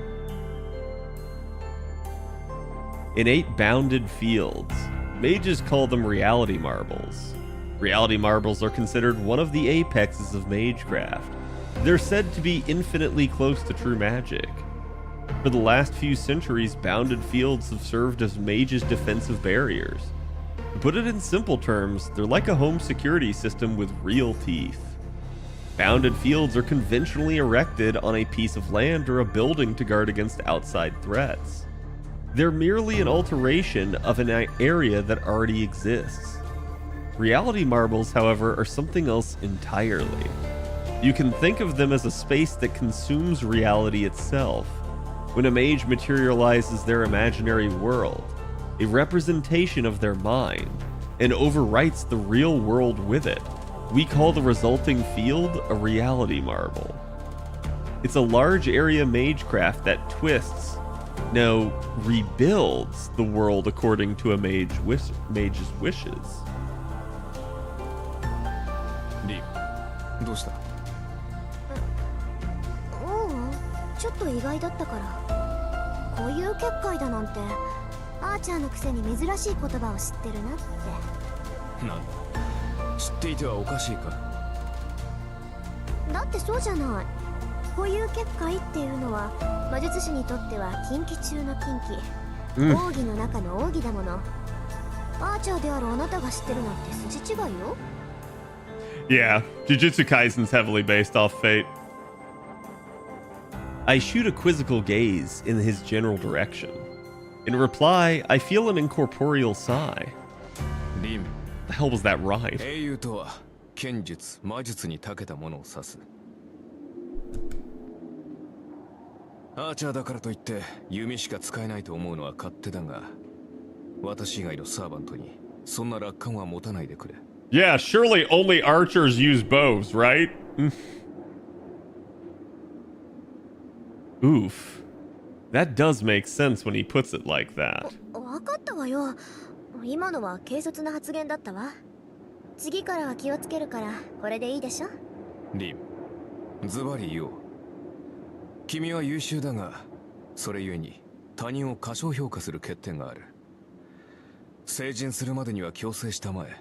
In 8 bounded fields, mages call them reality marbles. Reality marbles are considered one of the apexes of magecraft. They're said to be infinitely close to true magic. For the last few centuries, bounded fields have served as mages' defensive barriers. To put it in simple terms, they're like a home security system with real teeth. Bounded fields are conventionally erected on a piece of land or a building to guard against outside threats. They're merely an alteration of an area that already exists. Reality marbles, however, are something else entirely. You can think of them as a space that consumes reality itself. When a mage materializes their imaginary world, a representation of their mind, and overwrites the real world with it, we call the resulting field a reality marble. It's a large area magecraft that twists, no, rebuilds the world according to a mage's wishes. リー、どうした？ちょっと意外だったから。固有結界だなんて、アーチャーのくせに珍しい言葉を知ってるなって。なんだ、知っていてはおかしいか。だってそうじゃない。固有結界っていうのは魔術師にとっては禁忌中の禁忌、奥義の中の奥義だもの。アーチャーであるあなたが知ってるなんて筋違いよ。Yeah, Jujutsu Kaisen's heavily based off Fate. I shoot a quizzical gaze in his general direction. In reply, I feel an incorporeal sigh. リン、 The hell was that rhyme? 英雄とは剣術、魔術に長けたものを指す。アーチャーだからといって弓しか使えないと思うのは勝手だが、私以外のサーバントにそんな楽観は持たないでくれ。Yeah, surely only archers use bows, right? Oof. That does make sense when he puts it like that. わかったわよ。今のは軽率な発言だったわ。次からは気をつけるからこれでいいでしょ。リン、ズバリ言おう。君は優秀だが、それゆえに他人を過小評価する欠点がある。成人するまでには強制したまえ。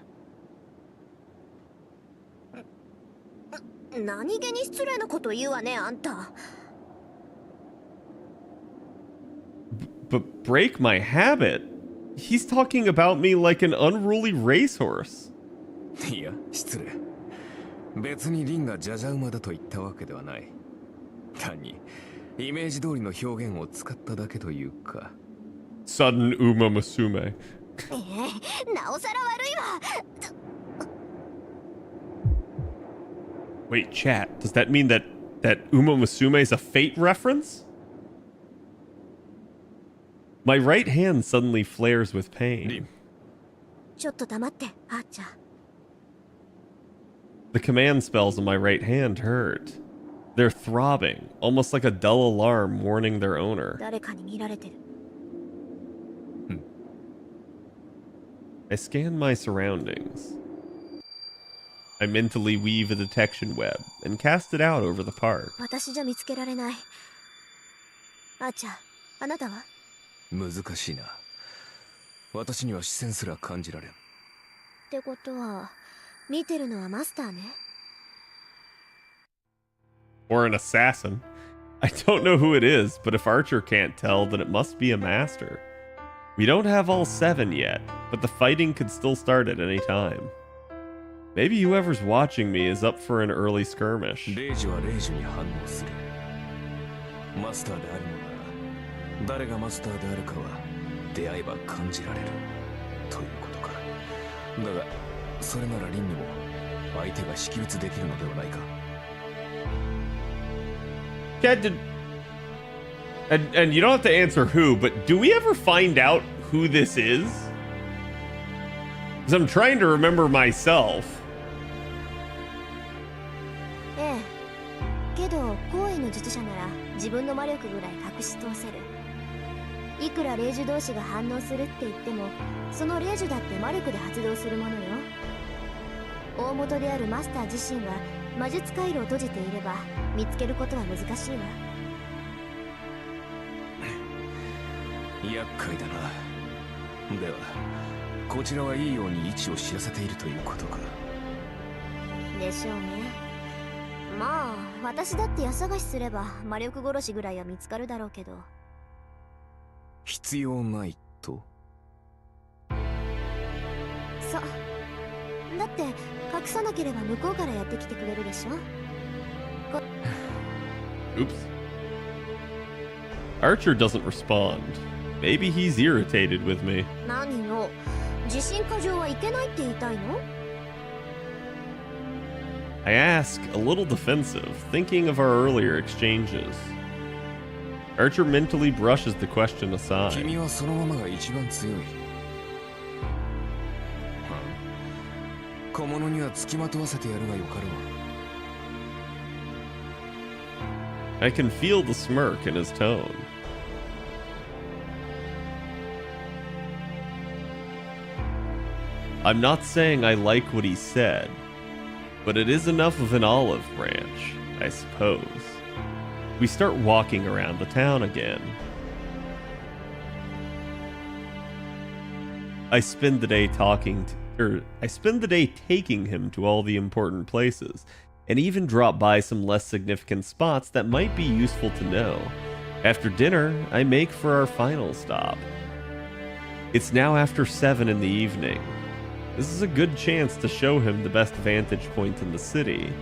何気に失礼なこと言うわね、あんた。But break my habit? He's talking about me like an unruly racehorse. いや、失礼。別にリンがジャジャ馬だと言ったわけではない。単にイメージ通りの表現を使っただけというか。Sudden Uma Musume. なおさら悪いわ。Wait, chat, does that mean that Uma Musume is a Fate reference? My right hand suddenly flares with pain. ちょっと黙って、あーちゃん。The command spells on my right hand hurt. They're throbbing, almost like a dull alarm warning their owner. 誰かに見られてる。I scan my surroundings. I mentally weave a detection web and cast it out over the park. 私じゃ見つけられない。あーちゃん、あなたは？難しいな。私には視線すら感じられん。ってことは、見てるのはマスターね。Or an assassin. I don't know who it is, but if Archer can't tell, then it must be a master. We don't have all 7 yet, but the fighting could still start at any time. Maybe whoever's watching me is up for an early skirmish. レイジはレイジに反応する。マスターであるのなら誰がマスターであるかは出会えば感じられるということか。だがそれならリンにも相手が識別できるのではないか。And you don't have to answer who, but do we ever find out who this is? Because I'm trying to remember myself. ええ。けど光栄の術者なら自分の魔力ぐらい隠し通せる。いくら霊樹同士が反応するって言っても、その霊樹だって魔力で発動するものよ。大元であるマスター自身が魔術回路を閉じていれば見つけることは難しいわ。厄介だな。ではこちらはいいように位置を知らせているということか。でしょうね。まあ私だって家探しすれば魔力殺しぐらいは見つかるだろうけど。必要ないと。そうだって隠さなければ向こうからやってきてくれるでしょ。Oops. Archer doesn't respond. Maybe he's irritated with me. 何よ、自信過剰はいけないって言いたいの？ I ask, a little defensive, thinking of our earlier exchanges. Archer mentally brushes the question aside. 君はそのままが一番強い。小物には付きまとわせてやるがよかろう。I can feel the smirk in his tone. I'm not saying I like what he said, but it is enough of an olive branch, I suppose. We start walking around the town again. I spend the day taking him to all the important places, and even drop by some less significant spots that might be useful to know. After dinner, I make for our final stop. It's now after 7 in the evening. This is a good chance to show him the best vantage point in the city.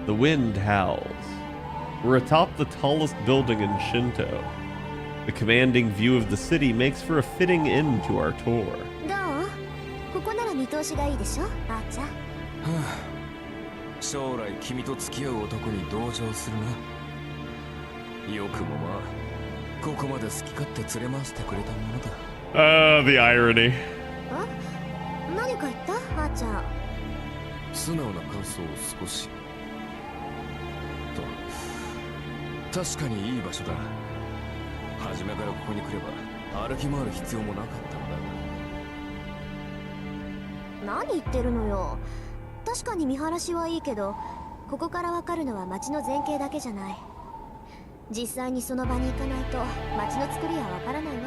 The wind howls. We're atop the tallest building in Shinto. The commanding view of the city makes for a fitting end to our tour. どう？ここなら見通しがいいでしょ、あーちゃん。将来君と付き合う男に同情するな。よくもまあここまで好き勝手連れ回してくれたものだ。The irony. 何か言った？あーちゃん。素直な感想を少し。と確かにいい場所だ。初めからここに来れば歩き回る必要もなかったんだ。何言ってるのよ。確かに見晴らしはいいけど、ここからわかるのは街の前景だけじゃない。実際にその場に行かないと街の作りはわからないわ。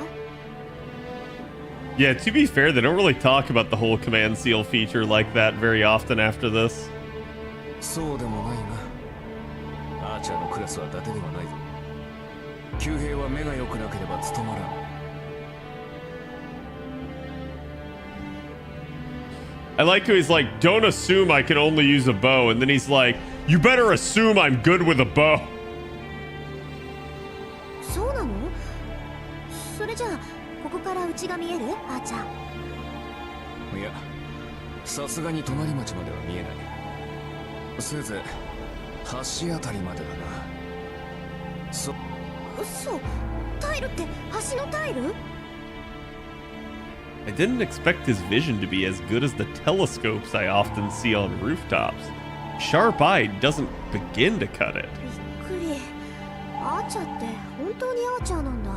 Yeah, to be fair, they don't really talk about the whole command seal feature like that very often after this. そうでもないな。アーチャーのクラスは伊達ではないぞ。騎兵は目が良くなければ務まらん。I like how he's like, don't assume I can only use a bow, and then he's like, you better assume I'm good with a bow. そうなの？それじゃあここから家が見える？あーちゃん。いや、さすがに隣町までは見えない。せいぜい橋あたりまでだな。嘘、タイルって橋のタイル？ I didn't expect his vision to be as good as the telescopes I often see on rooftops. Sharp-eyed doesn't begin to cut it. びっくり。アーチャーって本当にアーチャーなんだ。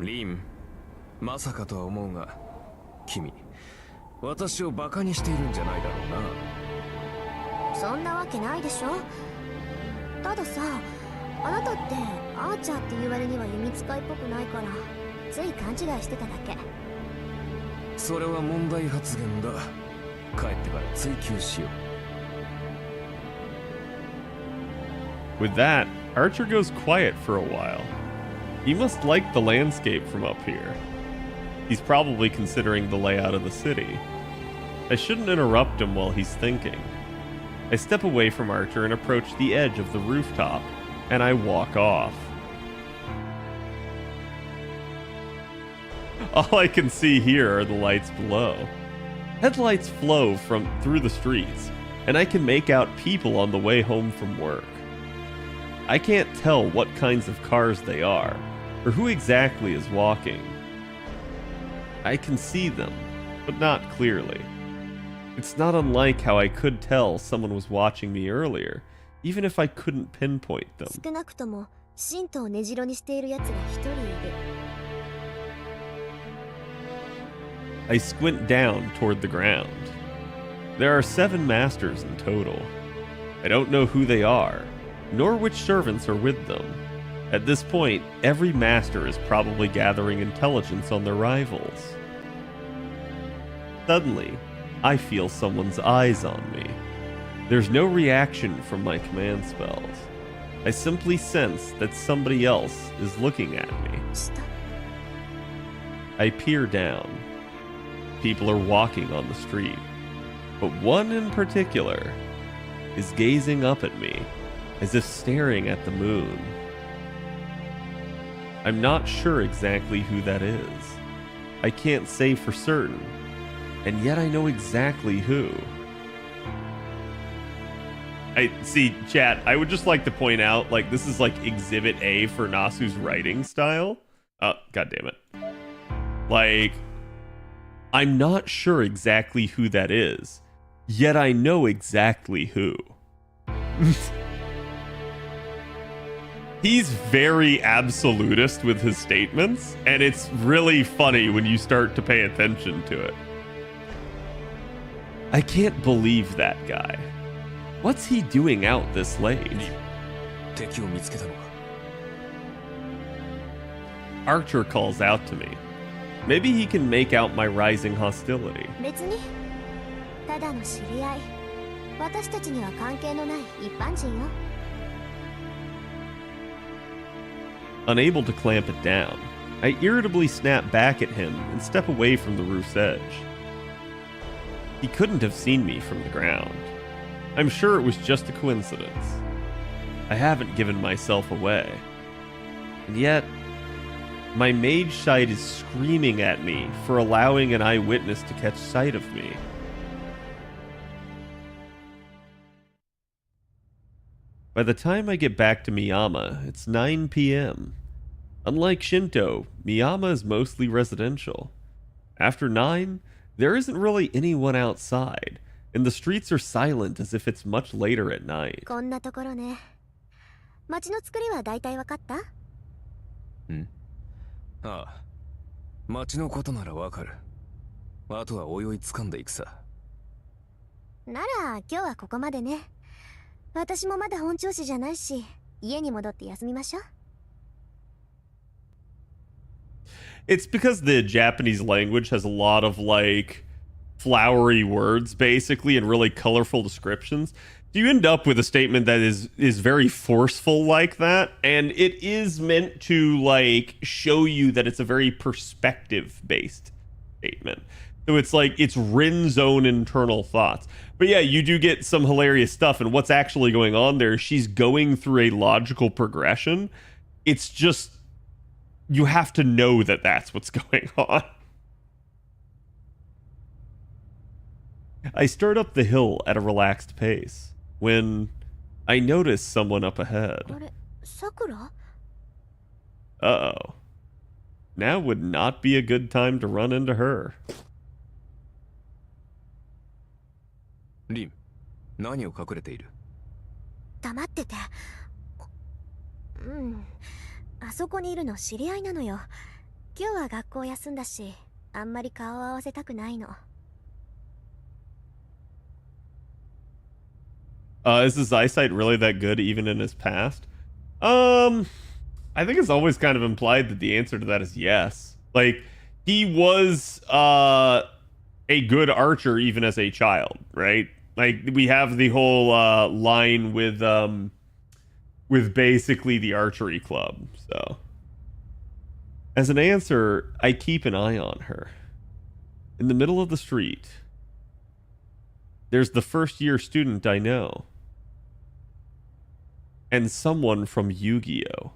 リン、まさかとは思うが、君、私をバカにしているんじゃないだろうな。そんなわけないでしょ。たださ、あなたってアーチャーって言われには弓使いっぽくないからつい勘違いしてただけ。それは問題発言だ。帰ってから追求しよう。 With that, Archer goes quiet for a while. He must like the landscape from up here. He's probably considering the layout of the city. I shouldn't interrupt him while he's thinking. I step away from Archer and approach the edge of the rooftop, and I walk off. All I can see here are the lights below. Headlights flow through the streets, and I can make out people on the way home from work. I can't tell what kinds of cars they are, or who exactly is walking. I can see them, but not clearly. It's not unlike how I could tell someone was watching me earlier, even if I couldn't pinpoint them. 少なくとも神道を根城にしている奴が一人いる。 I squint down toward the ground. There are 7 masters in total. I don't know who they are, nor which servants are with them. At this point, every master is probably gathering intelligence on their rivals. Suddenly, I feel someone's eyes on me. There's no reaction from my command spells. I simply sense that somebody else is looking at me. 下 I peer down. People are walking on the street, but one in particular is gazing up at me as if staring at the moon. I'm not sure exactly who that is. I can't say for certain, and yet I know exactly who. I see, chat, I would just like to point out, like, this is like Exhibit A for Nasu's writing style. Oh, god damn it. Like, I'm not sure exactly who that is, yet I know exactly who. He's very absolutist with his statements, and it's really funny when you start to pay attention to it. I can't believe that guy. What's he doing out this late? 敵を見つけたのか。 Archer calls out to me. Maybe he can make out my rising hostility. 別にただの知り合い。私たちには関係のない一般人よ。 Unable to clamp it down, I irritably snap back at him and step away from the roof's edge. He couldn't have seen me from the ground. I'm sure it was just a coincidence. I haven't given myself away. And yet, my mage sight is screaming at me for allowing an eyewitness to catch sight of me. By the time I get back to Miyama, it's 9 p.m. Unlike Shinto, Miyama is mostly residential. After 9, there isn't really anyone outside, and the streets are silent as if it's much later at night. こんなところね。街の作りは大体わかった？ああ、町のことならわかる。あとはおいおい掴んでいくさ。なら今日はここまでね。私もまだ本調子じゃないし、家に戻って休みましょう。It's because the Japanese language has a lot of like flowery words basically and really colorful descriptions. You end up with a statement that is very forceful like that, and it is meant to like show you that it's a very perspective based statement. So it's like it's Rin's own internal thoughts. But yeah, you do get some hilarious stuff, and what's actually going on there, she's going through a logical progression. It's just you have to know that that's what's going on. I start up the hill at a relaxed pace when I notice someone up ahead. あれ、さくら？ Uh-oh. Now would not be a good time to run into her. リン、何を隠れている？黙ってて。うん。あそこにいるの知り合いなのよ。今日は学校休んだし、あんまり顔を合わせたくないの。Is his eyesight really that good even in his past? I think it's always kind of implied that the answer to that is yes. Like, he was a good archer even as a child, right? Like, we have the whole line with basically the archery club, so. As an answer, I keep an eye on her. In the middle of the street, there's the first-year student I know. And someone from Yu-Gi-Oh!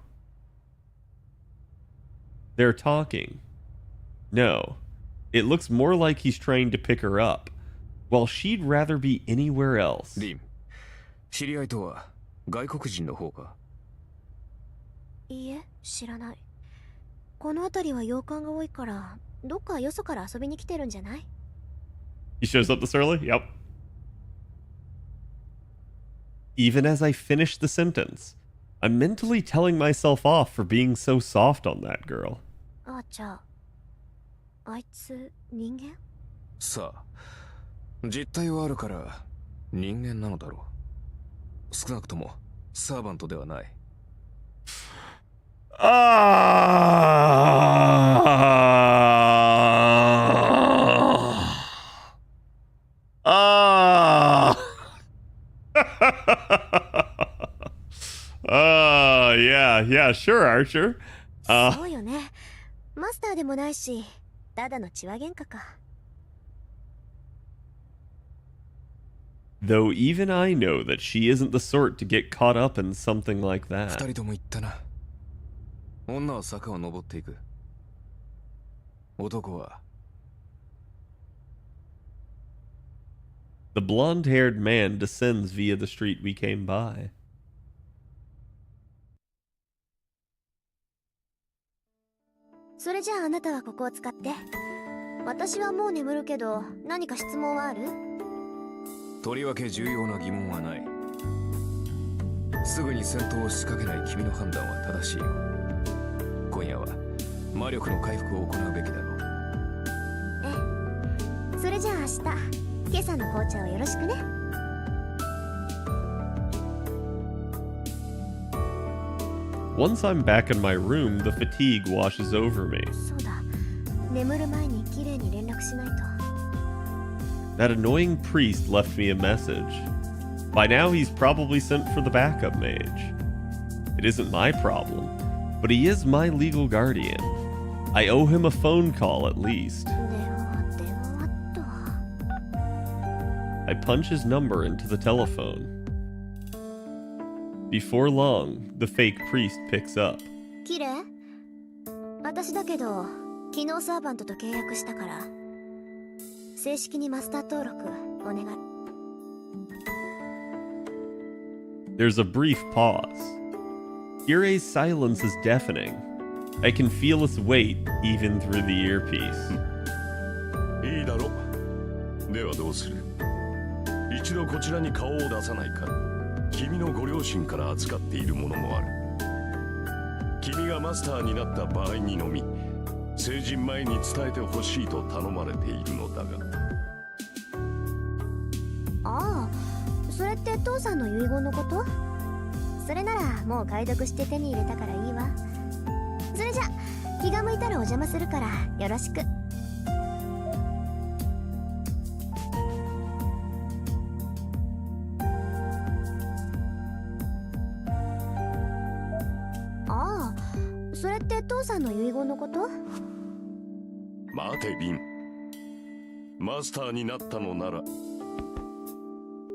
They're talking. No, it looks more like he's trying to pick her up, while she'd rather be anywhere else. リン、知り合いとは外国人の方か？いいえ、知らない。この辺りは洋館が多いから、どっかよそから遊びに来てるんじゃない？ He shows up this early? Yep. Even as I finish the sentence, I'm mentally telling myself off for being so soft on that girl. あ、じゃあ、あいつ人間？さあ、実態はあるから人間なのだろう。少なくともサーバントではない。Yeah, sure, Archer. そうよね。マスターでもないし、ただの血は喧嘩か。Though even I know that she isn't the sort to get caught up in something like 二 that. 人とも言ったな。女は坂を登っていく。男は The blonde-haired man descends via the street we came by. それじゃああなたはここを使って。私はもう眠るけど、何か質問はある？とりわけ重要な疑問はない。すぐに戦闘を仕掛けない君の判断は正しいよ。今夜は魔力の回復を行うべきだろう。ええ。それじゃあ明日、今朝の紅茶をよろしくね。Once I'm back in my room, the fatigue washes over me. そうだ。眠る前にきれいに連絡しないと。That annoying priest left me a message. By now, he's probably sent for the backup mage. It isn't my problem, but he is my legal guardian. I owe him a phone call at least. 電話っと。I punch his number into the telephone. Before long, the fake priest picks up. きれい？私だけど、昨日サーバントと契約したから、正式にマスター登録お願い。There's a brief pause. Kirei's silence is deafening. I can feel its weight even through the earpiece. いいだろ。ではどうする？一度こちらに顔を出さないか。君のご両親から預かっているものもある。君がマスターになった場合にのみ、成人前に伝えてほしいと頼まれているのだが。ああ、それって父さんの遺言のこと？それならもう解読して手に入れたからいいわ。それじゃ気が向いたらお邪魔するからよろしく。ああ、それって父さんの遺言のこと？待てリン。マスターになったのなら。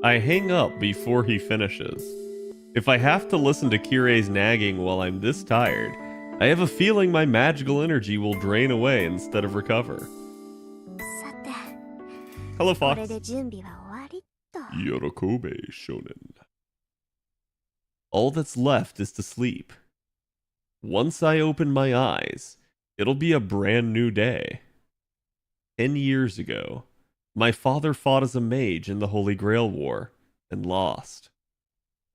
I hang up before he finishes. If I have to listen to Kirei's nagging while I'm this tired, I have a feeling my magical energy will drain away instead of recover. さて、 Hello, こ Fox. れで準備は終わりっと。 Yorokobe Shonen. All that's left is to sleep. Once I open my eyes, it'll be a brand new day. 10 years ago, my father fought as a mage in the Holy Grail War and lost.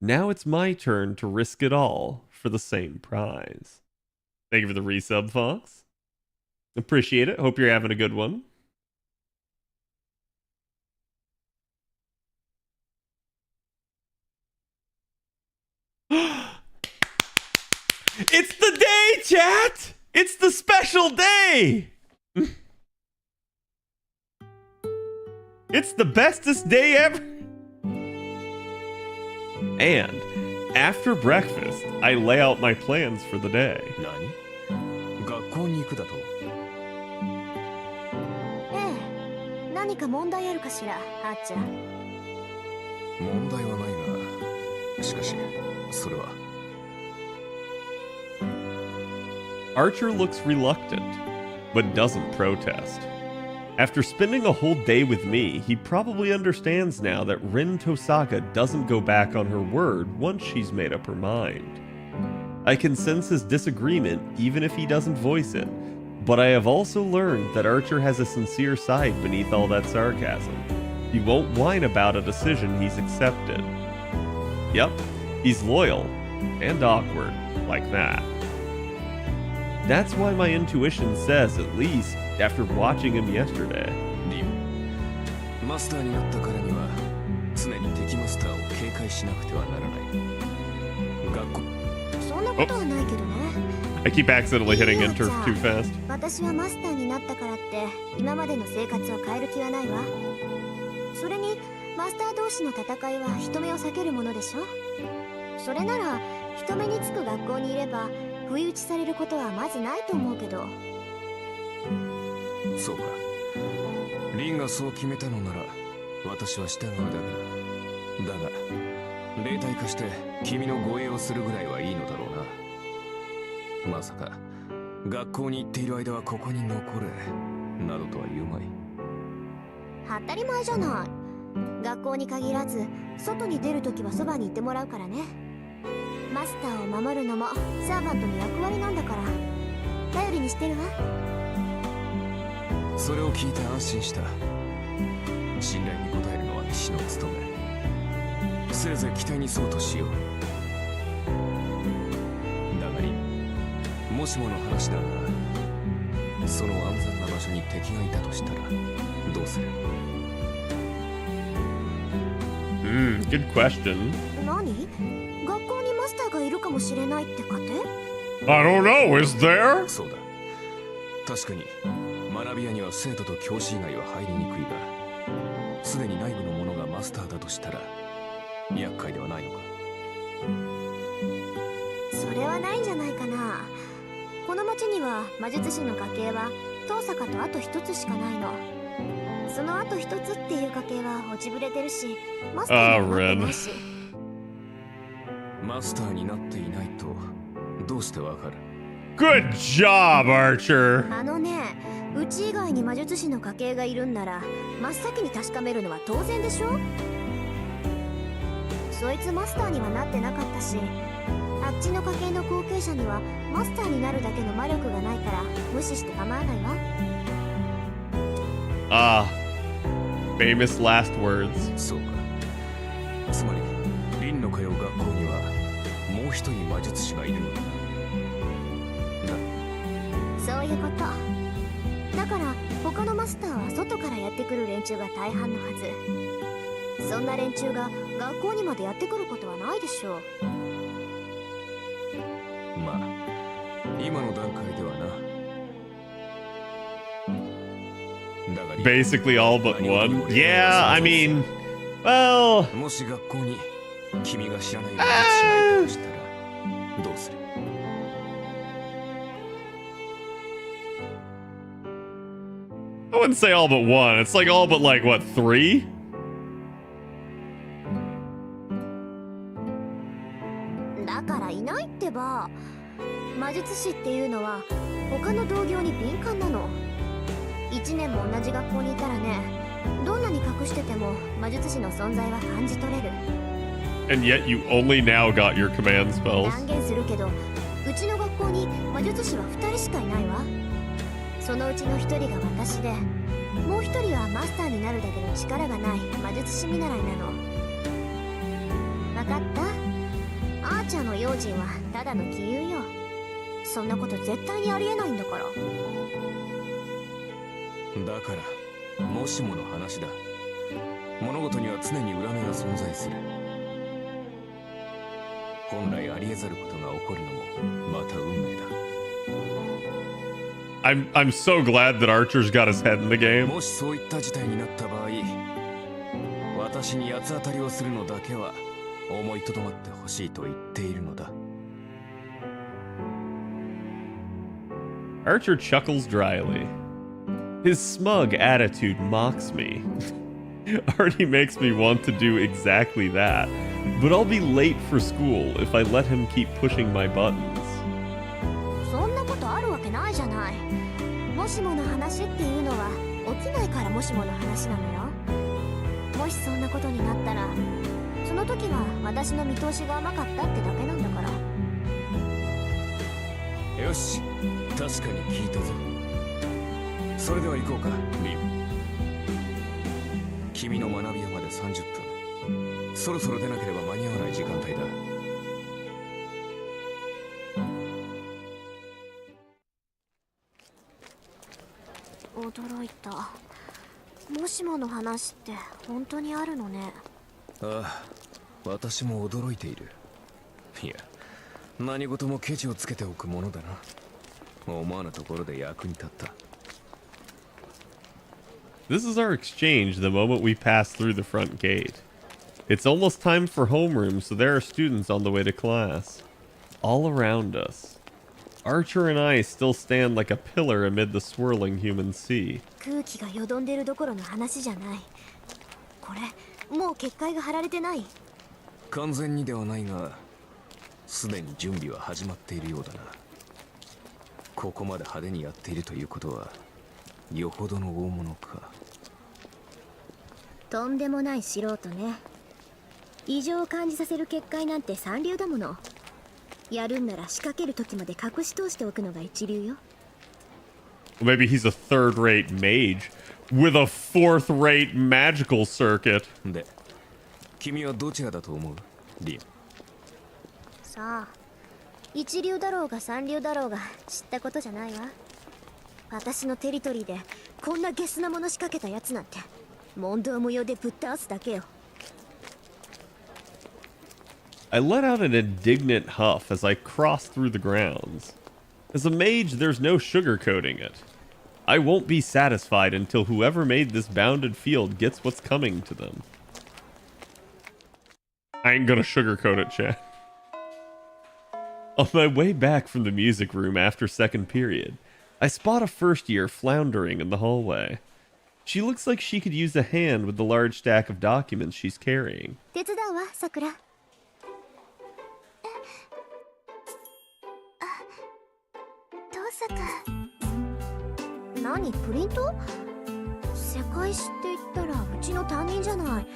Now it's my turn to risk it all for the same prize. Thank you for the resub, Fox. Appreciate it. Hope you're having a good one. It's the day, chat! It's the special day! It's the bestest day ever! And after breakfast, I lay out my plans for the day. 何？学校論に行くだと。ええ、何か問題あるかしら、あーちゃん。問題はないが、しかしそれは。 Archer looks reluctant, but doesn't protest. After spending a whole day with me, he probably understands now that Rin Tosaka doesn't go back on her word once she's made up her mind. I can sense his disagreement even if he doesn't voice it, but I have also learned that Archer has a sincere side beneath all that sarcasm. He won't whine about a decision he's accepted. Yep, he's loyal and awkward like that. That's why my intuition says, at least after watching him yesterday. リン、マスターになったからには常に敵マスターを警戒しなくてはならない。学校。そんなことはないけどね。I keep accidentally hitting enter too fast. 私はマスターになったからって今までの生活を変える気はないわ。それにマスター同士の戦いは人目を避けるものでしょ。それなら人目につく学校にいれば不意打ちされることはまずないと思うけど。そうか。リンがそう決めたのなら私は従うだけだ。だが霊体化して君の護衛をするぐらいはいいのだろうな。まさか学校に行っている間はここに残れなどとは言うまい。当たり前じゃない。学校に限らず外に出るときはそばにいてもらうからね。マスターを守るのもサーバントの役割なんだから頼りにしてるわ。それを聞いて安心した。信頼に応えるのは騎士の務め。せいぜい期待に沿うとしよう。だがリン、もしもの話だがその安全な場所に敵がいたとしたらどうする？ Good question. 何？学校にマスターがいるかもしれないってかて？ I don't know, is there? そうだ。確かに学び屋には生徒と教師以外は入りにくいが、すでに内部の者がマスターだとしたら厄介ではないのか。それはないんじゃないかな。この町には魔術師の家系は遠坂とあと一つしかないの。そのあと一つっていう家系は落ちぶれてるし、マスターにもなってないし。マスターになっていないとどうしてわかる？ Good job, Archer. あのね、うち以外に魔術師の家系がいるんなら真っ先に確かめるのは当然でしょ。そいつマスターにはなってなかったし、あっちの家系の後継者にはマスターになるだけの魔力がないから無視して構わないわ。Ah, famous last words. そうか。つまりリンの通う学校にはもう一人魔術師がいるのだな。そういうこと。だから他のマスターは外からやってくる連中が大半のはず。そんな連中が学校にまでやってくることはないでしょう。まあ今の段階ではな。だが Basically all but one. Yeah, I mean, well. もし学校に君が知らない魔術師がいたとしたらどうする？ I wouldn't say all but one. It's like all but like what, 3? だからいないってば。魔術師っていうのは他の同業に敏感なの。1年も同じ学校にいたらね、どんなに隠してても魔術師の存在は感じ取れる。 And yet you only now got your command spells. 断言するけど、うちの学校に魔術師は2人しかいないわ。そのうちの1人が私で、もう1人はマスターになるだけの力がない魔術師見習いなの。わかった？アーチャーの用心はただの杞憂よ。そんなこと絶対にありえないんだから。だからもしもの話だ。物事には常に裏目が存在する。本来ありえざることが起こるのもまた運命だ。 I'm so glad that Archer's got his head in the game. もしそういった事態になった場合、私に八つ当たりをするのだけは思いとどまってほしいと言っているのだ。Archer chuckles dryly. His smug attitude mocks me. Already makes me want to do exactly that, but I'll be late for school if I let him keep pushing my buttons. そんなことあるわけないじゃない。もしもの話っていうのは起きないからもしもの話なのよ。もしそんなことになったら、その時は私の見通しが甘かったってだけなんだから。よし、確かに聞いたぞ。それでは行こうか、リン。君の学び屋まで30分。そろそろ出なければ間に合わない時間帯だ。驚いた。もしもの話って本当にあるのね。ああ、私も驚いている。いや、何事もケチをつけておくものだな。思わぬところで役に立った。This is our exchange the moment we pass through the front gate. It's almost time for homeroom, so there are students on the way to class. All around us. Archer and I still stand like a pillar amid the swirling human sea. 空気がよどんでるどころの話じゃない。これ、もう結界が張られてない。完全にではないが、すでに準備は始まっているようだな。ここまで派手にやっているということは、よほどの大物か。とんでもない素人ね。異常を感じさせる結界なんて三流だもの。やるんなら仕掛ける時まで隠し通しておくのが一流よ。Maybe he's a third-rate mage with a fourth-rate magical circuit. で、君はどちらだと思う、リン？さあ、一流だろうが三流だろうが知ったことじゃないわ。私のテリトリーでこんなゲスなもの仕掛けたやつなんて問答無用でぶっ倒すだけよ。I let out an indignant huff as I crossed through the grounds. As a mage, there's no sugarcoating it. I won't be satisfied until whoever made this bounded field gets what's coming to them. I ain't gonna sugarcoat it, chat. On my way back from the music room after second period, I spot a first year floundering in the hallway. She looks like she could use a hand with the large stack of documents she's carrying. 手伝うわ、さくら。登坂。何、プリント？世界史って言ったらうちの担任じゃない。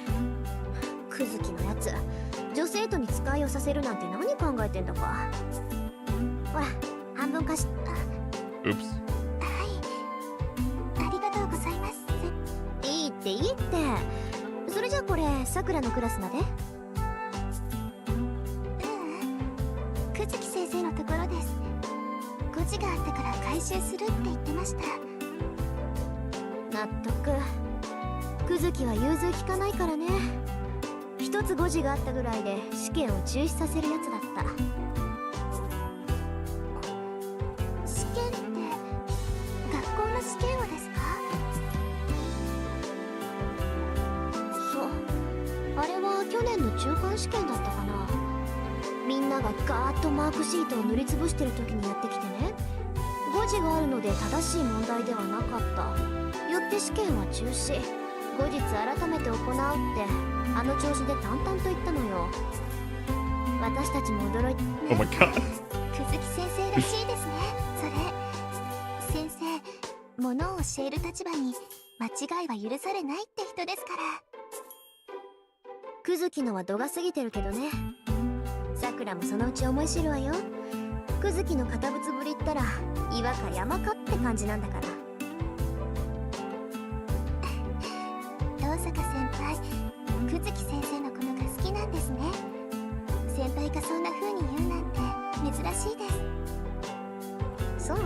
クズキのやつ、女生徒に使いをさせるなんて何考えてんだか。ほら、半分貸し。Oops. はい、ありがとうございます。いいっていいって。それじゃこれさくらのクラスまで？久月先生のところです。誤字があったから回収するって言ってました。納得。クズキは融通きかないからね。一つ誤字があったぐらいで試験を中止させるやつだった。試験って学校の試験をですか？そう、あれは去年の中間試験だったかな。みんながガーッとマークシートを塗りつぶしてる時にやってきてね。誤字があるので正しい問題ではなかった。よって試験は中止。後日改めて行うってあの調子で淡々と言ったのよ。私たちも驚いて。 Oh my god. 久月先生らしいですね。それ先生、ものを教える立場に間違いは許されないって人ですから。クズキのは度が過ぎてるけどね。さくらもそのうち思い知るわよ。クズキの堅物ぶりったら岩か山かって感じなんだから。遠坂先輩、久月先生のことが好きなんですね。先輩がそんな風に言うなんて珍しいです。そう？ま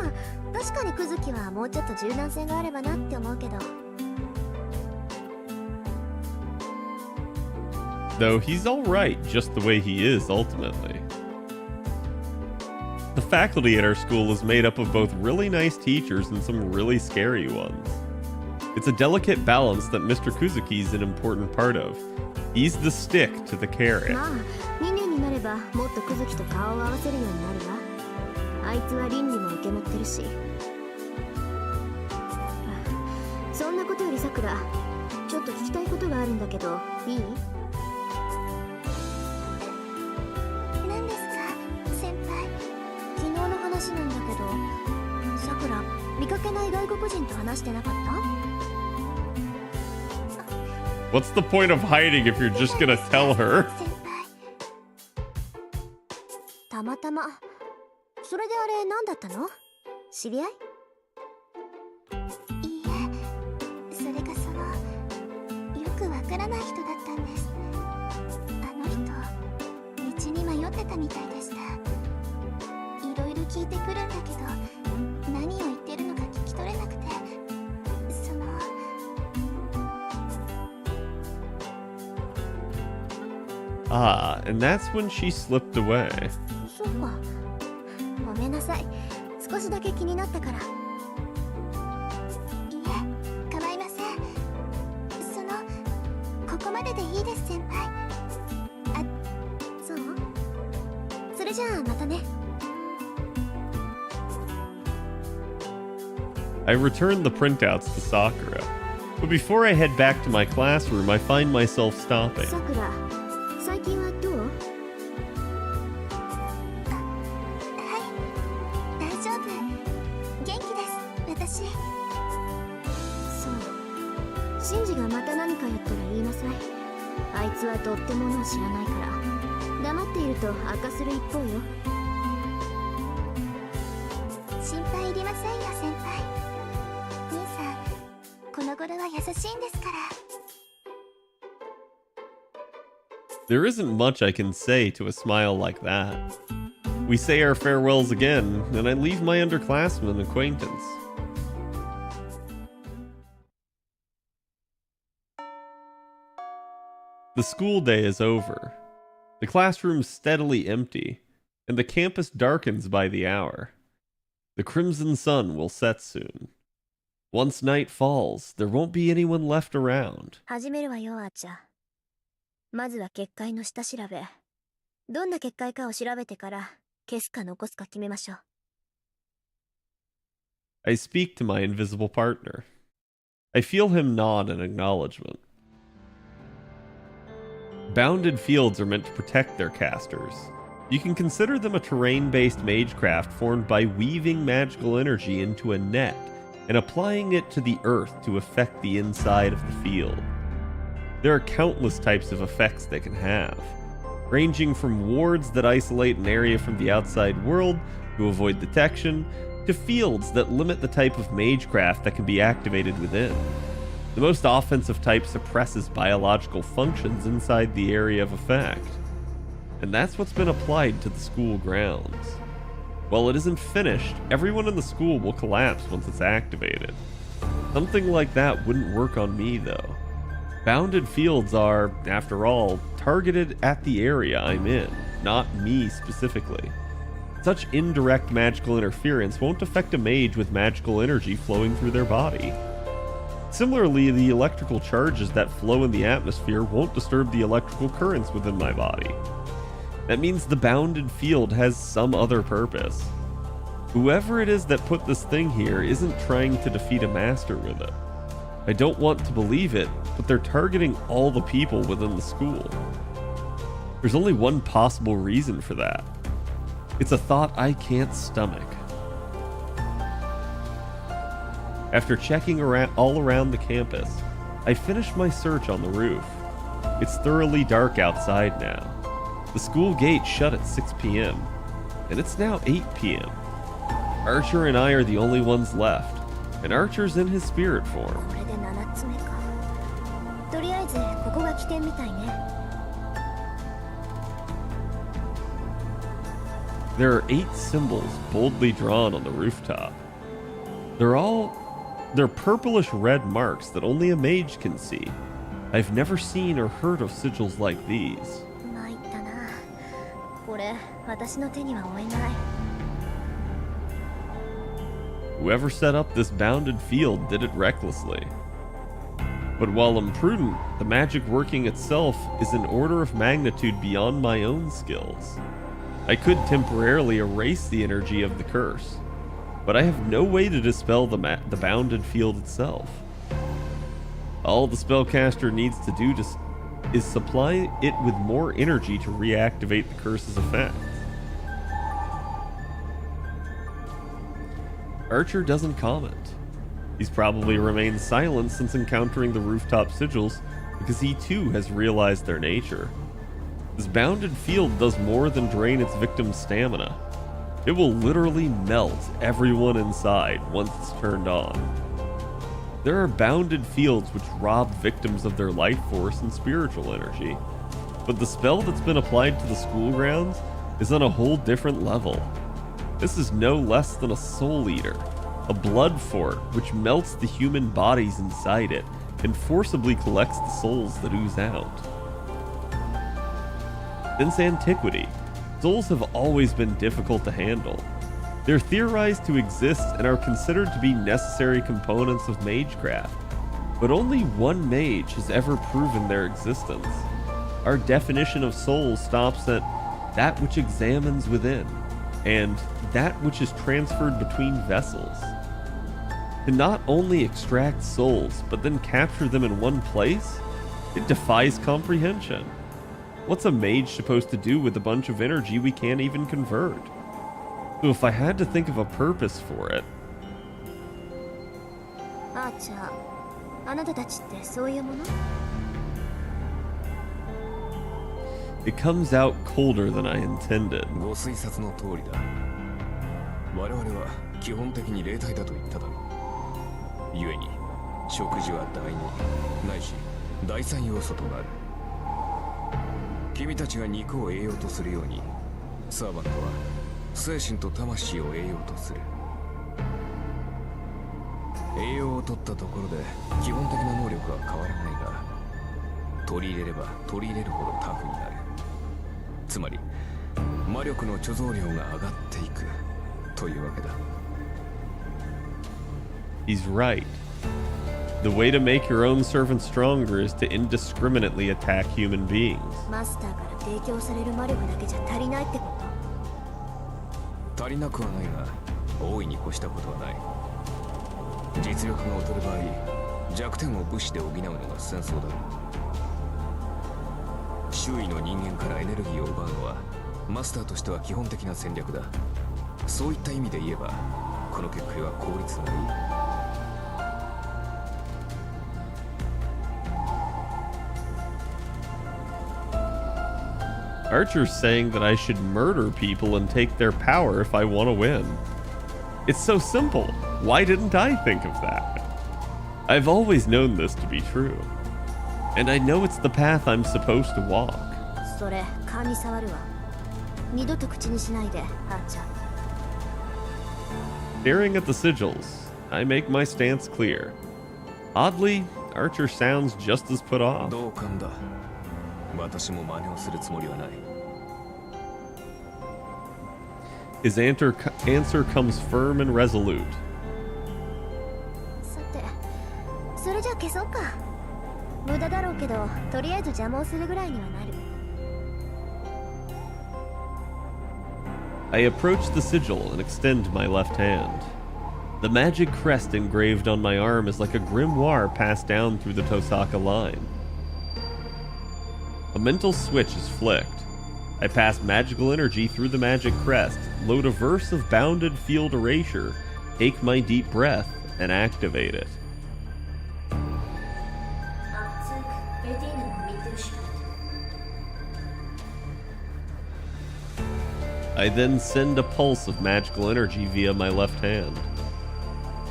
あ確かにクズキはもうちょっと柔軟性があればなって思うけど。Though he's alright just the way he is ultimately. The faculty at our school is made up of both really nice teachers and some really scary ones. It's a delicate balance that Mr. Kuzuki's an important part of. He's the stick to the carrot. まあ2年になればもっとクズキと顔を合わせるようになるわ。あいつは倫理も受け持ってるし。そんなことよりさくら、ちょっと聞きたいことがあるんだけど、いい？何ですか、先輩。昨日の話なんだけど、さくら、見かけない外国人と話してなかった？ What's the point of hiding if you're just gonna tell her? 先輩。たまたま。それであれ何だったの？知り合い？いいえ、それがその、よくわからない人だったんです。あの人、道に迷ってたみたいでした。いろいろ聞いてくるんだけど、何を言ってるのか聞き取れなくて、その。Ah, and that's when she slipped away. そうか。ごめんなさい。少しだけ気になったから。いえ、構いません。その、ここまででいいです、先輩。あ、そう？それじゃあまたね。I returned the printouts to Sakura, but before I head back to my classroom, I find myself stopping. さくら、最近はどう？はい、大丈夫。元気です、私。そう。シンジがまた何かやったら言いなさい。あいつはとってものを知らないから。黙っていると悪化する一方よ。心配いりませんよ、先輩。兄さん、この頃は優しいんですから。There isn't much I can say to a smile like that. We say our farewells again, and I leave my underclassmen acquaintance. The school day is over. The classroom's steadily empty, and the campus darkens by the hour. The crimson sun will set soon. Once night falls, there won't be anyone left around. 始めるわよ、あーちゃん。まずは結界の下調べ。どんな結界かを調べてから、消すか残すか決めましょう。I speak to my invisible partner. I feel him nod in acknowledgement. Bounded fields are meant to protect their casters. You can consider them a terrain-based magecraft formed by weaving magical energy into a net and applying it to the earth to affect the inside of the field. There are countless types of effects they can have, ranging from wards that isolate an area from the outside world to avoid detection, to fields that limit the type of magecraft that can be activated within. The most offensive type suppresses biological functions inside the area of effect. And that's what's been applied to the school grounds. While it isn't finished, everyone in the school will collapse once it's activated. Something like that wouldn't work on me, though. Bounded fields are, after all, targeted at the area I'm in, not me specifically. Such indirect magical interference won't affect a mage with magical energy flowing through their body. Similarly, the electrical charges that flow in the atmosphere won't disturb the electrical currents within my body. That means the bounded field has some other purpose. Whoever it is that put this thing here isn't trying to defeat a master with it. I don't want to believe it, but they're targeting all the people within the school. There's only one possible reason for that. It's a thought I can't stomach. After checking all around the campus, I finished my search on the roof. It's thoroughly dark outside now. The school gate shut at 6 p.m., and it's now 8 p.m. Archer and I are the only ones left, and Archer's in his spirit form. これで7つ目か。とりあえずここが起点みたいね。There are 8 symbols boldly drawn on the rooftop. They're purplish red marks that only a mage can see. I've never seen or heard of sigils like these. 参ったな。これ私の手には負えない。Whoever set up this bounded field did it recklessly. But while imprudent, the magic working itself is an order of magnitude beyond my own skills. I could temporarily erase the energy of the curse, but I have no way to dispel the bounded field itself. All the spellcaster needs to do is supply it with more energy to reactivate the curse's effect. Archer doesn't comment. He's probably remained silent since encountering the rooftop sigils because he too has realized their nature. This bounded field does more than drain its victim's stamina. It will literally melt everyone inside once it's turned on. There are bounded fields which rob victims of their life force and spiritual energy, but the spell that's been applied to the school grounds is on a whole different level. This is no less than a soul eater, a blood fort which melts the human bodies inside it and forcibly collects the souls that ooze out. Since antiquity, souls have always been difficult to handle. They're theorized to exist and are considered to be necessary components of magecraft, but only one mage has ever proven their existence. Our definition of soul stops at that which examines within, and that which is transferred between vessels. To not only extract souls, but then capture them in one place, it defies comprehension. What's a mage supposed to do with a bunch of energy we can't even convert? So if I had to think of a purpose for it... アーチャー、あなたたちってそういうもの？ It comes out colder than I intended. ご推察の通りだ。我々は基本的に霊体だと言っただろう。故に食事は第二ないし第三要素となる。君たちが肉を栄養とするように、サーバントは精神と魂を栄養とする。栄養を取ったところで基本的な能力は変わらないが、取り入れれば取り入れるほどタフになる。つまり魔力の貯蔵量が上がっていくというわけだ。He's right. The way to make your own servant stronger is to indiscriminately attack human beings. マスターから提供される魔力だけじゃ足りないってこと？足りなくはないが、大いに越したことはない。実力が劣る場合、弱点を武士で補うのが戦争だろう。周囲の人間からエネルギーを奪うのはマスターとしては基本的な戦略だ。そういった意味で言えばこの結界は効率がいい。Archer's saying that I should murder people and take their power if I want to win. It's so simple. Why didn't I think of that? I've always known this to be true. And I know it's the path I'm supposed to walk. それ、勘に触るわ。二度と口にしないで、アーチャー。 Staring at the sigils, I make my stance clear. Oddly, Archer sounds just as put off. 同感だ。私も真似をするつもりはない。His answer comes firm and resolute. さて、それじゃ消そうか。無駄だろうけど、とりあえず邪魔をするぐらいにはなる。I approach the sigil and extend my left hand. The magic crest engraved on my arm is like a grimoire passed down through the Tosaka line. A mental switch is flicked. I pass magical energy through the magic crest, load a verse of bounded field erasure, take my deep breath, and activate it. I then send a pulse of magical energy via my left hand.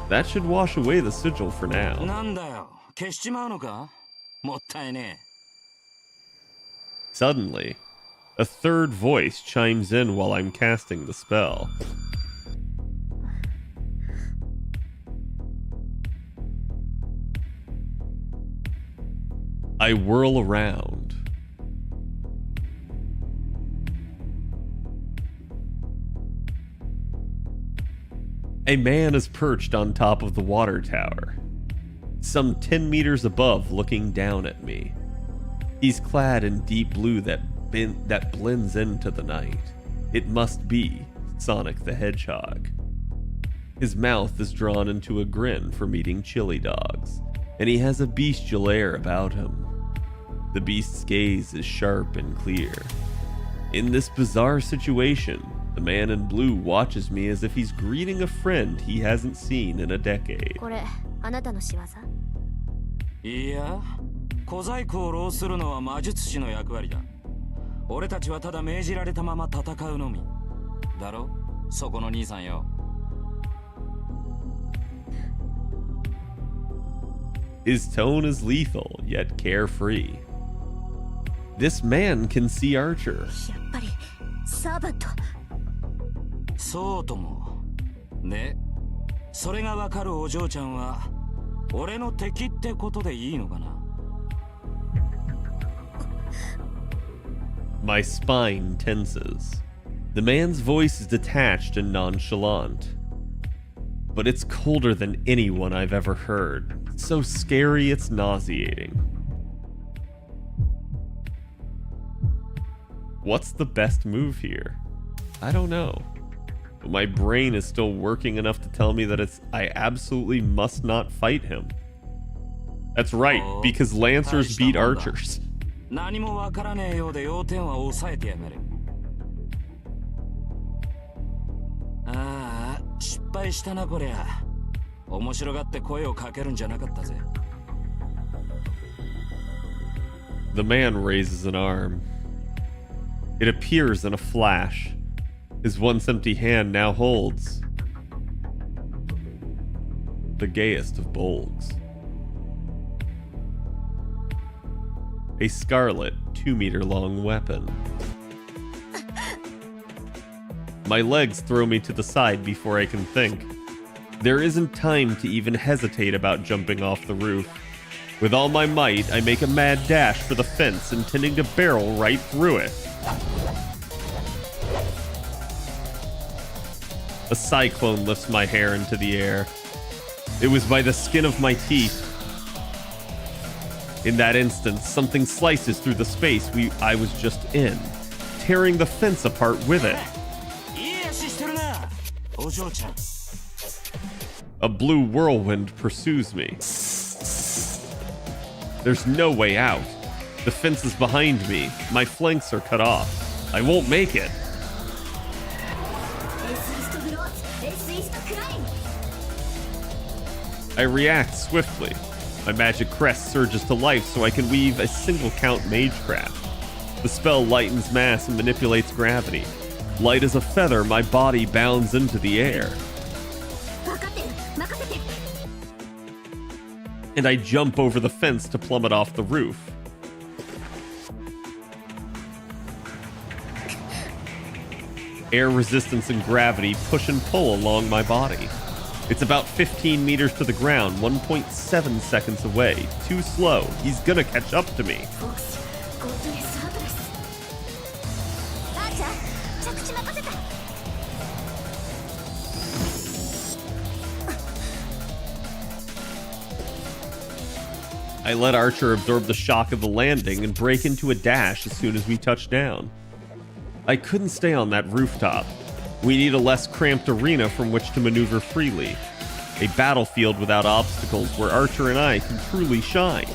That should wash away the sigil for now. なんだよ、消しちまうのか？もったいねえ。 Suddenly, a third voice chimes in while I'm casting the spell. I whirl around. A man is perched on top of the water tower, some 10 meters above, looking down at me. He's clad in deep blue that blends into the night. It must be Sonic the Hedgehog. His mouth is drawn into a grin from eating chili dogs, and he has a bestial air about him. The beast's gaze is sharp and clear. In this bizarre situation, the man in blue watches me as if he's greeting a friend he hasn't seen in a decade. これあなたの仕業？いや、小細工を浪するのは魔術師の役割だ。俺たちはただ命じられたまま戦うのみ。だろ？そこの兄さんよ。His tone is lethal, yet carefree. This man can see Archer. やっぱりサーバント。そうとも。で、それがわかるお嬢ちゃんは俺の敵ってことでいいのかな？ My spine tenses. The man's voice is detached and nonchalant. But it's colder than anyone I've ever heard. It's so scary it's nauseating. What's the best move here? I don't know. But my brain is still working enough to tell me that I absolutely must not fight him. That's right, because Lancers beat Archers. 何もわからねえようで要点は抑えてやがる。ああ、失敗したなこりゃ。面白がって声をかけるんじゃなかったぜ。The man raises an arm. It appears in a flash. His once empty hand now holds the gayest of bulgs. A scarlet, 2-meter-long weapon. My legs throw me to the side before I can think. There isn't time to even hesitate about jumping off the roof. With all my might, I make a mad dash for the fence, intending to barrel right through it. A cyclone lifts my hair into the air. It was by the skin of my teeth. In that instant, something slices through the space I was just in, tearing the fence apart with it. A blue whirlwind pursues me. There's no way out. The fence is behind me. My flanks are cut off. I won't make it. I react swiftly. My magic crest surges to life so I can weave a single count magecraft. The spell lightens mass and manipulates gravity. Light as a feather, my body bounds into the air. And I jump over the fence to plummet off the roof. Air resistance and gravity push and pull along my body. It's about 15 meters to the ground, 1.7 seconds away. Too slow. He's gonna catch up to me. I let Archer absorb the shock of the landing and break into a dash as soon as we touch down. I couldn't stay on that rooftop. We need a less cramped arena from which to maneuver freely. A battlefield without obstacles where Archer and I can truly shine.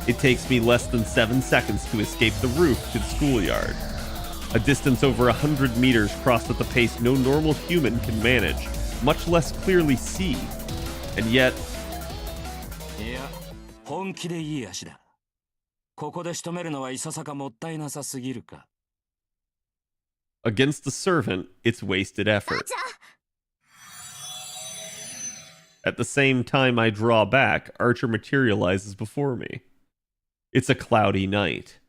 It takes me less than 7 seconds to escape the roof to the schoolyard. A distance over 100 meters crossed at the pace no normal human can manage, much less clearly see. And yet... いや、本気でいい足だ。ここで仕留めるのはいささかもったいなさすぎるか。Against the servant, it's wasted effort. At the same time I draw back, Archer materializes before me. It's a cloudy night.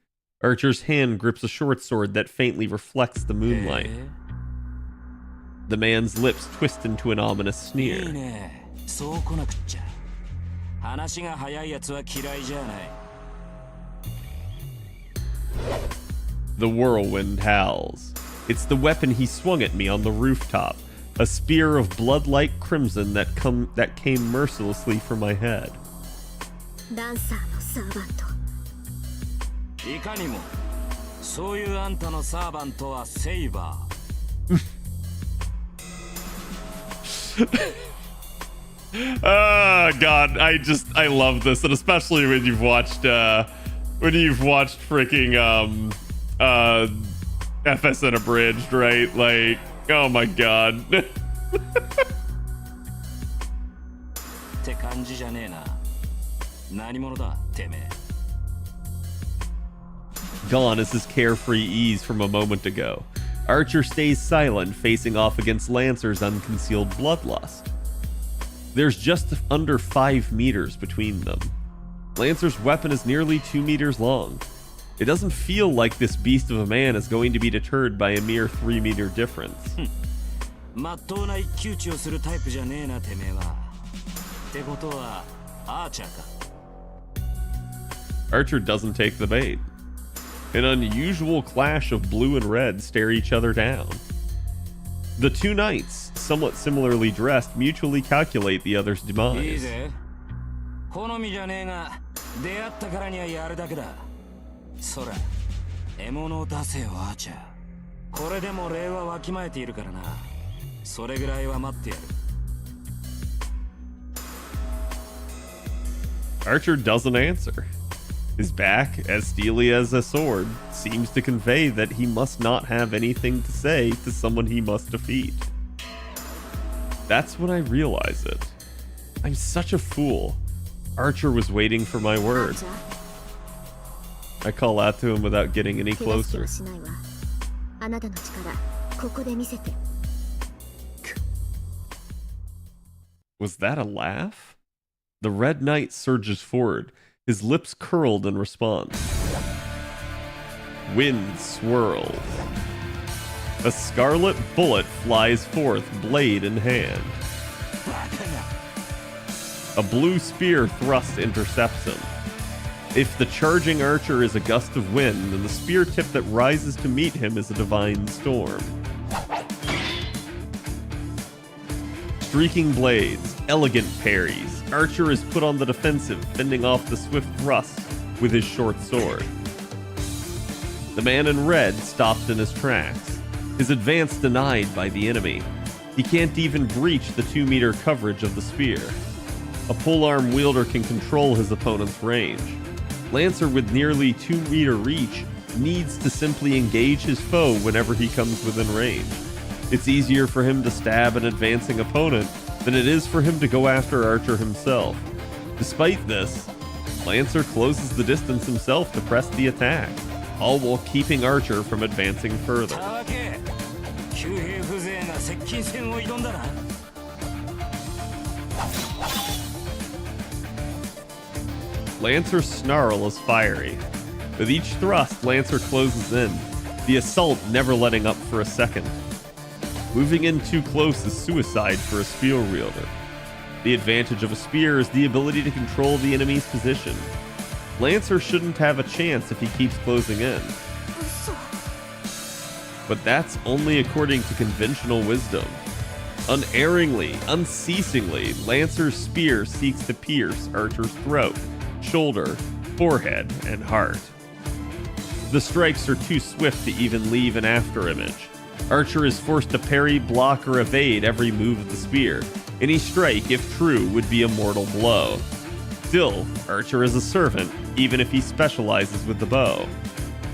Archer's hand grips a short sword that faintly reflects the moonlight. The man's lips twist into an ominous sneer. いいね。そう来なくっちゃ。話が早いやつは嫌いじゃない。The whirlwind howls. It's the weapon he swung at me on the rooftop, a spear of blood-like crimson that came mercilessly for my head. ダンサーのサーバント。いかにもそういうあんたのサーバントはセイバー。Oh god, I love this, and especially when you've watched freaking FSN Abridged, right? Like, oh my god. って感じじゃねえな。何者だてめえ。 Gone is his carefree ease from a moment ago. Archer stays silent, facing off against Lancer's unconcealed bloodlust. There's just under 5 meters between them. Lancer's weapon is nearly 2 meters long. It doesn't feel like this beast of a man is going to be deterred by a mere 3-meter difference. まっとうな一騎打ちをするタイプじゃねえなてめえは。ってことはアーチャーか。 Archer doesn't take the bait. An unusual clash of blue and red stare each other down. The two knights, somewhat similarly dressed, mutually calculate the other's いい demise. ぜ。好みじゃねえが出会ったからにはやるだけだ。そら獲物を出せよアーチャー。これでも礼はわきまえているからな。それぐらいは待ってやる。 Archer doesn't answer. His back, as steely as a sword, seems to convey that he must not have anything to say to someone he must defeat. That's when I realize it. I'm such a fool. Archer was waiting for my word. I call out to him without getting any closer. Was that a laugh? The Red Knight surges forward, his lips curled in response. Wind swirls. A scarlet bullet flies forth, blade in hand. A blue spear thrust intercepts him. If the charging archer is a gust of wind, then the spear tip that rises to meet him is a divine storm. Streaking blades, elegant parries. Archer is put on the defensive, fending off the swift thrusts with his short sword. The man in red stopped in his tracks, his advance denied by the enemy. He can't even breach the 2-meter coverage of the spear. A polearm wielder can control his opponent's range. Lancer with nearly 2-meter reach needs to simply engage his foe whenever he comes within range. It's easier for him to stab an advancing opponent than it is for him to go after Archer himself. Despite this, Lancer closes the distance himself to press the attack, all while keeping Archer from advancing further. Lancer's snarl is fiery. With each thrust, Lancer closes in, the assault never letting up for a second. Moving in too close is suicide for a spear wielder. The advantage of a spear is the ability to control the enemy's position. Lancer shouldn't have a chance if he keeps closing in. But that's only according to conventional wisdom. Unerringly, unceasingly, Lancer's spear seeks to pierce Archer's throat, shoulder, forehead, and heart. The strikes are too swift to even leave an afterimage. Archer is forced to parry, block, or evade every move of the spear. Any strike, if true, would be a mortal blow. Still, Archer is a servant, even if he specializes with the bow.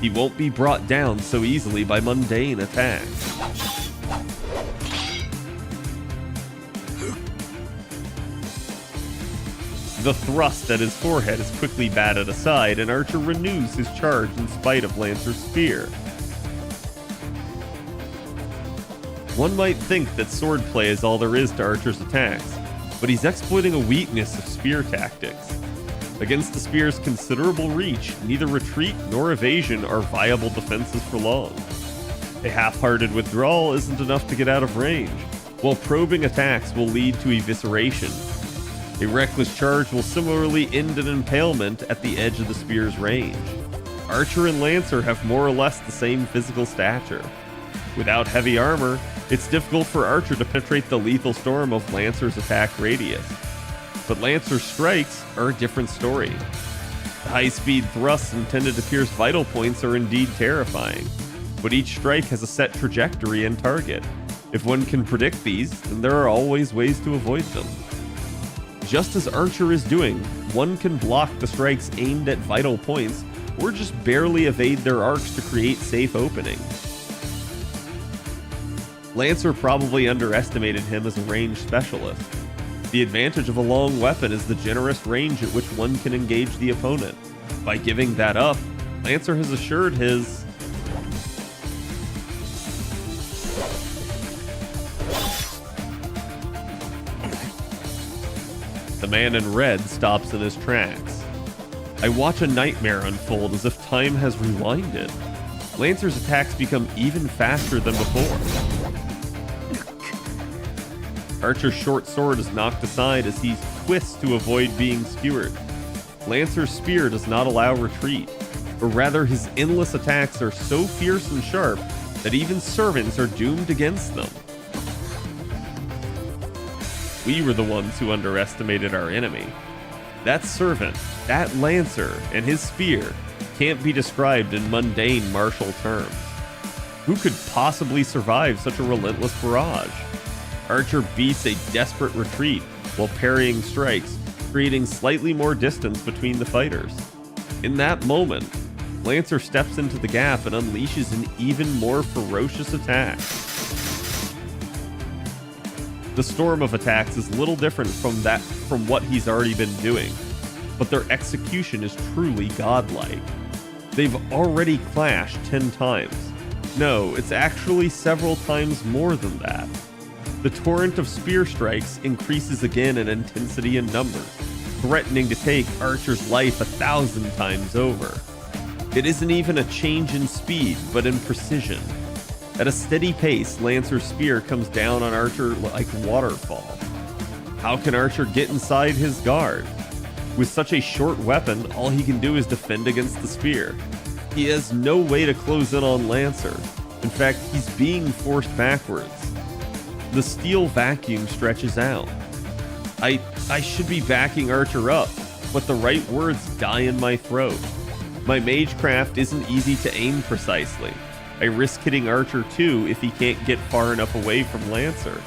He won't be brought down so easily by mundane attacks. The thrust at his forehead is quickly batted aside, and Archer renews his charge in spite of Lancer's spear. One might think that swordplay is all there is to Archer's attacks, but he's exploiting a weakness of spear tactics. Against the spear's considerable reach, neither retreat nor evasion are viable defenses for long. A half-hearted withdrawal isn't enough to get out of range, while probing attacks will lead to evisceration. A reckless charge will similarly end in impalement at the edge of the spear's range. Archer and Lancer have more or less the same physical stature. Without heavy armor, it's difficult for Archer to penetrate the lethal storm of Lancer's attack radius. But Lancer's strikes are a different story. High-speed thrusts intended to pierce vital points are indeed terrifying, but each strike has a set trajectory and target. If one can predict these, then there are always ways to avoid them. Just as Archer is doing, one can block the strikes aimed at vital points, or just barely evade their arcs to create safe openings. Lancer probably underestimated him as a ranged specialist. The advantage of a long weapon is the generous range at which one can engage the opponent. By giving that up, Lancer has assured his... The man in red stops in his tracks. I watch a nightmare unfold as if time has rewinded. Lancer's attacks become even faster than before. Archer's short sword is knocked aside as he twists to avoid being skewered. Lancer's spear does not allow retreat, or rather his endless attacks are so fierce and sharp that even servants are doomed against them. We were the ones who underestimated our enemy. That servant, that Lancer, and his spear can't be described in mundane martial terms. Who could possibly survive such a relentless barrage? Archer beats a desperate retreat while parrying strikes, creating slightly more distance between the fighters. In that moment, Lancer steps into the gap and unleashes an even more ferocious attack. The storm of attacks is little different from what he's already been doing, but their execution is truly godlike. They've already clashed 10 times. No, it's actually several times more than that. The torrent of spear strikes increases again in intensity and number, threatening to take Archer's life 1,000 times over. It isn't even a change in speed, but in precision. At a steady pace, Lancer's spear comes down on Archer like waterfall. How can Archer get inside his guard? With such a short weapon, all he can do is defend against the spear. He has no way to close in on Lancer. In fact, he's being forced backwards. The steel vacuum stretches out. I should be backing Archer up, but the right words die in my throat. My magecraft isn't easy to aim precisely. I risk hitting Archer too if he can't get far enough away from Lancer.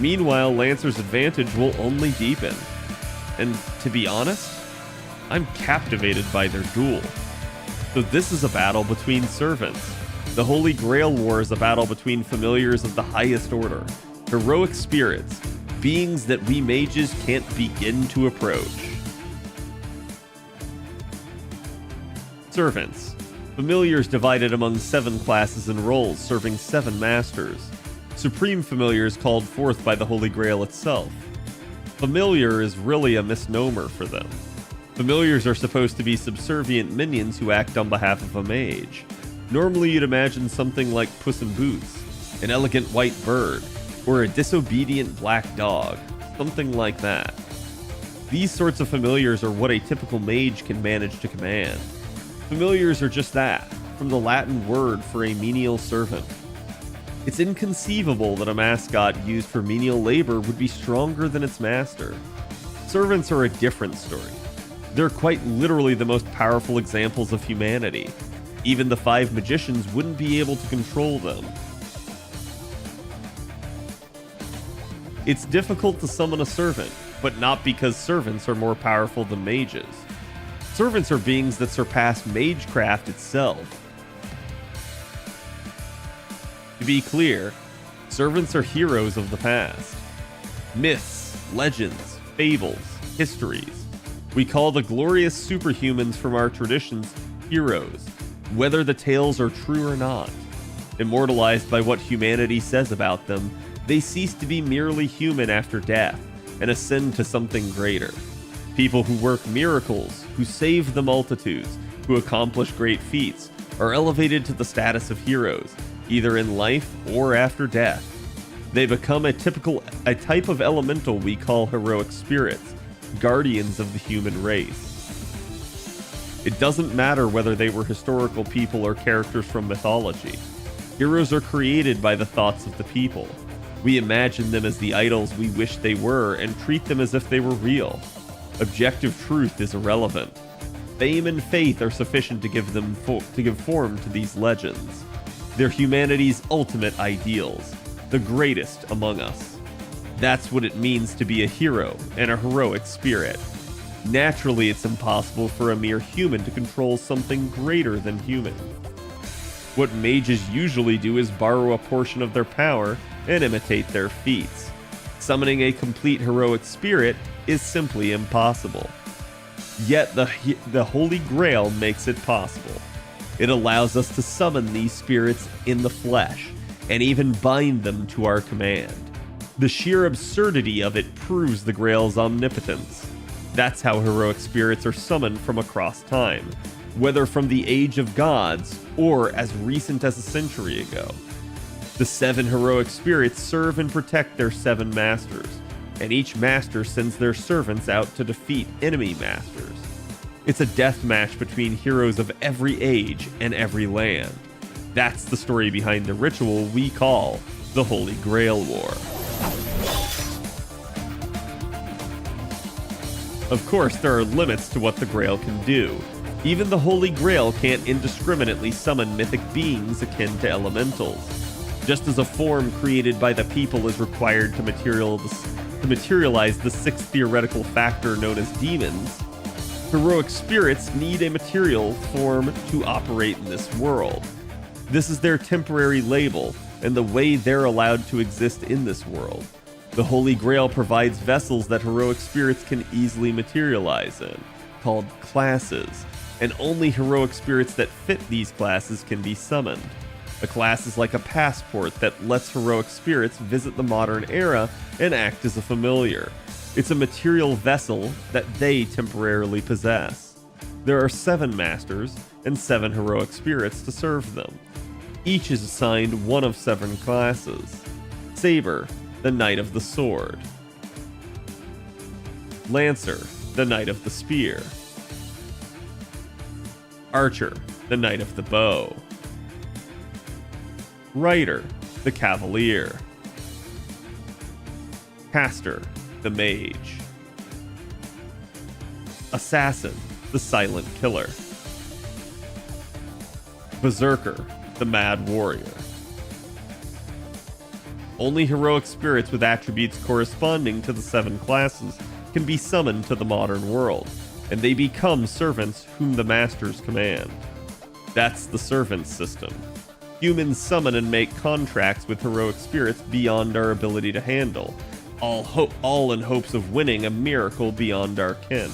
Meanwhile, Lancer's advantage will only deepen. And to be honest, I'm captivated by their duel. So this is a battle between servants. The Holy Grail War is a battle between familiars of the highest order. Heroic spirits, beings that we mages can't begin to approach. Servants. Familiars divided among 7 classes and roles, serving 7 masters. Supreme familiars called forth by the Holy Grail itself. Familiar is really a misnomer for them. Familiars are supposed to be subservient minions who act on behalf of a mage. Normally you'd imagine something like Puss in Boots, an elegant white bird, or a disobedient black dog, something like that. These sorts of familiars are what a typical mage can manage to command. Familiars are just that, from the Latin word for a menial servant. It's inconceivable that a mascot used for menial labor would be stronger than its master. Servants are a different story. They're quite literally the most powerful examples of humanity. Even the 5 magicians wouldn't be able to control them. It's difficult to summon a servant, but not because servants are more powerful than mages. Servants are beings that surpass magecraft itself. To be clear, servants are heroes of the past. Myths, legends, fables, histories. We call the glorious superhumans from our traditions heroes, whether the tales are true or not. Immortalized by what humanity says about them, they cease to be merely human after death and ascend to something greater. People who work miracles, who save the multitudes, who accomplish great feats, are elevated to the status of heroes, either in life or after death. They become a type of elemental we call heroic spirits, guardians of the human race. It doesn't matter whether they were historical people or characters from mythology. Heroes are created by the thoughts of the people. We imagine them as the idols we wish they were and treat them as if they were real. Objective truth is irrelevant. Fame and faith are sufficient to give form to these legends. They're humanity's ultimate ideals, the greatest among us. That's what it means to be a hero and a heroic spirit. Naturally, it's impossible for a mere human to control something greater than human. What mages usually do is borrow a portion of their power and imitate their feats. Summoning a complete heroic spirit is simply impossible. Yet the Holy Grail makes it possible. It allows us to summon these spirits in the flesh, and even bind them to our command. The sheer absurdity of it proves the Grail's omnipotence. That's how heroic spirits are summoned from across time, whether from the Age of Gods or as recent as a century ago. The 7 heroic spirits serve and protect their 7 masters, and each master sends their servants out to defeat enemy masters. It's a death match between heroes of every age and every land. That's the story behind the ritual we call the Holy Grail War. Of course, there are limits to what the Grail can do. Even the Holy Grail can't indiscriminately summon mythic beings akin to elementals. Just as a form created by the people is required to materialize the 6th theoretical factor known as demons, heroic spirits need a material form to operate in this world. This is their temporary label, and the way they're allowed to exist in this world. The Holy Grail provides vessels that heroic spirits can easily materialize in, called classes, and only heroic spirits that fit these classes can be summoned. A class is like a passport that lets heroic spirits visit the modern era and act as a familiar. It's a material vessel that they temporarily possess. There are 7 masters and 7 heroic spirits to serve them. Each is assigned one of 7 classes. Saber, the Knight of the Sword. Lancer, the Knight of the Spear. Archer, the Knight of the Bow. Rider, the Cavalier. Caster, the Mage. Assassin, the Silent Killer. Berserker, the Mad Warrior. Only heroic spirits with attributes corresponding to the 7 classes can be summoned to the modern world, and they become servants whom the masters command. That's the servant system. Humans summon and make contracts with heroic spirits beyond our ability to handle, all in hopes of winning a miracle beyond our ken.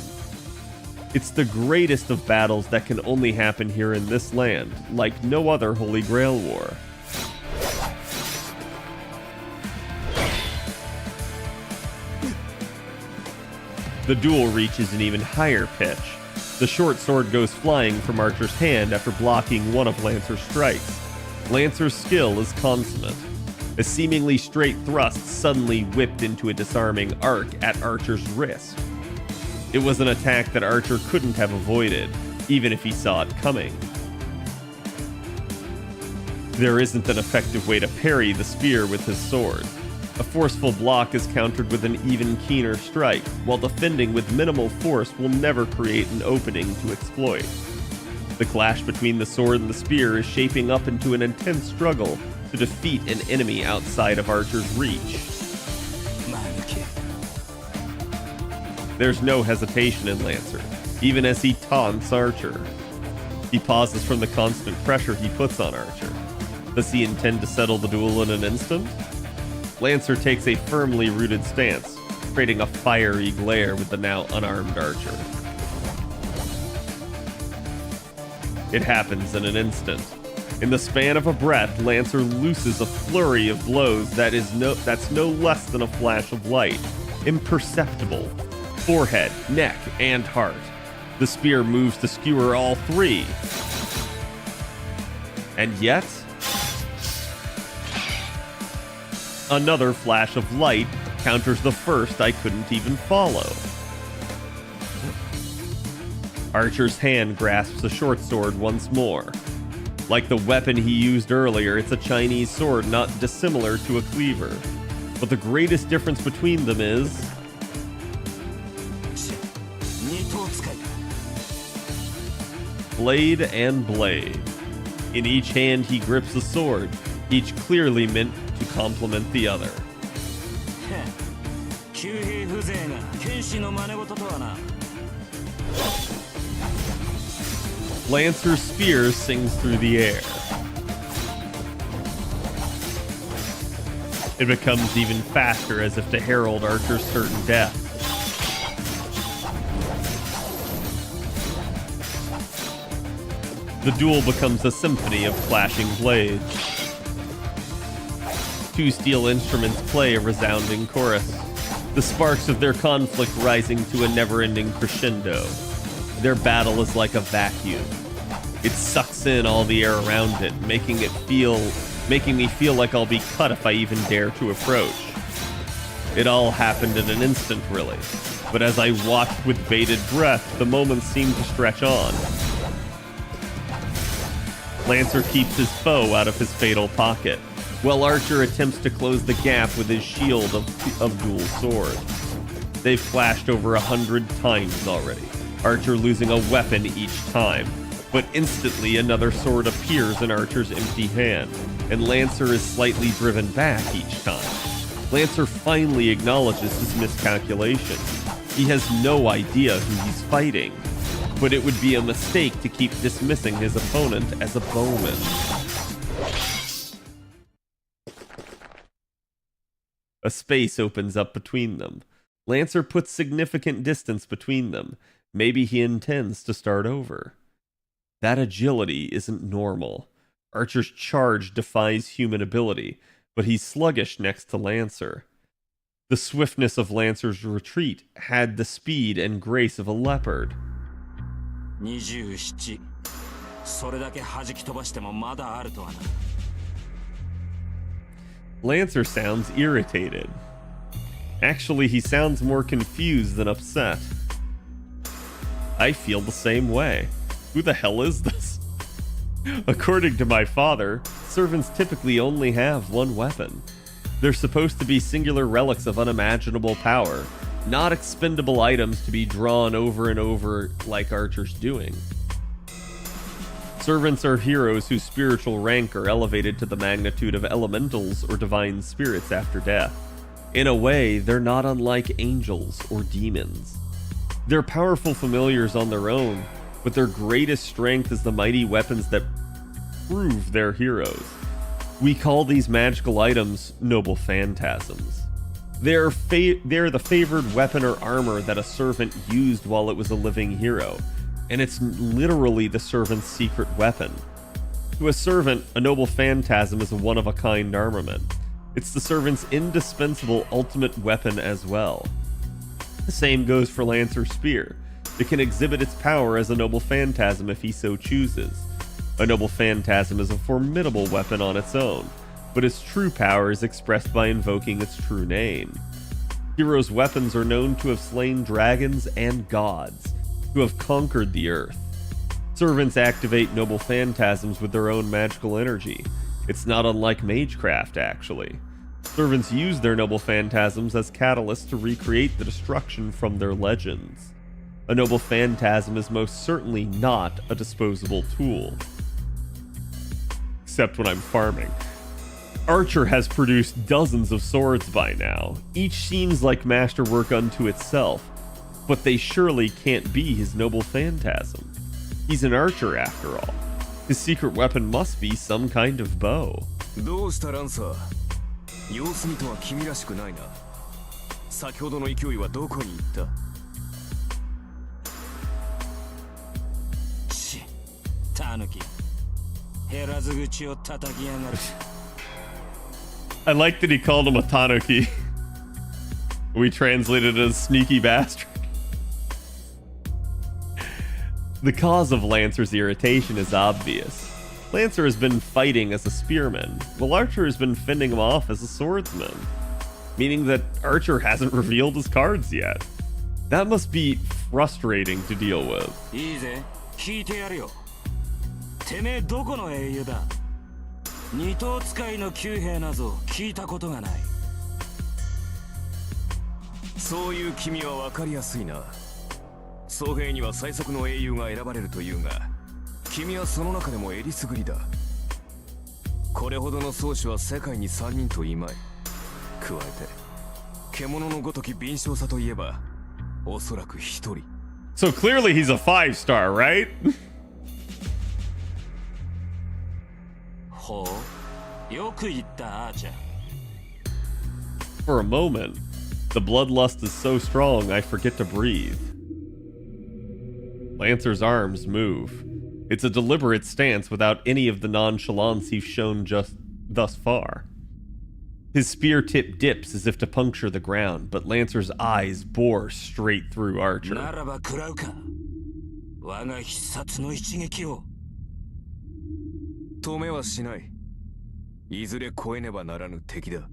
It's the greatest of battles that can only happen here in this land, like no other Holy Grail War. The duel reaches an even higher pitch. The short sword goes flying from Archer's hand after blocking one of Lancer's strikes. Lancer's skill is consummate. A seemingly straight thrust suddenly whipped into a disarming arc at Archer's wrist. It was an attack that Archer couldn't have avoided, even if he saw it coming. There isn't an effective way to parry the spear with his sword. A forceful block is countered with an even keener strike, while defending with minimal force will never create an opening to exploit. The clash between the sword and the spear is shaping up into an intense struggle to defeat an enemy outside of Archer's reach. There's no hesitation in Lancer, even as he taunts Archer. He pauses from the constant pressure he puts on Archer. Does he intend to settle the duel in an instant? Lancer takes a firmly rooted stance, creating a fiery glare with the now unarmed Archer. It happens in an instant. In the span of a breath, Lancer looses a flurry of blows that's no less than a flash of light. Imperceptible. Forehead, neck, and heart. The spear moves to skewer all 3. And yet, another flash of light counters the first I couldn't even follow. Archer's hand grasps the short sword once more. Like the weapon he used earlier, it's a Chinese sword not dissimilar to a cleaver. But the greatest difference between them is blade and blade. In each hand he grips a sword, each clearly meant to complement the other. Lancer's spear sings through the air. It becomes even faster, as if to herald Archer's certain death. The duel becomes a symphony of clashing blades. Two steel instruments play a resounding chorus, the sparks of their conflict rising to a never-ending crescendo. Their battle is like a vacuum. It sucks in all the air around it, making me feel like I'll be cut if I even dare to approach. It all happened in an instant, really, but as I watched with bated breath, the moments seemed to stretch on. Lancer keeps his foe out of his fatal pocket, while Archer attempts to close the gap with his shield of dual swords. They've flashed over 100 times already, Archer losing a weapon each time, but instantly another sword appears in Archer's empty hand, and Lancer is slightly driven back each time. Lancer finally acknowledges his miscalculation. He has no idea who he's fighting, but it would be a mistake to keep dismissing his opponent as a bowman. A space opens up between them. Lancer puts significant distance between them. Maybe he intends to start over. That agility isn't normal. Archer's charge defies human ability, but he's sluggish next to Lancer. The swiftness of Lancer's retreat had the speed and grace of a leopard. 27それだけ弾き飛ばしてもまだあるとはな Lancer sounds irritated. Actually, he sounds more confused than upset. I feel the same way. Who the hell is this? According to my father, servants typically only have one weapon. They're supposed to be singular relics of unimaginable power, not expendable items to be drawn over and over like Archer's doing. Servants are heroes whose spiritual rank are elevated to the magnitude of elementals or divine spirits after death. In a way, they're not unlike angels or demons. They're powerful familiars on their own, but their greatest strength is the mighty weapons that prove they're heroes. We call these magical items noble phantasms. They're the favored weapon or armor that a servant used while it was a living hero, and it's literally the servant's secret weapon. To a servant, a noble phantasm is a one-of-a-kind armament. It's the servant's indispensable ultimate weapon as well. The same goes for Lancer's spear. It can exhibit its power as a noble phantasm if he so chooses. A noble phantasm is a formidable weapon on its own, but its true power is expressed by invoking its true name. Heroes' weapons are known to have slain dragons and gods, who have conquered the earth. Servants activate noble phantasms with their own magical energy. It's not unlike magecraft, actually. Servants use their noble phantasms as catalysts to recreate the destruction from their legends. A noble phantasm is most certainly not a disposable tool. Except when I'm farming. Archer has produced dozens of swords by now. Each seems like masterwork unto itself, but they surely can't be his noble phantasm. He's an archer after all. His secret weapon must be some kind of bow. どうしたランサー様子見とは君らしくないな先ほどの勢いはどこに行ったしタヌキ減らず口を叩きやがる I like that he called him a tanuki. We translated it as sneaky bastard. The cause of Lancer's irritation is obvious. Lancer has been fighting as a spearman, while Archer has been fending him off as a swordsman, meaning that Archer hasn't revealed his cards yet. That must be frustrating to deal with. いいぜ聞いてやるよてめえどこの英雄だ二頭使いの旧兵なぞ聞いたことがないそういう君は分かりやすいな僧兵には最速の英雄が選ばれるというが君はその中でもえりすぐりだ。これほどの宗師は世界に3人といまい。加えて獣のごとき敏捷さといえばおそらく1人。 So clearly he's a 5-star, right? ほう、よく言ったアーチャー。 For a moment, the bloodlust is so strong I forget to breathe. Lancer's arms move. It's a deliberate stance without any of the nonchalance he's shown just thus far. His spear tip dips as if to puncture the ground, but Lancer's eyes bore straight through Archer. ならば食らうか。我が必殺の一撃を。止めはしない。いずれ越えねばならぬ敵だ。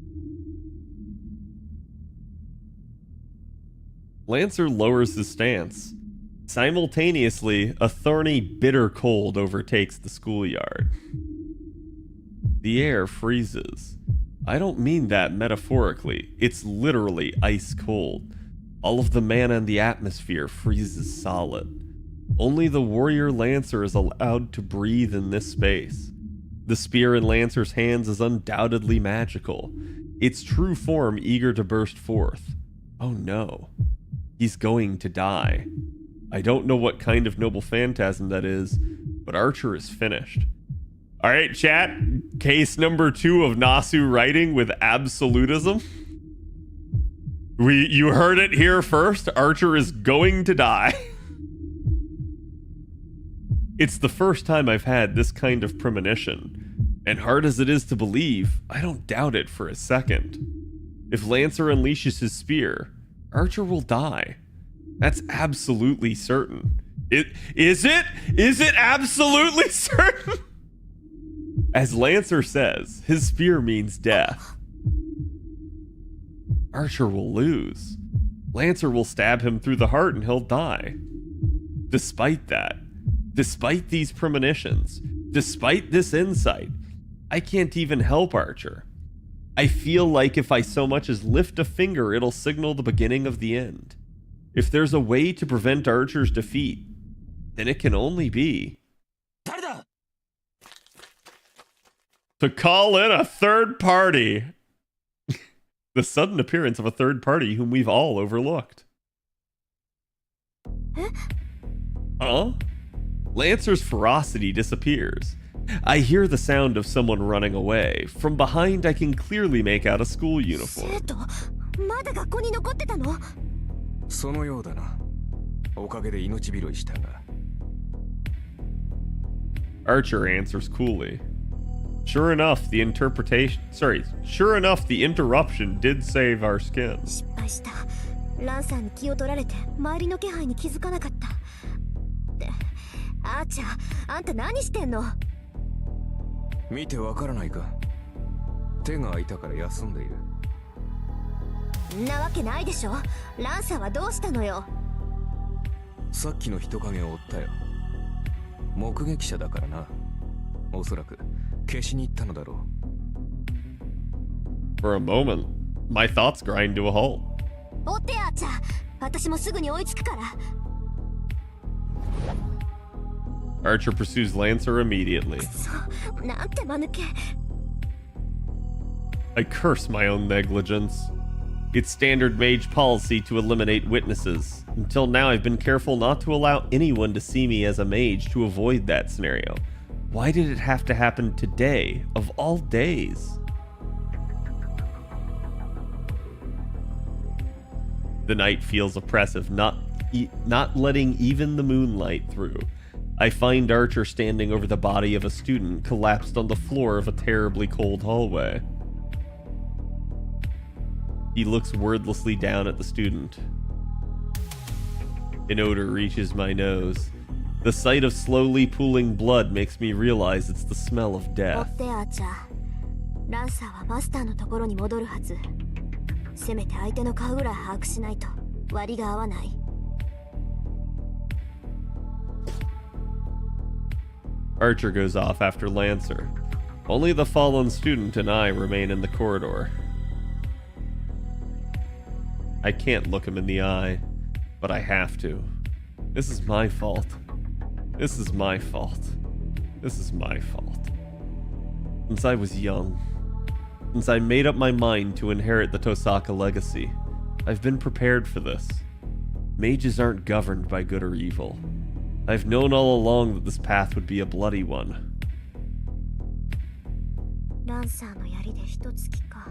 Lancer lowers his stance. Simultaneously, a thorny, bitter cold overtakes the schoolyard. The air freezes. I don't mean that metaphorically. It's literally ice cold. All of the mana in the atmosphere freezes solid. Only the warrior Lancer is allowed to breathe in this space. The spear in Lancer's hands is undoubtedly magical, its true form eager to burst forth. Oh no. He's going to die. I don't know what kind of noble phantasm that is, but Archer is finished. Alright, chat. Case number 2 of Nasu writing with absolutism. You heard it here first. Archer is going to die. It's the first time I've had this kind of premonition, and hard as it is to believe, I don't doubt it for a second. If Lancer unleashes his spear, Archer will die. That's absolutely certain. Is it? Is it absolutely certain? As Lancer says, his spear means death. Archer will lose. Lancer will stab him through the heart and he'll die. Despite that, despite these premonitions, despite this insight, I can't even help Archer. I feel like if I so much as lift a finger, it'll signal the beginning of the end. If there's a way to prevent Archer's defeat, then it can only be to call in a third party. The sudden appearance of a third party whom we've all overlooked. Huh? Lancer's ferocity disappears. I hear the sound of someone running away. From behind, I can clearly make out a school uniform. まだ学校に残ってたの？そのようだな。おかげで命拾いしたが。 Archer answers coolly. Sure enough, the interruption did save our skin. 失敗した。ランさんに気を取られて周りの気配に気づかなかった。で、アーチャー、あんた何してんの？見てわからないか。手が空いたから休んでいる。んなわけないでしょ。ランさんはどうしたのよ。さっきの人影を追ったよ。目撃者だからな。おそらく消しに行ったのだろう。 For a moment, my thoughts grind to a halt. 追ってアーチャー。私もすぐに追いつくから。Archer pursues Lancer immediately. なんて間抜け。 I curse my own negligence. It's standard mage policy to eliminate witnesses. Until now, I've been careful not to allow anyone to see me as a mage to avoid that scenario. Why did it have to happen today, of all days? The night feels oppressive, not letting even the moonlight through. I find Archer standing over the body of a student collapsed on the floor of a terribly cold hallway. He looks wordlessly down at the student. An odor reaches my nose. The sight of slowly pooling blood makes me realize it's the smell of 追 death. ってアーチャー。ランサーはマスターのところに戻るはず。せめて相手の顔ぐらい把握しないと割が合わない。Archer goes off after Lancer. Only the fallen student and I remain in the corridor. I can't look him in the eye, but I have to. This is my fault. This is my fault. This is my fault. Since I was young, since I made up my mind to inherit the Tosaka legacy, I've been prepared for this. Mages aren't governed by good or evil. I've known all along that this path would be a bloody one. ランサーの槍で一突きか。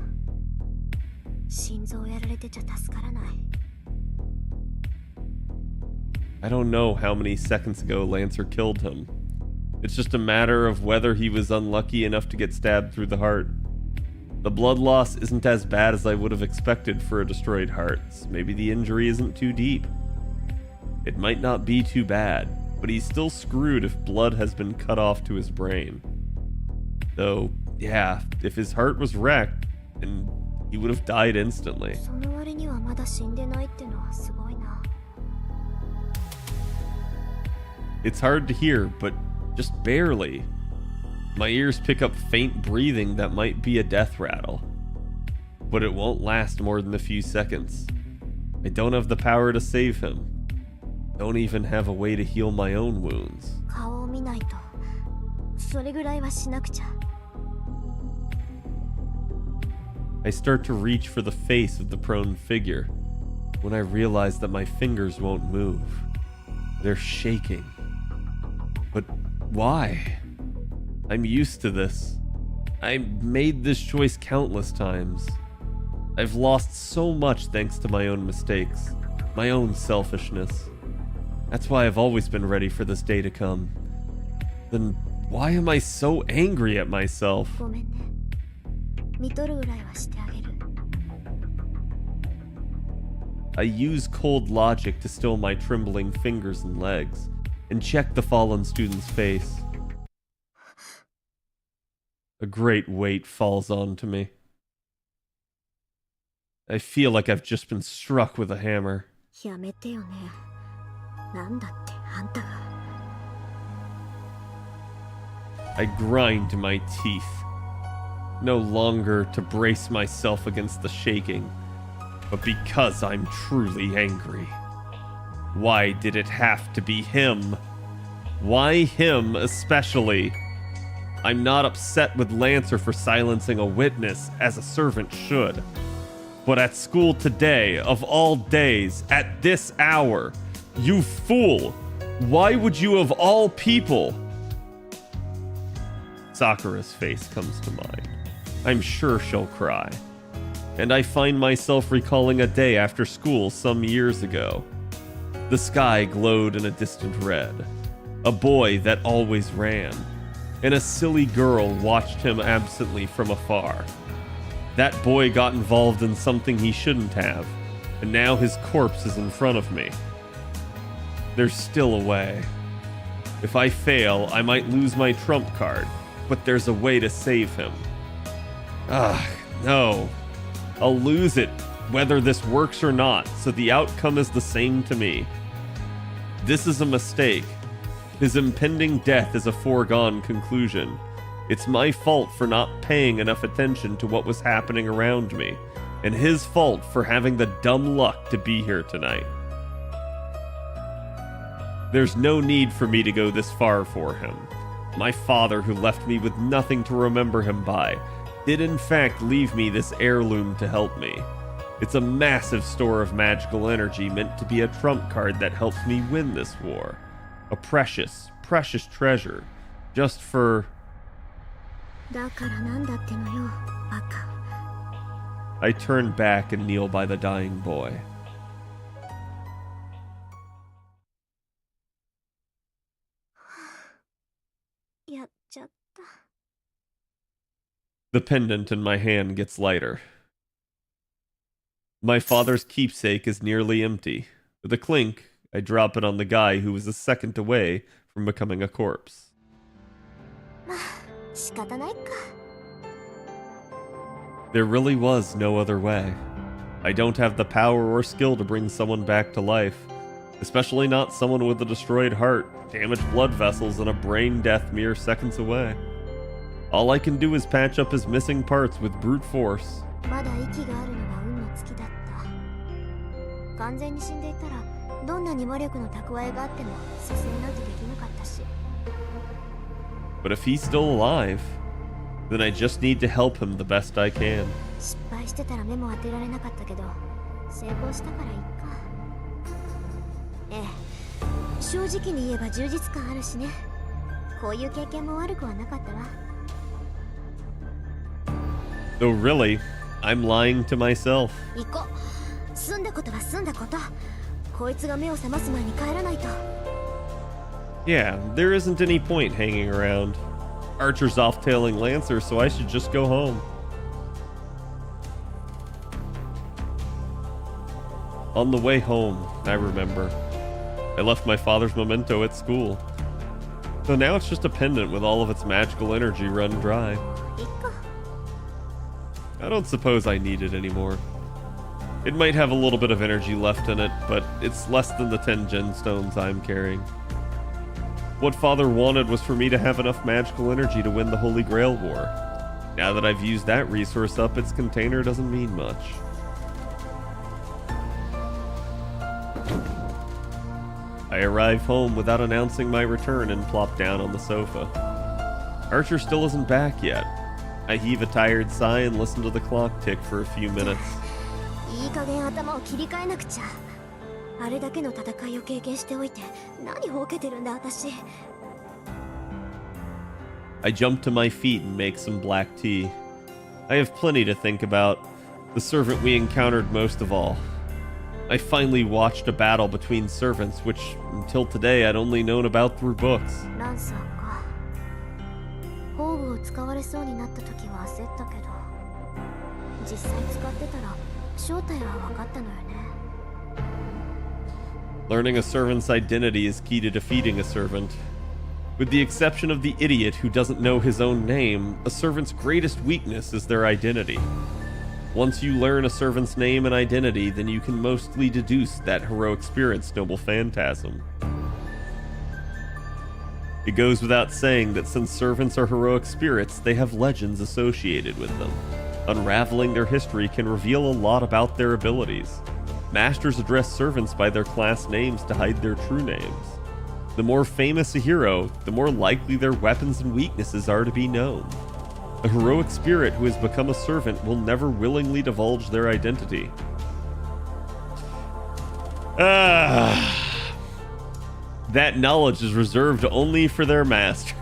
心臓やられてちゃ助からない。I don't know how many seconds ago Lancer killed him. It's just a matter of whether he was unlucky enough to get stabbed through the heart. The blood loss isn't as bad as I would have expected for a destroyed heart. Maybe the injury isn't too deep. It might not be too bad, but he's still screwed if blood has been cut off to his brain. Though, yeah, if his heart was wrecked, then he would have died instantly. その割にはまだ死んでないってのはすごいな。It's hard to hear, but just barely. My ears pick up faint breathing that might be a death rattle. But it won't last more than a few seconds. I don't have the power to save him. Don't even have a way to heal my own wounds. 顔を見ないと。それぐらいはしなくちゃ。I start to reach for the face of the prone figure when I realize that my fingers won't move. They're shaking. But why? I'm used to this. I made this choice countless times. I've lost so much thanks to my own mistakes, my own selfishness. That's why I've always been ready for this day to come. Then why am I so angry at myself? ごめんね。見とるぐらいはしてあげる。I use cold logic to still my trembling fingers and legs, and check the fallen student's face. A great weight falls onto me. I feel like I've just been struck with a hammer. やめてよね。なんだってあんたが。I grind my teeth, no longer to brace myself against the shaking, but because I'm truly angry. Why did it have to be him? Why him especially? I'm not upset with Lancer for silencing a witness, as a servant should. But at school today, of all days, at this hour, you fool! Why would you of all people? Sakura's face comes to mind. I'm sure she'll cry. And I find myself recalling a day after school some years ago. The sky glowed in a distant red. A boy that always ran. And a silly girl watched him absently from afar. That boy got involved in something he shouldn't have, and now his corpse is in front of me. There's still a way. If I fail, I might lose my trump card, but there's a way to save him. No. I'll lose it, whether this works or not, so the outcome is the same to me. This is a mistake. His impending death is a foregone conclusion. It's my fault for not paying enough attention to what was happening around me, and his fault for having the dumb luck to be here tonight. There's no need for me to go this far for him. My father, who left me with nothing to remember him by, did in fact leave me this heirloom to help me. It's a massive store of magical energy meant to be a trump card that helps me win this war. A precious, precious treasure, just for... だからなんだってのよ、バカ。I turn back and kneel by the dying boy. やっちゃった。The pendant in my hand gets lighter. My father's keepsake is nearly empty. With a clink, I drop it on the guy who was a second away from becoming a corpse. まあ、仕方ないか。There really was no other way. I don't have the power or skill to bring someone back to life, especially not someone with a destroyed heart, damaged blood vessels, and a brain death mere seconds away. All I can do is patch up his missing parts with brute force. まだ息があるのが運の尽きだった。完全に死んでいたら、どんなに魔力の蓄えがあっても蘇生なんてできなかったし。But if he's still alive, then I just need to help him the best I can. 失敗してたら目も当てられなかったけど、成功したからいっか。ええ、正直に言えば充実感あるしね。こういう経験も悪くはなかったわ。Though really, I'm lying to myself. 行こう。済んだことは済んだこと。こいつが目を覚ます前に帰らないと。Yeah, there isn't any point hanging around. Archer's off tailing Lancer, so I should just go home. On the way home, I remember, I left my father's memento at school. So now it's just a pendant with all of its magical energy run dry. いっか。I don't suppose I need it anymore. It might have a little bit of energy left in it, but it's less than the 10 gemstones I'm carrying. What Father wanted was for me to have enough magical energy to win the Holy Grail War. Now that I've used that resource up, its container doesn't mean much. I arrive home without announcing my return and plop down on the sofa. Archer still isn't back yet. I heave a tired sigh and listen to the clock tick for a few minutes. いい加減頭を切り替えなくちゃ。あれだけの戦いを経験しておいて、何ほうけてるんだ私。I jump to my feet and make some black tea. I have plenty to think about. The servant we encountered most of all. I finally watched a battle between servants, which until today I'd only known about through books. ランサーか。宝具を使われそうになった時は焦ったけど、実際使ってたら正体は分かったのよね。Learning a servant's identity is key to defeating a servant. With the exception of the idiot who doesn't know his own name, a servant's greatest weakness is their identity. Once you learn a servant's name and identity, then you can mostly deduce that heroic spirit's noble phantasm. It goes without saying that since servants are heroic spirits, they have legends associated with them. Unraveling their history can reveal a lot about their abilities. Masters address servants by their class names to hide their true names. The more famous a hero, the more likely their weapons and weaknesses are to be known. A heroic spirit who has become a servant will never willingly divulge their identity. That knowledge is reserved only for their master.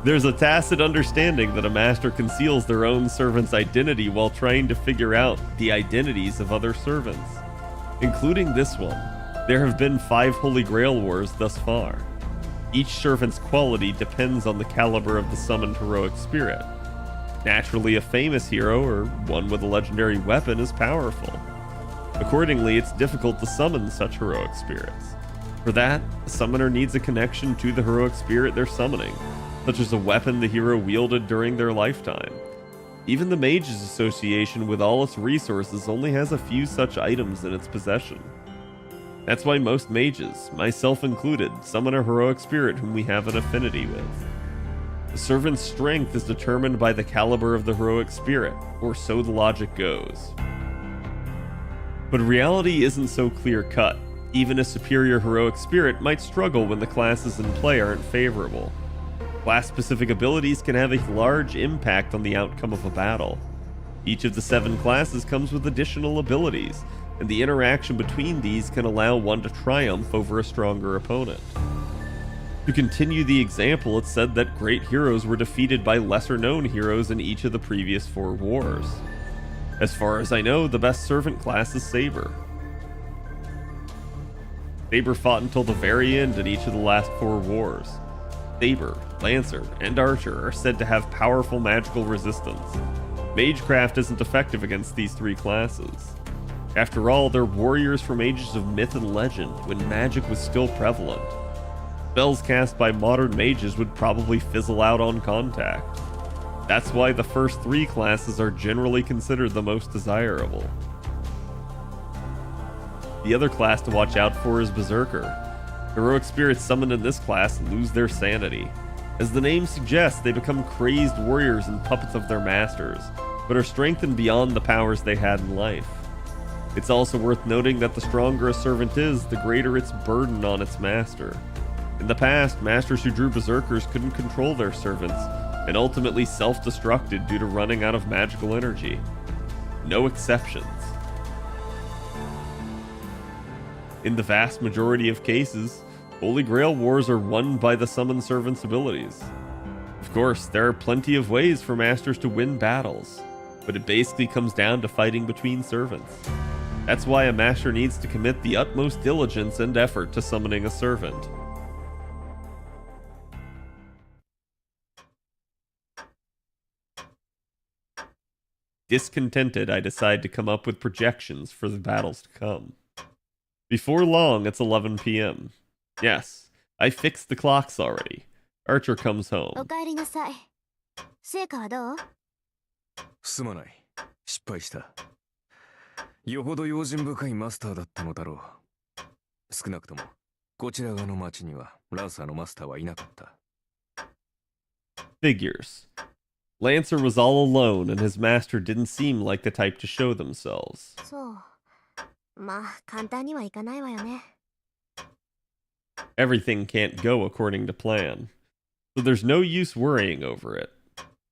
There's a tacit understanding that a master conceals their own servant's identity while trying to figure out the identities of other servants. Including this one, there have been 5 Holy Grail Wars thus far. Each servant's quality depends on the caliber of the summoned heroic spirit. Naturally, a famous hero, or one with a legendary weapon, is powerful. Accordingly, it's difficult to summon such heroic spirits. For that, a summoner needs a connection to the heroic spirit they're summoning, such as a weapon the hero wielded during their lifetime. Even the Mage's Association, with all its resources, only has a few such items in its possession. That's why most mages, myself included, summon a heroic spirit whom we have an affinity with. The servant's strength is determined by the caliber of the heroic spirit, or so the logic goes. But reality isn't so clear-cut. Even a superior heroic spirit might struggle when the classes in play aren't favorable. Class-specific abilities can have a large impact on the outcome of a battle. Each of the 7 classes comes with additional abilities, and the interaction between these can allow one to triumph over a stronger opponent. To continue the example, it's said that great heroes were defeated by lesser-known heroes in each of the previous 4 wars. As far as I know, the best servant class is Saber. Saber fought until the very end in each of the last 4 wars. Saber, Lancer, and Archer are said to have powerful magical resistance. Magecraft isn't effective against these 3 classes. After all, they're warriors from ages of myth and legend, when magic was still prevalent. Spells cast by modern mages would probably fizzle out on contact. That's why the first 3 classes are generally considered the most desirable. The other class to watch out for is Berserker. Heroic spirits summoned in this class lose their sanity. As the name suggests, they become crazed warriors and puppets of their masters, but are strengthened beyond the powers they had in life. It's also worth noting that the stronger a servant is, the greater its burden on its master. In the past, masters who drew berserkers couldn't control their servants, and ultimately self-destructed due to running out of magical energy. No exceptions. In the vast majority of cases, Holy Grail wars are won by the summoned servant's abilities. Of course, there are plenty of ways for masters to win battles, but it basically comes down to fighting between servants. That's why a master needs to commit the utmost diligence and effort to summoning a servant. Discontented, I decide to come up with projections for the battles to come. Before long, it's 11 p.m. Yes, I fixed the clocks already. Archer comes home. おかえりなさい。成果はどう？すまない。失敗した。よほど用心深いマスターだったのだろう。少なくとも、こちら側の町にはランサーのマスターはいなかった。Figures. Lancer was all alone and his master didn't seem like the type to show themselves. そう。まあ、簡単にはいかないわよね。Everything can't go according to plan. So there's no use worrying over it.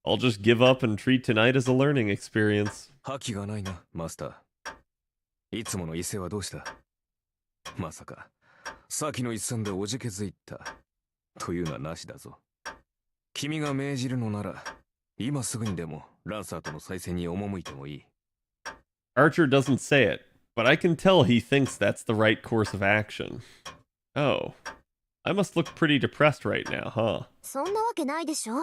I'll just give up and treat tonight as a learning experience. 覇気がないな、マスター。いつもの威勢はどうした？まさか、先の一戦でおじけづいた。というのはなしだぞ。君が命じるのなら、今すぐにでもランサーとの再戦に赴いてもいい。Archer doesn't say it, but I can tell he thinks that's the right course of action. Oh, I must look pretty depressed right now, huh? そんなわけないでしょ。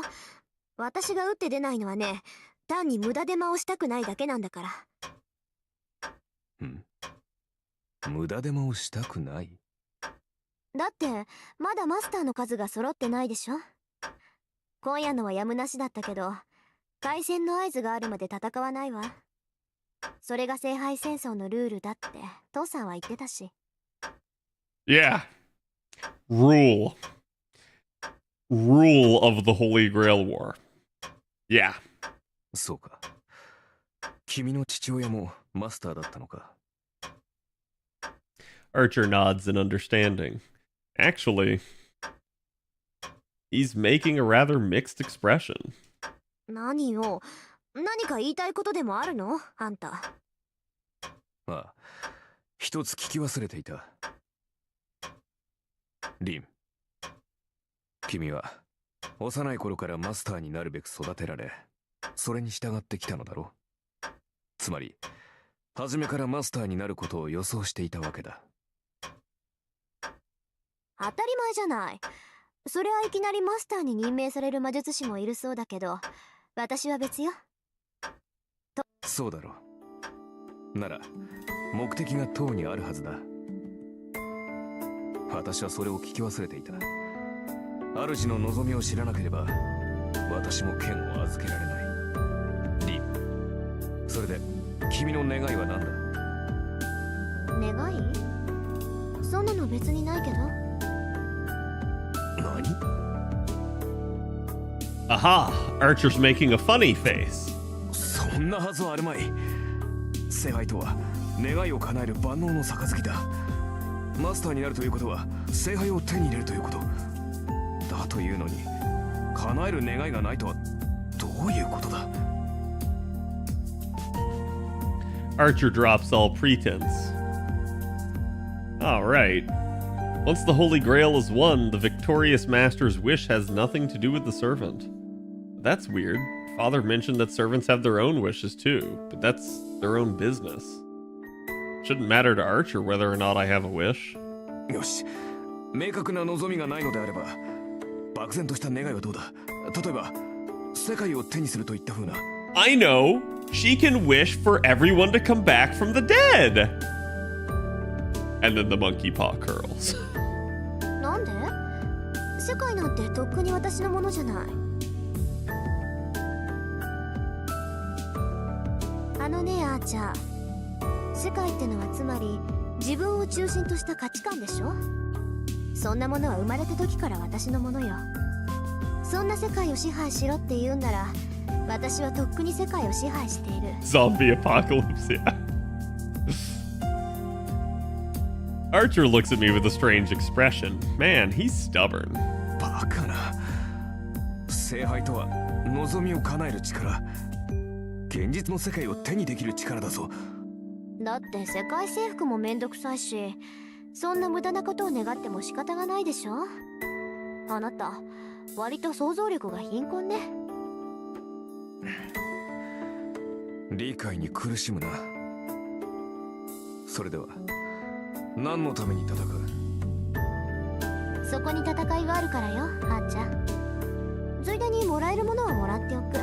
私が打って出ないのはね、単に無駄手間をしたくないだけなんだから。無駄手間をしたくない？だってまだマスターの数が揃ってないでしょ。今夜のはやむなしだったけど、対戦の合図があるまで戦わないわ。それが聖杯戦争のルールだって父さんは言ってたし。Yeah. Rule of the Holy Grail War. Yeah. そうか。君の父親もマスターだったのか。Archer nods in understanding. Actually, he's making a rather mixed expression. 何よ。何か言いたいことでもあるの？あんた。ああ、一つ聞き忘れていた。リン。君は幼い頃からマスターになるべく育てられ、それに従ってきたのだろう。つまり、初めからマスターになることを予想していたわけだ。当たり前じゃない。そりゃいきなりマスターに任命される魔術師もいるそうだけど、私は別よ。そうだろう。なら、目的がとうにあるはずだ。私はそれを聞き忘れていた。主の望みを知らなければ、私も剣を預けられない。リン、それで、君の願いは何だ？願い？そんなの別にないけど。何？ Aha! Archer's making a funny face. そんなはずはあるまい。聖杯とは願いを叶える万能の杯だ。マスターになるということは聖杯を手に入れるということ。だというのに、叶える願いがないとはどういうことだ？ Archer drops all pretense. Alright. Once the Holy Grail is won, the victorious master's wish has nothing to do with the servant. That's weird. Father mentioned that servants have their own wishes too, but that's their own business. Shouldn't matter to Archer whether or not I have a wish. よし、明確な望みがないのであれば、漠然とした願いはどうだ？例えば、世界を手にするといった風な。I know! She can wish for everyone to come back from the dead! And then the monkey paw curls. なんで？世界なんてとっくに私のものじゃない。あのね、アーチャー。世界ってのはつまり自分を中心とした価値観でしょ？そんなものは生まれた時から私のものよ。そんな世界を支配しろって言うんなら、私はとっくに世界を支配している。Zombie apocalypse, yeah. Archer looks at me with a strange expression. Man, he's stubborn. バカな。聖杯とは望みを叶える力。現実の世界を手にできる力だぞ。だって世界征服もめんどくさいし、そんな無駄なことを願っても仕方がないでしょ。あなた割と想像力が貧困ね。理解に苦しむな。それでは何のために戦う？そこに戦いがあるからよ、あーちゃん。ついでにもらえるものはもらっておく。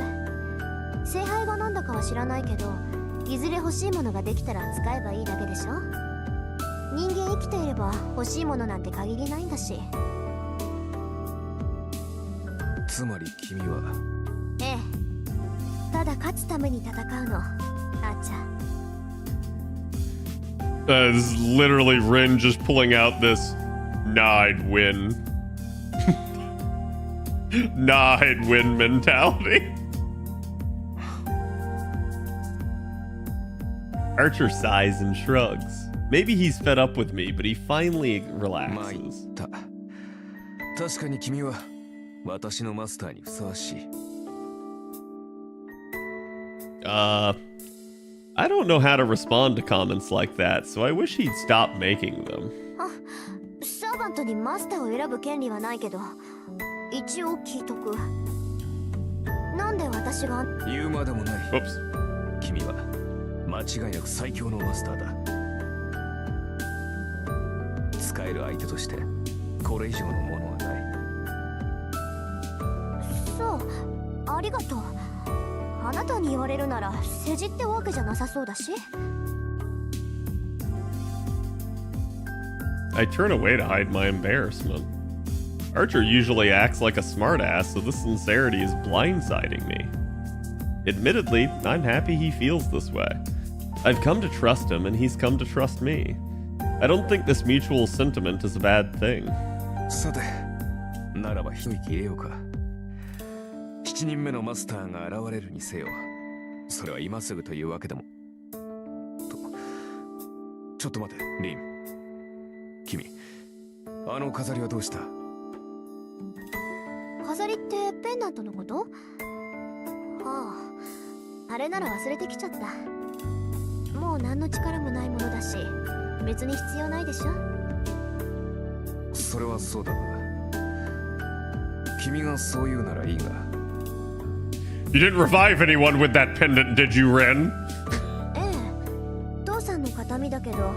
聖杯がなんだかは知らないけど、いずれ欲しいものができたら使えばいいだけでしょ。人間生きていれば欲しいものなんて限りないんだし。つまり君は。ええ、ただ勝つために戦うの、あーちゃん。This is literally Rin just pulling out this nah, I'd win. Nah, I'd win mentality. Archer sighs and shrugs. Maybe he's fed up with me, but he finally relaxes. 確かに君は私のマスターにふさわしい。I don't know how to respond to comments like that, so I wish he'd stop making them. サーバントにマスターを選ぶ権利はないけど、一応聞いとく。なんで私が。言うまでもない。Whoops. 君は間違いなく最強のマスターだ。使える相手としてこれ以上のものはない。そう、ありがとう。あなたに言われるなら世辞ってわけじゃなさそうだし。I turn away to hide my embarrassment. Archer usually acts like a smartass, so this sincerity is blindsiding me. Admittedly, I'm happy he feels this way. I've come to trust him, and he's come to trust me. I don't think this mutual sentiment is a bad thing. さて、ならば一息入れようか。7人目のマスターが現れるにせよ、それは今すぐというわけでも。ちょっと待て、リン。君、あの飾りはどうした？飾りってペンダントのこと？ああ、あれなら忘れてきちゃった。もう何の力もないものだし、別に必要ないでしょ。それはそうだが、君がそう言うならいいが。You didn't revive anyone with that pendant, did you, Ren? ええ、父さんの形見だけど、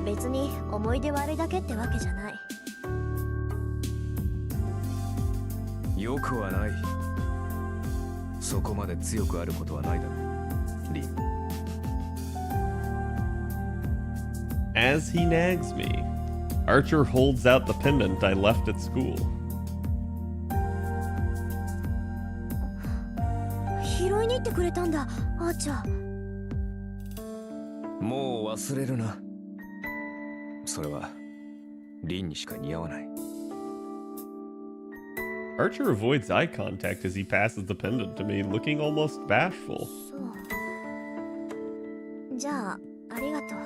別に思い出はあれだけってわけじゃない。よくはない。そこまで強くあることはないだろう、リン。As he nags me, Archer holds out the pendant I left at school. 拾いに行ってくれたんだ、あーちゃん。もう忘れるな。それはリンにしか似合わない。Archer avoids eye contact as he passes the pendant to me, looking almost bashful. そう。じゃあ、ありがとう。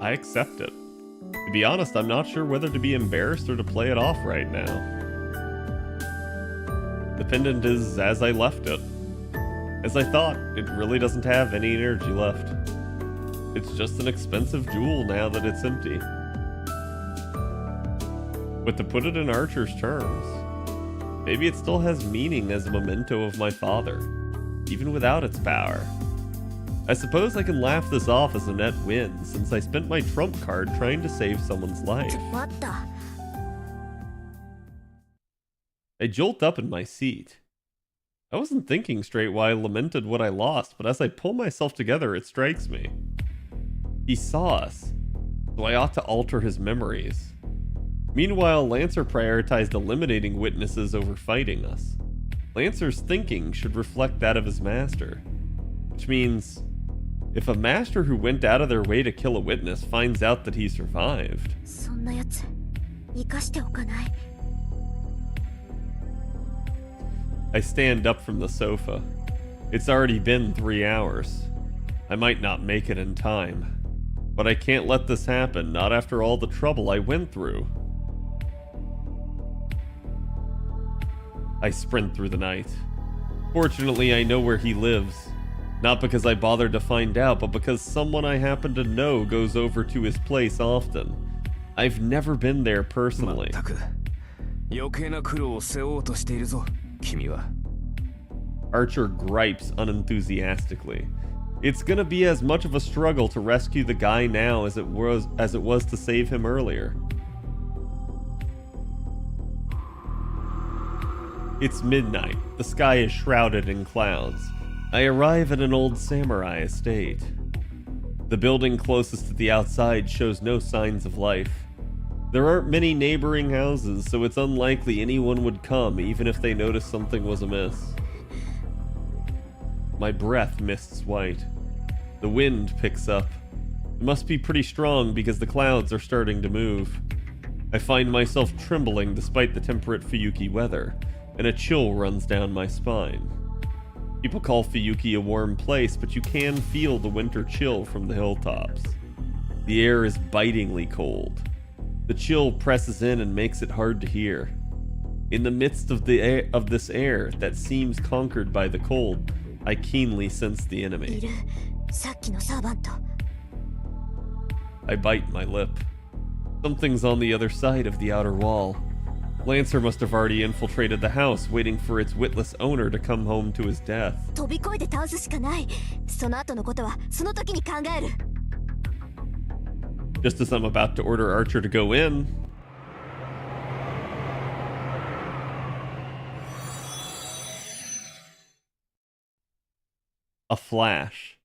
I accept it. To be honest, I'm not sure whether to be embarrassed or to play it off right now. The pendant is as I left it. As I thought, it really doesn't have any energy left. It's just an expensive jewel now that it's empty. But to put it in Archer's terms, maybe it still has meaning as a memento of my father, even without its power. I suppose I can laugh this off as a net win, since I spent my trump card trying to save someone's life. 待った。I jolt up in my seat. I wasn't thinking straight while I lamented what I lost, but as I pull myself together, it strikes me. He saw us, so I ought to alter his memories. Meanwhile, Lancer prioritized eliminating witnesses over fighting us. Lancer's thinking should reflect that of his master. Which means, if a master who went out of their way to kill a witness finds out that he survived... そんなやつ、生かしておかない。I stand up from the sofa. It's already been 3 hours. I might not make it in time. But I can't let this happen, not after all the trouble I went through. I sprint through the night. Fortunately, I know where he lives. Not because I bothered to find out, but because someone I happen to know goes over to his place often. I've never been there personally. 全く余計な苦労を背負おうとしているぞ、君は。 Archer gripes unenthusiastically. It's gonna be as much of a struggle to rescue the guy now as it was to save him earlier. It's midnight. The sky is shrouded in clouds. I arrive at an old samurai estate. The building closest to the outside shows no signs of life. There aren't many neighboring houses, so it's unlikely anyone would come even if they noticed something was amiss. My breath mists white. The wind picks up. It must be pretty strong because the clouds are starting to move. I find myself trembling despite the temperate Fuyuki weather, and a chill runs down my spine. People call Fuyuki a warm place, but you can feel the winter chill from the hilltops. The air is bitingly cold. The chill presses in and makes it hard to hear. In the midst of this air that seems conquered by the cold, I keenly sense the enemy. さっきのサーバント。 I bite my lip. Something's on the other side of the outer wall. Lancer must have already infiltrated the house, waiting for its witless owner to come home to his death. 飛び越えて倒すしかない。その後のことはその時に考える。 Just as I'm about to order Archer to go in, a flash.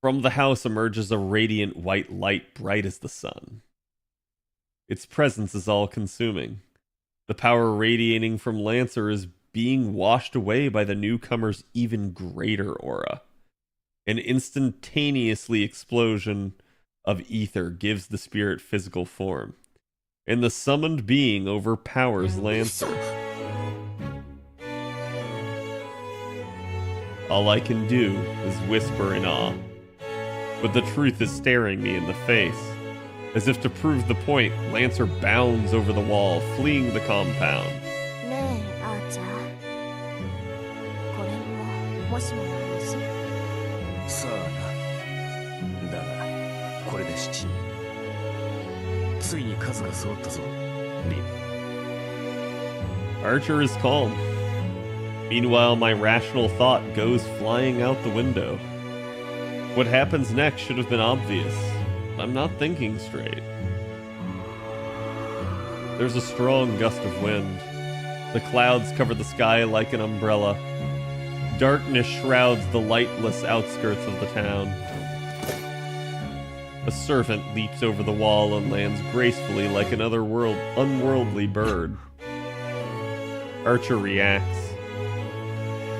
From the house emerges a radiant white light bright as the sun. Its presence is all-consuming. The power radiating from Lancer is being washed away by the newcomer's even greater aura. An instantaneously explosion of ether gives the spirit physical form, and the summoned being overpowers Lancer. All I can do is whisper in awe. But the truth is staring me in the face. As if to prove the point, Lancer bounds over the wall, fleeing the compound. ねえ、あーちゃん。これももしもの話。さあな。だがこれで7人。ついに数が揃ったぞ、リン。 Archer is calm. Meanwhile, my rational thought goes flying out the window. What happens next should have been obvious. I'm not thinking straight. There's a strong gust of wind. The clouds cover the sky like an umbrella. Darkness shrouds the lightless outskirts of the town. A servant leaps over the wall and lands gracefully like an unworldly bird. Archer reacts.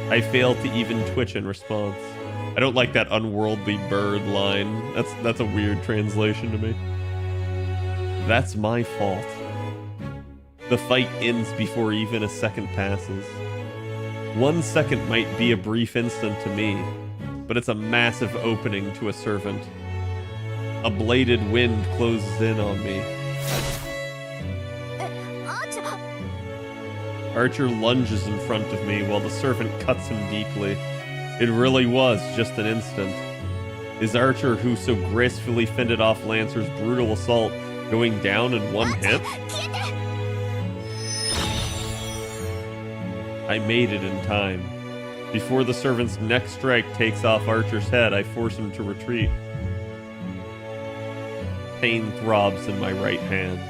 I fail to even twitch in response. I don't like that unworldly bird line. That's a weird translation to me. That's my fault. The fight ends before even a second passes. 1 second might be a brief instant to me, but it's a massive opening to a servant. A bladed wind closes in on me. え、あーちゃん。 Archer lunges in front of me while the servant cuts him deeply. It really was just an instant. Is Archer, who so gracefully fended off Lancer's brutal assault, going down in one hit? I made it in time. Before the servant's next strike takes off Archer's head, I force him to retreat. Pain throbs in my right hand.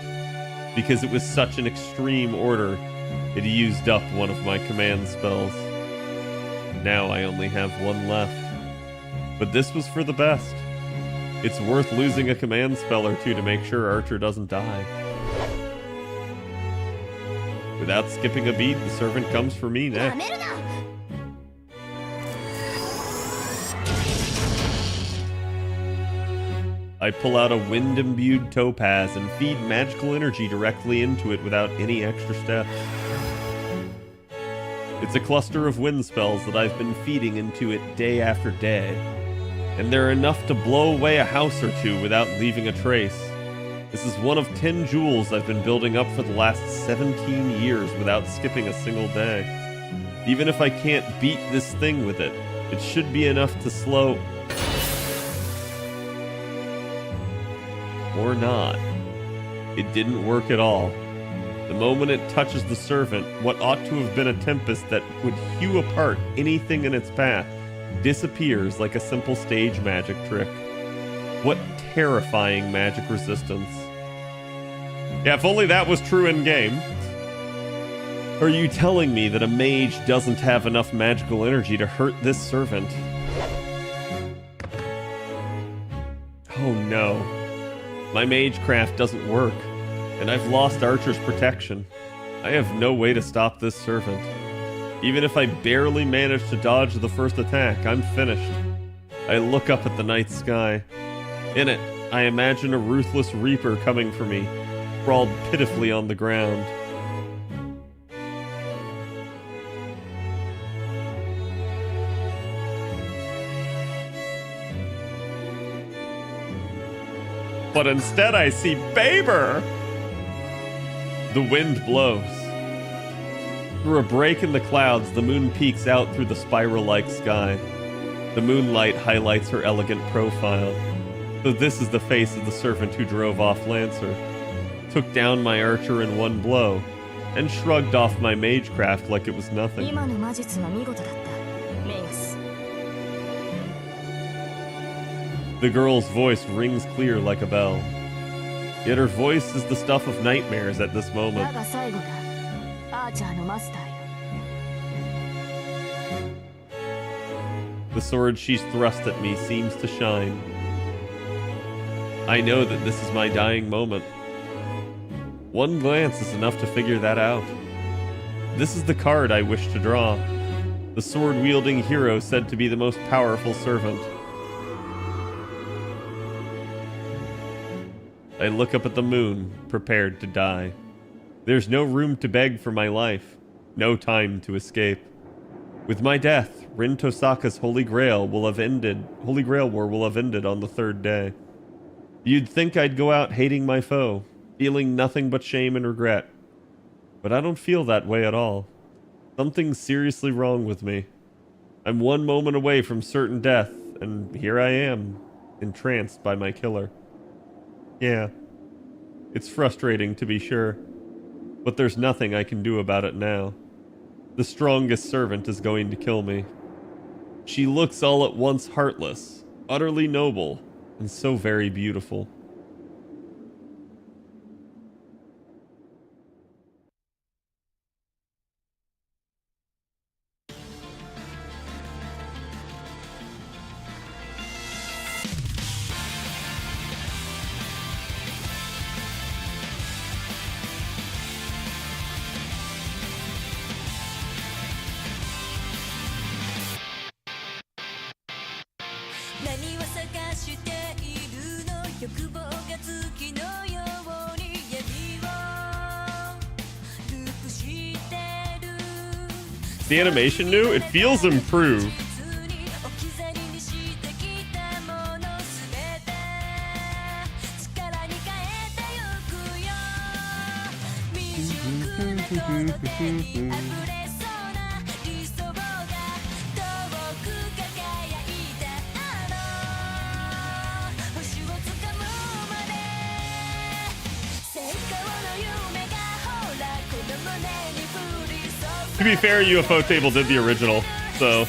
Because it was such an extreme order, it used up one of my command spells. Now I only have one left. But this was for the best. It's worth losing a command spell or two to make sure Archer doesn't die. Without skipping a beat, the servant comes for me や next. めるな。 I pull out a wind-imbued topaz and feed magical energy directly into it without any extra steps. It's a cluster of wind spells that I've been feeding into it day after day. and they're enough to blow away a house or two without leaving a trace. This is one of 10 jewels I've been building up for the last 17 years without skipping a single day. Even if I can't beat this thing with it, it should be enough to slow... Or not. It didn't work at all. The moment it touches the servant, what ought to have been a tempest that would hew apart anything in its path disappears like a simple stage magic trick. What terrifying magic resistance. Yeah, if only that was true in game. Are you telling me that a mage doesn't have enough magical energy to hurt this servant? Oh no. My magecraft doesn't work, and I've lost Archer's protection. I have no way to stop this servant. Even if I barely manage to dodge the first attack, I'm finished. I look up at the night sky. In it, I imagine a ruthless reaper coming for me, sprawled pitifully on the ground. But instead I see Baber! The wind blows. Through a break in the clouds, the moon peeks out through the spiral-like sky. The moonlight highlights her elegant profile. So this is the face of the servant who drove off Lancer, took down my archer in one blow, and shrugged off my magecraft like it was nothing. The girl's voice rings clear like a bell. Yet her voice is the stuff of nightmares at this moment. The sword she's thrust at me seems to shine. I know that this is my dying moment. One glance is enough to figure that out. This is the card I wish to draw. The sword-wielding hero said to be the most powerful servant. I look up at the moon, prepared to die. There's no room to beg for my life, no time to escape. With my death, Rin Tosaka's Holy Grail War will have ended on the third day. You'd think I'd go out hating my foe, feeling nothing but shame and regret. But I don't feel that way at all. Something's seriously wrong with me. I'm one moment away from certain death, and here I am, entranced by my killer. Yeah, it's frustrating to be sure, but there's nothing I can do about it now. The strongest servant is going to kill me. She looks all at once heartless, utterly noble, and so very beautiful. The animation new? It feels improved. To be fair, UFO Table did the original, so...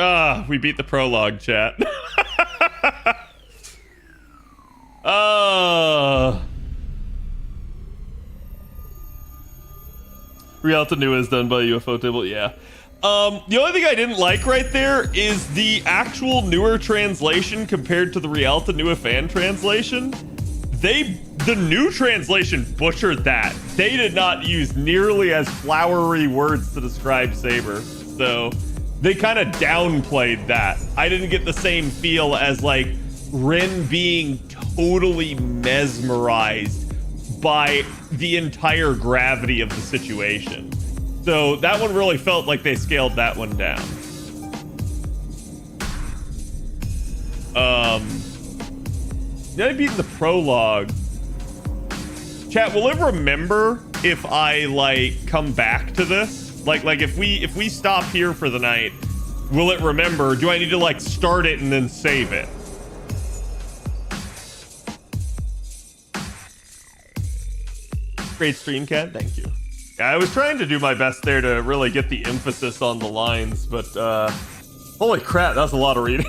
Ah, we beat the prologue, chat. Rialto New is done by UFO Table, yeah. The only thing I didn't like right there is the actual newer translation compared to the Rialta Nua fan translation. The new translation butchered that. They did not use nearly as flowery words to describe Saber. So they kind of downplayed that. I didn't get the same feel as like Rin being totally mesmerized by the entire gravity of the situation. So that one really felt like they scaled that one down. Did I beat the prologue? Chat, will it remember if I like come back to this? Like if we stop here for the night, will it remember? Do I need to like start it and then save it? Great stream, Cat. Thank you. Yeah, I was trying to do my best there to really get the emphasis on the lines, but holy crap, that's a lot of reading.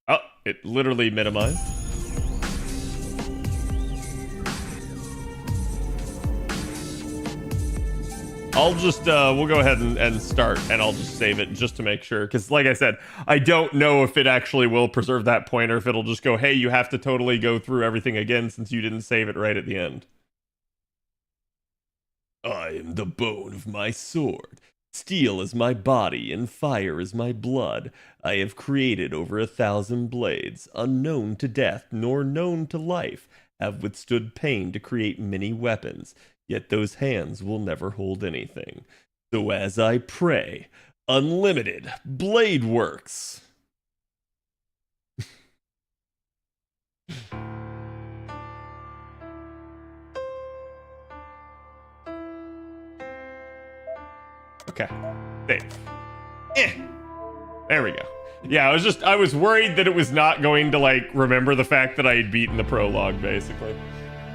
Oh, it literally minimized. I'll just, we'll go ahead and start, and I'll just save it just to make sure. Because, like I said, I don't know if it actually will preserve that point or if it'll just go, hey, you have to totally go through everything again since you didn't save it right at the end. I am the bone of my sword. Steel is my body, and fire is my blood. I have created over 1,000 blades, unknown to death nor known to life, have withstood pain to create many weapons. Yet those hands will never hold anything. So as I pray, unlimited blade works. Okay, save. There we go. Yeah, I was worried that it was not going to like remember the fact that I had beaten the prologue, basically.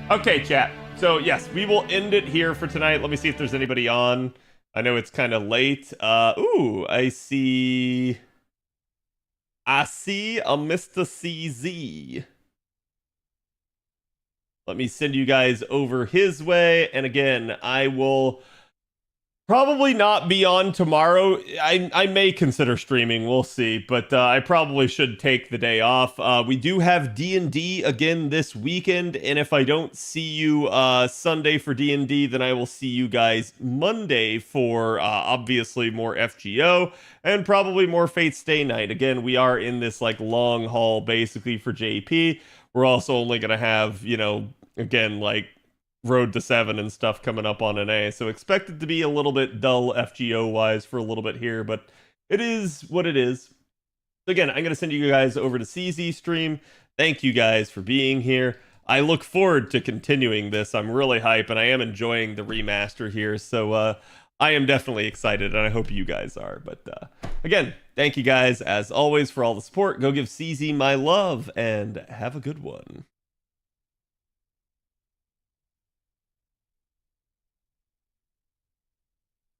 Okay, chat. So yes, we will end it here for tonight. Let me see if there's anybody on. I know it's kind of late. Ooh, I see a Mr. CZ. Let me send you guys over his way. And again, I will probably not be on tomorrow. I may consider streaming. We'll see. But I probably should take the day off. We do have D&D again this weekend. And if I don't see you Sunday for D&D, then I will see you guys Monday for obviously more FGO and probably more Fate Stay Night. Again, we are in this like long haul basically for JP. We're also only going to have, you know, again, like Road to 7 and stuff coming up on NA, so expect it to be a little bit dull FGO wise for a little bit here, but it is what it is. So again, I'm going to send you guys over to CZ stream. Thank you guys for being here. I look forward to continuing this. I'm really hype and I am enjoying the remaster here, so I am definitely excited and I hope you guys are. But again, thank you guys as always for all the support. Go give CZ my love and have a good one.